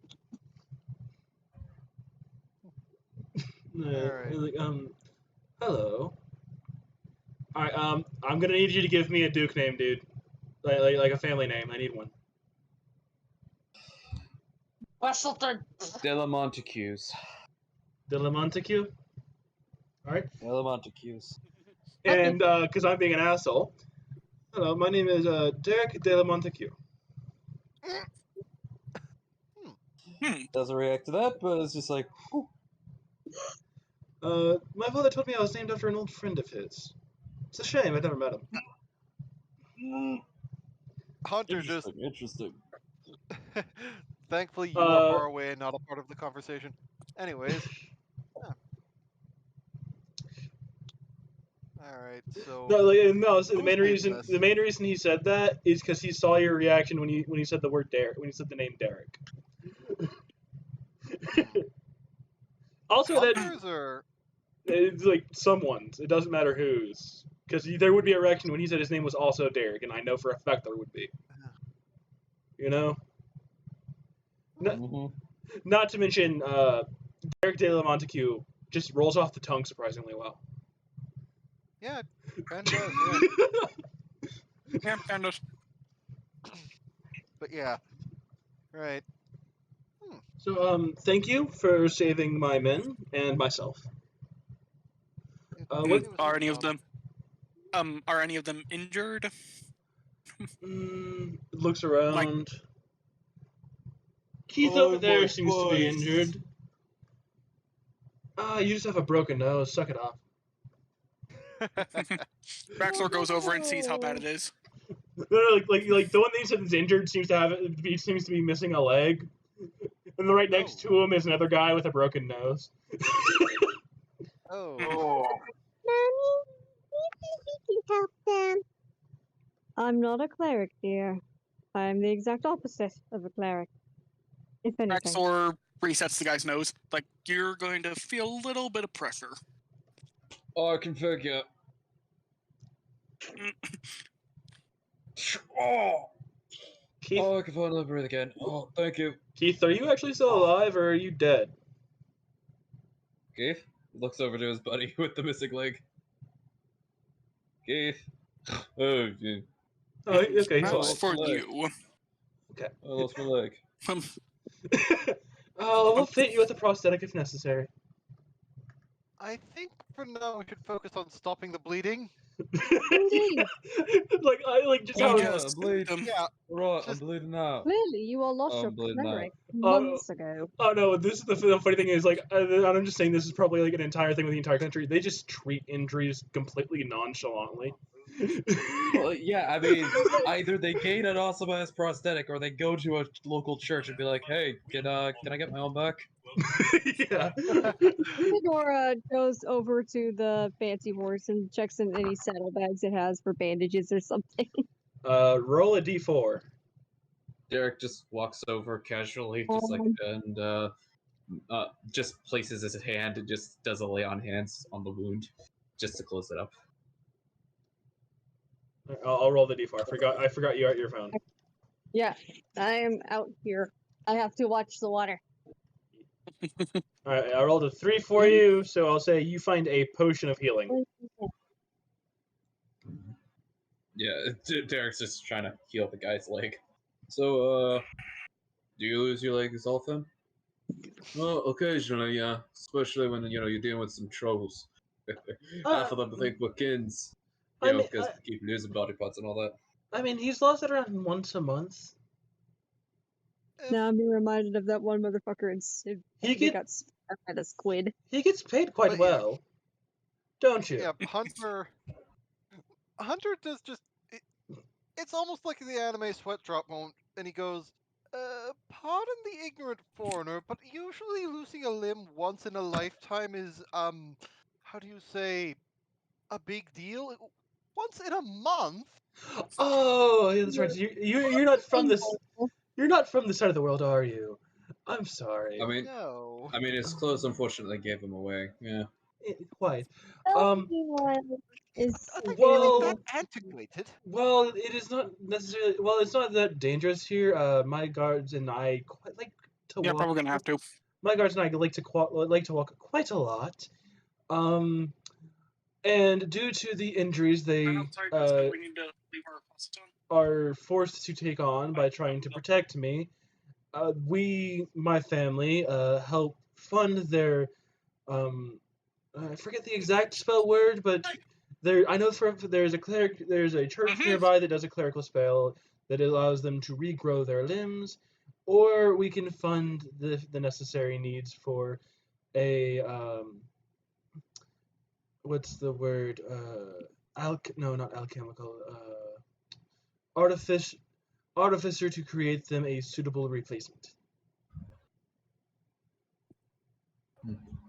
S12: Alright.
S13: Like, hello. Alright, I'm gonna need you to give me a duke name, dude. Like a family name. I need one.
S10: De la Montagues.
S13: De la Montague? Alright.
S10: De la Montagues.
S13: And, because I'm being an asshole. Hello, my name is, Derek de la Montague.
S10: Doesn't react to that, but it's just like, whew.
S13: My father told me I was named after an old friend of his. It's a shame, I've never met him.
S12: Hunter just.
S10: Interesting.
S12: Thankfully, you are far away and not a part of the conversation. Anyways. Yeah. Alright, so.
S13: So the main reason he said that is because he saw your reaction when you said the word Derek, when you said the name Derek. Also,
S12: Hunters or
S13: it's like someone's. It doesn't matter whose, because there would be a reaction when he said his name was also Derek, and I know for a fact there would be. You know. Not to mention, Derek de la Montague just rolls off the tongue surprisingly well.
S12: Yeah, Ben does, yeah.
S9: Yeah, Ben does.
S12: But yeah. Right.
S13: So, thank you for saving my men and myself. What
S9: Are any of them? Are any of them injured?
S13: Looks around.
S9: Like,
S13: Keith over there seems to be injured. You just have a broken nose. Suck it off.
S9: Baxter goes over and sees how bad it is.
S13: No, like the one that you said is injured seems to be missing a leg, and right next to him is another guy with a broken nose.
S15: Mommy, you can help them. I'm not a cleric, dear. I'm the exact opposite of a cleric. If anything.
S9: Baxter resets the guy's nose. Like, you're going to feel a little bit of pressure.
S10: I can figure.
S13: Keith,
S10: I can finally breathe again. Oh, thank you.
S13: Keith, are you actually still alive, or are you dead?
S10: Keith looks over to his buddy with the missing leg. Keith. Oh, yeah.
S13: Oh, okay.
S9: That's for you.
S13: Okay.
S10: I lost my leg.
S13: We'll fit you with a prosthetic if necessary.
S12: I think for now we should focus on stopping the bleeding.
S13: Just how
S10: I'm bleeding.
S12: Yeah.
S10: Right, I'm bleeding out.
S15: Clearly, you all lost
S10: I'm
S15: your
S10: bleeding
S15: cleric
S10: out.
S15: months ago.
S13: Oh no! This is the funny thing is I'm just saying this is probably like an entire thing with the entire country. They just treat injuries completely nonchalantly.
S10: Well, yeah, I mean, either they gain an awesome ass prosthetic or they go to a local church and be like, "Hey, can I get my own back?"
S13: Yeah.
S15: Fedora goes over to the fancy horse and checks in any saddlebags it has for bandages or something.
S13: Roll a d4.
S14: Derek just walks over casually, just like, and just places his hand and just does a lay on hands on the wound, just to close it up.
S13: I'll roll the d4. I forgot you at your phone.
S15: Yeah, I am out here. I have to watch the water.
S13: All right, I rolled a 3 for you, so I'll say you find a potion of healing.
S14: Yeah, Derek's just trying to heal the guy's leg. So, do you lose your leg as often? Well, occasionally, yeah. Especially when, you're dealing with some trolls. Half of them think we're kins. Because we keep losing body parts and all that.
S13: I mean, he's lost it around once a month.
S15: Now I'm being reminded of that one motherfucker in Sid. He got stuck at a squid.
S13: He gets paid quite well, don't you?
S12: Yeah, Hunter does just. It's almost like the anime sweat drop moment, and he goes, pardon the ignorant foreigner, but usually losing a limb once in a lifetime is, how do you say, a big deal? Once in a month?
S13: Oh, yeah, that's right. You're not from this. You're not from this side of the world, are you? I'm sorry.
S14: I mean,
S12: no.
S14: I mean, his clothes unfortunately gave him away. Yeah.
S13: Quite.
S15: Is
S12: that antiquated.
S13: Well, it is not necessarily. Well, it's not that dangerous here. My guards and I quite like to walk.
S9: Yeah, probably gonna have to.
S13: My guards and I like to walk quite a lot. And due to the injuries they
S9: we need to leave our
S13: are forced to take on by trying to protect me, my family, help fund their. I forget the exact spell word, but I know there's a church nearby that does a clerical spell that allows them to regrow their limbs, or we can fund the necessary needs for a what's the word? Not alchemical. Artificer to create them a suitable replacement.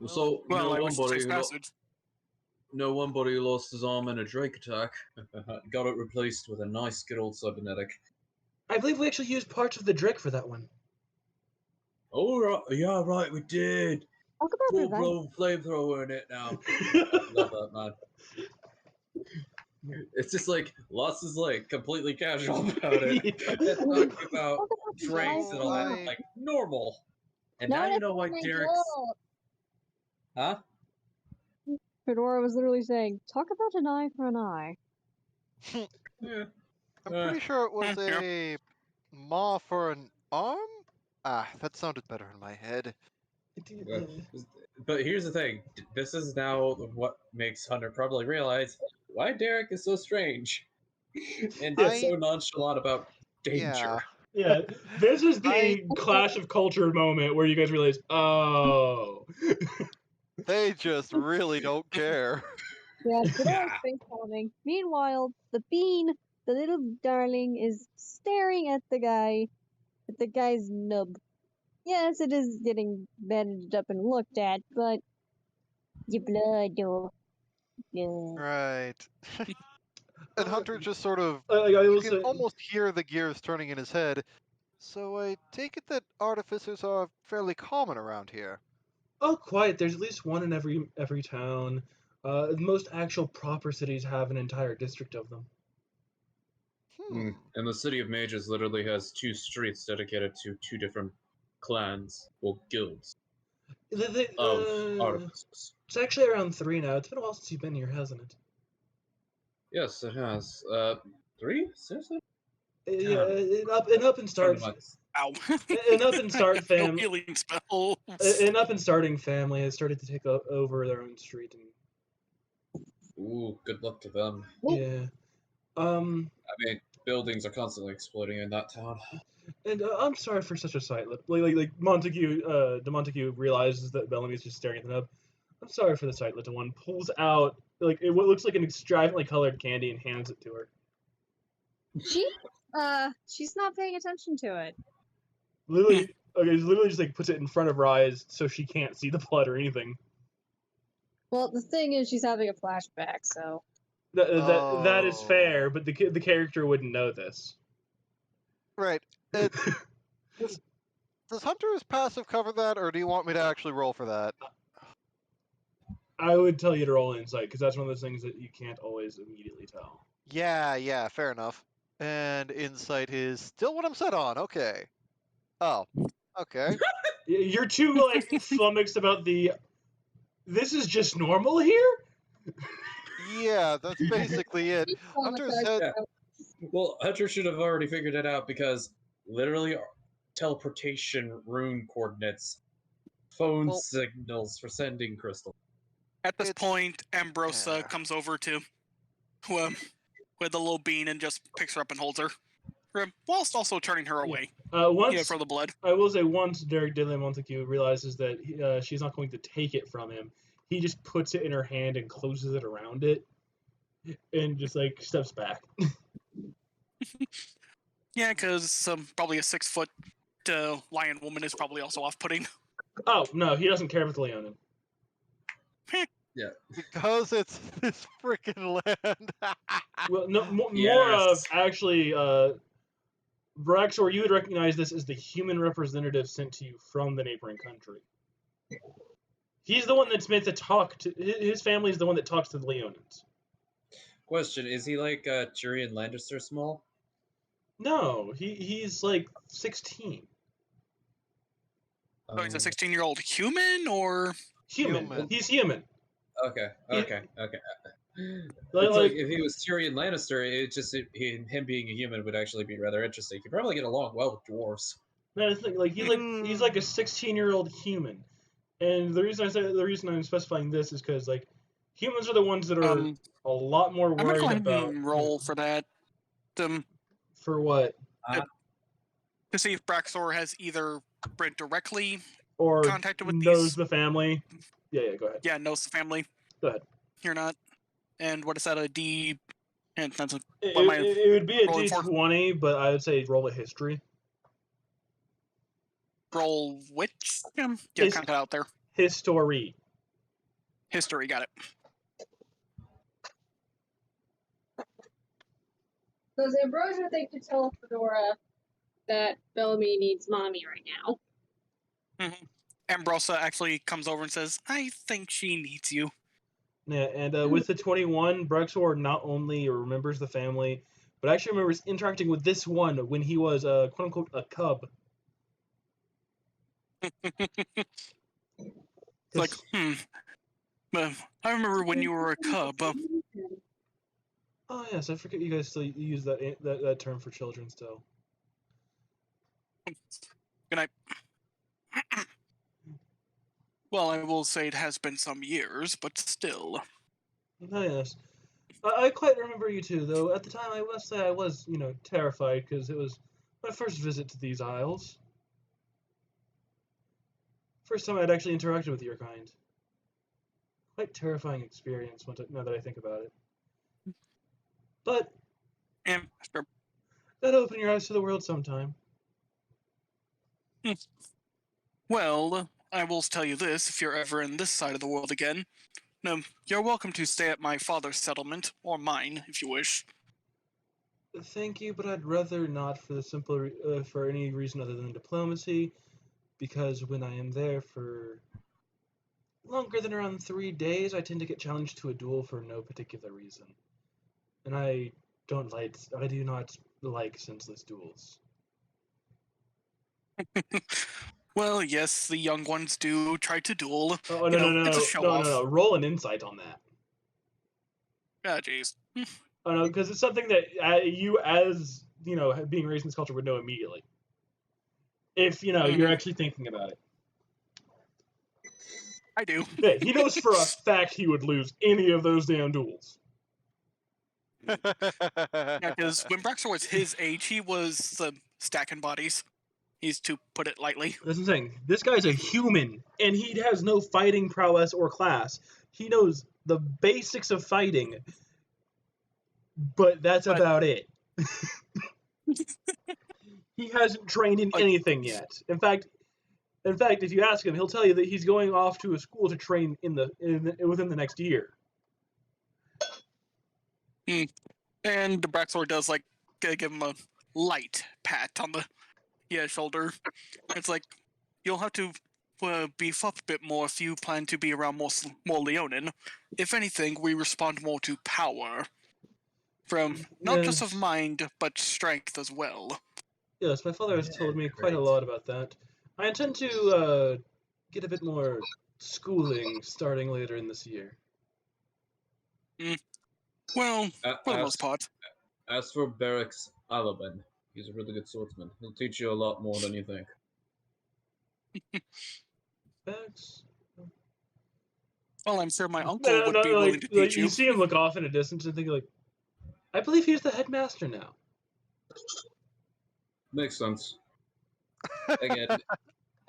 S14: So, one buddy who lost his arm in a Drake attack, got it replaced with a nice good old cybernetic.
S13: I believe we actually used parts of the Drake for that one.
S14: Oh, right. Yeah, right, we did. Full-blown flamethrower in it now. I love that, man. It's just like, Lost is like completely casual about it. It's talking about drinks and all that, like normal. And now you know why Derek's... Huh?
S15: Fedora was literally saying, talk about an eye for an eye.
S12: Yeah. I'm pretty sure it was a maw for an arm? Ah, that sounded better in my head.
S14: But here's the thing. This is now what makes Hunter probably realize why Derek is so strange. And is so nonchalant about danger.
S13: Yeah, this is the clash of culture moment where you guys realize, oh.
S12: They just really don't care.
S15: Yeah, Fedora's face palming. Meanwhile, the bean, the little darling, is staring at the guy's nub. Yes, it is getting bandaged up and looked at, but your blood, though.
S12: Right. And Hunter just sort of,
S13: you
S12: can almost hear the gears turning in his head. So I take it that artificers are fairly common around here.
S13: Oh, quite. There's at least one in every town. Most actual proper cities have an entire district of them.
S14: And the city of Mages literally has 2 streets dedicated to 2 different clans, or guilds, of artificers.
S13: It's actually around 3 now. It's been a while since you've been here, hasn't it?
S14: Yes, it has. 3? Seriously?
S13: Yeah, an up and start.
S9: Ow.
S13: An up and start family.
S9: No healing spells.
S13: An up and starting family has started to take over their own street.
S14: Ooh, good luck to them.
S13: Yeah.
S14: I mean, buildings are constantly exploding in that town.
S13: And I'm sorry for such a sight. Like Montague, Montague realizes that Bellamy's just staring at the nub. I'm sorry for the sight. Little one pulls out what looks like an extravagantly colored candy and hands it to her.
S15: She's not paying attention to it.
S13: Lily,
S1: Okay, he literally just like puts it in front of her eyes so she can't see the blood or anything.
S15: Well, the thing is, she's having a flashback, so.
S1: That is fair, but the character wouldn't know this.
S12: Right. Does Hunter's passive cover that, or do you want me to actually roll for that?
S1: I would tell you to roll insight, because that's one of those things that you can't always immediately tell.
S12: Yeah, fair enough. And insight is still what I'm set on. Okay. Oh, okay.
S1: You're too like flummoxed about this is just normal here?
S12: Yeah, that's basically it. Hunter's head.
S14: Yeah. Well, Hunter should have already figured it out because literally teleportation rune coordinates, phone signals for sending crystal.
S9: At this point, Ambrosa comes over to with a little bean and just picks her up and holds her, whilst also turning her away. For the blood.
S1: I will say, once Derek Dillon Montague realizes that she's not going to take it from him, he just puts it in her hand and closes it around it, and just like steps back.
S9: Yeah, because probably a 6-foot lion woman is probably also off-putting.
S1: Oh no, he doesn't care about the Leonin.
S14: Yeah,
S12: because it's this freaking land.
S1: Well, no, more of actually, Braxor, you would recognize this as the human representative sent to you from the neighboring country. He's the one that's meant to talk to. His family is the one that talks to the Leonins.
S14: Question: is he like Tyrion Lannister small?
S1: No, he's like 16.
S9: So he's a 16-year-old human, or
S1: human? He's human.
S14: Okay.
S1: Like,
S14: It's like if he was Tyrion Lannister, him being a human would actually be rather interesting. He'd probably get along well with dwarves.
S1: No, I think like he's like a 16-year-old human, and the reason I'm specifying this is because like humans are the ones that are a lot more
S9: I'm gonna
S1: worried
S9: go ahead
S1: about.
S9: and roll for that.
S1: For what?
S9: To see if Braxor has either been directly
S1: or
S9: contacted with
S1: knows the family. Yeah, go ahead.
S9: Yeah, knows the family.
S1: Go ahead.
S9: You're not. And what is that? A D? And that's
S1: it would be a D20, but I would say roll a history.
S9: Roll which? Yeah, kind of out there.
S1: History.
S9: History, got it.
S15: Does Ambrosia think to tell Fedora that Bellamy needs mommy right now?
S9: Mm-hmm. Ambrosa actually comes over and says, I think she needs you.
S1: Yeah, and with the 21, Braxor not only remembers the family, but actually remembers interacting with this one when he was, quote-unquote, a cub.
S9: Like, I remember when you were a cub.
S1: Oh, yes, I forget you guys still use that term for children still.
S9: Good night. Well, I will say it has been some years, but still.
S1: Oh, yes. I quite remember you two, though. At the time, I must say I was, terrified, because it was my first visit to these isles. First time I'd actually interacted with your kind. Quite terrifying experience, now that I think about it. But that'll open your eyes to the world sometime.
S9: Well, I will tell you this, if you're ever in this side of the world again, you're welcome to stay at my father's settlement, or mine, if you wish.
S1: Thank you, but I'd rather not for the simple for any reason other than diplomacy, because when I am there for longer than around 3 days, I tend to get challenged to a duel for no particular reason. And I do not like senseless duels.
S9: Well, yes, the young ones do try to duel.
S1: Oh, no,
S9: it's a show-off.
S1: No. Roll an insight on that.
S9: Ah, jeez.
S1: Oh, no, because it's something that you, as, being raised in this culture, would know immediately. If, you're actually thinking about it.
S9: I do.
S1: Yeah, he knows for a fact he would lose any of those damn duels.
S9: Yeah, because when Braxor was his age, he was stacking bodies. He's to put it lightly.
S1: That's what I'm saying. This guy's a human, and he has no fighting prowess or class. He knows the basics of fighting, but that's about it. He hasn't trained in anything yet. In fact,
S13: In fact, if you ask him, he'll tell you that he's going off to a school to train within the next year.
S9: And the Braxor does like give him a light pat on the shoulder. It's like you'll have to beef up a bit more if you plan to be around more Leonin. If anything, we respond more to power from not just of
S13: Yes.
S9: mind but strength as well.
S13: Yes, my father has told me quite a lot about that. I intend to get a bit more schooling starting later in this year.
S9: Well, for the most part.
S14: As for Barracks Alaban, he's a really good swordsman. He'll teach you a lot more than you think.
S13: Barracks?
S9: Well, I'm sure my uncle would be willing to teach you.
S13: You see him look off in a distance and think like, I believe he's the headmaster now.
S14: Makes sense.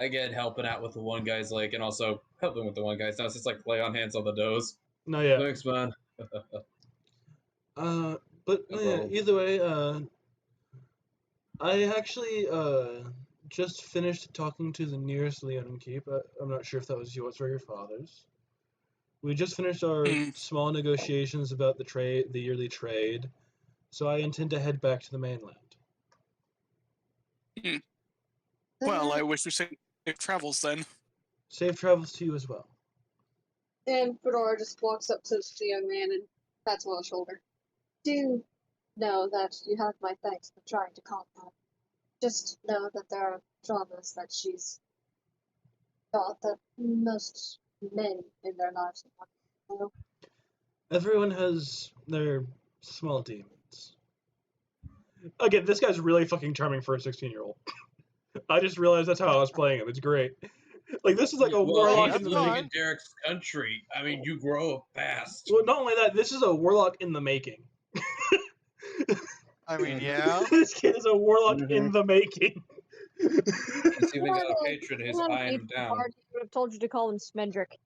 S14: Again, helping out with the one guy's like, and also helping with the one guy's. Now it's just like lay on hands on the nose.
S13: No, yeah.
S14: Thanks, man.
S13: But either way, I actually just finished talking to the nearest Leonin keep. I'm not sure if that was yours or your father's. We just finished our small negotiations about the yearly trade, so I intend to head back to the mainland.
S9: Well, I wish you safe travels then.
S13: Safe travels to you as well.
S11: And Fedora just walks up to the young man and pats him on the shoulder.
S15: Do know that you have my thanks for trying to calm her. Just know that there are traumas that she's got that most men in their lives have. You know?
S13: Everyone has their small demons. Again, this guy's really fucking charming for a 16-year-old. I just realized that's how I was playing him. It's great. Like, this is like a warlock in the
S14: living
S13: making.
S14: in Derek's country. I mean, you grow up fast.
S13: Well, not only that, this is a warlock in the making.
S12: I mean, yeah.
S13: This kid is a warlock in the making.
S14: He's even got a patron who's eyeing him down.
S15: I would have told you to call him Smendrick.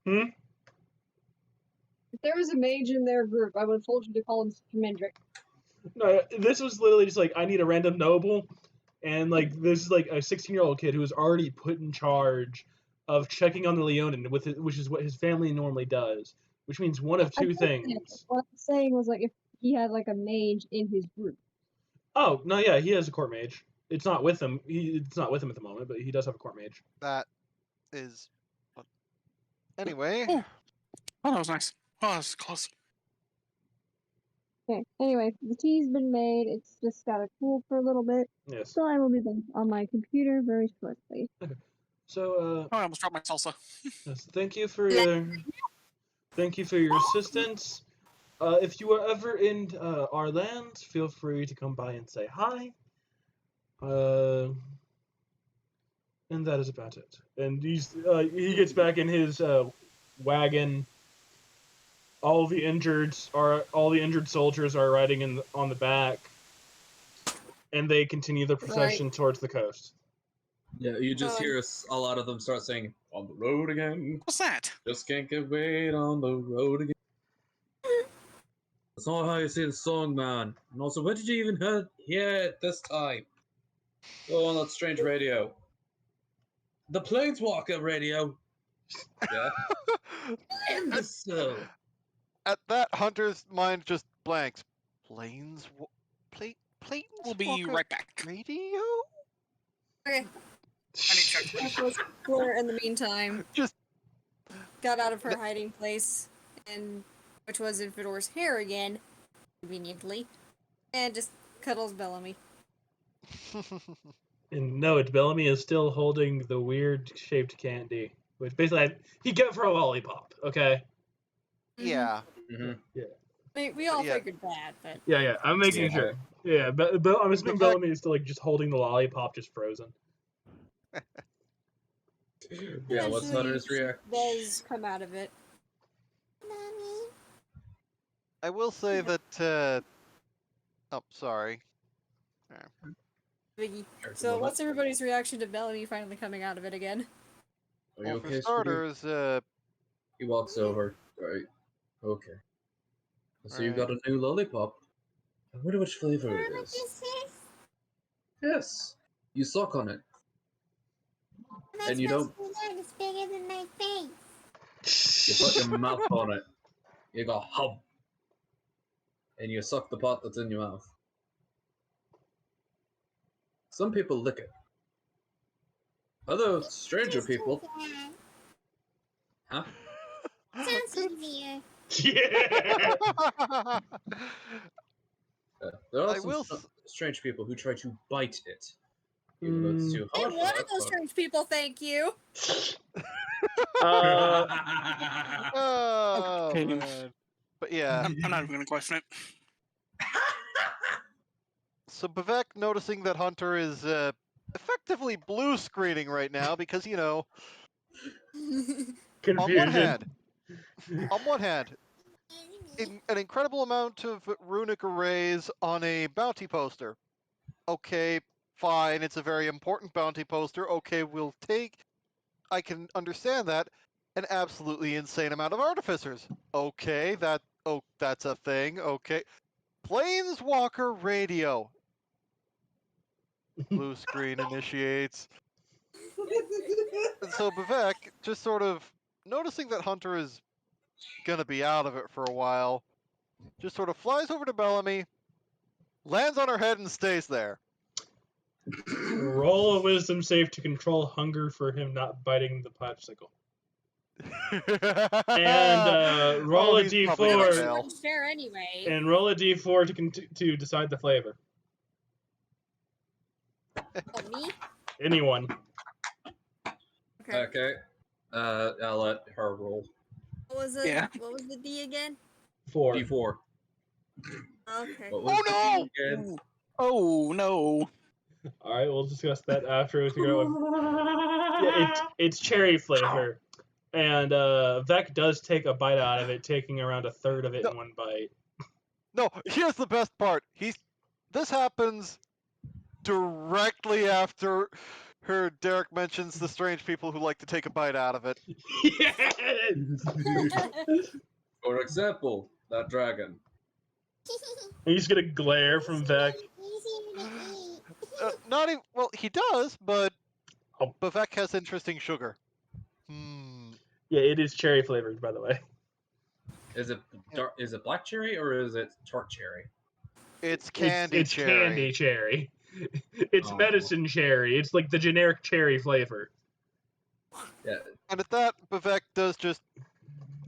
S13: Hmm?
S15: If there was a mage in their group, I would have told you to call him Smendrick.
S13: No, this was literally just like, I need a random noble, and like this is like a 16-year-old kid who was already put in charge of checking on the Leonin, which is what his family normally does, which means one of two things.
S15: What I'm saying was like if he had like a mage in his group.
S13: Oh no, yeah, he has a court mage. It's not with him. It's not with him at the moment, but he does have a court mage.
S12: That is. Anyway.
S9: Oh, that was nice. Oh, that was close.
S15: Okay. Anyway, the tea's been made. It's just got to cool for a little bit.
S13: Yes.
S15: So I will be on my computer very shortly.
S13: Okay. So
S9: I almost dropped my salsa.
S13: Yes, thank you for your assistance. If you are ever in our land, feel free to come by and say hi. And that is about it. And he gets back in his wagon. All the injured soldiers are riding on the back, and they continue the procession towards the coast.
S14: Yeah, you just hear a lot of them start saying, "On the road again."
S9: What's that?
S14: Just can't get weight on the road again. That's not how you say the song, man. And also, where did you even hear it this time? Oh, on that strange radio. The Planeswalker radio. Yeah. Imbecile.
S12: At that, Hunter's mind just blanks.
S9: We'll be right back.
S12: Radio?
S11: Okay. Fleur, in the meantime,
S12: just
S11: got out of her hiding place, and which was in Fedora's hair again, conveniently, and just cuddles Bellamy.
S13: And no, Bellamy is still holding the weird-shaped candy, which basically he gave her a lollipop. Okay.
S12: Yeah.
S14: Mm-hmm.
S13: Yeah.
S11: We all figured that, but
S13: Yeah. I'm making sure. Yeah, I'm assuming Bellamy is still like just holding the lollipop, just frozen.
S14: Yeah, what's Hunter's reaction?
S11: Does come out of it.
S12: I will say that. Oh, sorry.
S11: So, what's everybody's reaction to Bellamy finally coming out of it again?
S14: Are you
S12: Well,
S14: okay,
S12: for starters,
S14: he walks over. Right. Okay. So you got a new lollipop. I wonder which flavor it is. Yes. You suck on it. And you don't.
S16: It's bigger than my face.
S14: You put your mouth on it. You go hum. And you suck the pot that's in your mouth. Some people lick it. Other stranger people. Huh?
S16: Sounds easier.
S13: Yeah.
S14: There are
S12: I
S14: some
S12: will
S14: strange people who try to bite it. Even though it's too
S11: I'm
S14: hard
S11: one
S14: for
S11: of those strange people, thank you.
S12: Oh,
S9: Okay.
S12: man. But yeah,
S9: I'm not even gonna question it.
S12: so Bavek noticing that Hunter is effectively blue screening right now because, you know,
S13: Confusion.
S12: on one hand, an incredible amount of runic arrays on a bounty poster. Okay, fine, it's a very important bounty poster. Okay, I can understand that. An absolutely insane amount of artificers. Okay, that's a thing. Okay. Planeswalker radio. Blue screen initiates. And so Bavek, just sort of noticing that Hunter is gonna be out of it for a while, just sort of flies over to Bellamy, lands on her head and stays there.
S13: Roll a wisdom save to control hunger for him not biting the popsicle. And roll a
S12: he's probably gonna
S13: d4.
S12: fail.
S11: Wouldn't share anyway.
S13: And roll a d4 to decide the flavor.
S11: Oh, me?
S13: Anyone.
S14: Okay. I'll let her roll.
S11: What was it?
S9: Yeah.
S11: What was the D again?
S13: 4.
S14: D4.
S11: Okay.
S14: What was the D again?
S9: Oh no.
S13: All right, we'll discuss that after we figure out what. Yeah, it's cherry flavor, and Vec does take a bite out of it, taking around a third of it in one bite.
S12: No, here's the best part. This happens directly after Derek mentions the strange people who like to take a bite out of it.
S14: For example, that dragon.
S13: He's gonna glare from Vec.
S12: Not even. Well, he does, but
S13: Oh.
S12: Bavek has interesting sugar.
S13: Yeah, it is cherry flavored, by the way.
S14: Is it black cherry or is it tart cherry?
S12: It's candy
S13: it's
S12: cherry.
S13: Candy cherry. It's medicine cherry. It's like the generic cherry flavor.
S14: Yeah.
S12: And at that, Bavek does just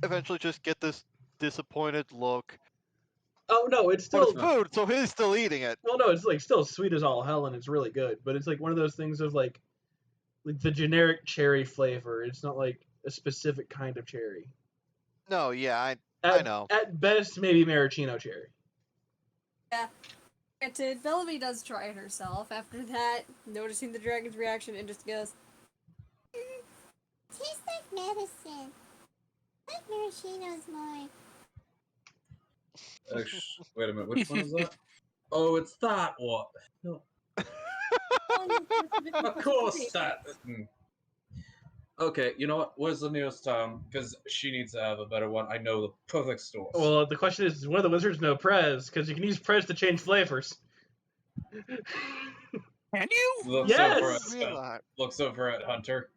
S12: eventually just get this disappointed look.
S13: Oh no, it's still
S12: But it's food, so he's still eating it.
S13: Well, no, it's like still sweet as all hell, and it's really good. But it's like one of those things of like the generic cherry flavor. It's not like a specific kind of cherry.
S12: No, yeah,
S13: I
S12: know.
S13: At best, maybe maraschino cherry.
S11: Yeah. Granted, Bellamy does try it herself. After that, noticing the dragon's reaction, and just goes,
S16: Tastes like medicine. Like maraschinos more.
S14: Wait a minute, which one is that? Oh, it's that one. No. Of course that. Okay, you know what? Where's the nearest town? Because she needs to have a better one. I know the perfect store.
S13: Well, the question is, one of the wizards know Prez? Because you can use Prez to change flavors.
S9: Can you?
S14: Looks over at Hunter.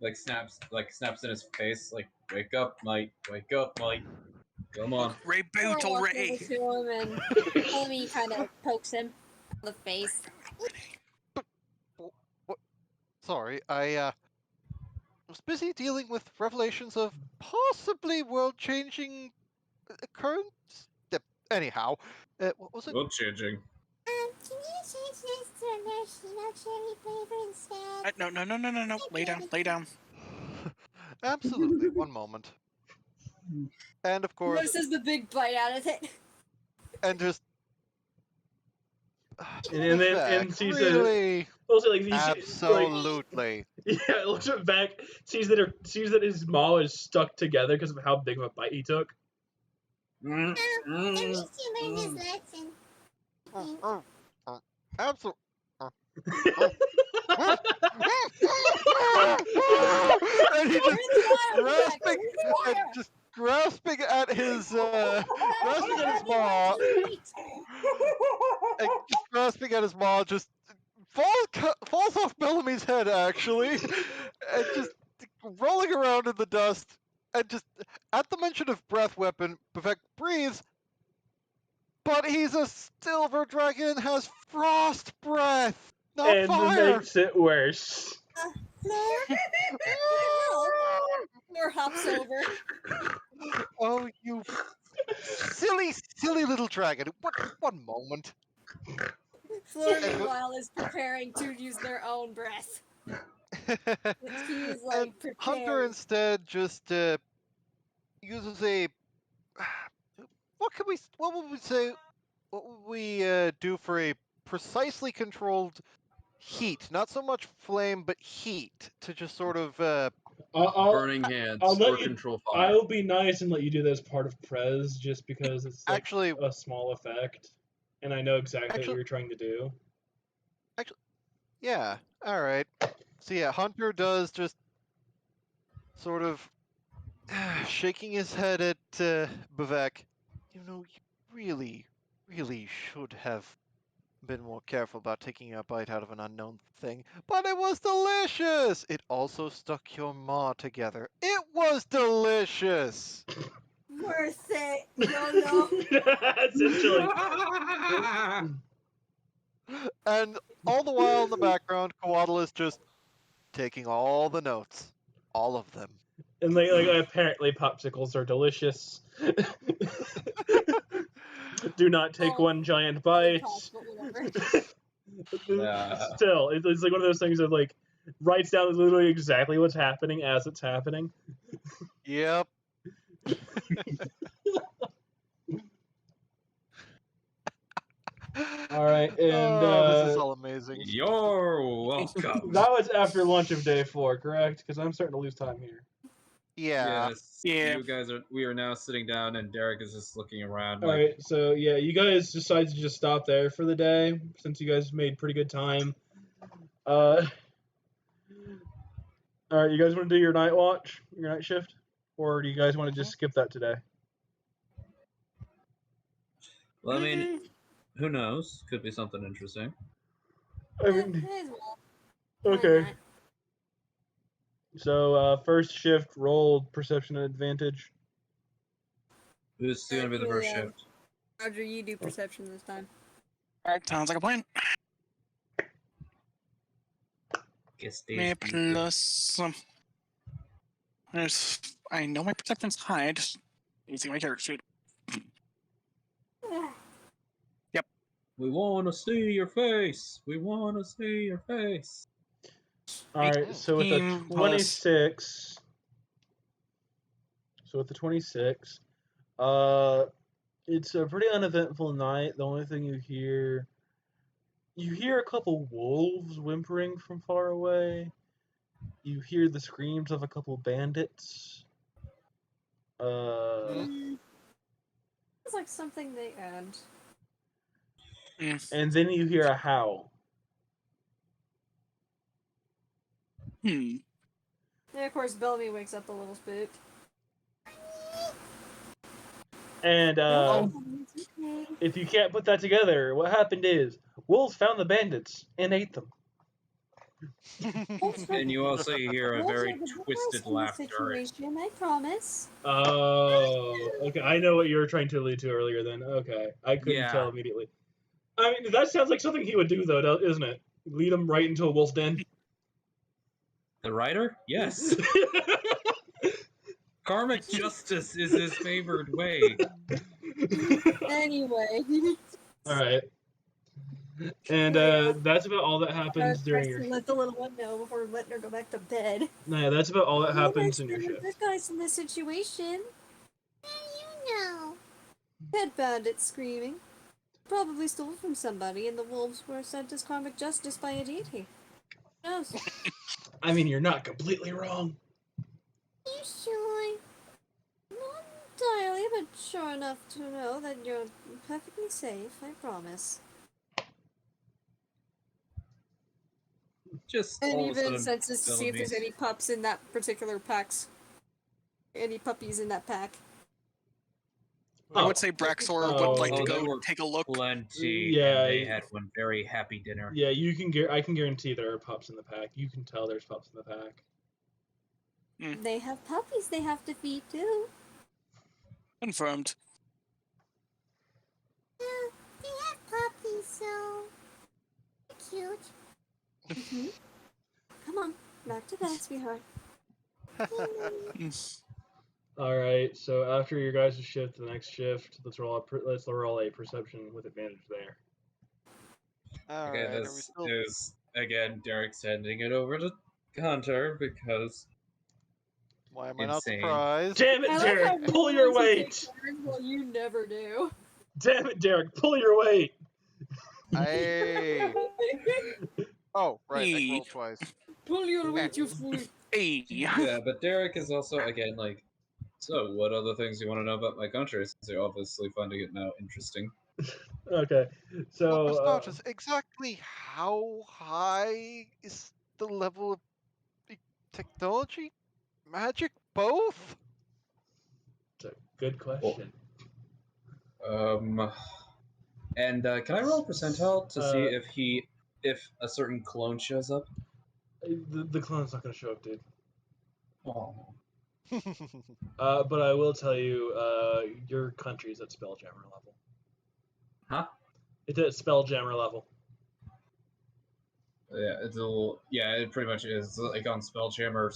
S14: Like snaps in his face. Like, wake up, mate. Wake up, mate. Come on.
S9: Reboot already.
S11: To him, and Bellamy kind of pokes him on the face.
S12: Sorry, I was busy dealing with revelations of possibly world-changing occurrence. Anyhow, what was it?
S14: World-changing.
S16: Can you change this to a maraschino cherry flavor instead?
S9: No. Lay down.
S12: Absolutely. One moment. And of course.
S11: This is the big bite out of it.
S12: And just.
S13: And then sees
S12: really?
S13: Also, like
S12: Absolutely.
S13: Yeah, looks back, sees that his maw is stuck together because of how big of a bite he took.
S16: At least you learned his lesson.
S12: Absolutely. And he just grasping at his maw, and just grasping at his maw, just falls falls off Bellamy's head, actually, and just rolling around in the dust. And just at the mention of breath weapon, Bavek breathes. But he's a silver dragon and has frost breath, not
S13: And
S12: fire.
S13: makes it worse.
S11: Floor hops over.
S12: Oh, you silly, silly little dragon. One moment.
S11: Floor, meanwhile, is preparing to use their own breath. He's like prepared.
S12: Hunter instead just uses a. What would we say? What would we do for a precisely controlled heat? Not so much flame, but heat to just sort of.
S14: Burning hands
S13: I'll let
S14: or
S13: you,
S14: control fire.
S13: I'll be nice and let you do that as part of Prez, just because it's like
S12: Actually,
S13: a small effect, and I know exactly what you're trying to do.
S12: Yeah. All right. So yeah, Hunter does just sort of shaking his head at Bavek. You know, you really, really should have been more careful about taking a bite out of an unknown thing. But it was delicious! It also stuck your maw together. It was delicious!
S11: Worth it, YOLO.
S13: Essentially.
S12: And all the while in the background, Coatl is just taking all the notes. All of them.
S13: And like apparently popsicles are delicious. Do not take one giant bite. Still, it's like one of those things that like writes down literally exactly what's happening as it's happening.
S12: Yep.
S13: All right, and
S12: this is all amazing.
S14: You're welcome.
S13: That was after lunch of day 4, correct? Because I'm starting to lose time here.
S12: Yeah.
S14: Yes. You guys are. We are now sitting down, and Derek is just looking around.
S13: All right, so yeah, you guys decide to just stop there for the day since you guys made pretty good time. All right, you guys want to do your night watch, your night shift, or do you guys want to just skip that today?
S14: Well, I mean, who knows? Could be something interesting.
S13: I mean, okay. So first shift, roll perception advantage.
S14: Who's going to be the first shift?
S11: Roger, you do perception this time.
S9: Alright, sounds like a plan. Me plus. I know my perception's high. I just need to see my character sheet. Yep.
S14: We want to see your face. We want to see your face.
S13: All right, so with the 26, it's a pretty uneventful night. The only thing you hear a couple wolves whimpering from far away. You hear the screams of a couple bandits.
S11: It's like something they add.
S13: And then you hear a howl.
S11: And of course, Bellamy wakes up a little spooked.
S13: And if you can't put that together, what happened is wolves found the bandits and ate them.
S14: And you also hear a very twisted laughter.
S11: I promise.
S13: Oh, okay. I know what you were trying to allude to earlier. Then okay, I couldn't tell immediately. I mean, that sounds like something he would do, though, isn't it? Lead him right into a wolf's den.
S14: The writer? Yes. Karmic justice is his favored way.
S11: Anyway.
S13: All right. And that's about all that happens during your.
S11: Let the little one know before letting her go back to bed.
S13: No, yeah, that's about all that happens in your
S11: The
S13: shift.
S11: good guys in this situation.
S16: How do you know?
S11: Head bandits screaming. Probably stole from somebody, and the wolves were sent as karmic justice by a deity. Who knows?
S13: I mean, you're not completely wrong.
S16: You sure?
S11: Not entirely, but sure enough to know that you're perfectly safe, I promise.
S14: Just
S11: And
S14: all of a
S11: even
S14: sudden,
S11: senses to see if there's any pups in that particular pack. Any puppies in that pack.
S9: I would say Braxor would like to
S14: Oh, there
S9: go
S14: were
S9: take a look.
S14: plenty,
S1: Yeah,
S14: and they had one very happy dinner.
S1: Yeah, you can. I can guarantee there are pups in the pack. You can tell there's pups in the pack.
S11: They have puppies they have to feed too.
S9: Confirmed.
S16: Yeah, they have puppies, so they're cute.
S11: Come on, back to bed, sweetheart.
S1: All right. So after your guys' shift, the next shift, let's roll a perception with advantage there.
S12: Alright, are we
S14: This
S12: still...
S14: is, again, Derek sending it over to Hunter because...
S12: Why am I not
S14: insane.
S12: surprised?
S1: Damn it,
S11: I like
S1: Derek!
S11: how
S1: Pull
S11: you
S1: your
S11: always take
S1: weight!
S11: turns while you never do.
S1: Damn it, Derek! Pull your weight!
S12: Hey. Oh, right, I
S9: Hey.
S12: rolled twice.
S11: Pull your weight, you fool.
S9: Hey.
S14: Yeah, but Derek is also, again, like, so what other things you want to know about my country? Since you're obviously finding it now interesting.
S1: Okay, so
S12: Well, Nostalgia, exactly how high is the level of technology? Magic? Both?
S1: it's a good question.
S14: And can I roll a percentile to see if a certain clone shows up?
S1: The clone's not gonna show up, dude.
S14: Oh.
S1: But I will tell you, your country's at Spelljammer level.
S14: Huh?
S1: It's at Spelljammer level.
S14: Yeah, it's a little. Yeah, it pretty much is like on Spelljammer,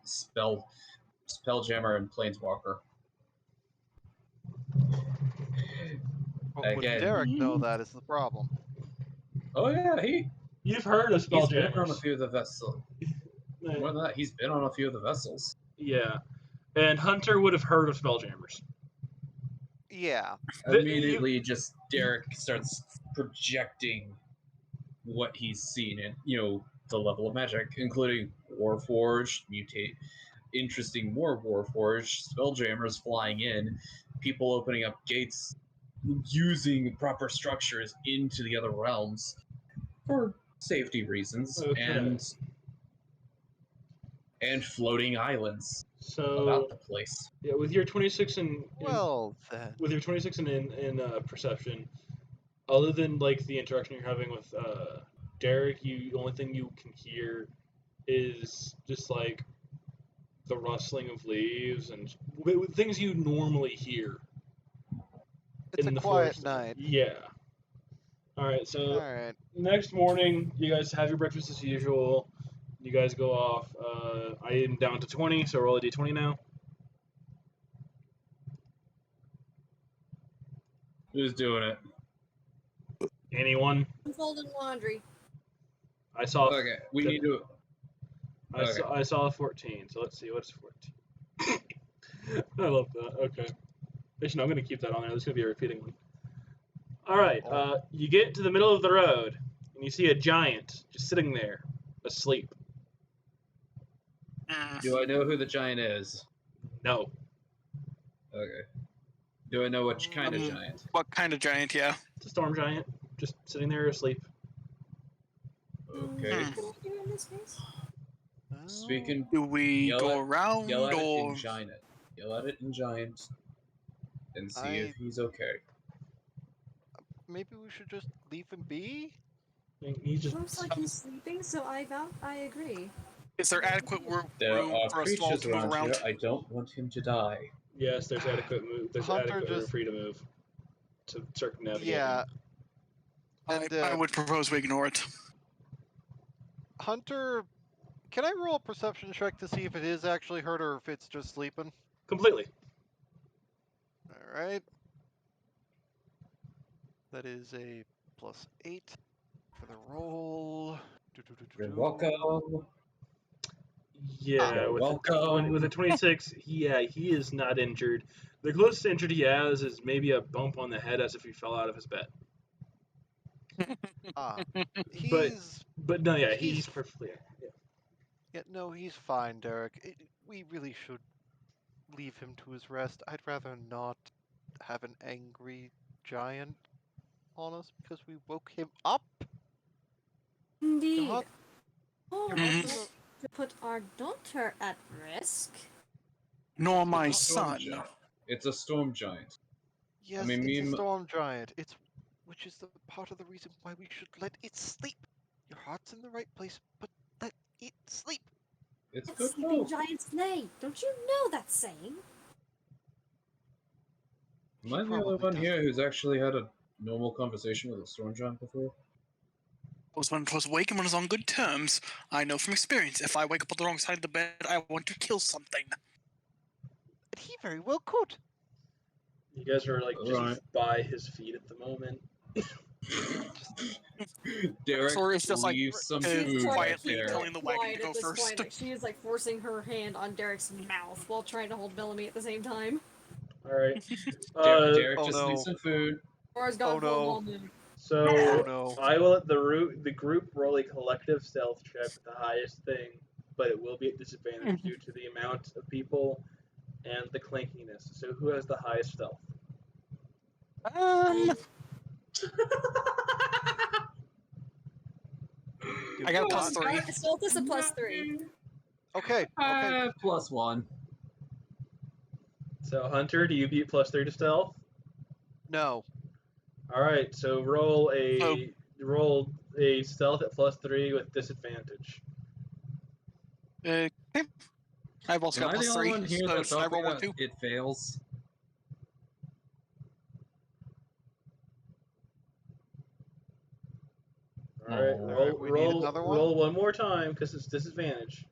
S14: Spelljammer, and Planeswalker.
S12: But would Derek know that is the problem?
S14: Oh yeah,
S1: You've heard of
S14: he's been on a
S1: Spelljammers.
S14: few of the vessels. More than that, he's been on a few of the vessels.
S1: Yeah, and Hunter would have heard of Spelljammers.
S12: Yeah.
S14: Immediately, just Derek starts projecting what he's seen and the level of magic, including Warforged, interesting more Warforged, Spelljammers flying in, people opening up gates, using proper structures into the other realms for safety reasons, and floating islands about the place.
S1: Yeah, with your 26 in perception, other than like the interaction you're having with Derek, the only thing you can hear is just like the rustling of leaves and things you normally hear.
S12: It's
S1: in
S12: a
S1: the
S12: quiet
S1: forest.
S12: night.
S1: Yeah. All right. So next morning, you guys have your breakfast as usual. You guys go off. I am down to 20, so roll a d20 now.
S14: Who's doing it?
S1: Anyone?
S11: I'm folding laundry.
S1: I saw.
S14: Okay, we need to.
S1: I saw a 14. So let's see what's 14. I love that. Okay. Actually, no, I'm gonna keep that on there. This is gonna be a repeating one. All right. You get to the middle of the road and you see a giant just sitting there, asleep.
S14: Do I know who the giant is?
S1: No.
S14: Okay. Do I know which kind of giant?
S9: What kind of giant? Yeah.
S1: It's a storm giant, just sitting there asleep.
S14: Okay. Speaking.
S9: Do we go around
S14: yell at it
S9: or
S14: in giant? Yell at it in giant, and see if he's okay.
S12: Maybe we should just leave him be.
S1: He just
S11: looks like he's sleeping, so I agree.
S9: Is there adequate room for us all
S14: creatures
S9: to move
S14: around
S9: around?
S14: here. I don't want him to die.
S1: Yes, there's adequate move. There's
S12: Hunter
S1: adequate room
S12: just-
S1: for you to move to circumnavigate.
S12: Yeah.
S9: I would propose we ignore it.
S12: Hunter, can I roll a perception check to see if it is actually hurt or if it's just sleeping?
S1: Completely.
S12: All right. That is a +8 for the roll.
S14: You're welcome.
S1: Yeah, with a 26, he is not injured. The closest injured he has is maybe a bump on the head as if he fell out of his bed. But no, yeah, he's perfectly.
S12: Yeah, no, he's fine, Derek. We really should leave him to his rest. I'd rather not have an angry giant on us because we woke him up.
S11: Indeed.
S12: Mm-hmm.
S11: To put our daughter at risk.
S9: Nor my son.
S14: It's a storm giant.
S12: Yes,
S14: mean,
S12: it's a
S14: me-
S12: storm giant. Which is the part of the reason why we should let it sleep. Your heart's in the right place, but let it sleep.
S14: It's
S11: Let
S14: good
S11: sleeping
S14: though.
S11: giants lay. Don't you know that saying?
S14: Am I the only one here who's actually had a normal conversation with a storm giant before?
S9: Was when I was awake and when I was on good terms. I know from experience, if I wake up on the wrong side of the bed, I want to kill something.
S12: He very well could.
S1: You guys are like just
S14: Right.
S1: by his feet at the moment.
S14: Derek
S9: Or it's just like
S14: leaves some
S11: She's
S14: food
S11: trying
S14: right
S11: to keep
S14: there.
S9: telling the wagon
S11: quiet
S9: to go
S11: at this
S9: first.
S11: point. Like, she is like forcing her hand on Derek's mouth while trying to hold Bellamy at the same time.
S1: All right.
S14: Derek
S12: Oh
S14: just
S12: no.
S14: needs some food.
S11: Or has gone
S12: Oh
S11: full
S12: no.
S11: ball move.
S1: So
S12: Oh no.
S1: I will let the group roll a collective stealth check with the highest thing, but it will be at disadvantage due to the amount of people and the clankiness. So who has the highest stealth?
S9: I got a +3.
S11: Stealth is a +3.
S12: Okay.
S14: +1.
S1: So Hunter, do you beat +3 to stealth?
S12: No.
S1: All right. So roll a stealth at +3 with disadvantage.
S9: Okay. I've also
S14: Am
S9: got
S14: I the only
S9: +3,
S14: one here
S9: so
S14: that
S9: should I
S14: thought
S9: roll one
S14: that
S9: too?
S14: it fails?
S1: All right.
S14: Alright,
S12: we need another one?
S1: Roll one more time because it's disadvantage.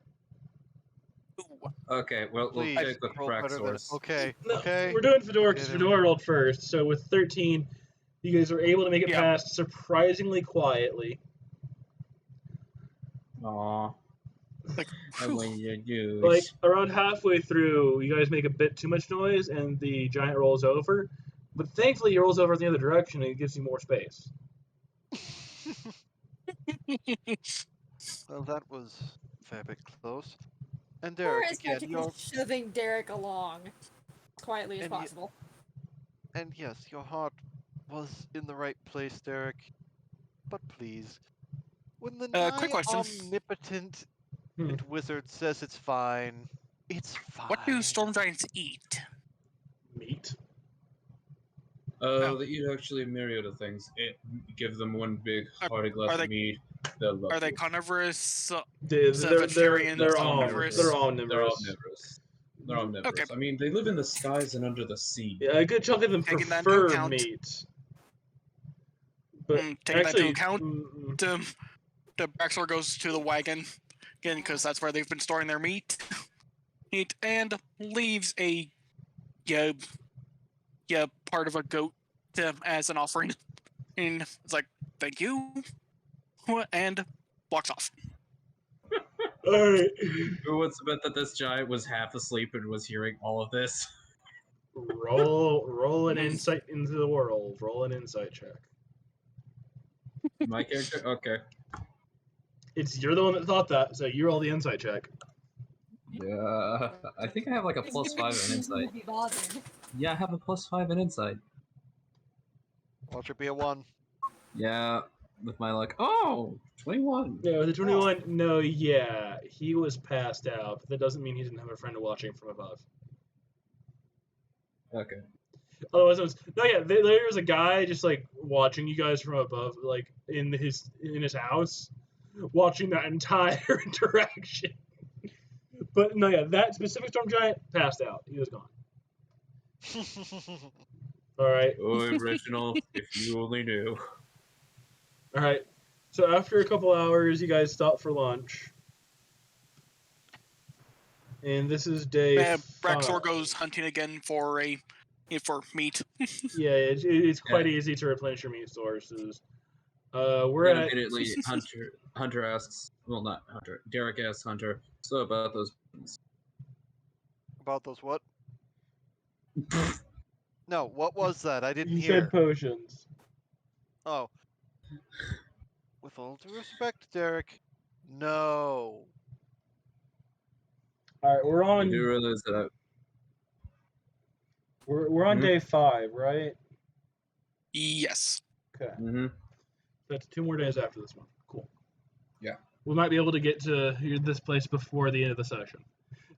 S14: Okay, well, we'll
S12: Please
S14: stick with
S12: roll better than.
S14: Braxor's.
S12: Okay.
S1: No,
S12: Okay.
S1: we're doing Fedora because
S12: Get him.
S1: Fedora rolled first. So with 13, you guys are able to make it
S9: Yeah.
S1: past surprisingly quietly.
S14: Aww.
S9: Like,
S14: And when you do,
S1: Like around halfway through, you guys make a bit too much noise, and the giant rolls over. But thankfully, he rolls over in the other direction, and it gives you more space.
S12: Well, that was a fair bit close. And
S11: Or
S12: Derek,
S11: is
S12: again,
S11: practically shoving Derek along as quietly as
S12: And y-
S11: possible.
S12: and yes, your heart was in the right place, Derek. But please, when the
S9: quick
S12: nigh
S9: question.
S12: omnipotent wizard says it's fine, it's fine.
S9: What do storm giants eat?
S1: Meat.
S14: they eat actually a myriad of things. Give them one big hearty glass
S9: they-
S14: of mead. They'll love
S9: Are they
S14: you.
S9: carnivorous?
S1: They're
S9: vegetarians?
S1: omnivorous. They're omnivorous.
S14: They're omnivorous.
S9: Okay.
S14: I mean, they live in the skies and under the sea.
S1: Yeah, a good chunk of them
S9: Taking that into
S1: prefer
S9: account.
S1: meat. But
S9: Taking
S1: actually,
S9: that into account, the Braxor goes to the wagon again because that's where they've been storing their meat, and leaves a part of a goat as an offering, and it's like thank you, and walks off.
S1: Alright.
S14: Who wants to bet that this giant was half asleep and was hearing all of this?
S1: Roll an insight into the world. Roll an insight check.
S14: My character? Okay.
S1: You're the one that thought that, so you roll the insight check.
S14: Yeah, I think I have like a +5 in insight.
S11: Be bothered.
S14: Yeah, I have a +5 in insight.
S12: Watch it be a 1.
S14: Yeah, with my luck. Oh, 21.
S1: Yeah, with a 21, no, yeah, he was passed out, but that doesn't mean he didn't have a friend watching from above.
S14: Okay.
S1: Otherwise, there was a guy just like watching you guys from above, like in his house, watching that entire interaction. But no, yeah, that specific storm giant passed out. He was gone. All right.
S14: Oh, original! If you only knew.
S1: All right. So after a couple hours, you guys stop for lunch, and this is day.
S9: Braxor goes hunting again for meat.
S1: Yeah, it's quite easy to replenish your meat sources. We're at
S14: immediately Hunter asks. Well, not Hunter. Derek asks Hunter. So about those.
S12: About those what? No, what was that? I didn't
S1: You
S12: hear.
S1: said potions.
S12: Oh. With all due respect, Derek, no.
S1: All right, we're on.
S14: You do realize that.
S1: We're on day 5, right?
S9: Yes.
S1: Okay.
S14: Mm-hmm.
S1: That's 2 more days after this one. Cool.
S14: Yeah.
S1: We might be able to get to this place before the end of the session,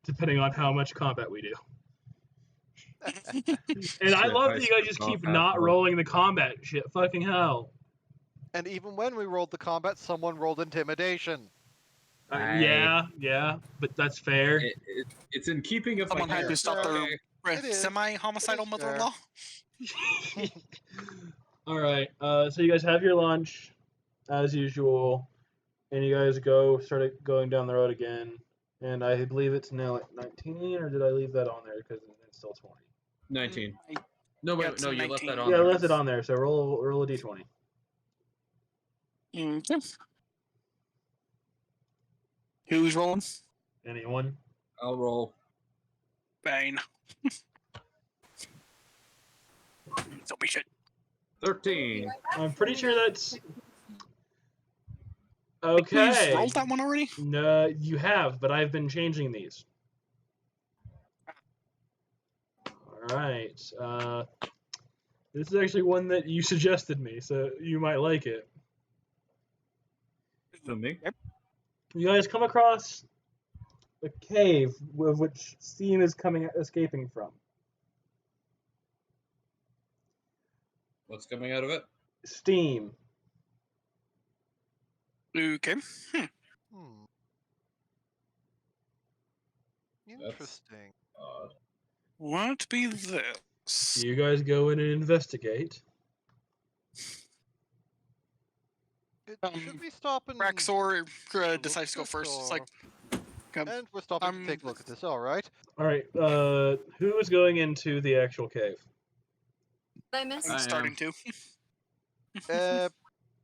S1: depending on how much combat we do.
S13: And I
S14: Shit,
S13: love
S14: I
S13: that you guys
S14: skipped
S13: just
S14: off
S13: keep
S14: half
S13: not
S14: more.
S13: rolling the combat shit. Fucking hell.
S12: And even when we rolled the combat, someone rolled intimidation.
S13: Yeah, but that's fair.
S14: It's in keeping of
S9: Someone
S14: my
S9: had to stop
S14: character.
S9: their
S14: Okay.
S12: It is.
S9: semi-homicidal
S12: It is fair.
S9: mother-in-law.
S13: All right. So you guys have your lunch, as usual, and you guys start going down the road again. And I believe it's now at 19, or did I leave that on there because it's still 20?
S14: 19.
S9: Yeah,
S14: No, wait,
S9: it's
S14: no, you left
S9: 19.
S14: that on
S13: Yeah, I
S14: there.
S13: left it on there. So roll a d20.
S9: Okay. Who's rolling?
S13: Anyone?
S14: I'll roll.
S9: Bane. Don't be shit.
S14: 13.
S13: I'm pretty sure that's
S9: We've
S13: okay.
S9: rolled that one already?
S13: No, you have, but I've been changing these. All right. This is actually one that you suggested me, so you might like it.
S14: To me?
S9: Yep.
S13: You guys come across a cave of which steam is escaping from.
S14: What's coming out of it?
S13: Steam.
S9: Okay.
S12: Interesting.
S14: Odd.
S9: What be this?
S13: You guys go in and investigate.
S12: Should we stop and
S9: Raxor decides to go first. It's like,
S12: and we're stopping to take a look at this. All right.
S13: All right. Who is going into the actual cave?
S11: I missed.
S9: I'm starting to.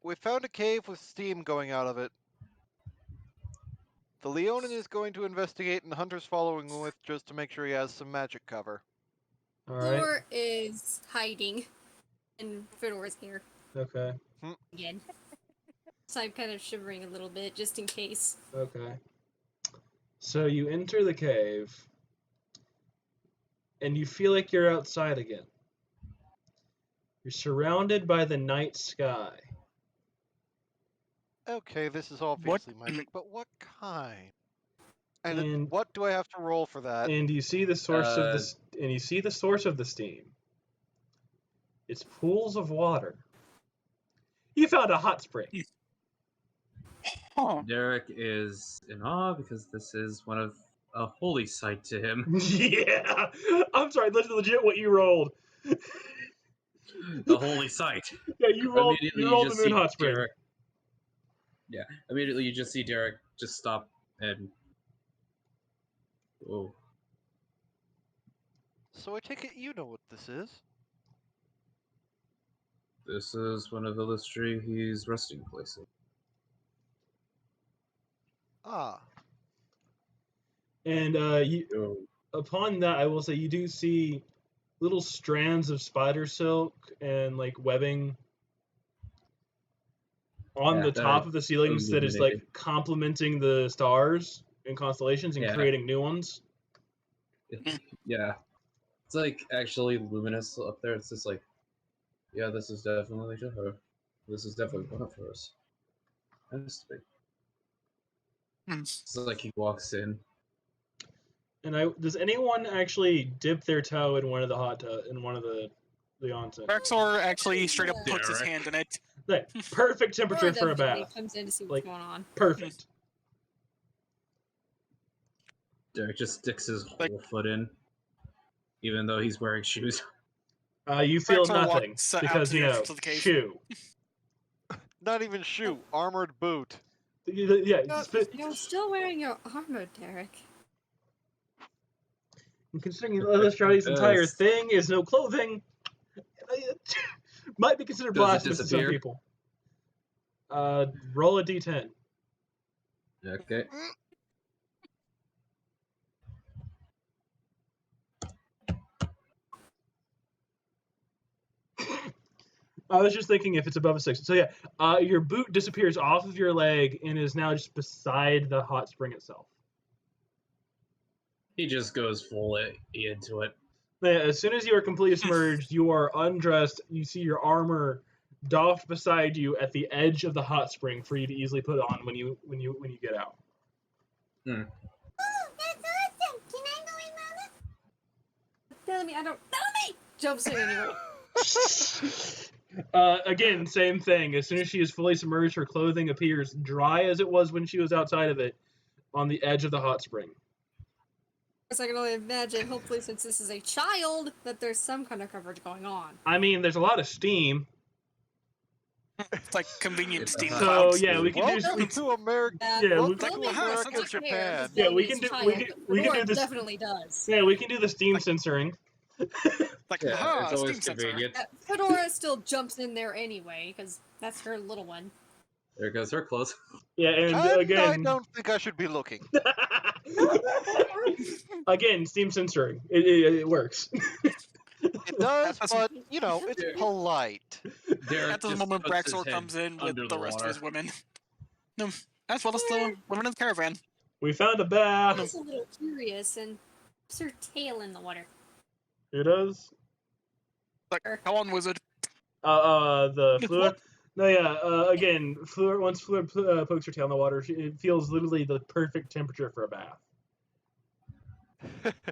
S12: We found a cave with steam going out of it. The Leonin is going to investigate, and Hunter's following with just to make sure he has some magic cover.
S13: All right.
S11: Fedor is hiding, and Fedor's here
S13: Okay.
S11: again. So I'm kind of shivering a little bit, just in case.
S13: Okay. So you enter the cave, and you feel like you're outside again. You're surrounded by the night sky.
S12: Okay, this is obviously magic, but what kind? And what do I have to roll for that?
S13: And you see the source of the and you see the source of the steam. It's pools of water. You found a hot spring.
S14: Derek is in awe because this is one of a holy sight to him.
S13: Yeah, I'm sorry. That's legit what you rolled.
S14: The holy sight.
S13: Yeah, you rolled. You rolled the moon hot spring.
S14: Derek, yeah, immediately you just see Derek just stop and. Whoa.
S12: So I take it you know what this is?
S14: This is one of Illustri's resting places.
S12: Ah.
S13: And upon that, I will say you do see little strands of spider silk and like webbing on the top of the ceilings that is like complementing the stars and constellations and creating new ones.
S14: Yeah. It's like actually luminous up there. It's just like, yeah, this is definitely her. This is definitely one of hers. Has to be. So like he walks in.
S13: And does anyone actually dip their toe in one of the the onsen?
S9: Raxor actually straight up puts his hand in it.
S13: Like, perfect temperature for a
S11: definitely
S13: bath.
S11: comes in to see what's going on.
S13: Perfect.
S14: Derek just sticks his whole foot in, even though he's wearing shoes.
S13: You feel
S9: Raxor
S13: nothing
S9: walks out
S13: because
S9: to the
S13: you know
S9: entrance of the cave.
S13: shoe.
S12: Not even shoe, armored boot.
S13: Yeah.
S11: You're still wearing your armor, Derek.
S13: And considering Illustri's entire thing is no clothing, might be considered
S14: Does it
S13: blasphemous to some
S14: disappear?
S13: people. Roll a d10.
S14: Okay.
S13: I was just thinking if it's above a 6. So yeah, your boot disappears off of your leg and is now just beside the hot spring itself.
S14: He just goes full into it.
S13: Yeah, as soon as you are completely submerged, you are undressed. You see your armor doffed beside you at the edge of the hot spring for you to easily put on when you get out.
S16: Oh, that's awesome! Can I go in, Mama?
S11: Tell me, I don't. Tell me! jumps in anyway.
S13: Again, same thing. As soon as she is fully submerged, her clothing appears dry as it was when she was outside of it, on the edge of the hot spring.
S11: I can only imagine, hopefully since this is a child, that there's some kind of coverage going on.
S13: I mean, there's a lot of steam.
S9: It's like convenient steam
S13: So
S9: clouds.
S13: yeah, we can do.
S12: Welcome to America.
S13: Yeah,
S12: Welcome
S11: Well,
S12: to
S11: maybe
S12: America,
S11: doesn't care,
S12: Japan.
S11: because
S13: Yeah, we
S11: Bellamy
S13: can
S11: is
S13: do.
S11: child,
S13: We can
S11: Fedora
S13: do this.
S11: definitely does.
S13: Yeah, we can do the steam censoring.
S9: Like,
S14: Yeah,
S9: aha,
S14: it's always
S9: steam sensor.
S14: convenient.
S11: Fedora still jumps in there anyway, because that's her little one.
S14: There goes her clothes.
S13: Yeah, and
S12: I
S13: again,
S12: don't think I should be looking.
S13: again, steam censoring. It works.
S12: It does, but you know, it's polite.
S14: Derek
S9: At the
S14: just
S9: moment,
S14: puts his
S9: Braxor
S14: head
S9: comes in with
S14: under
S9: the rest
S14: water.
S9: of his women. No, as well as the women in the caravan.
S13: We found a
S11: I
S13: bath.
S11: was a little curious and puts her tail in the water.
S13: It does.
S9: Like, come on, wizard.
S13: The Fleur. No, yeah. Again, Fleur. Once Fleur pokes her tail in the water, it feels literally the perfect temperature for a bath.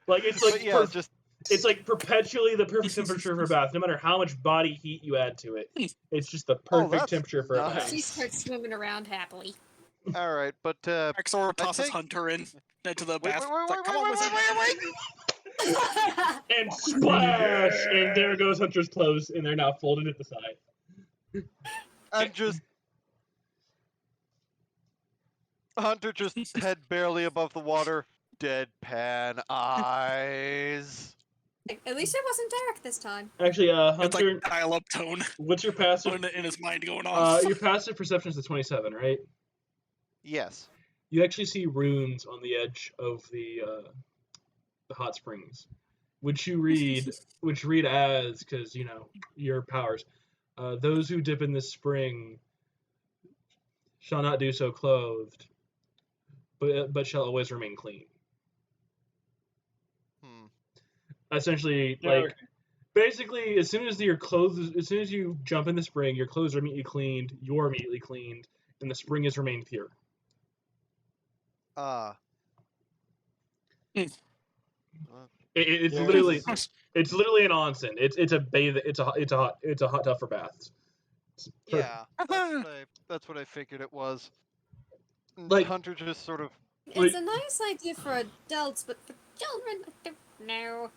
S13: Like it's like
S12: But yeah, just
S13: it's like perpetually the perfect temperature for a bath, no matter how much body heat you add to it. It's just the perfect
S12: that's
S13: temperature for a
S12: nice.
S13: bath.
S11: She starts swimming around happily.
S12: all right, but
S9: Braxor tosses
S12: think-
S9: Hunter into the
S12: wait,
S9: bath.
S12: wait, wait,
S9: It's like,
S12: wait,
S9: come on,
S12: wait,
S9: wizard.
S12: wait.
S13: And splash! And there goes Hunter's clothes, and they're now folded at the side.
S12: And just Hunter just head barely above the water, deadpan eyes.
S11: At least it wasn't Derek this time.
S13: Actually,
S9: It's
S13: Hunter,
S9: like dial-up tone
S13: what's your passive?
S9: in his mind going off.
S13: Your passive perception is the 27, right?
S12: Yes.
S13: You actually see runes on the edge of the hot springs, which read as, because you know your powers. Those who dip in this spring shall not do so clothed, but shall always remain clean. Essentially, like, basically, as soon as you jump in the spring, your clothes are immediately cleaned, you're immediately cleaned, and the spring has remained pure. It's literally an onsen. It's a bathe. It's a hot tub for baths.
S12: Yeah, that's what I figured it was.
S13: Like
S12: Hunter just sort of.
S11: It's a nice idea for adults, but for children, I don't know.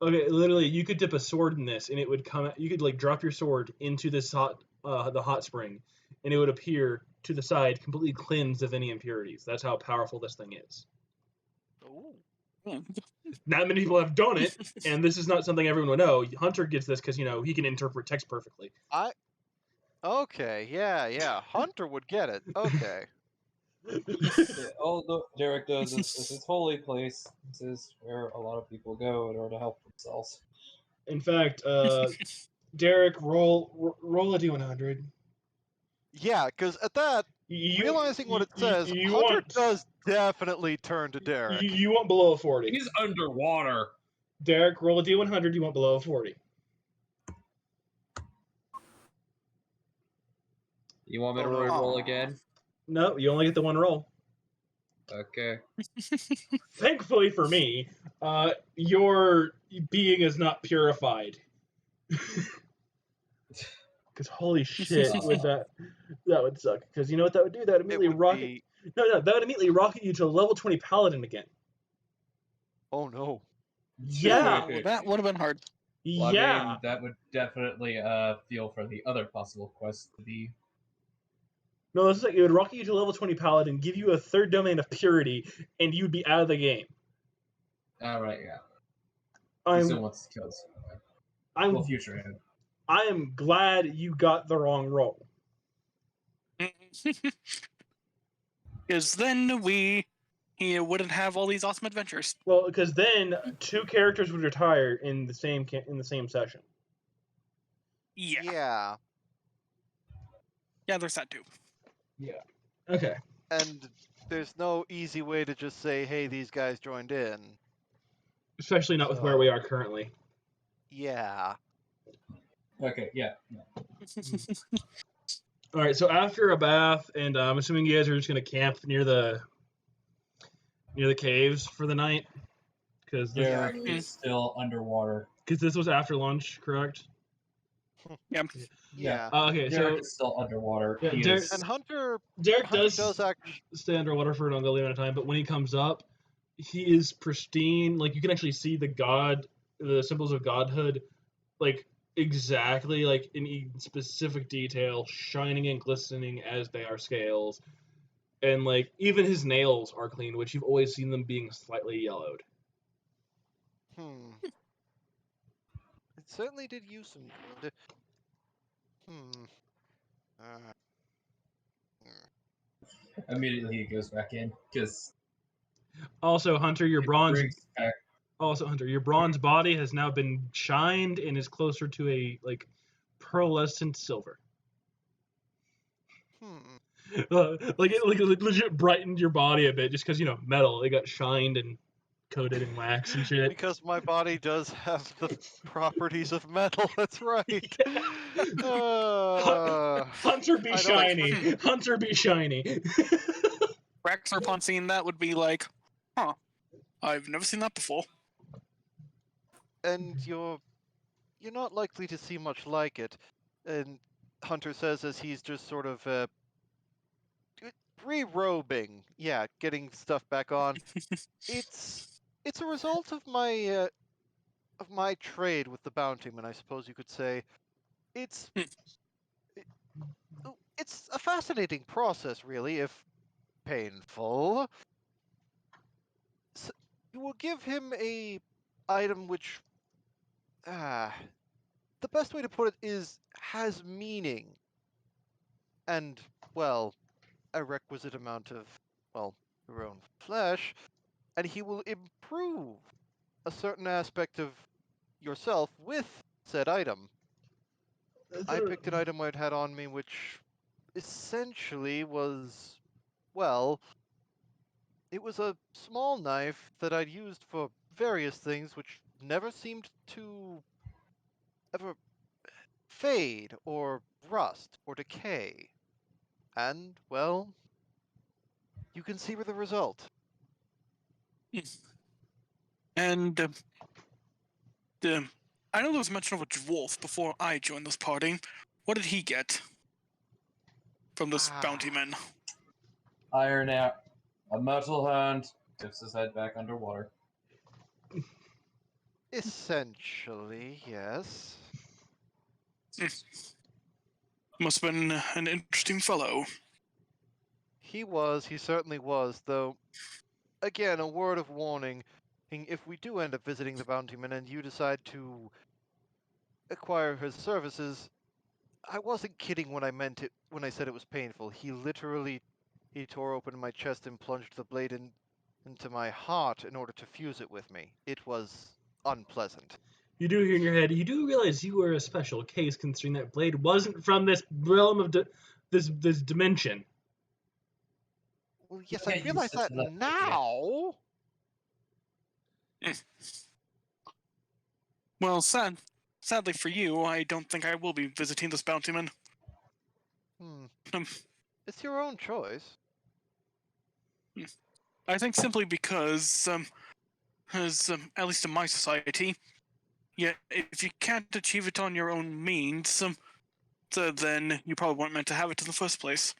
S13: Okay, literally, you could dip a sword in this, and it would come. You could like drop your sword into this the hot spring, and it would appear to the side, completely cleansed of any impurities. That's how powerful this thing is. Not many people have done it, and this is not something everyone would know. Hunter gets this because, you know, he can interpret text perfectly.
S12: Okay, yeah. Hunter would get it. Okay.
S10: Although Derek does, this is holy place. This is where a lot of people go in order to help themselves.
S13: In fact, Derek, roll a d100.
S12: Yeah, because at that, realizing what it says, Hunter does definitely turn to Derek.
S13: You want below a 40.
S14: He's underwater.
S13: Derek, roll a d100. You want below a 40.
S14: You want me to roll again?
S13: No, you only get the one roll.
S14: Okay.
S13: Thankfully for me, your being is not purified. Because holy shit, with that would suck. Because you know what that would do? That would immediately rocket. No, that would immediately rocket you to a level 20 paladin again.
S12: Oh no.
S13: Yeah.
S9: That would have been hard.
S14: Well,
S13: Yeah.
S14: I mean, that would definitely feel for the other possible quest to be.
S13: No, it's like it would rocket you to level 20 paladin, give you a third domain of purity, and you'd be out of the game.
S14: Alright, yeah.
S13: I'm-
S14: He still wants to kill us. Well, future him.
S13: I am glad you got the wrong roll.
S9: Because then he wouldn't have all these awesome adventures.
S13: Well, because then 2 characters would retire in the same session.
S9: Yeah. Yeah, there's that too.
S13: Yeah. Okay.
S12: And there's no easy way to just say, hey, these guys joined in.
S13: Especially not with where we are currently.
S12: Yeah.
S14: Okay, yeah.
S13: All right, so after a bath, and I'm assuming you guys are just going to camp near the caves for the night,
S1: Because
S10: Derek is still underwater.
S1: this was after lunch, correct?
S9: Yep.
S12: Yeah.
S1: Okay,
S10: Derek
S1: so
S10: is still underwater.
S1: yeah,
S10: He
S1: Derek,
S10: is.
S12: And Hunter
S1: Derek
S12: does actually.
S1: stay underwater for an ongoing amount of time, but when he comes up, he is pristine. Like you can actually see the symbols of godhood, like exactly like in specific detail, shining and glistening as they are scales, and like even his nails are clean, which you've always seen them being slightly yellowed.
S12: It certainly did use some.
S10: Immediately he goes back in because
S1: Also, Hunter, your bronze.
S10: brings back.
S1: Also, Hunter, your bronze body has now been shined and is closer to a like pearlescent silver. Like it legit brightened your body a bit just because metal. It got shined and coated in wax and shit.
S12: Because my body does have the properties of metal. That's right.
S1: Hunter be shiny. Hunter be shiny.
S9: Raxor upon seeing that would be like, huh, I've never seen that before.
S12: And you're not likely to see much like it. And Hunter says as he's just sort of re-robing, getting stuff back on. It's a result of my trade with the bountyman, I suppose you could say. It's a fascinating process, really, if painful. So you will give him a item which, the best way to put it is has meaning, and well, a requisite amount of your own flesh, and he will improve a certain aspect of yourself with said item. I picked an item I'd had on me which essentially was, well, it was a small knife that I'd used for various things which never seemed to ever fade or rust or decay. And, well, you can see the result.
S9: And I know there was mention of a dwarf before I joined this party. What did he get from this bountyman?
S10: Iron out. A metal hand. Tips his head back underwater.
S12: Essentially, yes.
S9: Must have been an interesting fellow.
S12: He certainly was, though, again, a word of warning. If we do end up visiting the bountyman and you decide to acquire his services, I wasn't kidding when I said it was painful. He literally tore open my chest and plunged the blade into my heart in order to fuse it with me. It was unpleasant.
S1: You do hear in your head, you do realize you were a special case considering that blade wasn't from this realm of this dimension.
S12: Well, yes, I realize that now.
S9: Well, sadly for you, I don't think I will be visiting this bountyman.
S12: It's your own choice.
S9: I think simply because, at least in my society, if you can't achieve it on your own means, then you probably weren't meant to have it in the first place.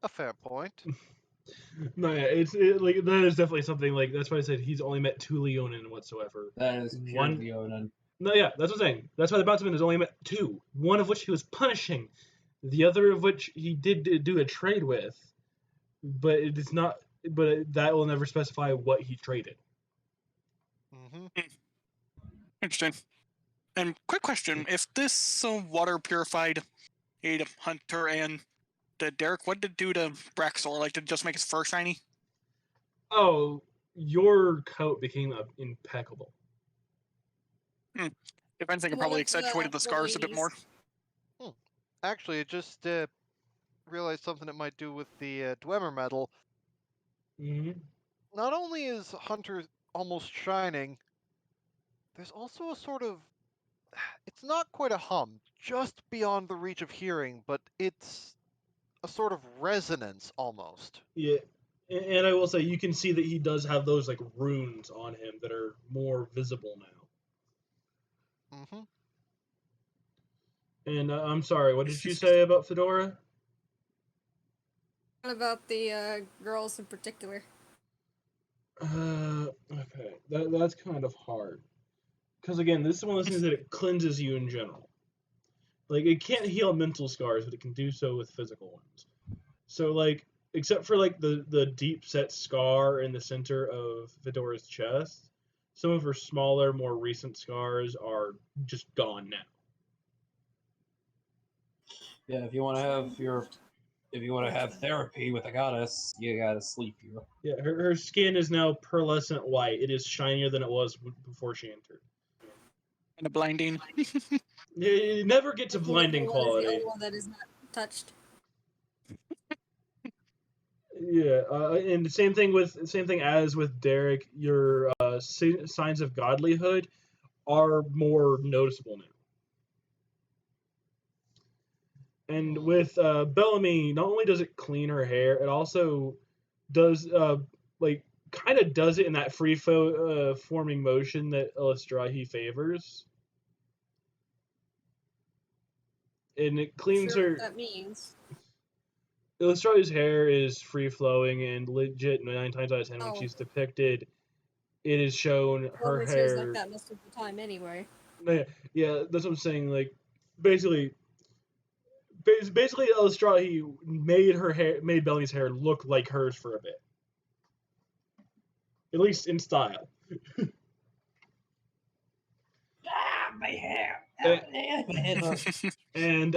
S12: A fair point.
S1: No, yeah, like that is definitely something like that's why I said he's only met 2 Leonin whatsoever.
S10: That is pure Leonin.
S1: No, yeah, that's what I'm saying. That's why the bountyman has only met 2. One of which he was punishing, the other of which he did do a trade with, but it is not. But that will never specify what he traded.
S9: Interesting. And quick question: if this water purified aid Hunter and Derek, what did it do to Braxor? Like, did it just make his fur shiny?
S1: Oh, your coat became impeccable.
S9: If anything, it probably accentuated the scars a bit more.
S12: Actually, I just realized something it might do with the Dwemer metal. Not only is Hunter almost shining, there's also a sort of... It's not quite a hum, just beyond the reach of hearing, but it's a sort of resonance almost.
S1: Yeah,
S13: And I will say, you can see that he does have those like runes on him that are more visible now.
S12: Mm-hmm.
S13: And I'm sorry, what did you say about Fedora?
S11: What about the girls in particular?
S13: Okay, that's kind of hard. Because again, this is one of those things that it cleanses you in general. Like, it can't heal mental scars, but it can do so with physical ones. So, like, except for like the deep set scar in the center of Fedora's chest, some of her smaller, more recent scars are just gone now.
S10: Yeah, if you want to have therapy with a goddess, you gotta sleep here.
S13: Yeah, her skin is now pearlescent white. It is shinier than it was before she entered.
S9: And a blinding.
S13: You never get to blinding
S11: What is the
S13: quality.
S11: only one that is not touched?
S13: Yeah, and the same thing as with Derek. Your signs of godlyhood are more noticeable now. And with Bellamy, not only does it clean her hair, it also does like kind of does it in that free forming motion that Illustrahi favors, and it cleans
S11: Sure
S13: her.
S11: what that means.
S13: Illustrahi's hair is free flowing and legit 9 times out of 10 when
S11: Oh.
S13: she's depicted, it is shown her
S11: Woman's hair's like
S13: hair.
S11: that most of the time anyway.
S13: Yeah, that's what I'm saying. Like, basically, Illustrahi made Bellamy's hair look like hers for a bit, at least in style.
S10: My hair.
S13: And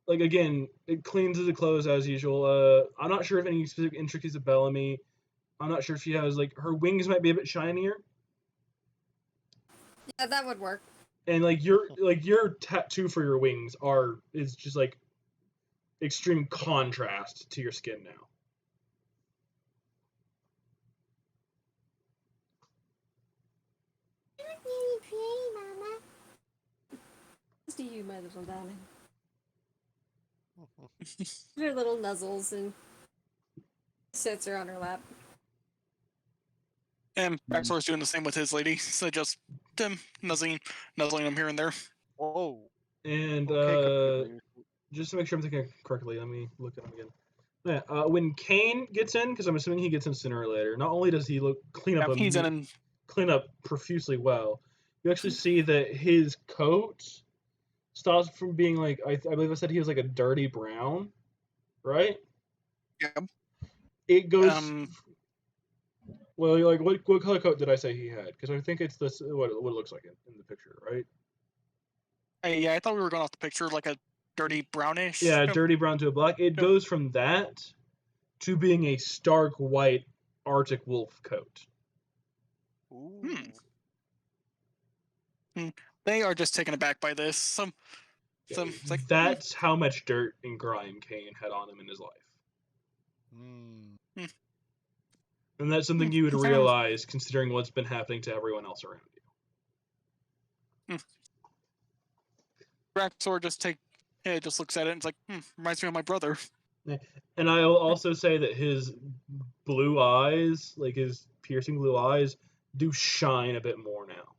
S13: like again, it cleans the clothes as usual. I'm not sure if any specific intricacies of Bellamy. I'm not sure if she has like her wings might be a bit shinier.
S11: Yeah, that would work.
S13: And like your tattoo for your wings is just like extreme contrast to your skin now.
S16: You're really pretty, Mama.
S11: To you, my little darling. Her little nuzzles and sits her on her lap.
S9: And Baxor's doing the same with his lady, so just them nuzzling him here and there.
S12: Oh.
S13: And just to make sure I'm thinking correctly, let me look at him again. Yeah, when Kane gets in, because I'm assuming he gets in sooner or later, not only does he clean up profusely well, you actually see that his coat stops from being like I believe I said he was like a dirty brown, right?
S9: Yep.
S13: It goes. Well, like what color coat did I say he had? Because I think it's this what it looks like in the picture, right?
S9: Yeah, I thought we were going off the picture like a dirty brownish.
S13: Yeah, dirty brown to a black. It goes from that to being a stark white Arctic wolf coat.
S9: They are just taken aback by this. It's like,
S13: that's how much dirt and grime Kane had on him in his life. And that's something you would realize considering what's been happening to everyone else around you.
S9: Braxor just looks at it and it's like, reminds me of my brother.
S13: And I'll also say that his blue eyes, like his piercing blue eyes, do shine a bit more now.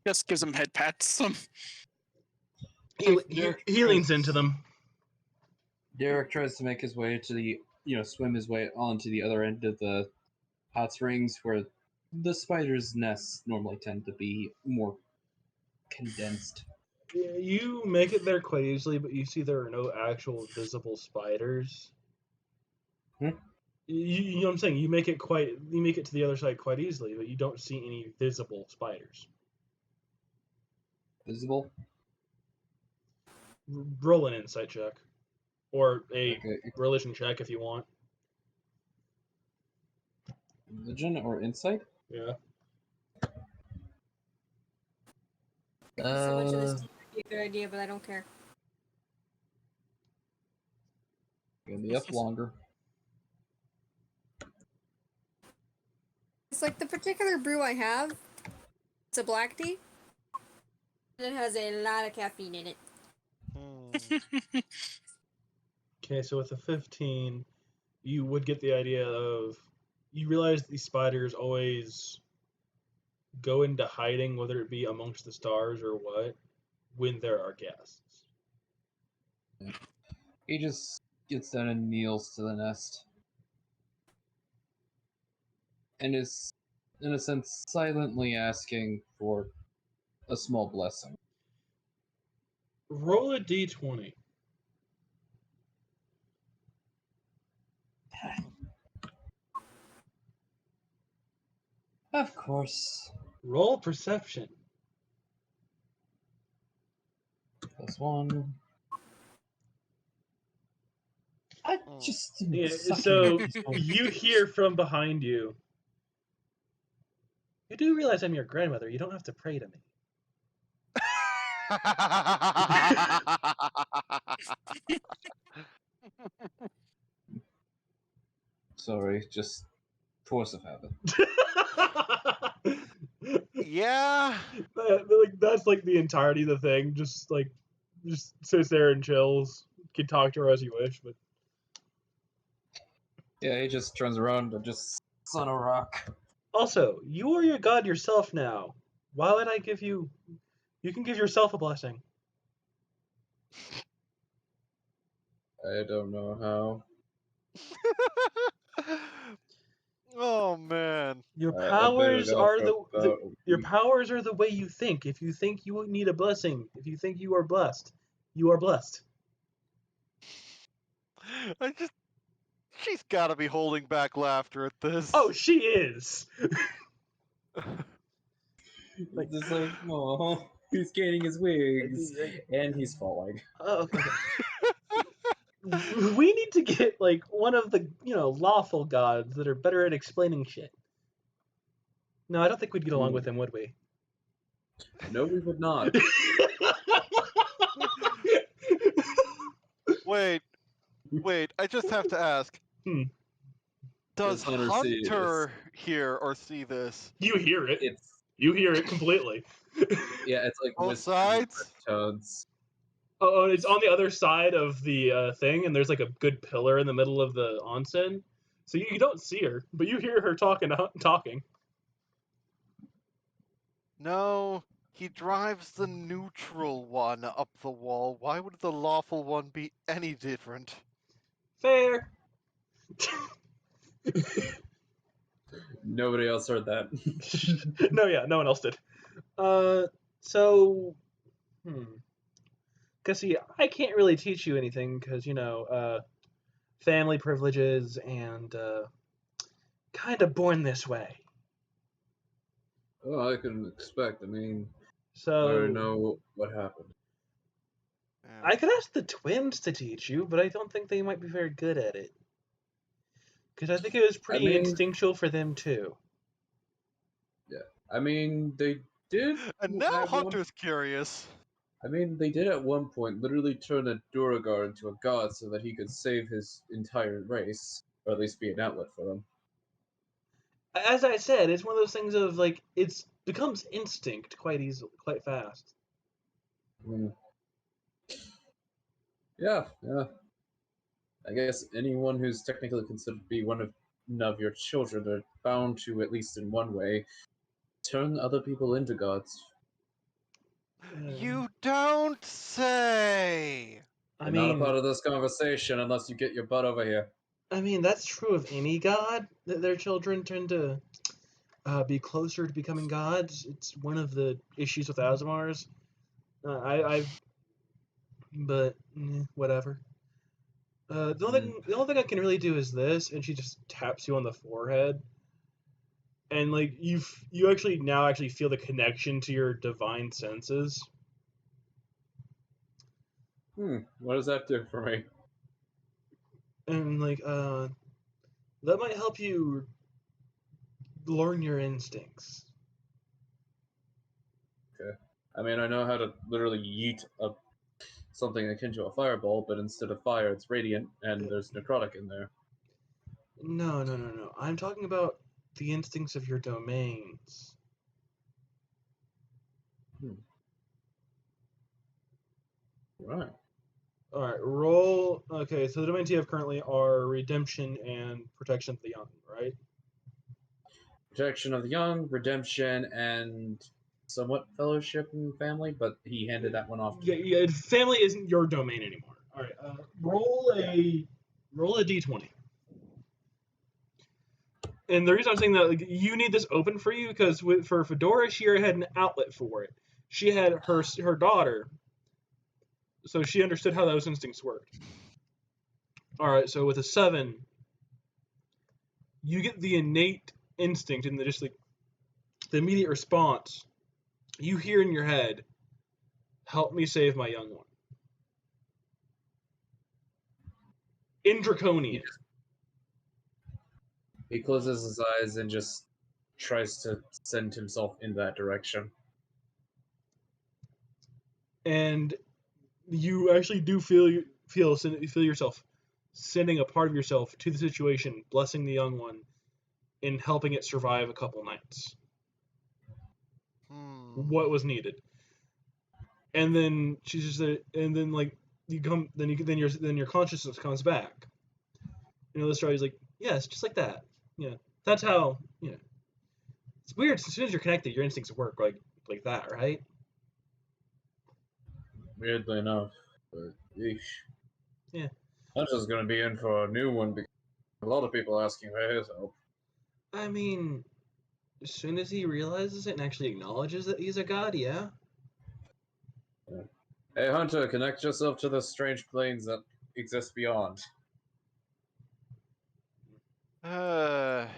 S9: Just gives him head pats.
S13: He leans into them.
S10: Derek tries to make his way to the, swim his way onto the other end of the hot springs where the spiders' nests normally tend to be more condensed.
S13: Yeah, you make it there quite easily, but you see there are no actual visible spiders. You know what I'm saying? You make it to the other side quite easily, but you don't see any visible spiders.
S10: Visible?
S13: Roll an insight check. Or a religion check if you want.
S10: Religion or insight?
S13: Yeah.
S11: So much of this might be a good idea, but I don't care.
S10: Gonna be up longer.
S11: It's like the particular brew I have. It's a black tea. And it has a lot of caffeine in it.
S1: Okay, so with a 15, you would get the idea of you realize these spiders always go into hiding, whether it be amongst the stars or what, when there are guests.
S10: He just gets down and kneels to the nest. And is, in a sense, silently asking for a small blessing.
S1: Roll a d20.
S10: Of course.
S1: Roll perception.
S10: +1. I just
S1: Yeah,
S10: sucking
S1: so
S10: at this one.
S1: you hear from behind you. You do realize I'm your grandmother. You don't have to pray to me.
S10: Sorry, just force of habit.
S12: Yeah.
S1: That's like the entirety of the thing. Just sits there and chills. Can talk to her as you wish, but
S10: Yeah, he just turns around and just sits on a rock.
S1: also, you are your god yourself now. Why would I give you? You can give yourself a blessing.
S10: I don't know how.
S12: Oh man.
S1: Your
S10: I better
S1: powers
S10: go
S1: are
S10: for
S1: the
S10: about
S1: your powers are the way you think. If you think you need a blessing, if you think you are blessed, you are blessed.
S12: She's got to be holding back laughter at this.
S1: Oh, she is.
S10: Just like, oh, he's gaining his wings, and he's falling.
S1: Oh, okay. We need to get like one of the lawful gods that are better at explaining shit. No, I don't think we'd get along with him, would we?
S10: No, we would not.
S12: Wait, I just have to ask. Does Hunter hear or see this?
S1: You hear it. You hear it completely.
S10: Yeah, it's like
S12: both sides.
S10: Toads.
S1: Oh, it's on the other side of the thing, and there's like a good pillar in the middle of the onsen. So you don't see her, but you hear her talking.
S12: No, he drives the neutral one up the wall. Why would the lawful one be any different?
S1: Fair.
S10: Nobody else heard that.
S1: No one else did. So, Cause see, I can't really teach you anything because family privileges and kind of born this way.
S10: Oh, I can expect. I mean,
S1: So
S10: I already know what happened.
S1: I could ask the twins to teach you, but I don't think they might be very good at it. Because I think it was pretty instinctual for them too.
S10: Yeah, I mean they did.
S12: And now Hunter's curious.
S10: I mean, they did at one point literally turn a Duragar into a god so that he could save his entire race, or at least be an outlet for them.
S1: As I said, it's one of those things of like it becomes instinct quite quite fast.
S10: Yeah. I guess anyone who's technically considered to be one of your children are bound to, at least in one way, turn other people into gods.
S12: You don't say.
S10: You're not a part of this conversation unless you get your butt over here.
S1: I mean, that's true of any god, that their children tend to be closer to becoming gods. It's one of the issues with Asmars. But whatever. The only thing I can really do is this, and she just taps you on the forehead, and like you actually now feel the connection to your divine senses.
S10: What does that do for me?
S1: And like that might help you learn your instincts.
S10: Okay. I mean, I know how to literally yeet something akin to a fireball, but instead of fire, it's radiant, and there's necrotic in there.
S1: No. I'm talking about the instincts of your domains.
S10: Right.
S1: All right, roll. Okay, so the domains you have currently are redemption and protection of the young, right?
S14: Protection of the young, redemption, and somewhat fellowship and family, but he handed that one off to me.
S1: Yeah, family isn't your domain anymore. All right, roll a d20. And the reason I'm saying that, like, you need this open for you because for Fedora, she already had an outlet for it. She had her daughter, so she understood how those instincts worked. All right, so with a 7, you get the innate instinct and just like the immediate response. You hear in your head, "Help me save my young one." In Draconian.
S14: He closes his eyes and just tries to send himself in that direction.
S1: And you actually do feel yourself sending a part of yourself to the situation, blessing the young one, and helping it survive a couple nights. What was needed. And then she's just and then like you come, then your consciousness comes back. You know, the story's like, yeah, it's just like that. Yeah, that's how. Yeah, it's weird. As soon as you're connected, your instincts work like that, right?
S14: Weirdly enough, but yeesh.
S1: Yeah.
S14: I'm just gonna be in for a new one because a lot of people asking for his help.
S1: I mean, as soon as he realizes it and actually acknowledges that he's a god, yeah.
S14: Hey Hunter, connect yourself to the strange planes that exist beyond.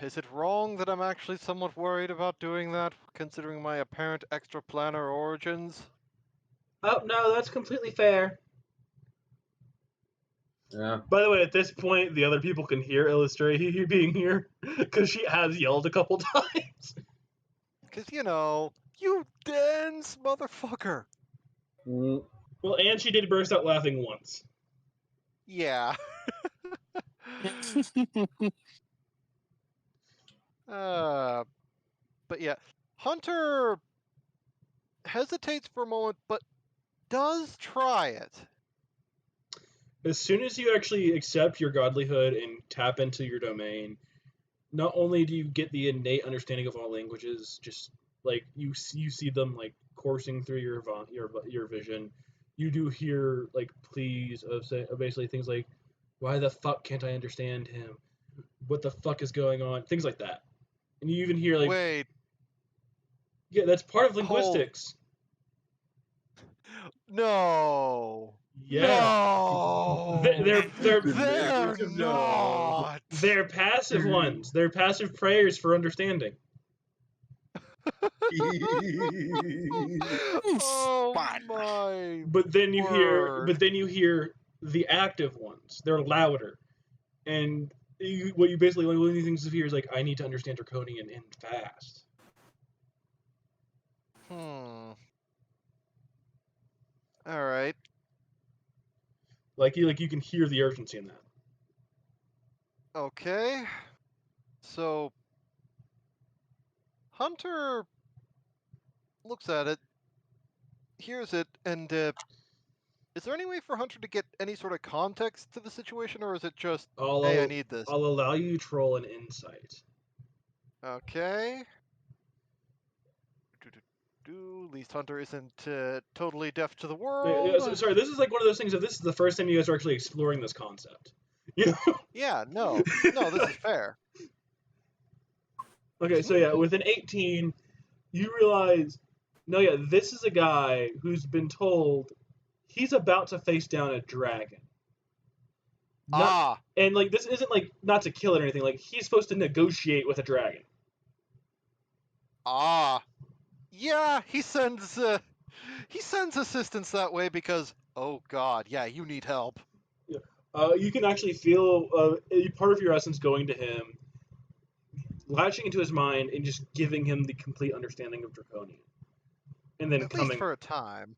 S12: Is it wrong that I'm actually somewhat worried about doing that, considering my apparent extraplanar origins?
S1: Oh no, that's completely fair.
S14: Yeah.
S1: By the way, at this point, the other people can hear Illustrate being here because she has yelled a couple times.
S12: Because, you know, you dense motherfucker.
S1: Well, and she did burst out laughing once.
S12: Yeah. But yeah, Hunter hesitates for a moment, but does try it.
S1: As soon as you actually accept your godlyhood and tap into your domain, not only do you get the innate understanding of all languages, just like you see them like coursing through your vision, you do hear like pleas of basically things like, "Why the fuck can't I understand him? What the fuck is going on?" Things like that, and you even hear like,
S12: "Wait,
S1: yeah, that's part of linguistics."
S12: No.
S1: Yeah.
S12: No.
S1: They're
S12: not.
S1: They're passive ones. They're passive prayers for understanding.
S12: Oh my.
S1: But then you hear the active ones. They're louder, and what you basically one of the things you hear is like, "I need to understand Draconian and fast."
S12: All right.
S1: Like you can hear the urgency in that.
S12: Okay. So Hunter looks at it, hears it, and is there any way for Hunter to get any sort of context to the situation, or is it just, hey, I need this?
S1: I'll allow you to roll an insight.
S12: Okay. At least Hunter isn't totally deaf to the world.
S1: Yeah, sorry, this is like one of those things. If this is the first time you guys are actually exploring this concept, you know?
S12: Yeah, no, this is fair.
S1: Okay, so yeah, with an 18, you realize, no, yeah, this is a guy who's been told he's about to face down a dragon. And like this isn't like not to kill it or anything. Like he's supposed to negotiate with a dragon.
S12: Yeah, he sends assistance that way because, oh god, yeah, you need help.
S1: Yeah. You can actually feel part of your essence going to him, latching into his mind, and just giving him the complete understanding of Draconian, and then
S12: At least for a time.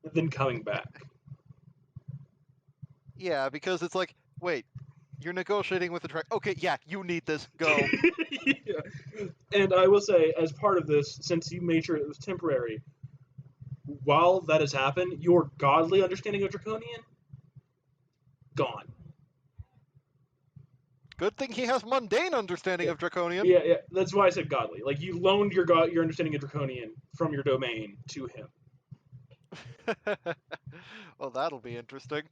S1: And then coming back.
S12: Yeah, because it's like, wait, you're negotiating with the dragon. Okay, yeah, you need this. Go.
S1: Yeah. And I will say, as part of this, since you made sure it was temporary, while that has happened, your godly understanding of Draconian
S13: gone.
S12: Good thing he has mundane understanding of Draconian.
S13: Yeah. That's why I said godly. Like you loaned your understanding of Draconian from your domain to him.
S12: Well, that'll be interesting.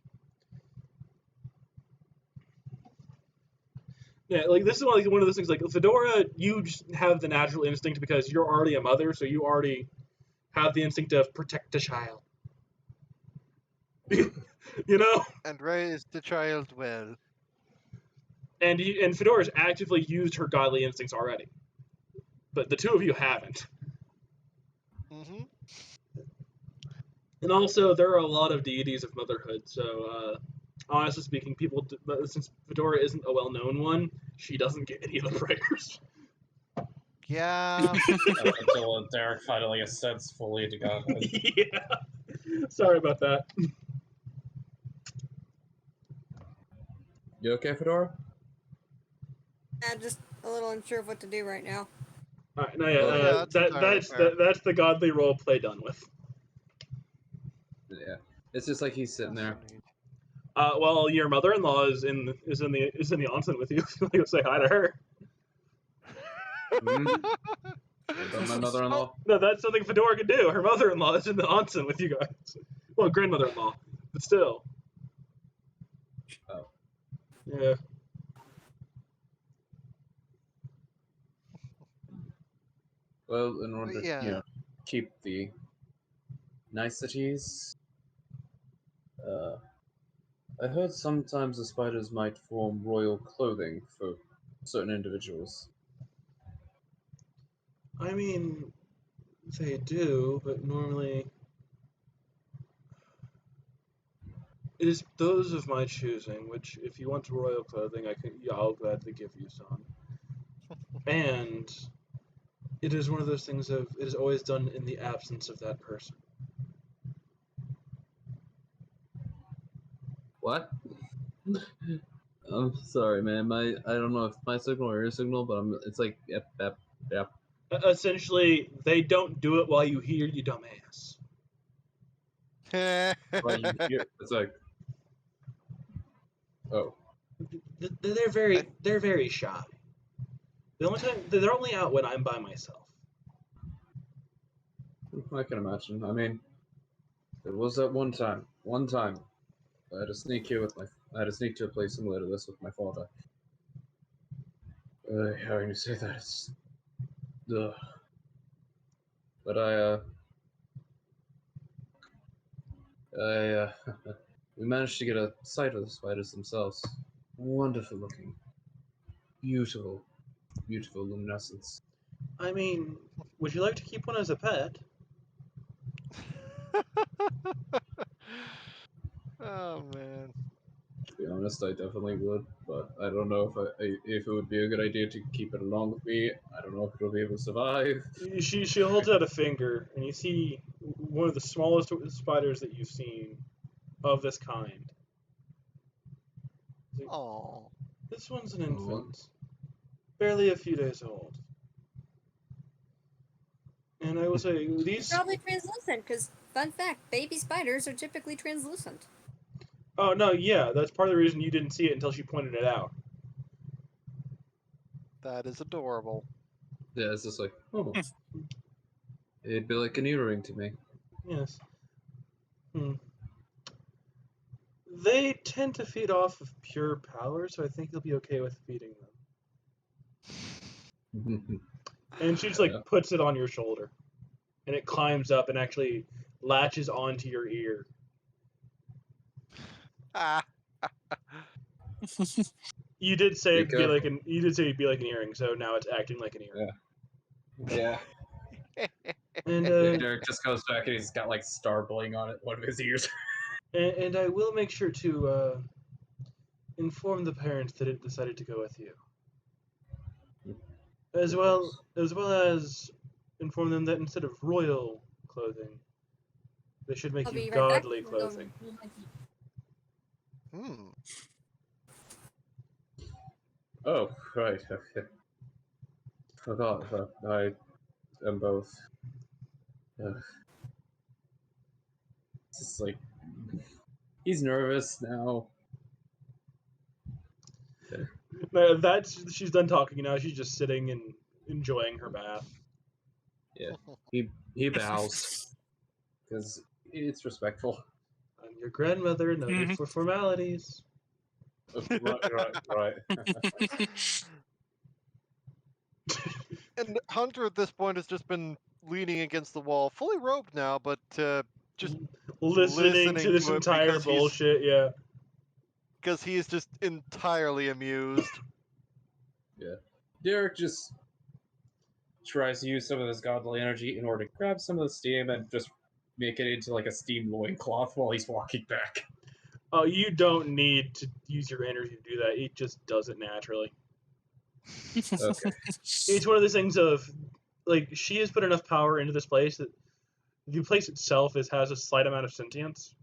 S13: Yeah, like this is one of those things. Like Fedora, you just have the natural instinct because you're already a mother, so you already have the instinct of protect the child. You know.
S12: And raise the child well.
S13: And Fedora's actively used her godly instincts already, but the two of you haven't.
S12: Mm-hmm.
S13: And also, there are a lot of deities of motherhood. So, honestly speaking, since Fedora isn't a well-known one, she doesn't get any of the prayers.
S12: Yeah.
S14: Until Derek finally ascends fully to godhood.
S13: Yeah. Sorry about that.
S10: You okay, Fedora?
S11: I'm just a little unsure of what to do right now.
S13: All right, no, yeah,
S12: Oh, yeah, that's entirely fair.
S13: that's the godly role play done with.
S10: Yeah. It's just like he's sitting there.
S13: Well, your mother-in-law is in the onsen with you. If you want to go say hi to her.
S10: What about my mother-in-law?
S13: No, that's something Fedora could do. Her mother-in-law is in the onsen with you guys. Well, grandmother-in-law, but still.
S10: Oh.
S13: Yeah.
S10: Well, in order to keep the niceties, I heard sometimes the spiders might form royal clothing for certain individuals.
S13: I mean, they do, but normally it is those of my choosing. Which, if you want royal clothing, I'll gladly give you some. And it is one of those things of it is always done in the absence of that person.
S10: What? I'm sorry, man. I don't know if it's my signal or your signal, but it's like yep.
S13: Essentially, they don't do it while you hear, you dumbass.
S10: While you hear, it's like, oh.
S13: They're very shy. They're only out when I'm by myself.
S10: I can imagine. I mean, there was that one time. I had to sneak to a place similar to this with my father. Having to say that, it's... Ugh. But we managed to get a sight of the spiders themselves. Wonderful looking. Beautiful luminescence.
S13: I mean, would you like to keep one as a pet?
S12: Oh man.
S10: To be honest, I definitely would, but I don't know if it would be a good idea to keep it along with me. I don't know if it'll be able to survive.
S13: She holds out a finger, and you see one of the smallest spiders that you've seen of this kind.
S12: Oh.
S13: This one's an infant, barely a few days old. And I will say these.
S11: Probably translucent, because fun fact, baby spiders are typically translucent.
S13: Oh no, yeah, that's part of the reason you didn't see it until she pointed it out.
S12: That is adorable.
S10: Yeah, it's just like, oh. It'd be like an earring to me.
S13: Yes. They tend to feed off of pure power, so I think you'll be okay with feeding them. And she just puts it on your shoulder, and it climbs up and actually latches onto your ear. You did say it'd be like an earring, so now it's acting like an earring.
S10: Yeah.
S13: And
S10: Derek just goes back and he's got like star bling on it, one of his ears.
S13: and I will make sure to inform the parents that it decided to go with you, as well as inform them that instead of royal clothing, they should make you godly clothing.
S10: Oh, right. Okay. Forgot. I am both. It's just like he's nervous now.
S1: No, that's she's done talking now. She's just sitting and enjoying her bath.
S14: Yeah, he bows because it's respectful.
S1: I'm your grandmother, noted
S9: Mhm.
S1: for formalities.
S14: Right.
S12: And Hunter at this point has just been leaning against the wall, fully robed now, but just
S1: Listening to this
S12: it
S1: entire
S12: because
S1: bullshit, yeah.
S12: because he is just entirely amused.
S14: Yeah, Derek just tries to use some of his godly energy in order to grab some of the steam and just make it into like a steam loincloth while he's walking back.
S1: Oh, you don't need to use your energy to do that. It just does it naturally.
S14: Okay.
S1: It's one of those things of, like, she has put enough power into this place that the place itself has a slight amount of sentience.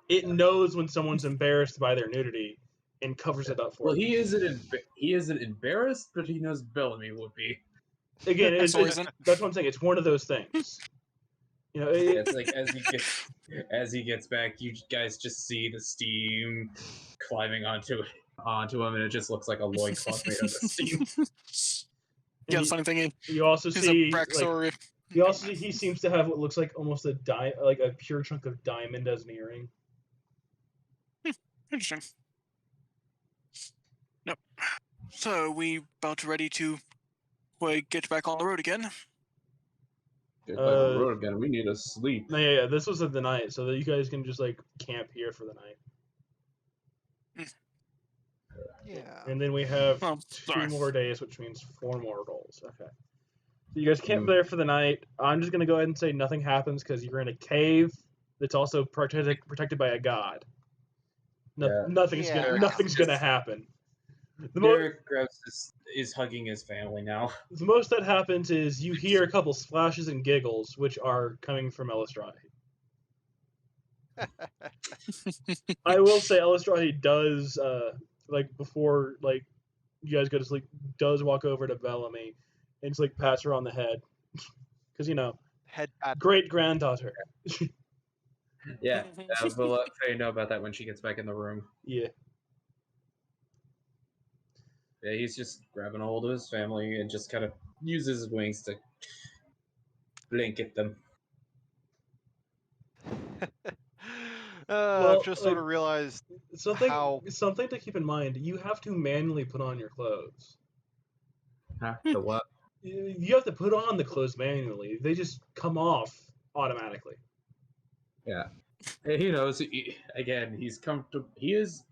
S1: It knows when someone's embarrassed by their nudity and covers it up for
S14: Well,
S1: them.
S14: he isn't embarrassed, but he knows Bellamy would be.
S1: Again, that's what I'm saying. It's one of those things. You know,
S14: It's like as he gets back, you guys just see the steam climbing onto him, and it just looks like a loincloth made of the steam.
S9: Yeah, the funny thing is,
S1: you also
S9: is
S1: see
S9: a backstory.
S1: Like, you also see he seems to have what looks like almost a like a pure chunk of diamond as an earring.
S9: Interesting. Nope. So we about ready to get back on the road again.
S14: Get back on the road again. We need to sleep.
S1: No, yeah. This was of the night, so that you guys can just like camp here for the night.
S12: Yeah.
S1: And then we have 2 more days, which means 4 more goals. Okay. So you guys camp there for the night. I'm just gonna go ahead and say nothing happens because you're in a cave that's also protected by a god. Nothing's gonna happen.
S14: Derek is hugging his family now.
S1: The most that happens is you hear a couple splashes and giggles, which are coming from Elistrahi. I will say Elistrahi does, like, before, like, you guys go to sleep, does walk over to Bellamy and just, like, pats her on the head. Because, you know,
S12: head pat.
S1: Great-granddaughter.
S14: Yeah, we'll let Faye know about that when she gets back in the room.
S1: Yeah.
S14: Yeah, he's just grabbing a hold of his family and just kind of uses his wings to blanket them.
S12: I've just sort of realized
S1: something to keep in mind. You have to manually put on your clothes.
S14: Huh? The what?
S1: You have to put on the clothes manually. They just come off automatically.
S14: Yeah. He knows. He's comfortable. He is,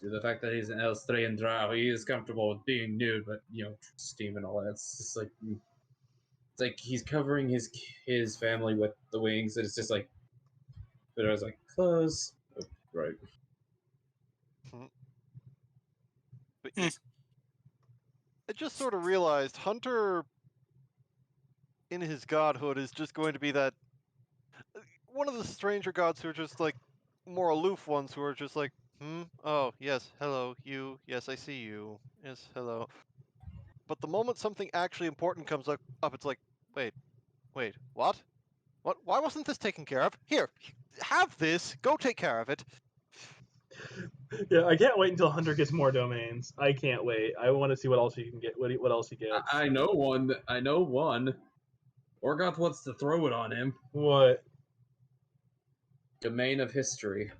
S14: due to the fact that he's an Elstrian drow, he is comfortable with being nude, but, you know, steam and all that. It's just like, it's like he's covering his family with the wings, and it's just like, but I was like, clothes. Oh, right.
S12: But I just sort of realized Hunter, in his godhood, is just going to be that one of the stranger gods who are just like more aloof ones who are just like, oh yes, hello, you, yes, I see you, yes, hello. But the moment something actually important comes up, it's like, wait, what? Why wasn't this taken care of? Here, have this. Go take care of it.
S1: Yeah, I can't wait until Hunter gets more domains. I can't wait. I want to see what else he can get. What else he gets.
S14: I know one. Orgoth wants to throw it on him.
S1: What?
S14: Domain of history.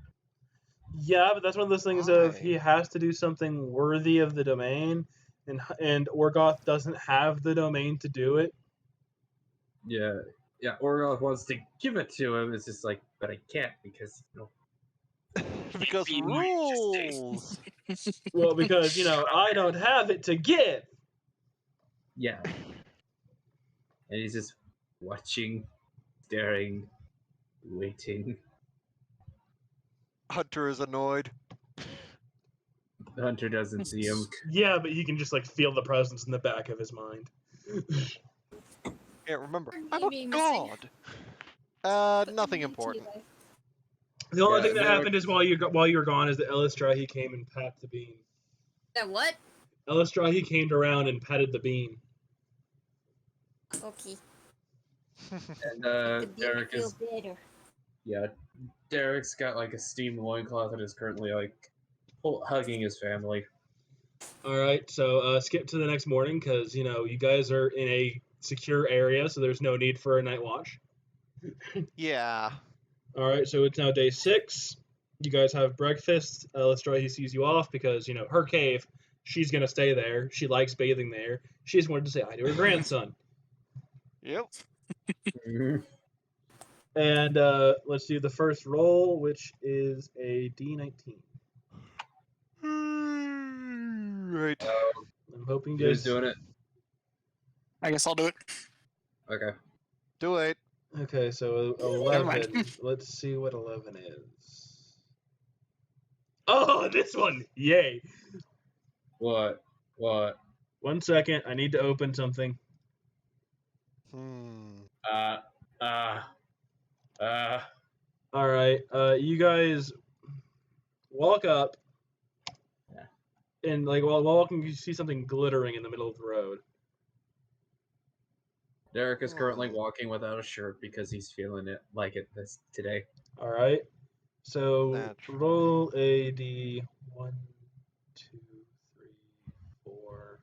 S1: Yeah, but that's one of those things of he has to do something worthy of the domain, and Orgoth doesn't have the domain to do it.
S14: Yeah, Orgoth wants to give it to him. It's just like, but I can't because, you know.
S12: Because rules.
S1: Well, because, you know, I don't have it to give.
S14: Yeah. And he's just watching, staring, waiting.
S12: Hunter is annoyed.
S14: Hunter doesn't see him.
S1: Yeah, but he can just, like, feel the presence in the back of his mind.
S12: Can't remember. I'm a god. Nothing important.
S1: The only thing that happened is while you were gone is that Elistrahi came and patted the beam.
S11: That what?
S1: Elistrahi came around and patted the beam.
S11: Okay.
S14: And Derek is.
S16: Better.
S14: Yeah, Derek's got like a steam loincloth and is currently like hugging his family.
S1: All right, so skip to the next morning because you guys are in a secure area, so there's no need for a night watch.
S12: Yeah.
S1: All right, so it's now day 6. You guys have breakfast. Lestroy sees you off because her cave. She's gonna stay there. She likes bathing there. She just wanted to say hi to her grandson.
S12: Yep.
S1: And let's do the first roll, which is a D19.
S12: Right.
S1: I'm hoping
S14: Who's
S1: just
S14: doing it?
S9: I guess I'll do it.
S14: Okay.
S12: Do it.
S1: Okay, so
S9: Never mind.
S1: 11. Let's see what 11 is. Oh, this one! Yay!
S14: What?
S1: 1 second. I need to open something. All right. You guys walk up, and while walking, you see something glittering in the middle of the road.
S14: Derek is currently walking without a shirt because he's feeling it like it this today.
S1: All right. So
S12: Naturally.
S1: roll a d1, 2, 3, 4.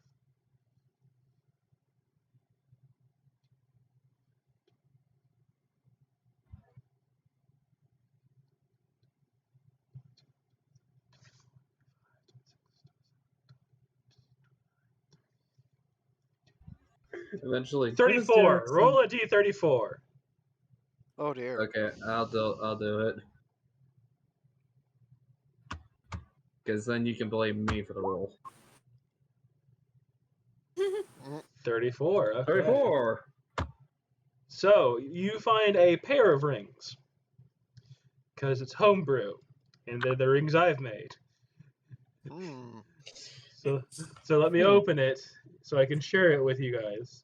S14: Eventually.
S1: 34. Roll a d34.
S12: Oh dear.
S14: Okay, I'll do it. Because then you can blame me for the roll.
S1: 34. Okay.
S14: 34.
S1: So you find a pair of rings because it's homebrew, and they're the rings I've made. So let me open it so I can share it with you guys.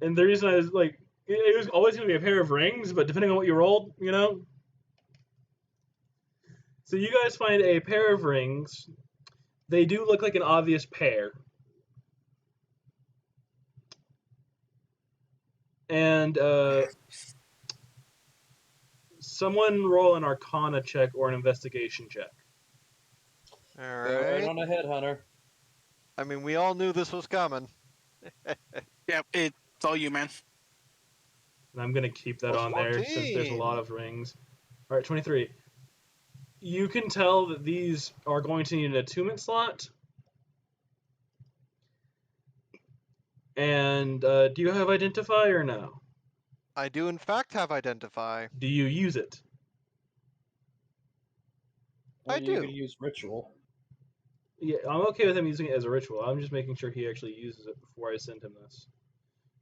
S1: And the reason I was it was always going to be a pair of rings, but depending on what you rolled, So you guys find a pair of rings. They do look like an obvious pair. And someone roll an Arcana check or an Investigation check.
S12: All
S10: Go right
S12: right.
S10: on ahead, Hunter.
S12: I mean, we all knew this was coming.
S9: Yeah, it's all you, man.
S1: And I'm going to keep that
S12: Plus
S1: on there since there's a
S12: 14.
S1: lot of rings. All right, 23. You can tell that these are going to need an attunement slot. And do you have Identify or no?
S12: I do, in fact, have Identify.
S1: Do you use it?
S12: I
S10: You
S12: do.
S10: could use ritual.
S1: Yeah, I'm okay with him using it as a ritual. I'm just making sure he actually uses it before I send him this.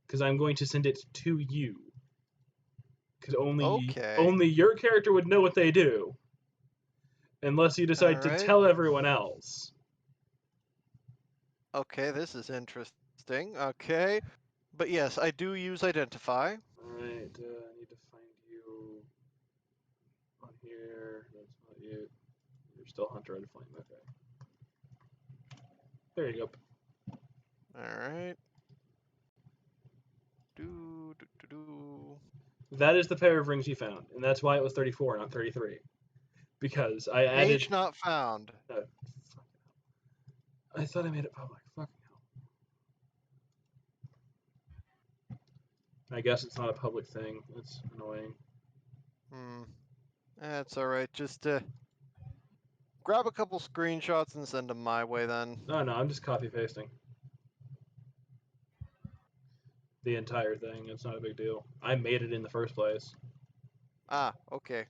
S1: Because I'm going to send it to you. Because only your character would know what they do. Unless you decide to
S12: Alright.
S1: tell everyone else.
S12: Okay, this is interesting. Okay. But yes, I do use Identify.
S1: Alright, I need to find you on here. That's not you. You're still Hunter Red Flame. Okay. There you go.
S12: Alright.
S1: That is the pair of rings you found, and that's why it was 34, not 33. Because I added.
S12: Age not found.
S1: I thought I made it public. Fucking hell. I guess it's not a public thing. That's annoying.
S12: That's alright. Just grab a couple screenshots and send them my way then.
S1: No, I'm just copy pasting the entire thing. It's not a big deal. I made it in the first place.
S12: Ah, okay.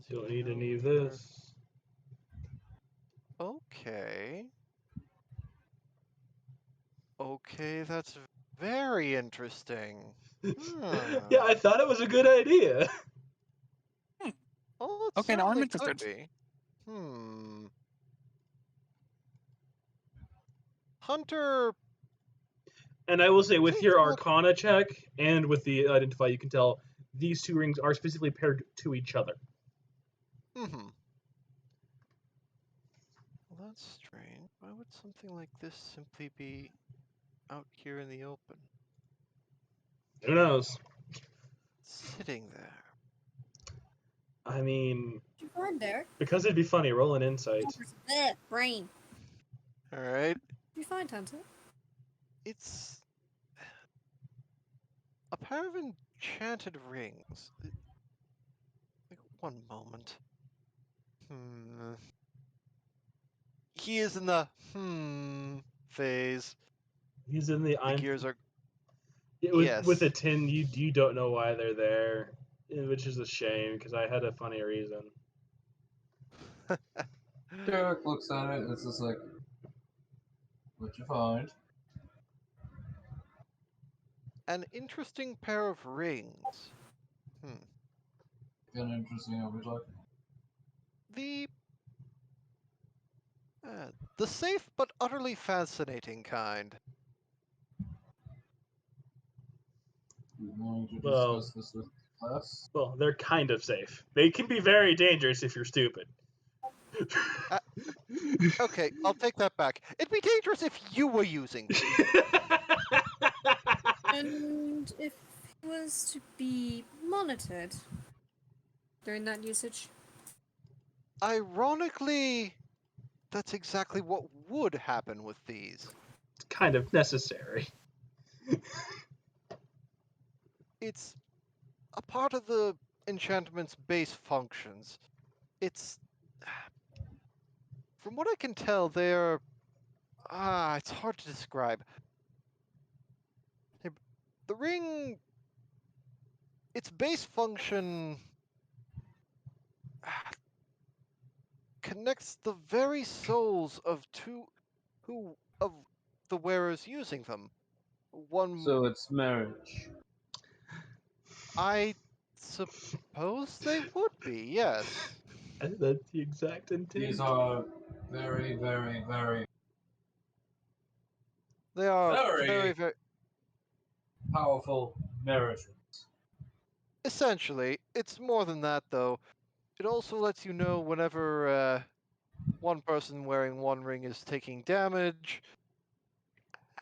S1: Don't need any of this.
S12: Okay. Okay, that's very interesting.
S1: Yeah, I thought it was a good idea.
S12: Oh, it
S9: Okay, now I'm
S12: certainly
S9: interested.
S12: could be. Hunter.
S1: And I will say, with
S12: Take
S1: your
S12: a look.
S1: Arcana check and with the Identify, you can tell these two rings are specifically paired to each other.
S12: Well, that's strange. Why would something like this simply be out here in the open?
S1: Who knows?
S12: Sitting there.
S1: I mean,
S11: Did you find there?
S1: because it'd be funny. Roll an insight.
S11: Brain.
S12: Alright.
S11: Did you find Hunter?
S12: It's a pair of enchanted rings. Like, one moment. He is in the phase.
S1: He's in the
S12: The gears are.
S1: with a
S12: Yes.
S1: 10. You don't know why they're there, which is a shame because I had a funny reason.
S10: Derek looks at it and it's just like, what'd you find?
S12: An interesting pair of rings.
S10: Kind of interesting how we talk.
S12: The safe but utterly fascinating kind.
S10: You want to
S1: Well,
S10: discuss this with class?
S1: Well, they're kind of safe. They can be very dangerous if you're stupid.
S12: Okay, I'll take that back. It'd be dangerous if you were using them.
S11: And if it was to be monitored during that usage?
S12: Ironically, that's exactly what would happen with these.
S1: It's kind of necessary.
S12: It's a part of the enchantment's base functions. It's... From what I can tell, they're... it's hard to describe. The ring... Its base function... connects the very souls of of the wearers using them. One...
S10: So it's marriage.
S12: I suppose they would be, yes.
S1: That's the exact intent.
S10: These are very, very, very...
S12: They are
S10: Very-
S12: very, very...
S10: powerful marriage rings.
S12: Essentially, it's more than that, though. It also lets you know whenever one person wearing one ring is taking damage,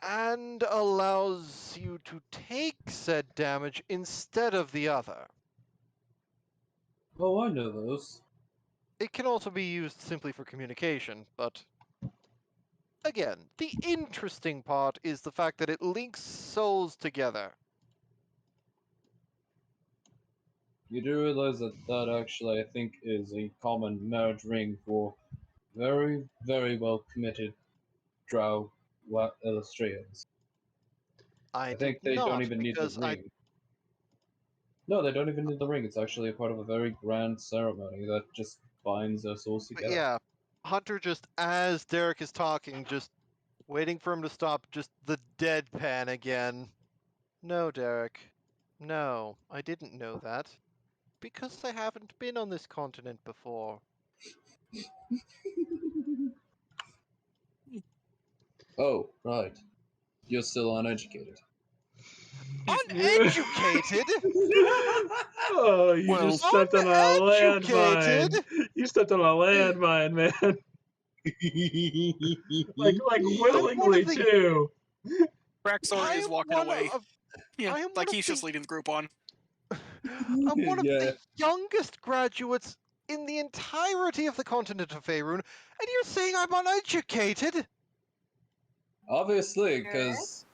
S12: and allows you to take said damage instead of the other.
S10: Oh, I know those.
S12: It can also be used simply for communication, but again, the interesting part is the fact that it links souls together.
S10: You do realize that that actually, I think, is a common marriage ring for very, very well committed drow illustrians.
S12: I
S10: think
S12: did
S10: they don't
S12: not,
S10: even need the
S12: because
S10: ring. No, they don't even need the ring. It's actually a part of a very grand ceremony that just binds their souls
S12: But
S10: together.
S12: yeah, Hunter just, as Derek is talking, just waiting for him to stop, just the deadpan again. No, Derek. No, I didn't know that. Because I haven't been on this continent before.
S10: Oh, right. You're still uneducated.
S12: Uneducated?
S1: Oh, you
S12: Well,
S1: just stepped on a landmine.
S12: uneducated?
S1: You stepped on a landmine, man. like willingly
S12: the-
S1: too.
S9: Braxor is walking away. Yeah,
S12: I am
S9: like
S12: one
S9: he's
S12: of
S9: just leading the group on.
S12: I'm one of
S10: Yeah.
S12: the youngest graduates in the entirety of the continent of Faerun, and you're saying I'm uneducated?
S10: Obviously, because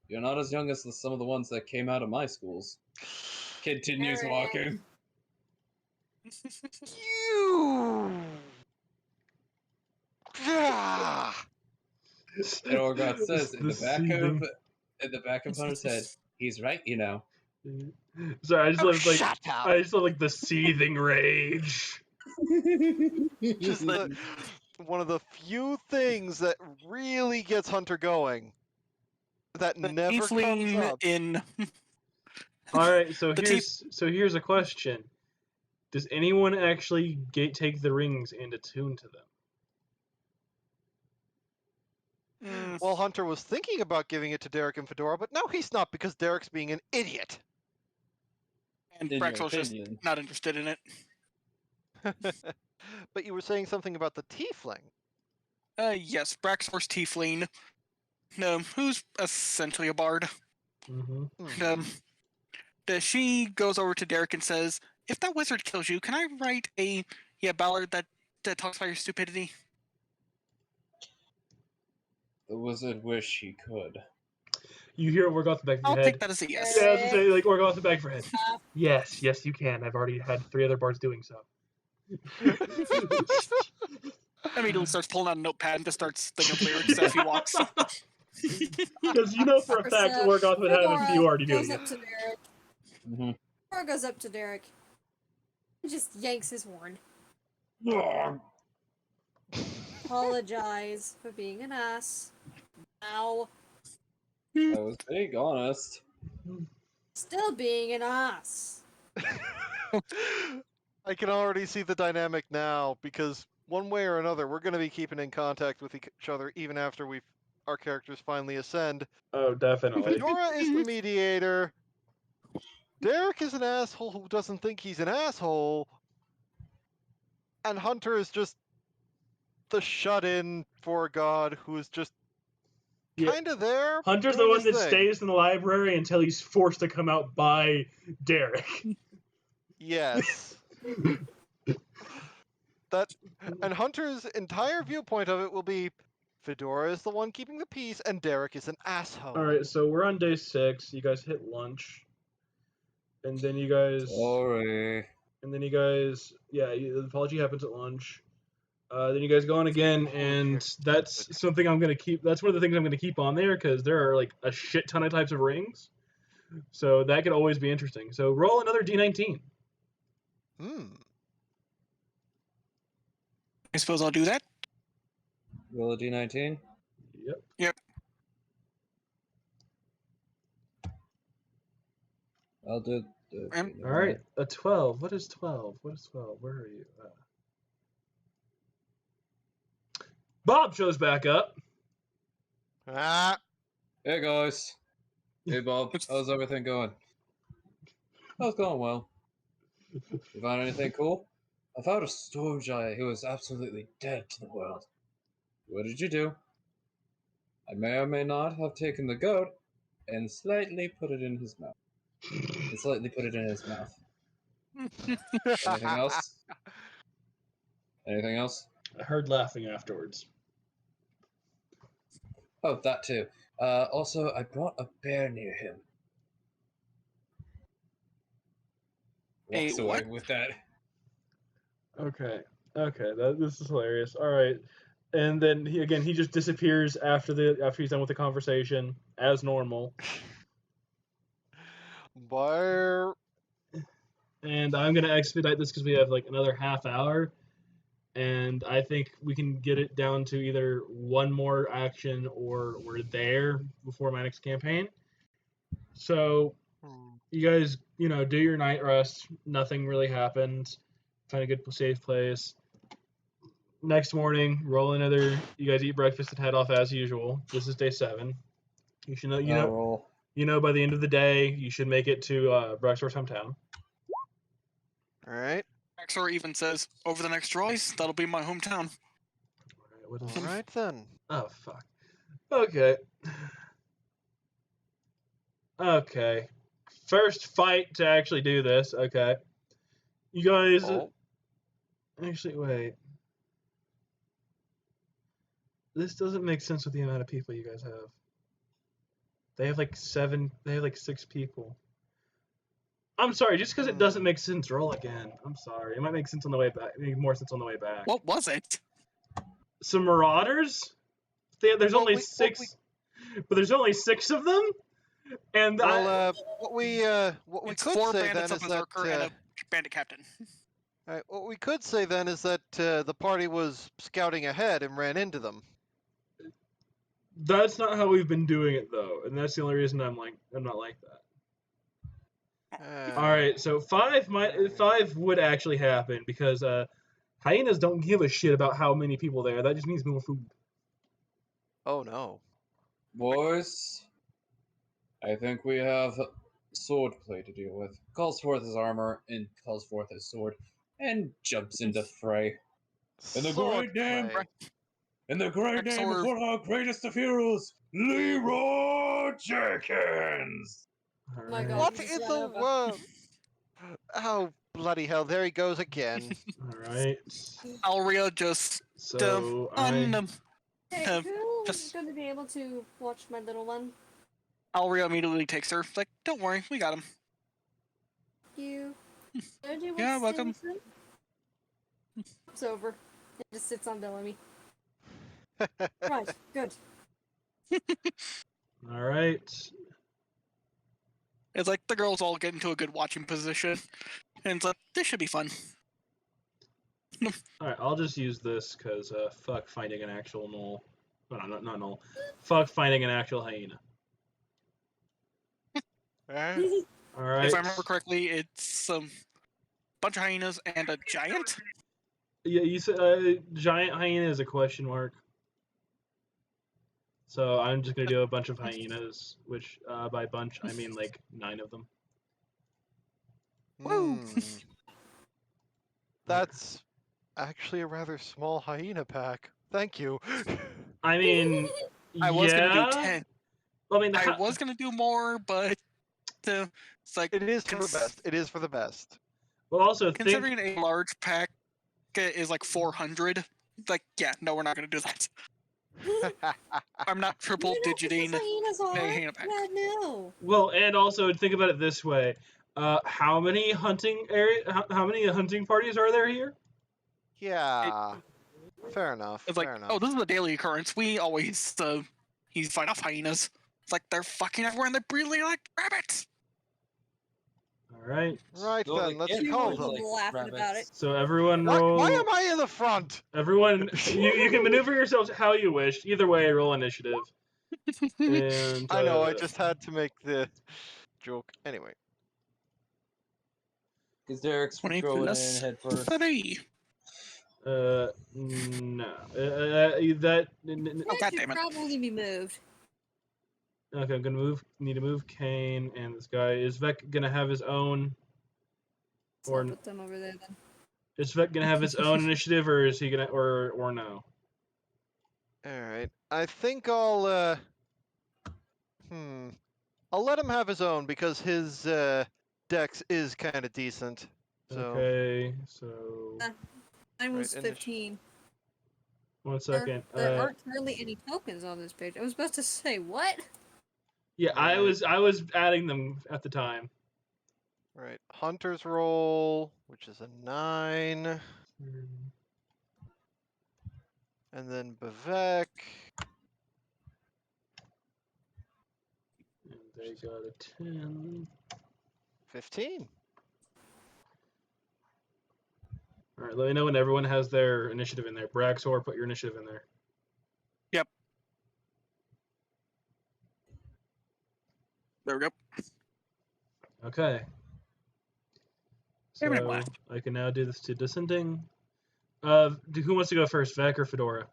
S10: you're not as young as some of the ones that came out of my schools. Continues walking.
S12: You. Ah.
S10: And Orgoth says
S1: The seething.
S10: in the back of Hunter's head, he's right, you know.
S1: Sorry, I just love like
S12: shut up.
S1: I just love like the seething rage.
S12: Just one of the few things that really gets Hunter going. That never comes
S9: Tiefling
S12: up.
S9: in.
S1: All right, so
S9: The
S1: here's a question: does anyone actually take the rings and attune to them?
S12: Well, Hunter was thinking about giving it to Derek and Fedora, but now he's not because Derek's being an idiot.
S9: And
S10: In your
S9: Braxor's just
S10: opinion.
S9: not interested in it.
S12: But you were saying something about the tiefling.
S9: Yes, Braxor's Tiefling, who's essentially a bard.
S1: Mm-hmm.
S9: She goes over to Derek and says, "If that wizard kills you, can I write a ballad that talks about your stupidity?"
S10: The wizard wish he could.
S1: You hear a work off the back of your
S9: I'll
S1: head.
S9: take that as a yes.
S1: Yeah, I was gonna say, like, work off the back of your head. Yes, yes, you can. I've already had 3 other bards doing so.
S9: Immediately starts pulling out a notepad and just starts thinking of lyrics as he walks.
S1: Because you know for a fact that work off would have if you already doing
S11: goes
S1: it.
S11: up to Derek.
S10: Mm-hmm.
S11: Cora goes up to Derek and just yanks his horn. Apologize for being an ass. Now.
S10: I was being honest.
S11: Still being an ass.
S12: I can already see the dynamic now, because one way or another, we're going to be keeping in contact with each other even after our characters finally ascend.
S1: Oh, definitely.
S12: Fedora is the mediator. Derek is an asshole who doesn't think he's an asshole. And Hunter is just the shut-in for God who is just kind of there.
S1: Hunter's the
S12: doing
S1: one
S12: his
S1: that
S12: thing.
S1: stays in the library until he's forced to come out by Derek.
S12: Yes. And Hunter's entire viewpoint of it will be Fedora is the one keeping the peace and Derek is an asshole.
S1: Alright, so we're on day 6. You guys hit lunch. And then you guys...
S10: Sorry.
S1: And then you guys... Yeah, the apology happens at lunch. Then you guys go on again, and that's something I'm going to keep... That's one of the things I'm going to keep on there, because there are, like, a shit ton of types of rings. So that could always be interesting. So roll another D19.
S9: I suppose I'll do that.
S10: Roll a D19?
S9: Yep.
S10: I'll do
S1: Alright, a 12. What is 12? What is 12? Where are you? Bob shows back up.
S10: Hey guys. Hey Bob, how's everything going? Oh, it's going well. You found anything cool? I found a storm giant who was absolutely dead to the world. What did you do? I may or may not have taken the goat and slightly put it in his mouth. Anything else? Anything else?
S1: I heard laughing afterwards.
S10: Oh, that too. Also, I brought a bear near him. Walks away with that.
S1: Okay. This is hilarious. All right, and then he just disappears after he's done with the conversation as normal.
S12: Bear.
S1: And I'm gonna expedite this because we have like another half hour, and I think we can get it down to either one more action or we're there before my next campaign. So you guys, do your night rest. Nothing really happened. Find a good safe place. Next morning, roll another. You guys eat breakfast and head off as usual. This is day 7. You should know. By the end of the day, you should make it to Braxor's hometown.
S12: All right.
S9: Braxor even says, "Over the next choice, that'll be my hometown."
S12: All right then.
S1: Oh fuck. Okay. Okay. First fight to actually do this. Okay. You guys. Actually, wait. This doesn't make sense with the amount of people you guys have. They have like 7. They have like 6 people. I'm sorry, just because it doesn't make sense, roll again. I'm sorry. It might make sense on the way back. Make more sense on the way back.
S9: What was it?
S1: Some marauders? There's only 6. But there's only 6 of them? And
S12: what we
S9: It's
S12: could
S9: 4
S12: say
S9: bandits,
S12: then
S9: a
S12: is that
S9: berserker, and a bandit captain.
S12: all right, what we could say then is that the party was scouting ahead and ran into them.
S1: That's not how we've been doing it though, and that's the only reason I'm not like that. All right, so 5 would actually happen because hyenas don't give a shit about how many people there. That just means more food.
S12: Oh no,
S10: boys! I think we have sword play to deal with. Calls forth his armor and calls forth his sword and jumps into fray. In the great name
S14: In the great name of one of our greatest of heroes, Leroy Jenkins!
S11: My God,
S12: What
S11: you just
S12: in
S11: ran
S12: the
S11: over.
S12: world? Oh, bloody hell. There he goes again.
S1: Alright.
S9: Alria just
S1: So,
S11: Hey, who's
S9: just
S11: going to be able to watch my little one?
S9: Alria immediately takes her. Like, don't worry, we got him.
S11: You. Joji
S9: Yeah,
S11: wants to
S9: welcome.
S11: stay with him? It's over. It just sits on Bellamy. Right, good.
S1: Alright.
S9: It's like the girls all get into a good watching position. And it's like, this should be fun.
S1: Alright, I'll just use this because fuck finding an actual gnoll. Well, not gnoll. Fuck finding an actual hyena. Alright.
S9: If I remember correctly, it's a bunch of hyenas and a giant.
S1: Yeah, you said giant hyena is a question mark. So I'm just gonna do a bunch of hyenas, which by bunch I mean like 9 of them.
S12: That's actually a rather small hyena pack. Thank you.
S1: I mean,
S9: I was gonna do
S1: yeah.
S9: 10.
S1: I mean,
S9: I was gonna do more, but it's like
S12: it is for the best. It is for the best.
S1: Well, also
S9: considering a large pack is like 400. Like, yeah, no, we're not gonna do that. I'm not triple digiting a hyena pack.
S11: Yeah, no.
S1: Well, and also think about it this way: how many hunting how many hunting parties are there here?
S12: Yeah, fair enough.
S9: It's like, oh, this is a daily occurrence. We always fight off hyenas. It's like they're fucking everywhere and they're breeding like rabbits.
S1: All right.
S12: Right then, let's call them.
S11: Laughing about it.
S1: So everyone roll.
S12: Why am I in the front?
S1: Everyone, you can maneuver yourselves how you wish. Either way, roll initiative. And
S12: I know. I just had to make the joke. Anyway.
S10: Because Derek's
S9: 20
S10: going in
S9: plus
S10: head first.
S9: 3.
S1: No. That.
S9: Oh, God damn it.
S11: Probably be moved.
S1: Okay, I'm gonna move. Need to move Kane and this guy. Is Vec gonna have his own?
S11: Or put them over there then.
S1: Is Vec gonna have his own initiative, or is he gonna, or no?
S12: All right. I think I'll I'll let him have his own because his dex is kind of decent. So.
S1: Okay, so.
S11: Mine was 15.
S1: 1 second.
S11: There aren't currently any tokens on this page. I was about to say what?
S1: Yeah, I was adding them at the time.
S12: Right. Hunter's roll, which is a 9. And then Bavek.
S1: And they got a 10.
S12: 15.
S1: All right, let me know when everyone has their initiative in there. Braxor, put your initiative in there.
S9: Yep. There we go.
S1: Okay. So
S9: Everyone left.
S1: I can now do this to descending. Who wants to go first, Vec or Fedora?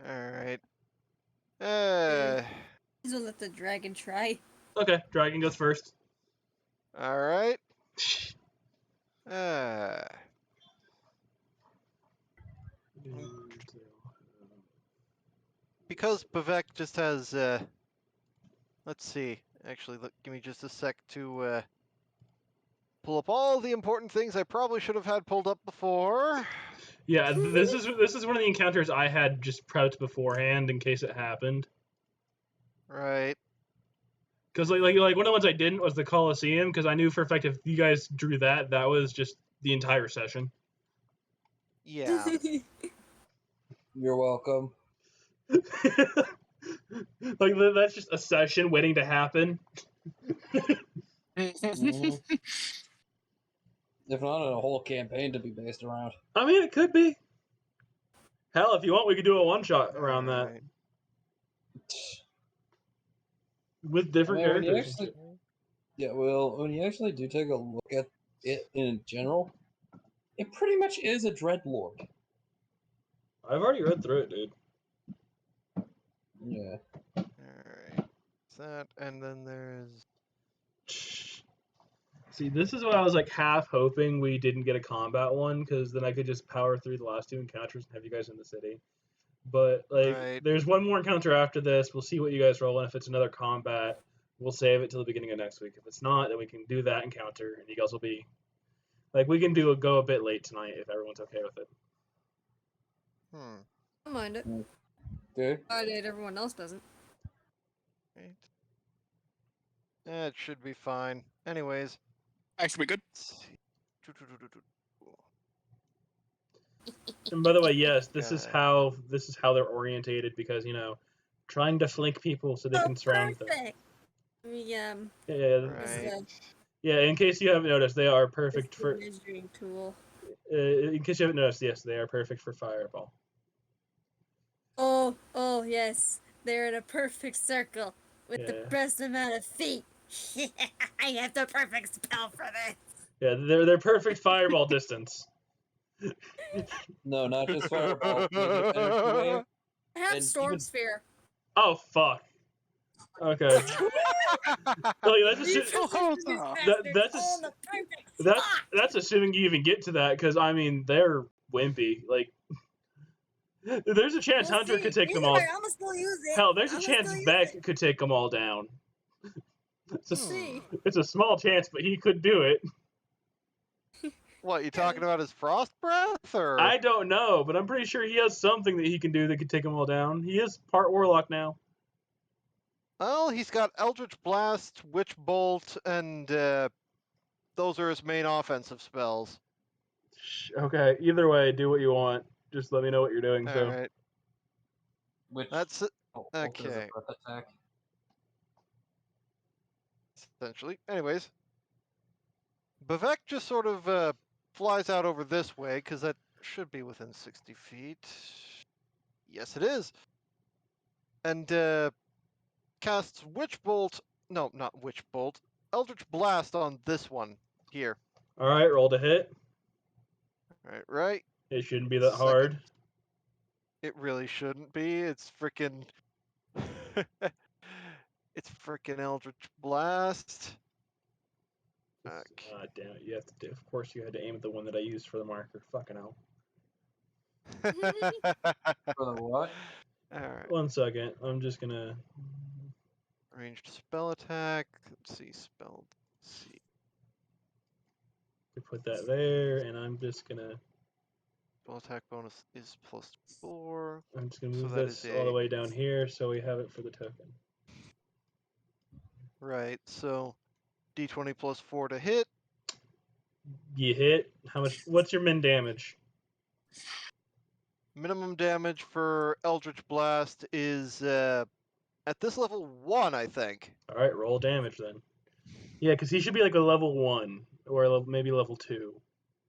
S12: All right.
S11: He's gonna let the dragon try.
S1: Okay, dragon goes first.
S12: All right. Because Bavek just has let's see. Actually, give me just a sec to pull up all the important things I probably should have had pulled up before.
S1: Yeah, this is one of the encounters I had just prepped beforehand in case it happened.
S12: Right.
S1: Because like one of the ones I didn't was the Colosseum, because I knew for a fact if you guys drew that was just the entire session.
S12: Yeah.
S10: You're welcome.
S1: Like that's just a session waiting to happen.
S10: Mhm. If not, a whole campaign to be based around.
S1: I mean, it could be. Hell, if you want, we could do a one-shot around that. With different
S10: When you
S1: characters.
S10: actually, when you actually do take a look at it in general, it pretty much is a Dreadlord.
S1: I've already read through it, dude.
S10: Yeah.
S12: Alright. That, and then there's...
S1: See, this is what I was like half hoping we didn't get a combat one, because then I could just power through the last two encounters and have you guys in the city. But like,
S12: Right.
S1: there's one more encounter after this. We'll see what you guys roll, and if it's another combat, we'll save it till the beginning of next week. If it's not, then we can do that encounter, and you guys will be like, we can go a bit late tonight if everyone's okay with it.
S12: Hmm.
S11: I don't mind it.
S14: Dude.
S11: Provided everyone else doesn't.
S12: Right. It should be fine. Anyways.
S9: Actually, be good.
S1: And by the way, yes, this
S12: Okay.
S1: is how they're orientated, because trying to flank people so they can surround them.
S11: Perfect. Yeah.
S12: Right.
S1: Yeah, in case you haven't noticed, they are perfect for.
S11: Measuring tool.
S1: In case you haven't noticed, yes, they are perfect for fireball.
S11: Oh, yes. They're in a perfect circle with the
S1: Yeah.
S11: best amount of feet. I have the perfect spell for this.
S1: Yeah, they're perfect fireball distance.
S10: No, not just fireball. Negative energy wave.
S11: I have
S10: And
S11: storm
S10: even-
S11: sphere.
S1: Oh fuck. Okay. That's assuming you even get to that, because I mean they're wimpy. Like, there's a chance Hunter could take them all.
S11: I'm gonna still use it.
S1: Hell, there's a chance Beck could take them all down. It's a small chance, but he could do it.
S12: What, you talking about his frost breath, or?
S1: I don't know, but I'm pretty sure he has something that he can do that could take them all down. He is part warlock now.
S12: Well, he's got Eldritch Blast, Witch Bolt, and those are his main offensive spells.
S1: Okay, either way, do what you want. Just let me know what you're doing.
S12: All
S1: So.
S12: right.
S10: Which
S12: That's it.
S10: also is a
S12: Okay.
S10: breath attack.
S12: Essentially. Anyways. Bavek just sort of flies out over this way, because that should be within 60 feet. Yes, it is. And casts Witch Bolt. No, not Witch Bolt. Eldritch Blast on this one here.
S1: All right, roll to hit.
S12: Right.
S1: It shouldn't be that hard.
S12: It really shouldn't be. It's freaking. It's freaking Eldritch Blast.
S1: Ah, damn it! You have to do. Of course, you had to aim at the one that I used for the marker. Fucking hell.
S10: For the what?
S12: Alright.
S1: 1 second. I'm just gonna.
S12: Ranged spell attack. Let's see. Spelled. Let's see.
S1: Put that there, and I'm just gonna.
S12: Spell attack bonus is +4.
S1: I'm just gonna move
S12: so that
S1: this
S12: is
S1: all the way down here, so we have it for the token.
S12: Right. So, d20 +4 to hit.
S1: You hit. How much? What's your min damage?
S12: Minimum damage for Eldritch Blast is at this level 1, I think.
S1: All right, roll damage then. Yeah, because he should be like a level 1 or maybe level 2.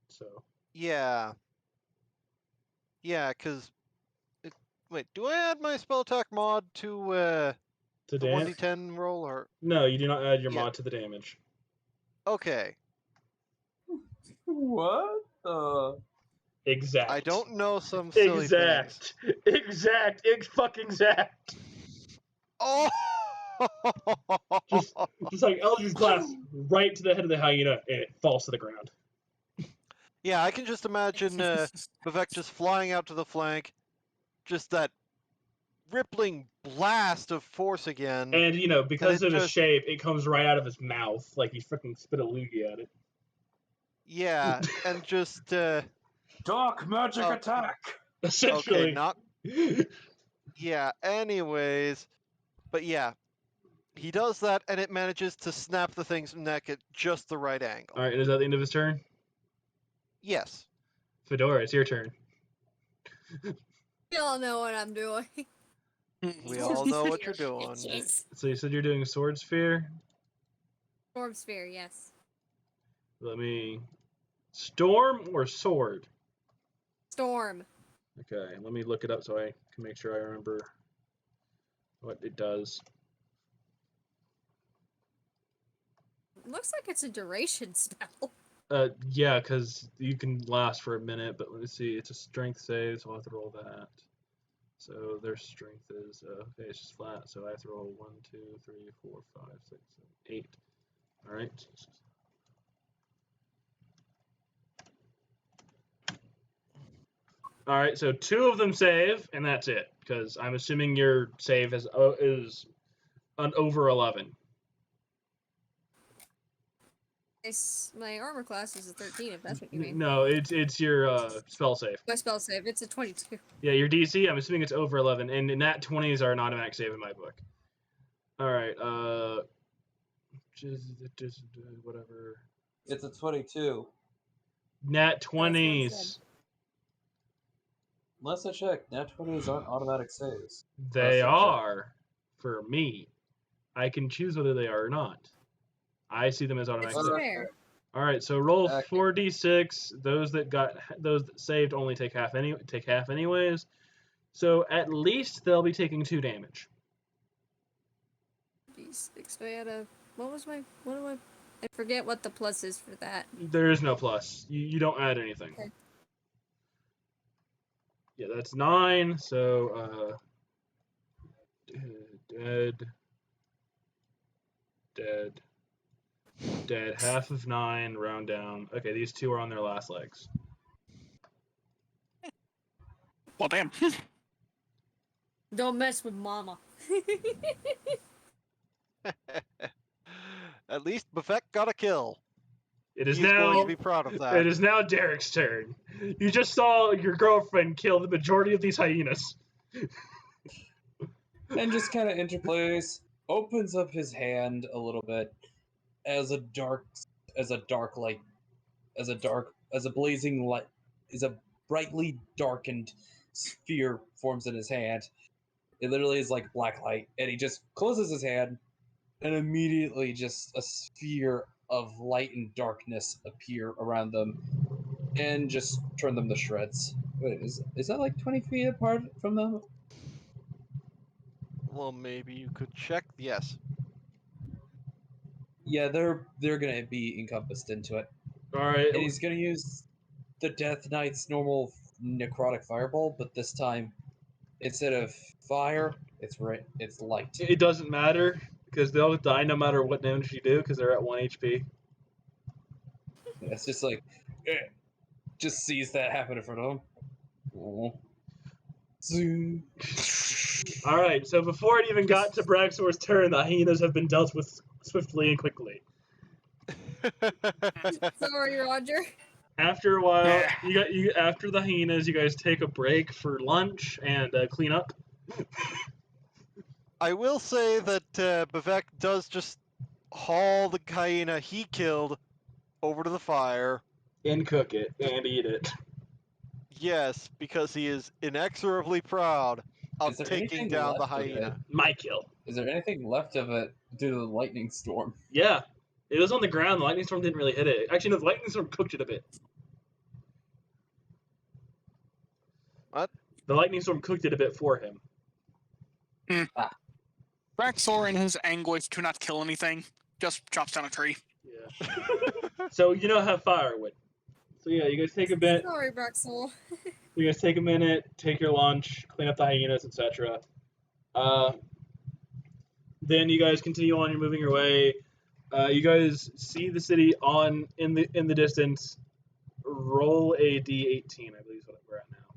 S1: So.
S12: Yeah. Yeah, because. Wait, do I add my spell attack mod to the 1d10 roll, or?
S1: No, you do not add your mod to the damage.
S12: Okay.
S10: What the?
S1: Exact.
S12: I don't know some silly things.
S1: Exact. Fucking exact.
S12: Oh!
S1: just like Eldritch Blast right to the head of the hyena, and it falls to the ground.
S12: Yeah, I can just imagine Vivek just flying out to the flank, just that rippling blast of force again.
S1: And, because of his shape, it comes right out of his mouth, like he freaking spit a loogie at it.
S12: Yeah, and just...
S10: Dark magic attack!
S1: Essentially.
S12: Okay, not... Yeah, anyways. But yeah, he does that, and it manages to snap the thing's neck at just the right angle.
S1: Alright, is that the end of his turn?
S12: Yes.
S1: Fedora, it's your turn.
S11: We all know what I'm doing.
S12: We all know what you're doing.
S11: Yes.
S1: So you said you're doing Sword Sphere?
S11: Storm sphere, yes.
S1: Let me... Storm or Sword?
S11: Storm.
S1: Okay, let me look it up so I can make sure I remember what it does.
S11: Looks like it's a duration spell.
S1: Yeah, because you can last for a minute, but let me see. It's a strength save, so I'll have to roll that. So their strength is, okay, it's just flat, so I have to roll 1, 2, 3, 4, 5, 6, 7, 8. Alright. All right, so 2 of them save, and that's it. Because I'm assuming your save is an over 11.
S11: My armor class is a 13, if that's what you mean.
S1: No, it's your spell save.
S11: My spell save, it's a 22.
S1: Yeah, your DC, I'm assuming it's over 11, and nat 20s are an automatic save in my book. All right, whatever.
S10: It's a 22.
S1: Nat 20s.
S10: Last I checked, nat 20s aren't automatic saves.
S1: They are for me. I can choose whether they are or not. I see them as automatic
S11: It's
S1: saves.
S11: fair.
S1: All right, so roll 4d6. Those that saved only take half anyways. So at least they'll be taking 2 damage.
S11: D6. So I had a I forget what the plus is for that.
S1: There is no plus. You don't add anything.
S11: Okay.
S1: Yeah, that's 9. So dead. Half of 9. Round down. Okay, these 2 are on their last legs.
S9: Well, damn.
S11: Don't mess with mama.
S12: At least Buffet got a kill.
S1: It is
S12: He's
S1: now
S12: going to be proud of that.
S1: It is now Derek's turn. You just saw your girlfriend kill the majority of these hyenas.
S10: And just kind of interplays, opens up his hand a little bit as a brightly darkened sphere forms in his hand. It literally is like black light, and he just closes his hand, and immediately just a sphere of light and darkness appear around them, and just turn them to shreds. Wait, is that like 20 feet apart from them?
S12: Well, maybe you could check. Yes.
S10: Yeah, they're gonna be encompassed into it.
S1: All right.
S10: And he's gonna use the Death Knight's normal necrotic fireball, but this time, instead of fire, it's light.
S1: It doesn't matter because they'll die no matter what damage you do because they're at 1 HP.
S10: It's just like, just sees that happen in front of him. Oh.
S1: All right, so before it even got to Braxor's turn, the hyenas have been dealt with swiftly and quickly.
S11: Sorry, Roger.
S1: After a while, after the hyenas, you guys take a break for lunch and clean up.
S12: I will say that Bavek does just haul the hyena he killed over to the fire.
S1: And cook it, and eat it.
S12: Yes, because he is inexorably proud of taking down the hyena.
S1: My kill.
S10: Is there anything left of it due to the lightning storm?
S1: Yeah. It was on the ground. The lightning storm didn't really hit it. Actually, no, the lightning storm cooked it a bit.
S12: What?
S1: The lightning storm cooked it a bit for him.
S9: Braxor, in his anguish to not kill anything, just chops down a tree.
S1: Yeah. So you know how fire would. So yeah, you guys take a bit.
S11: Sorry, Braxor.
S1: You guys take a minute, take your lunch, clean up the hyenas, etc. Then you guys continue on. You're moving your way. You guys see the city in the distance. Roll a d18, I believe is what we're at now.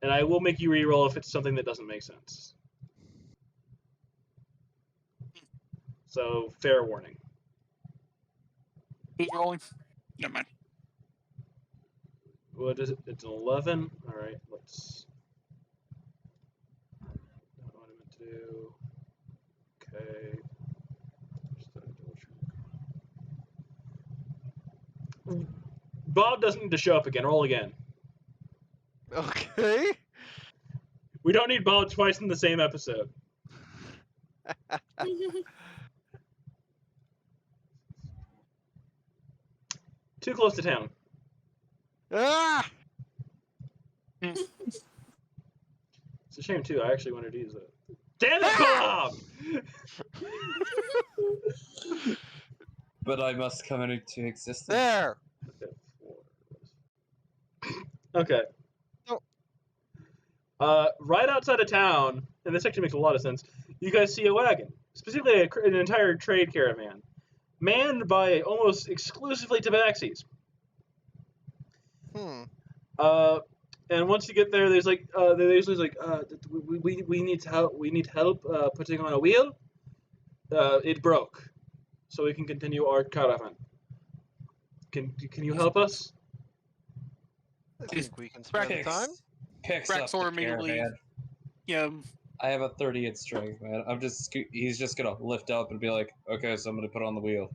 S1: And I will make you re-roll if it's something that doesn't make sense. So fair warning.
S9: Who's rolling? Never mind.
S1: What is it? It's an 11. All right, let's. Not what I meant to do. Okay. Bob doesn't need to show up again. Roll again.
S12: Okay.
S1: We don't need Bob twice in the same episode. Too close to town.
S12: Ah!
S1: It's a shame too. I actually wanted to use it. Damn it, Bob!
S10: But I must come into existence.
S12: There.
S1: Okay. Right outside of town, and this actually makes a lot of sense. You guys see a wagon, specifically an entire trade caravan, manned by almost exclusively tabaxis.
S13: And once you get there, there's like there's like we need help. We need help putting on a wheel. It broke, so we can continue our caravan. Can you help us?
S12: I think we can spare the time.
S10: Picks up the
S9: Braxor immediately.
S10: caravan.
S9: Yeah.
S10: I have a 30 in strength, man. He's just gonna lift up and be like, okay, so I'm gonna put on the wheel.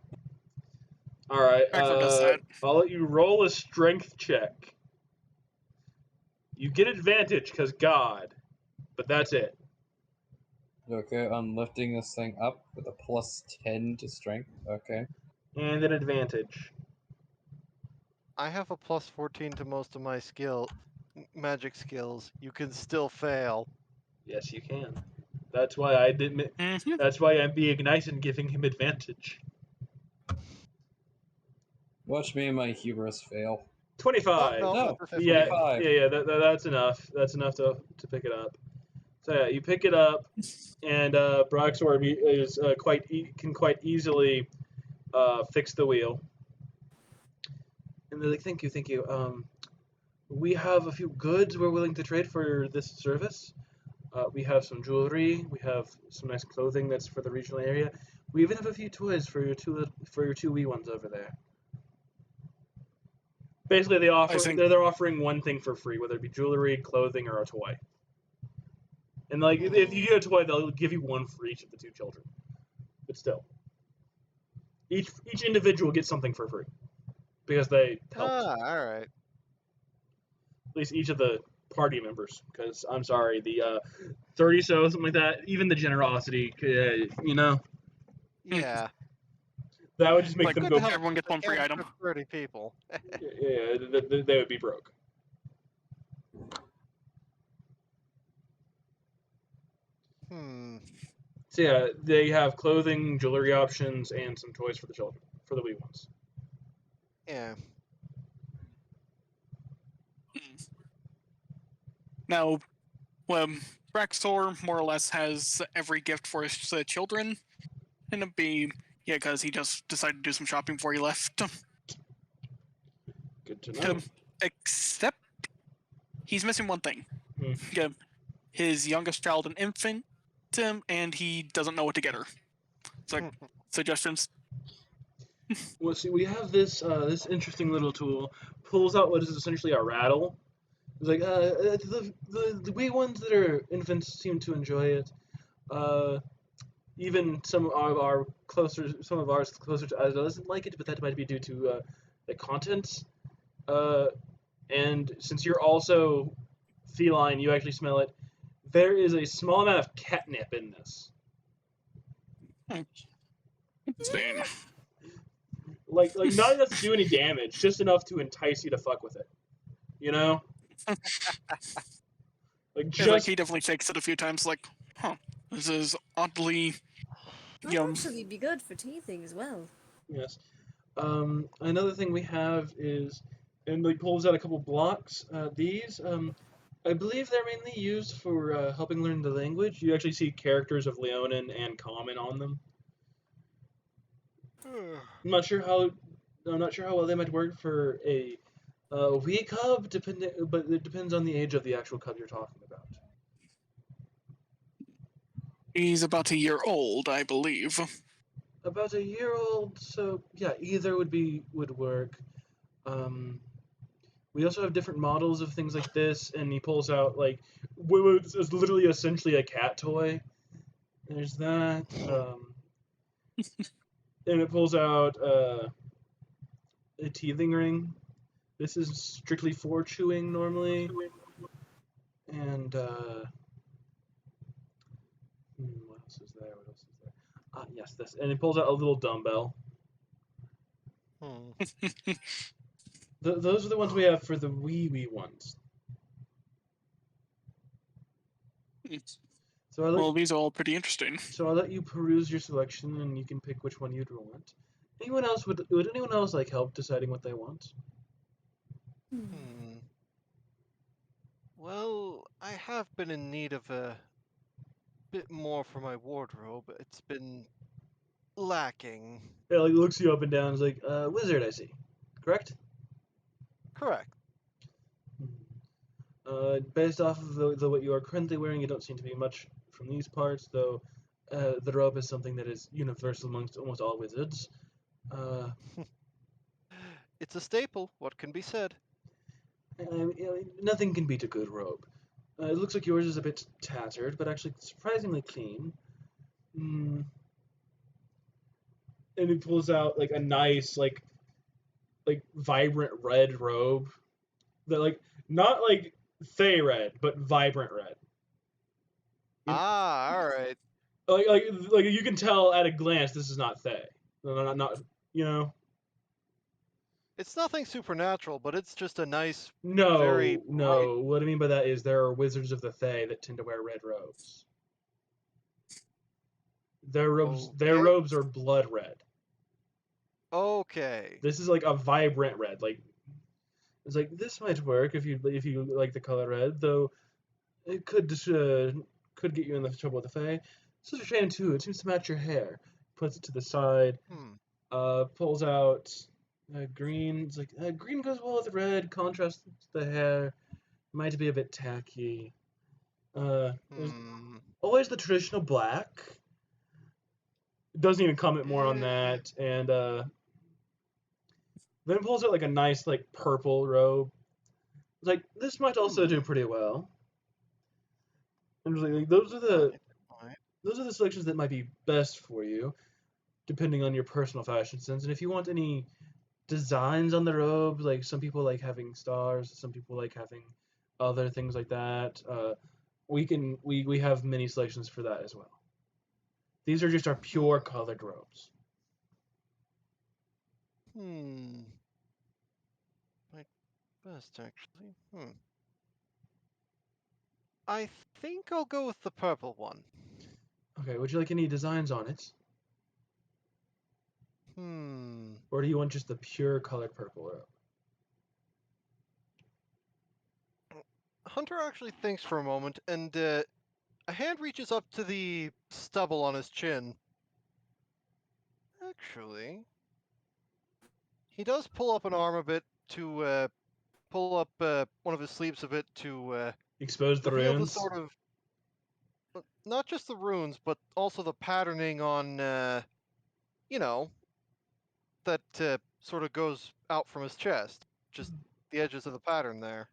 S13: All right.
S9: Braxor does that.
S13: I'll let you roll a strength check. You get advantage because God, but that's it.
S10: Okay, I'm lifting this thing up with a plus 10 to strength. Okay.
S13: And an advantage.
S12: I have a plus 14 to most of my magic skills. You can still fail.
S13: Yes, you can. That's why I didn't. That's why I'm being nice and giving him advantage.
S10: Watch me and my hubris fail.
S13: 25.
S12: Oh,
S10: No,
S12: that's a
S13: Yeah,
S10: 25.
S13: yeah. That's enough. That's enough to pick it up. So yeah, you pick it up, and Broxor is can quite easily fix the wheel. And they're like, thank you. We have a few goods we're willing to trade for this service. We have some jewelry. We have some nice clothing that's for the regional area. We even have a few toys for your two wee ones over there. Basically, they're offering one thing for free, whether it be jewelry, clothing, or a toy. And like, if you get a toy, they'll give you one for each of the two children. But still, each individual gets something for free because they helped.
S12: all right.
S13: At least each of the party members, because I'm sorry, the 30 so something like that, even the generosity, you know.
S12: Yeah.
S13: That would just make
S9: Like,
S13: them go.
S9: everyone gets one free item.
S12: 30 people.
S13: Yeah, they would be broke. So yeah, they have clothing, jewelry options, and some toys for the children, for the wee ones.
S12: Yeah.
S9: Now, Braxor more or less has every gift for his children, and it'd be because he just decided to do some shopping before he left.
S13: Good to know.
S9: Except he's missing one thing.
S13: Hmm.
S9: His youngest child, an infant, and he doesn't know what to get her. So, suggestions?
S13: Well, see, we have this interesting little tool. Pulls out what is essentially a rattle. It's like the wee ones that are infants seem to enjoy it. Even some of ours closer to us doesn't like it, but that might be due to the contents. And since you're also feline, you actually smell it. There is a small amount of catnip in this.
S9: Insane.
S13: Like not enough to do any damage, just enough to entice you to fuck with it. You know?
S9: Like he definitely takes it a few times. Like, this is oddly
S11: That'd actually be good for teething as well.
S13: Yes. Another thing we have is, and he pulls out a couple blocks. These, I believe they're mainly used for helping learn the language. You actually see characters of Leonin and Common on them. I'm not sure how well they might work for a wee cub, but it depends on the age of the actual cub you're talking about.
S9: He's about a year old, I believe.
S13: About a year old, so yeah, either would work. We also have different models of things like this, and he pulls out like it's literally essentially a cat toy. There's that. And it pulls out a teething ring. This is strictly for chewing normally. And what else is there? Yes, this. And it pulls out a little dumbbell. Those are the ones we have for the wee ones.
S9: Well, these are all pretty interesting.
S13: So I'll let you peruse your selection, and you can pick which one you'd want. Anyone else would anyone else like help deciding what they want?
S12: Well, I have been in need of a bit more for my wardrobe. It's been lacking.
S13: Yeah, like looks you up and down. Is like, wizard, I see. Correct.
S12: Correct.
S13: Based off of the what you are currently wearing, you don't seem to be much from these parts, though. The robe is something that is universal amongst almost all wizards.
S12: It's a staple. What can be said?
S13: Nothing can beat a good robe. It looks like yours is a bit tattered, but actually surprisingly clean. Mm. And he pulls out like a nice, like vibrant red robe. That like not like Fey red, but vibrant red.
S12: Ah, all right.
S13: Like you can tell at a glance this is not Fey. Not you know.
S12: It's nothing supernatural, but it's just a nice,
S13: No,
S12: very bright.
S13: no. What I mean by that is there are wizards of the Fae that tend to wear red robes. Their robes are blood red.
S12: Okay.
S13: This is like a vibrant red. Like it's like this might work if you like the color red, though it could get you in the trouble with the Fae. It's such a shame too. It seems to match your hair. Puts it to the side. Pulls out green. It's like green goes well with red. Contrasts the hair. Might be a bit tacky. There's always the traditional black. Doesn't even comment more on that, and then pulls out like a nice like purple robe. It's like this might also do pretty well. And like those are the selections that might be best for you, depending on your personal fashion sense. And if you want any designs on the robe, like some people like having stars, some people like having other things like that. We have many selections for that as well. These are just our pure colored robes.
S12: My best, actually. I think I'll go with the purple one.
S13: Okay, would you like any designs on it? Or do you want just the pure colored purple robe?
S12: Hunter actually thinks for a moment, and a hand reaches up to the stubble on his chin. Actually, he does pull up an arm a bit to pull up one of his sleeves a bit to
S13: expose the
S12: reveal
S13: runes.
S12: the sort of not just the runes, but also the patterning on that sort of goes out from his chest. Just the edges of the pattern there.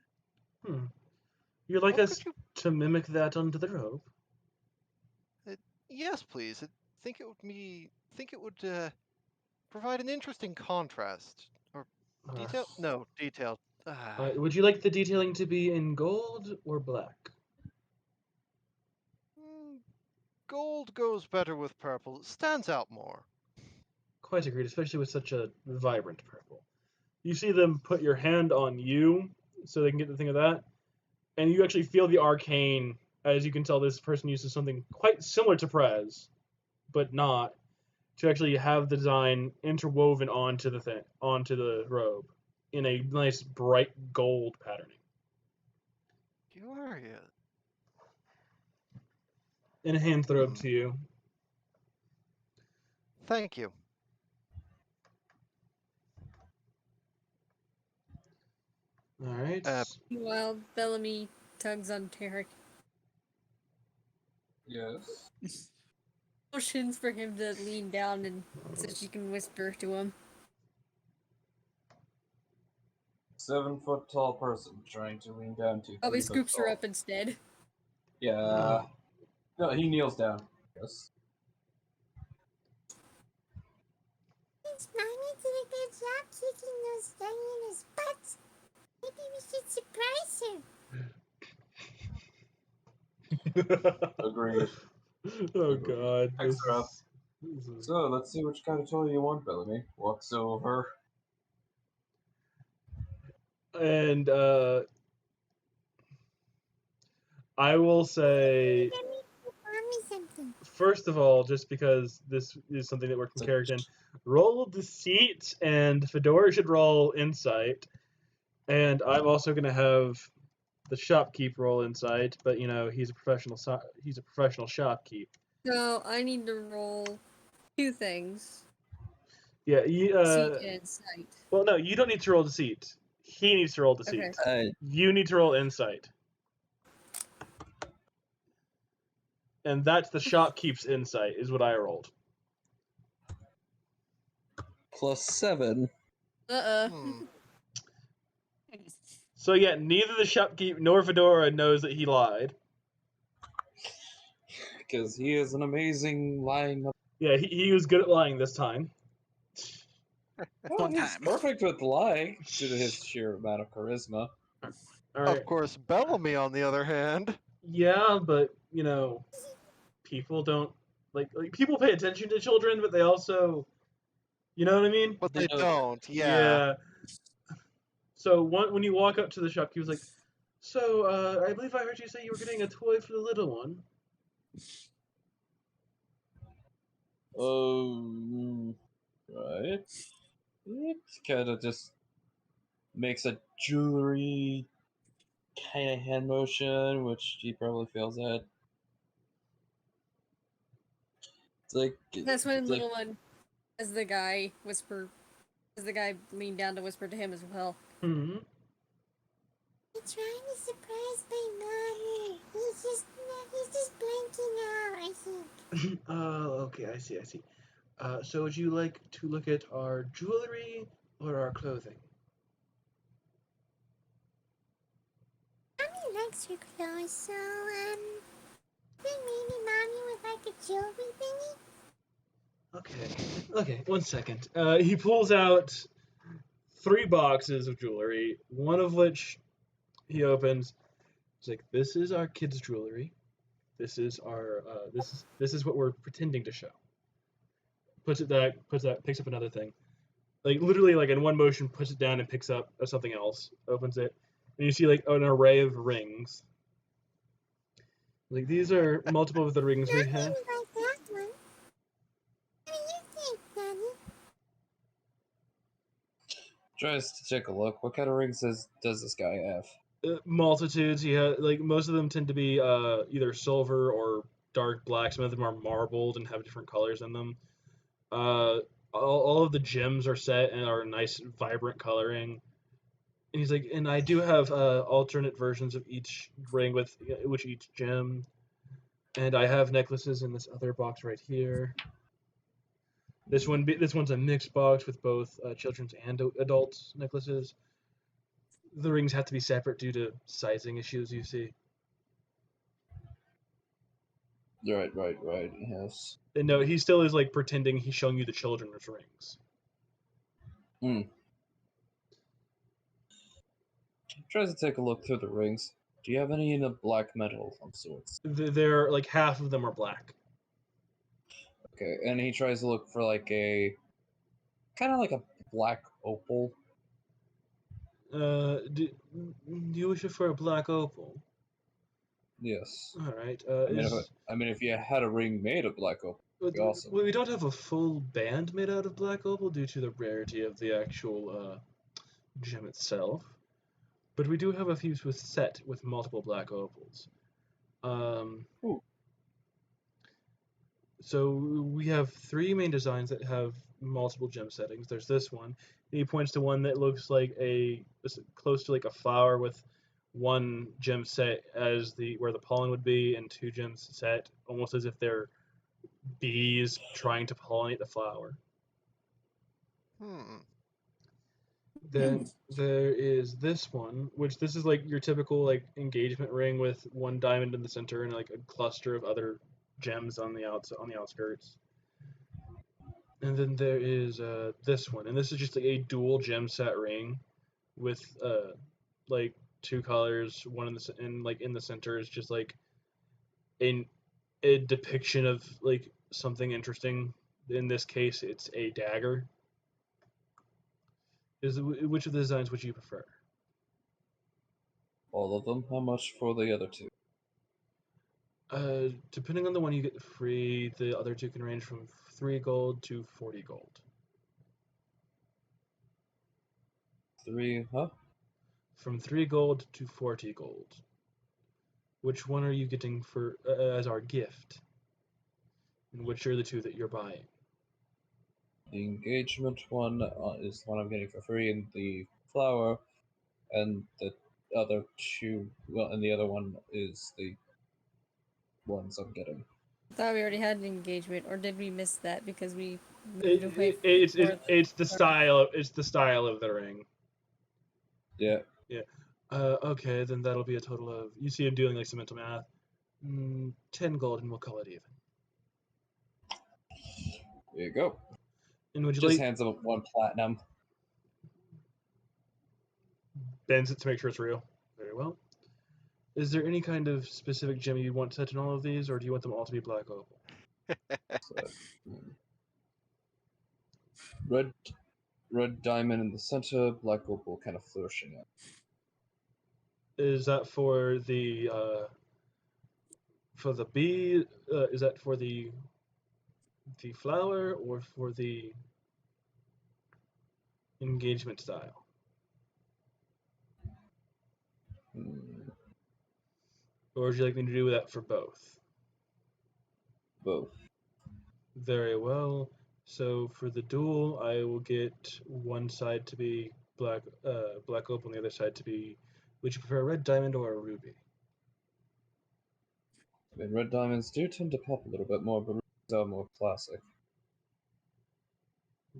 S13: You'd like us to mimic that onto the robe?
S12: Yes, please. I think it would provide an interesting contrast. Or detail? No, detail.
S13: Would you like the detailing to be in gold or black?
S12: Gold goes better with purple. It stands out more.
S13: Quite agreed, especially with such a vibrant purple. You see them put your hand on you so they can get the thing of that, and you actually feel the arcane. As you can tell, this person uses something quite similar to Prez, but not, to actually have the design interwoven onto the robe in a nice bright gold patterning.
S12: You are it.
S13: And hands the robe to you.
S12: Thank you.
S13: All right.
S11: Meanwhile, Bellamy tugs on Tarek.
S14: Yes.
S11: Motions for him to lean down and so she can whisper to him.
S14: 7-foot tall person trying to lean down to.
S11: Oh, he scoops her up instead.
S14: Yeah. No, he kneels down. Yes.
S16: Since Mommy did a good job kicking those Diana's butts, maybe we should surprise her.
S14: Agreed.
S13: Oh god.
S14: Picks her up. So, let's see which kind of toy you want, Bellamy. Walks over.
S13: And I will say, first of all, just because this is something that works in character, roll deceit, and Fedora should roll insight. And I'm also going to have the shopkeep roll insight, but he's a professional shopkeep.
S11: So I need to roll 2 things.
S13: Yeah,
S11: Deceit and insight.
S13: Well, no, you don't need to roll deceit. He needs to roll deceit.
S11: Okay.
S13: You need to roll insight.
S1: and that's the shopkeep's insight, is what I rolled.
S10: +7.
S1: So yeah, neither the shopkeep nor Fedora knows that he lied.
S10: Because he is an amazing lying.
S1: Yeah, he was good at lying this time.
S10: Oh, he's perfect with lying due to his sheer amount of charisma.
S12: Of course, Bellamy, on the other hand.
S1: Yeah, but people don't like people pay attention to children, but they also, you know what I mean?
S12: But they don't. Yeah.
S1: So when you walk up to the shop, he was like, "So, I believe I heard you say you were getting a toy for the little one."
S10: Right. It kind of just makes a jewelry kind of hand motion, which he probably fails at. It's like
S11: That's when
S10: it's like
S11: little one, as the guy leaned down to whisper to him as well.
S1: Mm-hmm.
S16: He's trying to surprise my mommy. He's just blanking out, I think.
S1: Oh, okay, I see. So would you like to look at our jewelry or our clothing?
S16: Mommy likes her clothes, so, then maybe Mommy would like a jewelry thingy?
S1: Okay, 1 second. He pulls out 3 boxes of jewelry, one of which he opens. He's like, "This is our kids' jewelry. This is our this is what we're pretending to show." Picks up another thing. Like literally, like in one motion, puts it down and picks up something else. Opens it, and you see like an array of rings. Like these are multiple of the rings we have.
S16: Like that one. What do you think, Daddy?
S10: tries to take a look. What kind of rings does this guy have?
S1: Multitudes. He has like most of them tend to be either silver or dark black. Some of them are marbled and have different colors in them. All of the gems are set and are nice, vibrant coloring. And he's like, and I do have alternate versions of each ring with each gem. And I have necklaces in this other box right here. This one's a mixed box with both children's and adults necklaces. The rings have to be separate due to sizing issues, you see.
S10: Right. Yes.
S1: And no, he still is like pretending he's showing you the children's rings.
S10: Tries to take a look through the rings. Do you have any in the black metal of sorts?
S1: They're like half of them are black.
S10: Okay, and he tries to look for like a kind of like a black opal.
S1: Do you wish for a black opal?
S10: Yes.
S1: All right.
S10: I mean, if you had a ring made of black opal, that'd be awesome.
S1: We don't have a full band made out of black opal due to the rarity of the actual gem itself, but we do have a few set with multiple black opals. So we have 3 main designs that have multiple gem settings. There's this one. He points to one that looks like close to like a flower with 1 gem set as where the pollen would be, and 2 gems set, almost as if they're bees trying to pollinate the flower. Then there is this one, which this is like your typical like engagement ring with 1 diamond in the center and like a cluster of other gems on the outskirts. And then there is this one, and this is just like a dual gem set ring with like 2 colors. One in the center is just like a depiction of like something interesting. In this case, it's a dagger. Which of the designs would you prefer?
S10: All of them. How much for the other 2?
S1: Depending on the one you get free, the other 2 can range from 3 gold to 40 gold.
S10: 3, huh?
S1: From 3 gold to 40 gold. Which one are you getting for as our gift? And which are the 2 that you're buying?
S10: The engagement one is the one I'm getting for free, and the flower, and the other 2. Well, and the other one is the ones I'm getting.
S11: I thought we already had an engagement, or did we miss that because we moved
S1: It,
S11: away
S1: it,
S11: from
S1: it's
S11: where
S1: it, it's the style. It's the style of the ring.
S10: Yeah.
S1: Yeah. Okay, then that'll be a total of. You see him doing like some mental math. 10 gold, and we'll call it even.
S10: There you go.
S1: And would you
S10: Just
S1: like
S10: hands him 1 platinum.
S1: bends it to make sure it's real? Very well. Is there any kind of specific gem you want set in all of these, or do you want them all to be black opal?
S10: So, red diamond in the center, black opal kind of flourishing up.
S1: Is that for the bee? Is that for the flower or for the engagement style? Or would you like me to do that for both?
S10: Both.
S1: Very well. So for the duel, I will get one side to be black opal, and the other side to be. Would you prefer a red diamond or a ruby?
S10: I mean, red diamonds do tend to pop a little bit more, but rubies are more classic.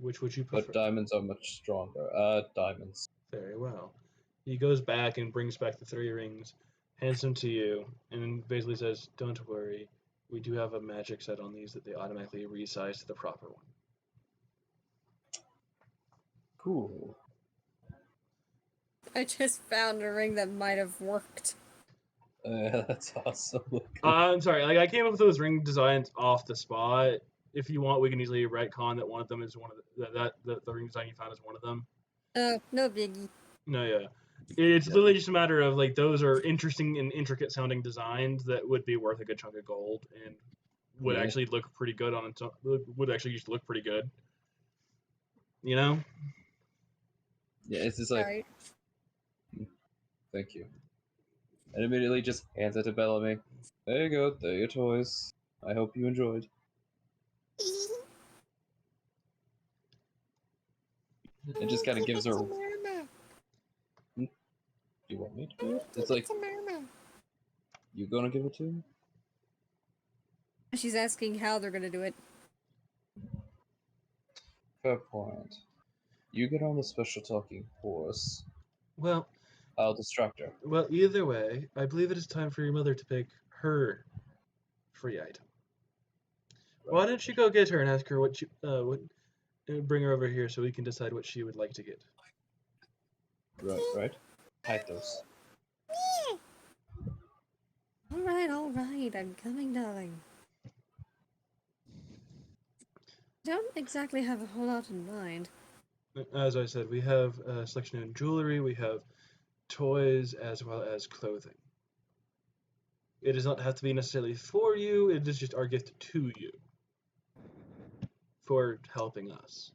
S1: Which would you prefer?
S10: But diamonds are much stronger. Diamonds.
S1: Very well. He goes back and brings back the 3 rings, hands them to you, and basically says, "Don't worry, we do have a magic set on these that they automatically resize to the proper one."
S10: Cool.
S11: I just found a ring that might have worked.
S10: That's awesome.
S1: I'm sorry, like I came up with those ring designs off the spot. If you want, we can easily retcon that one of them is one of the ring design you found is one of them.
S11: No biggie.
S1: No, yeah. It's literally just a matter of like those are interesting and intricate sounding designs that would be worth a good chunk of gold and would actually look pretty good on its own, would actually just look pretty good. You know?
S10: Yeah, it's just like,
S11: Right.
S10: thank you. And immediately just hands it to Bellamy. There you go, they're your toys. I hope you enjoyed. It just kind of gives her. You want me to do it? It's like, you gonna give it to him?
S11: She's asking how they're gonna do it.
S10: Fair point. You get on the special talking horse.
S1: Well,
S10: I'll distract her.
S1: Well, either way, I believe it is time for your mother to pick her free item. Right. Why don't you go get her and ask her what you bring her over here so we can decide what she would like to get.
S10: Right. Hide those.
S11: All right, I'm coming, darling. Don't exactly have a whole lot in mind.
S1: As I said, we have a selection in jewelry, we have toys, as well as clothing. It does not have to be necessarily for you, it is just our gift to you for helping us.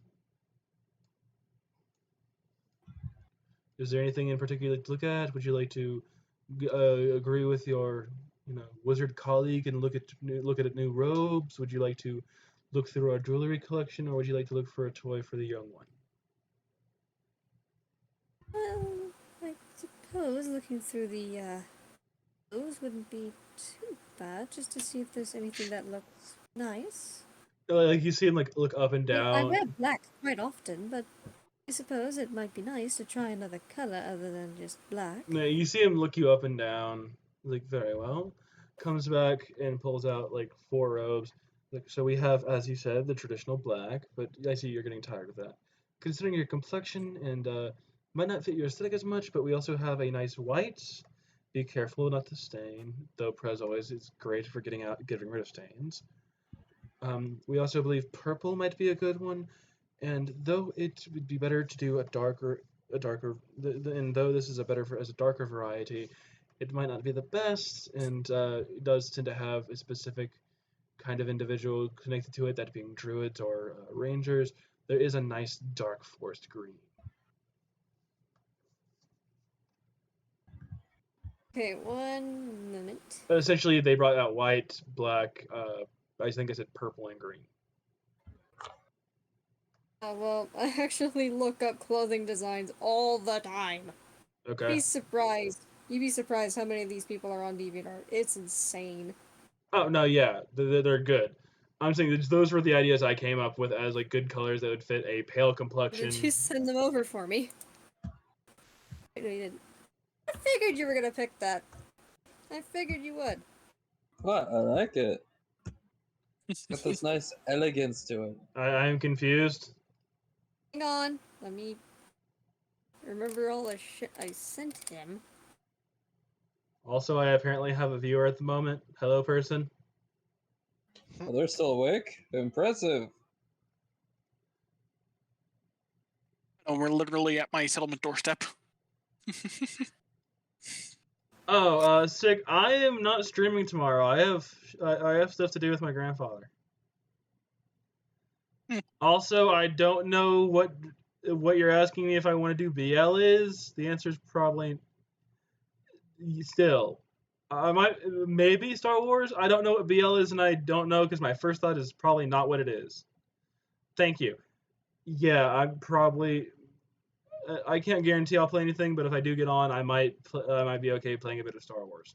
S1: Is there anything in particular to look at? Would you like to agree with your, wizard colleague and look at new robes? Would you like to look through our jewelry collection, or would you like to look for a toy for the young one?
S11: Well, I suppose looking through the those wouldn't be too bad, just to see if there's anything that looks nice.
S1: Like you see him look up and down.
S11: I wear black quite often, but I suppose it might be nice to try another color other than just black.
S1: Yeah, you see him look you up and down, very well. Comes back and pulls out 4 robes. So we have, as you said, the traditional black, but I see you're getting tired of that. Considering your complexion and might not fit your aesthetic as much, but we also have a nice white. Be careful not to stain, though as always, it's great for getting rid of stains. We also believe purple might be a good one. And though it would be better to do a darker, and though this is as a darker variety, it might not be the best, and it does tend to have a specific kind of individual connected to it, that being druids or rangers. There is a nice dark forest green.
S11: Okay, 1 minute.
S1: Essentially, they brought out white, black, I think I said purple and green.
S11: Oh, well, I actually look up clothing designs all the time.
S1: Okay.
S11: You'd be surprised how many of these people are on DeviantArt. It's insane.
S1: Oh no, yeah, they're good. I'm saying that those were the ideas I came up with as like good colors that would fit a pale complexion.
S11: Did you send them over for me? No, you didn't. I figured you were gonna pick that. I figured you would.
S10: What? I like it. It's got this nice elegance to it.
S1: I'm confused.
S11: Hang on, let me remember all the shit I sent him.
S1: Also, I apparently have a viewer at the moment. Hello, person.
S10: Oh, they're still awake? Impressive.
S9: Oh, we're literally at my settlement doorstep.
S1: Oh, sick. I am not streaming tomorrow. I have stuff to do with my grandfather. Also, I don't know what you're asking me if I want to do BL is. The answer is probably still. I might maybe Star Wars. I don't know what BL is, and I don't know because my first thought is probably not what it is. Thank you. Yeah, I'm probably. I can't guarantee I'll play anything, but if I do get on, I might be okay playing a bit of Star Wars.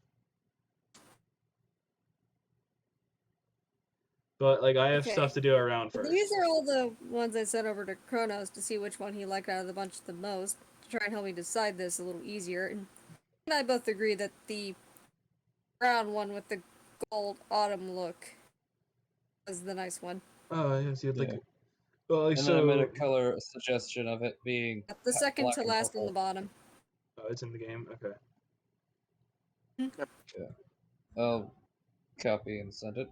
S1: But like I have stuff to do around first.
S11: These are all the ones I sent over to Kronos to see which one he liked out of the bunch the most, to try and help me decide this a little easier. And I both agree that the brown one with the gold autumn look is the nice one.
S1: Oh, yes, you'd like.
S10: Yeah.
S1: Well,
S10: And
S1: so
S10: then I made a color suggestion of it being
S11: The second
S10: black
S11: to
S10: and
S11: last
S10: purple.
S11: on the bottom.
S1: Oh, it's in the game. Okay.
S10: Yeah. I'll copy and send it.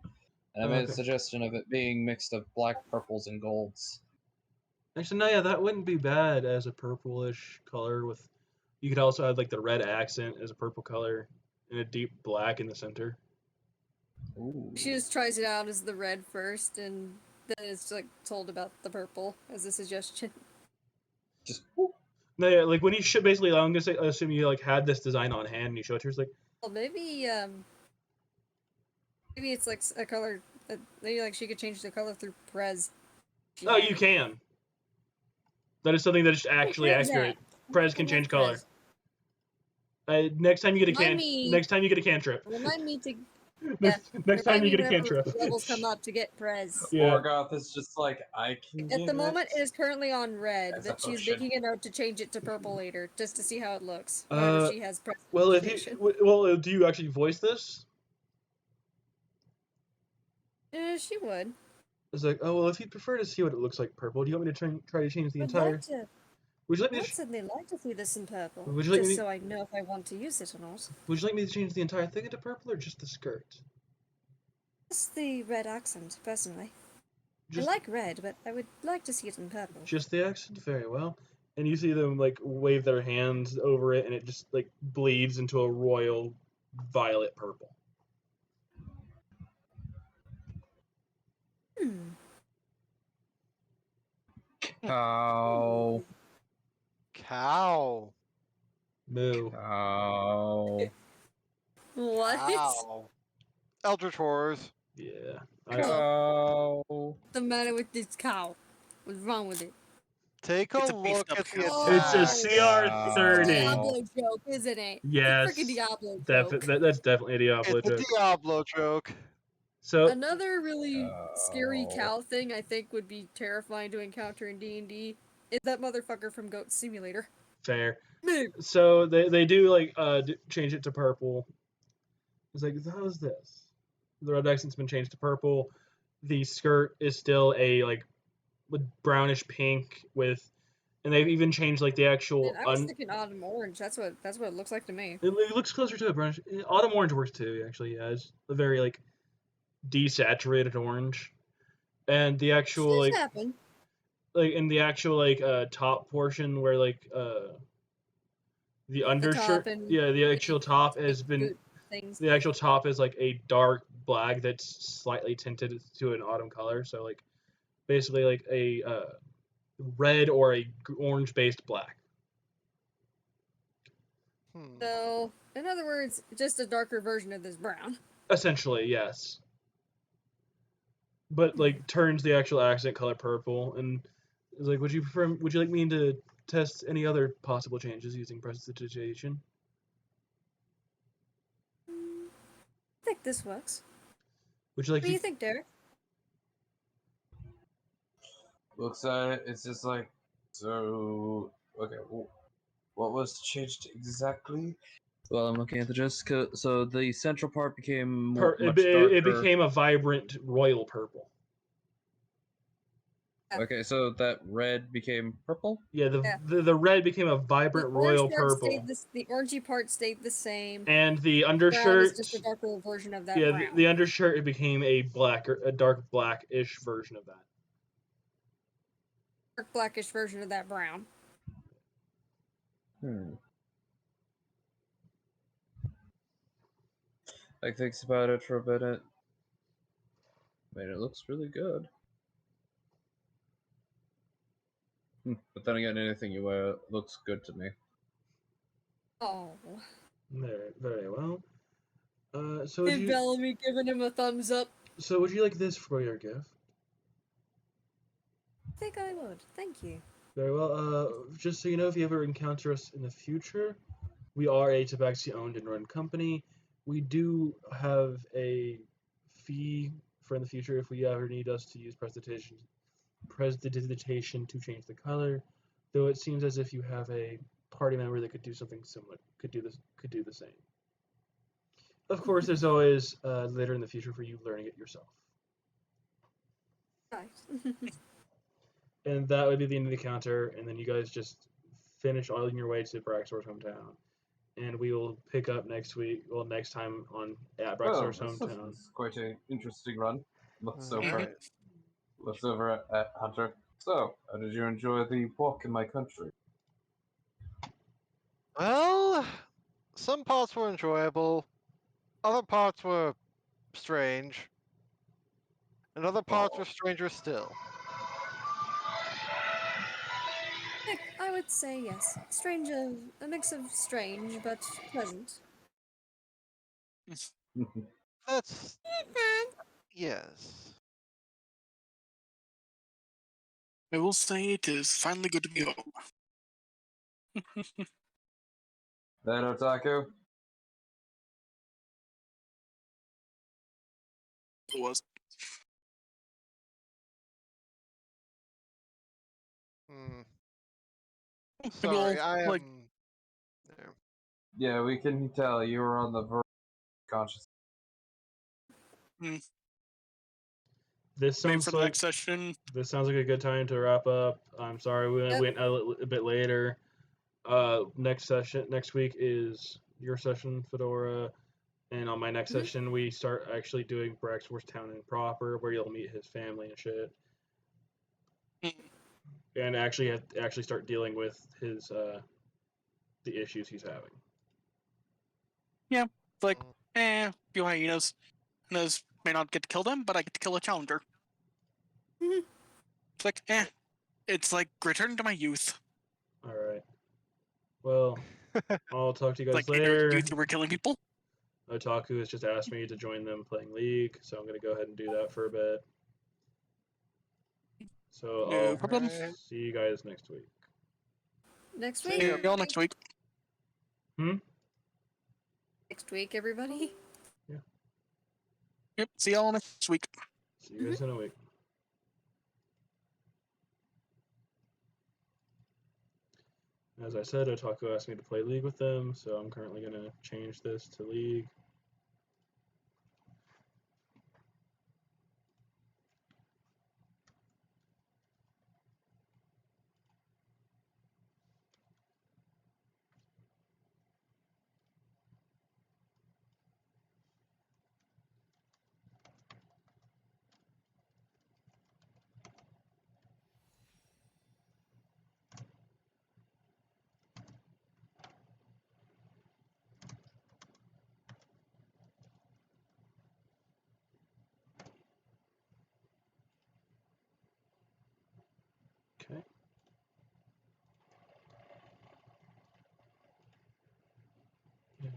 S10: And I
S1: Oh,
S10: made
S1: okay.
S10: a suggestion of it being mixed of black, purples, and golds.
S1: Actually, no, yeah, that wouldn't be bad as a purplish color. With you could also have like the red accent as a purple color and a deep black in the center.
S10: Ooh.
S11: She just tries it out as the red first, and then it's like told about the purple as a suggestion.
S10: Just
S1: no, yeah, like when you should basically, I'm gonna say, assume you like had this design on hand and you showed it to her. It's like,
S11: Well, maybe it's like a color. Maybe like she could change the color through Prez.
S1: oh, you can. That is something that is actually
S11: heard
S1: accurate.
S11: that.
S1: Prez can change color. Next time you get a next time you get a cantrip.
S11: Remind me to.
S1: Next time you get a
S11: whenever
S1: cantrip.
S11: levels come up to get Prez.
S1: Yeah.
S10: Morgoth is just like, I can
S11: At the
S10: give
S11: moment,
S10: it
S11: it is currently on red,
S10: as a
S11: but she's
S10: potion.
S11: making a note to change it to purple later, just to see how it looks. Whenever she has Prez.
S1: Well, if you do you actually voice this?
S11: She would.
S1: It's like, oh well, if you prefer to see what it looks like purple, do you want me to try to change the entire? Would you let me?
S11: I'd certainly like to see this in purple.
S1: Would you like
S11: just
S1: me?
S11: so I know if I want to use it or not.
S1: Would you like me to change the entire thing into purple or just the skirt?
S11: Just the red accent, personally.
S1: Just,
S11: I like red, but I would like to see it in purple.
S1: Just the accent, very well. And you see them like wave their hands over it, and it just like bleeds into a royal violet purple.
S14: Cow.
S12: Cow.
S1: Moo.
S14: Cow.
S11: What?
S12: Cow. Eldritch Horrors.
S1: Yeah.
S14: Cow.
S11: What's the matter with this cow? What's wrong with it?
S12: Take a look at the
S1: It's a CR
S11: It's
S1: 30.
S11: a Diablo joke, isn't it?
S1: Yes.
S11: It's a freaking Diablo joke.
S1: That's definitely a Diablo
S12: It's
S1: joke.
S12: a Diablo joke.
S1: So
S11: another really scary cow thing I think would be terrifying to encounter in D&D is that motherfucker from Goat Simulator.
S1: Fair. So they do like change it to purple. It's like, how's this? The red accent's been changed to purple. The skirt is still a like brownish pink with, and they've even changed like the actual.
S11: I was thinking autumn orange. That's what it looks like to me.
S1: It looks closer to a brownish. Autumn orange works too. Actually, yeah, it's a very like desaturated orange, and the actual like
S11: happen.
S1: Like in the actual like top portion where like the undershirt, the actual top has been. The actual top is like a dark black that's slightly tinted to an autumn color. So like basically like a red or a orange based black.
S11: So, in other words, just a darker version of this brown.
S1: Essentially, yes. But like turns the actual accent color purple, and is like, would you like me to test any other possible changes using prestidigitation?
S11: I think this works.
S1: Would you like
S11: What do you
S1: to?
S11: think, Derek?
S14: Looks at it, it's just like, so, okay, what was changed exactly? Well, I'm looking at the gist. So the central part became much darker.
S1: It became a vibrant royal purple.
S14: Okay, so that red became purple?
S1: Yeah,
S11: Yeah.
S1: the red became a
S11: The
S1: vibrant
S11: orange
S1: royal
S11: part
S1: purple.
S11: stayed the orangey part stayed the same.
S1: And the
S11: Brown
S1: undershirt,
S11: is just a darker version of that
S1: yeah,
S11: brown.
S1: the undershirt it became a dark blackish version of that.
S11: Dark blackish version of that brown.
S14: Like, thinks about it for a minute. I mean, it looks really good. But then again, anything you wear looks good to me.
S11: Oh.
S1: Very well. So would
S11: And
S1: you?
S11: Bellamy giving him a thumbs up.
S1: So would you like this for your gift?
S11: I think I would. Thank you.
S1: Very well. Just so you know, if you ever encounter us in the future, we are a Tabaxi owned and run company. We do have a fee for in the future if we ever need us to use prestidigitation to change the color. Though it seems as if you have a party member that could do something similar, could do the same. Of course, there's always later in the future for you learning it yourself.
S11: Right.
S1: And that would be the end of the counter, and then you guys just finish on your way to Braxor's hometown. And we will pick up next week, well, next time at Braxor's hometown.
S14: This is quite an interesting run. Looks over,
S12: Alright.
S14: looks over at Hunter. So, how did you enjoy the walk in my country?
S12: Well, some parts were enjoyable, other parts were strange, and other parts were stranger still.
S11: I would say yes. A mix of strange but pleasant.
S12: That's yes.
S9: I will say it is finally good to be home.
S14: That Otaku?
S9: It was.
S12: Sorry,
S9: Well,
S12: I am.
S9: like,
S14: Yeah, we can tell you were on the verge of conscious.
S1: This
S9: maybe
S1: sounds
S9: for the
S1: like
S9: next session.
S1: this sounds like a good time to wrap up. I'm sorry we went a bit later. Next week is your session, Fedora, and on my next session we start actually doing Braxworth Town in proper, where you'll meet his family and shit, and actually start dealing with his the issues he's having.
S9: Yeah, like, few hyenas. Hyenas may not get to kill them, but I get to kill a challenger. It's like, it's like return to my youth.
S1: All right. Well, I'll talk to you guys
S9: like
S1: later.
S9: In your youth, you were killing people.
S1: Otaku has just asked me to join them playing League, so I'm gonna go ahead and do that for a bit. So
S9: No problem.
S1: See you guys next week.
S11: Next
S9: See
S11: week?
S9: y'all next week.
S11: Next week, everybody.
S1: Yeah.
S9: Yep. See y'all next week.
S1: See you guys in a week. As I said, Otaku asked me to play League with them, so I'm currently gonna change this to League. Okay. And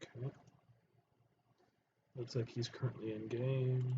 S1: okay. Looks like he's currently in game.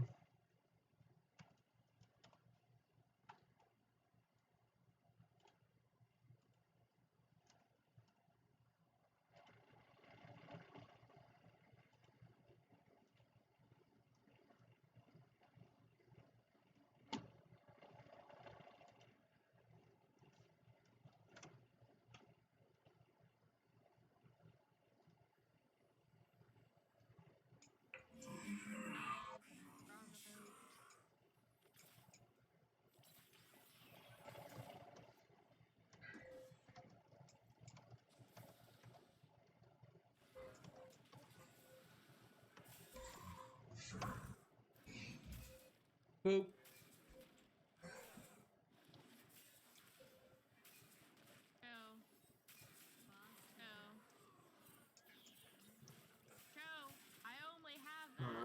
S17: Boop.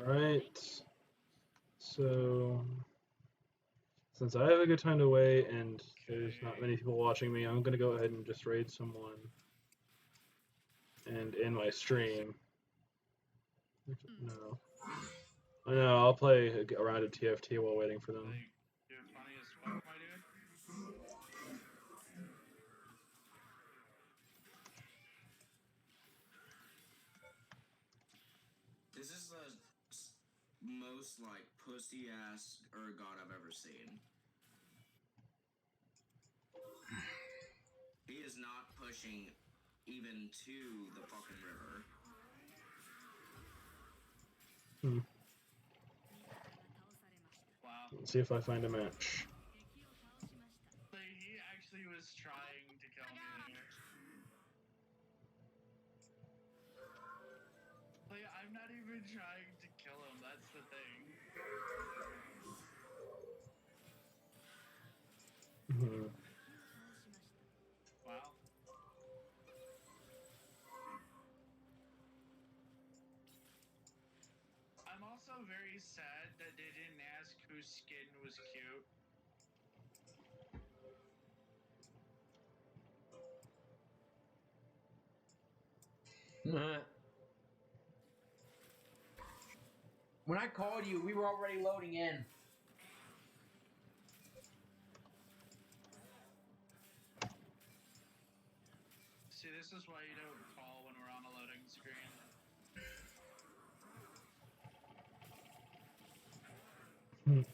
S1: Alright. So, since I have a good time to wait and there's not many people watching me, I'm going to go ahead and just raid someone and end my stream. No. No, I'll play a round of TFT while waiting for them.
S2: You're funny as fuck, my dude.
S18: This is the most, like, pussy-ass god I've ever seen. He is not pushing even to the fucking river.
S2: Wow.
S1: Let's see if I find a match.
S2: Like, he actually was trying to kill me there. Like, I'm not even trying to kill him, that's the thing. Wow. I'm also very sad that they didn't ask whose skin was cute.
S17: When I called you, we were already loading in.
S2: See, this is why you don't call when we're on a loading screen. Like,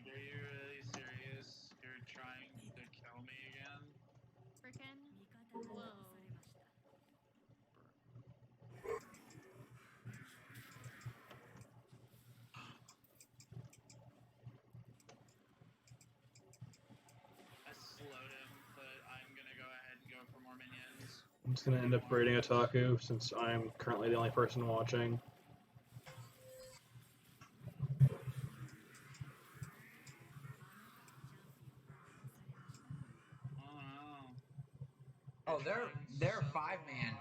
S2: are you really serious? You're trying to kill me again?
S19: Frickin' whoa.
S2: I slowed him, but I'm gonna go ahead and go for more minions.
S1: I'm just going to end up raiding Otaku since I'm currently the only person watching.
S2: Oh no.
S17: Oh, they're 5-man.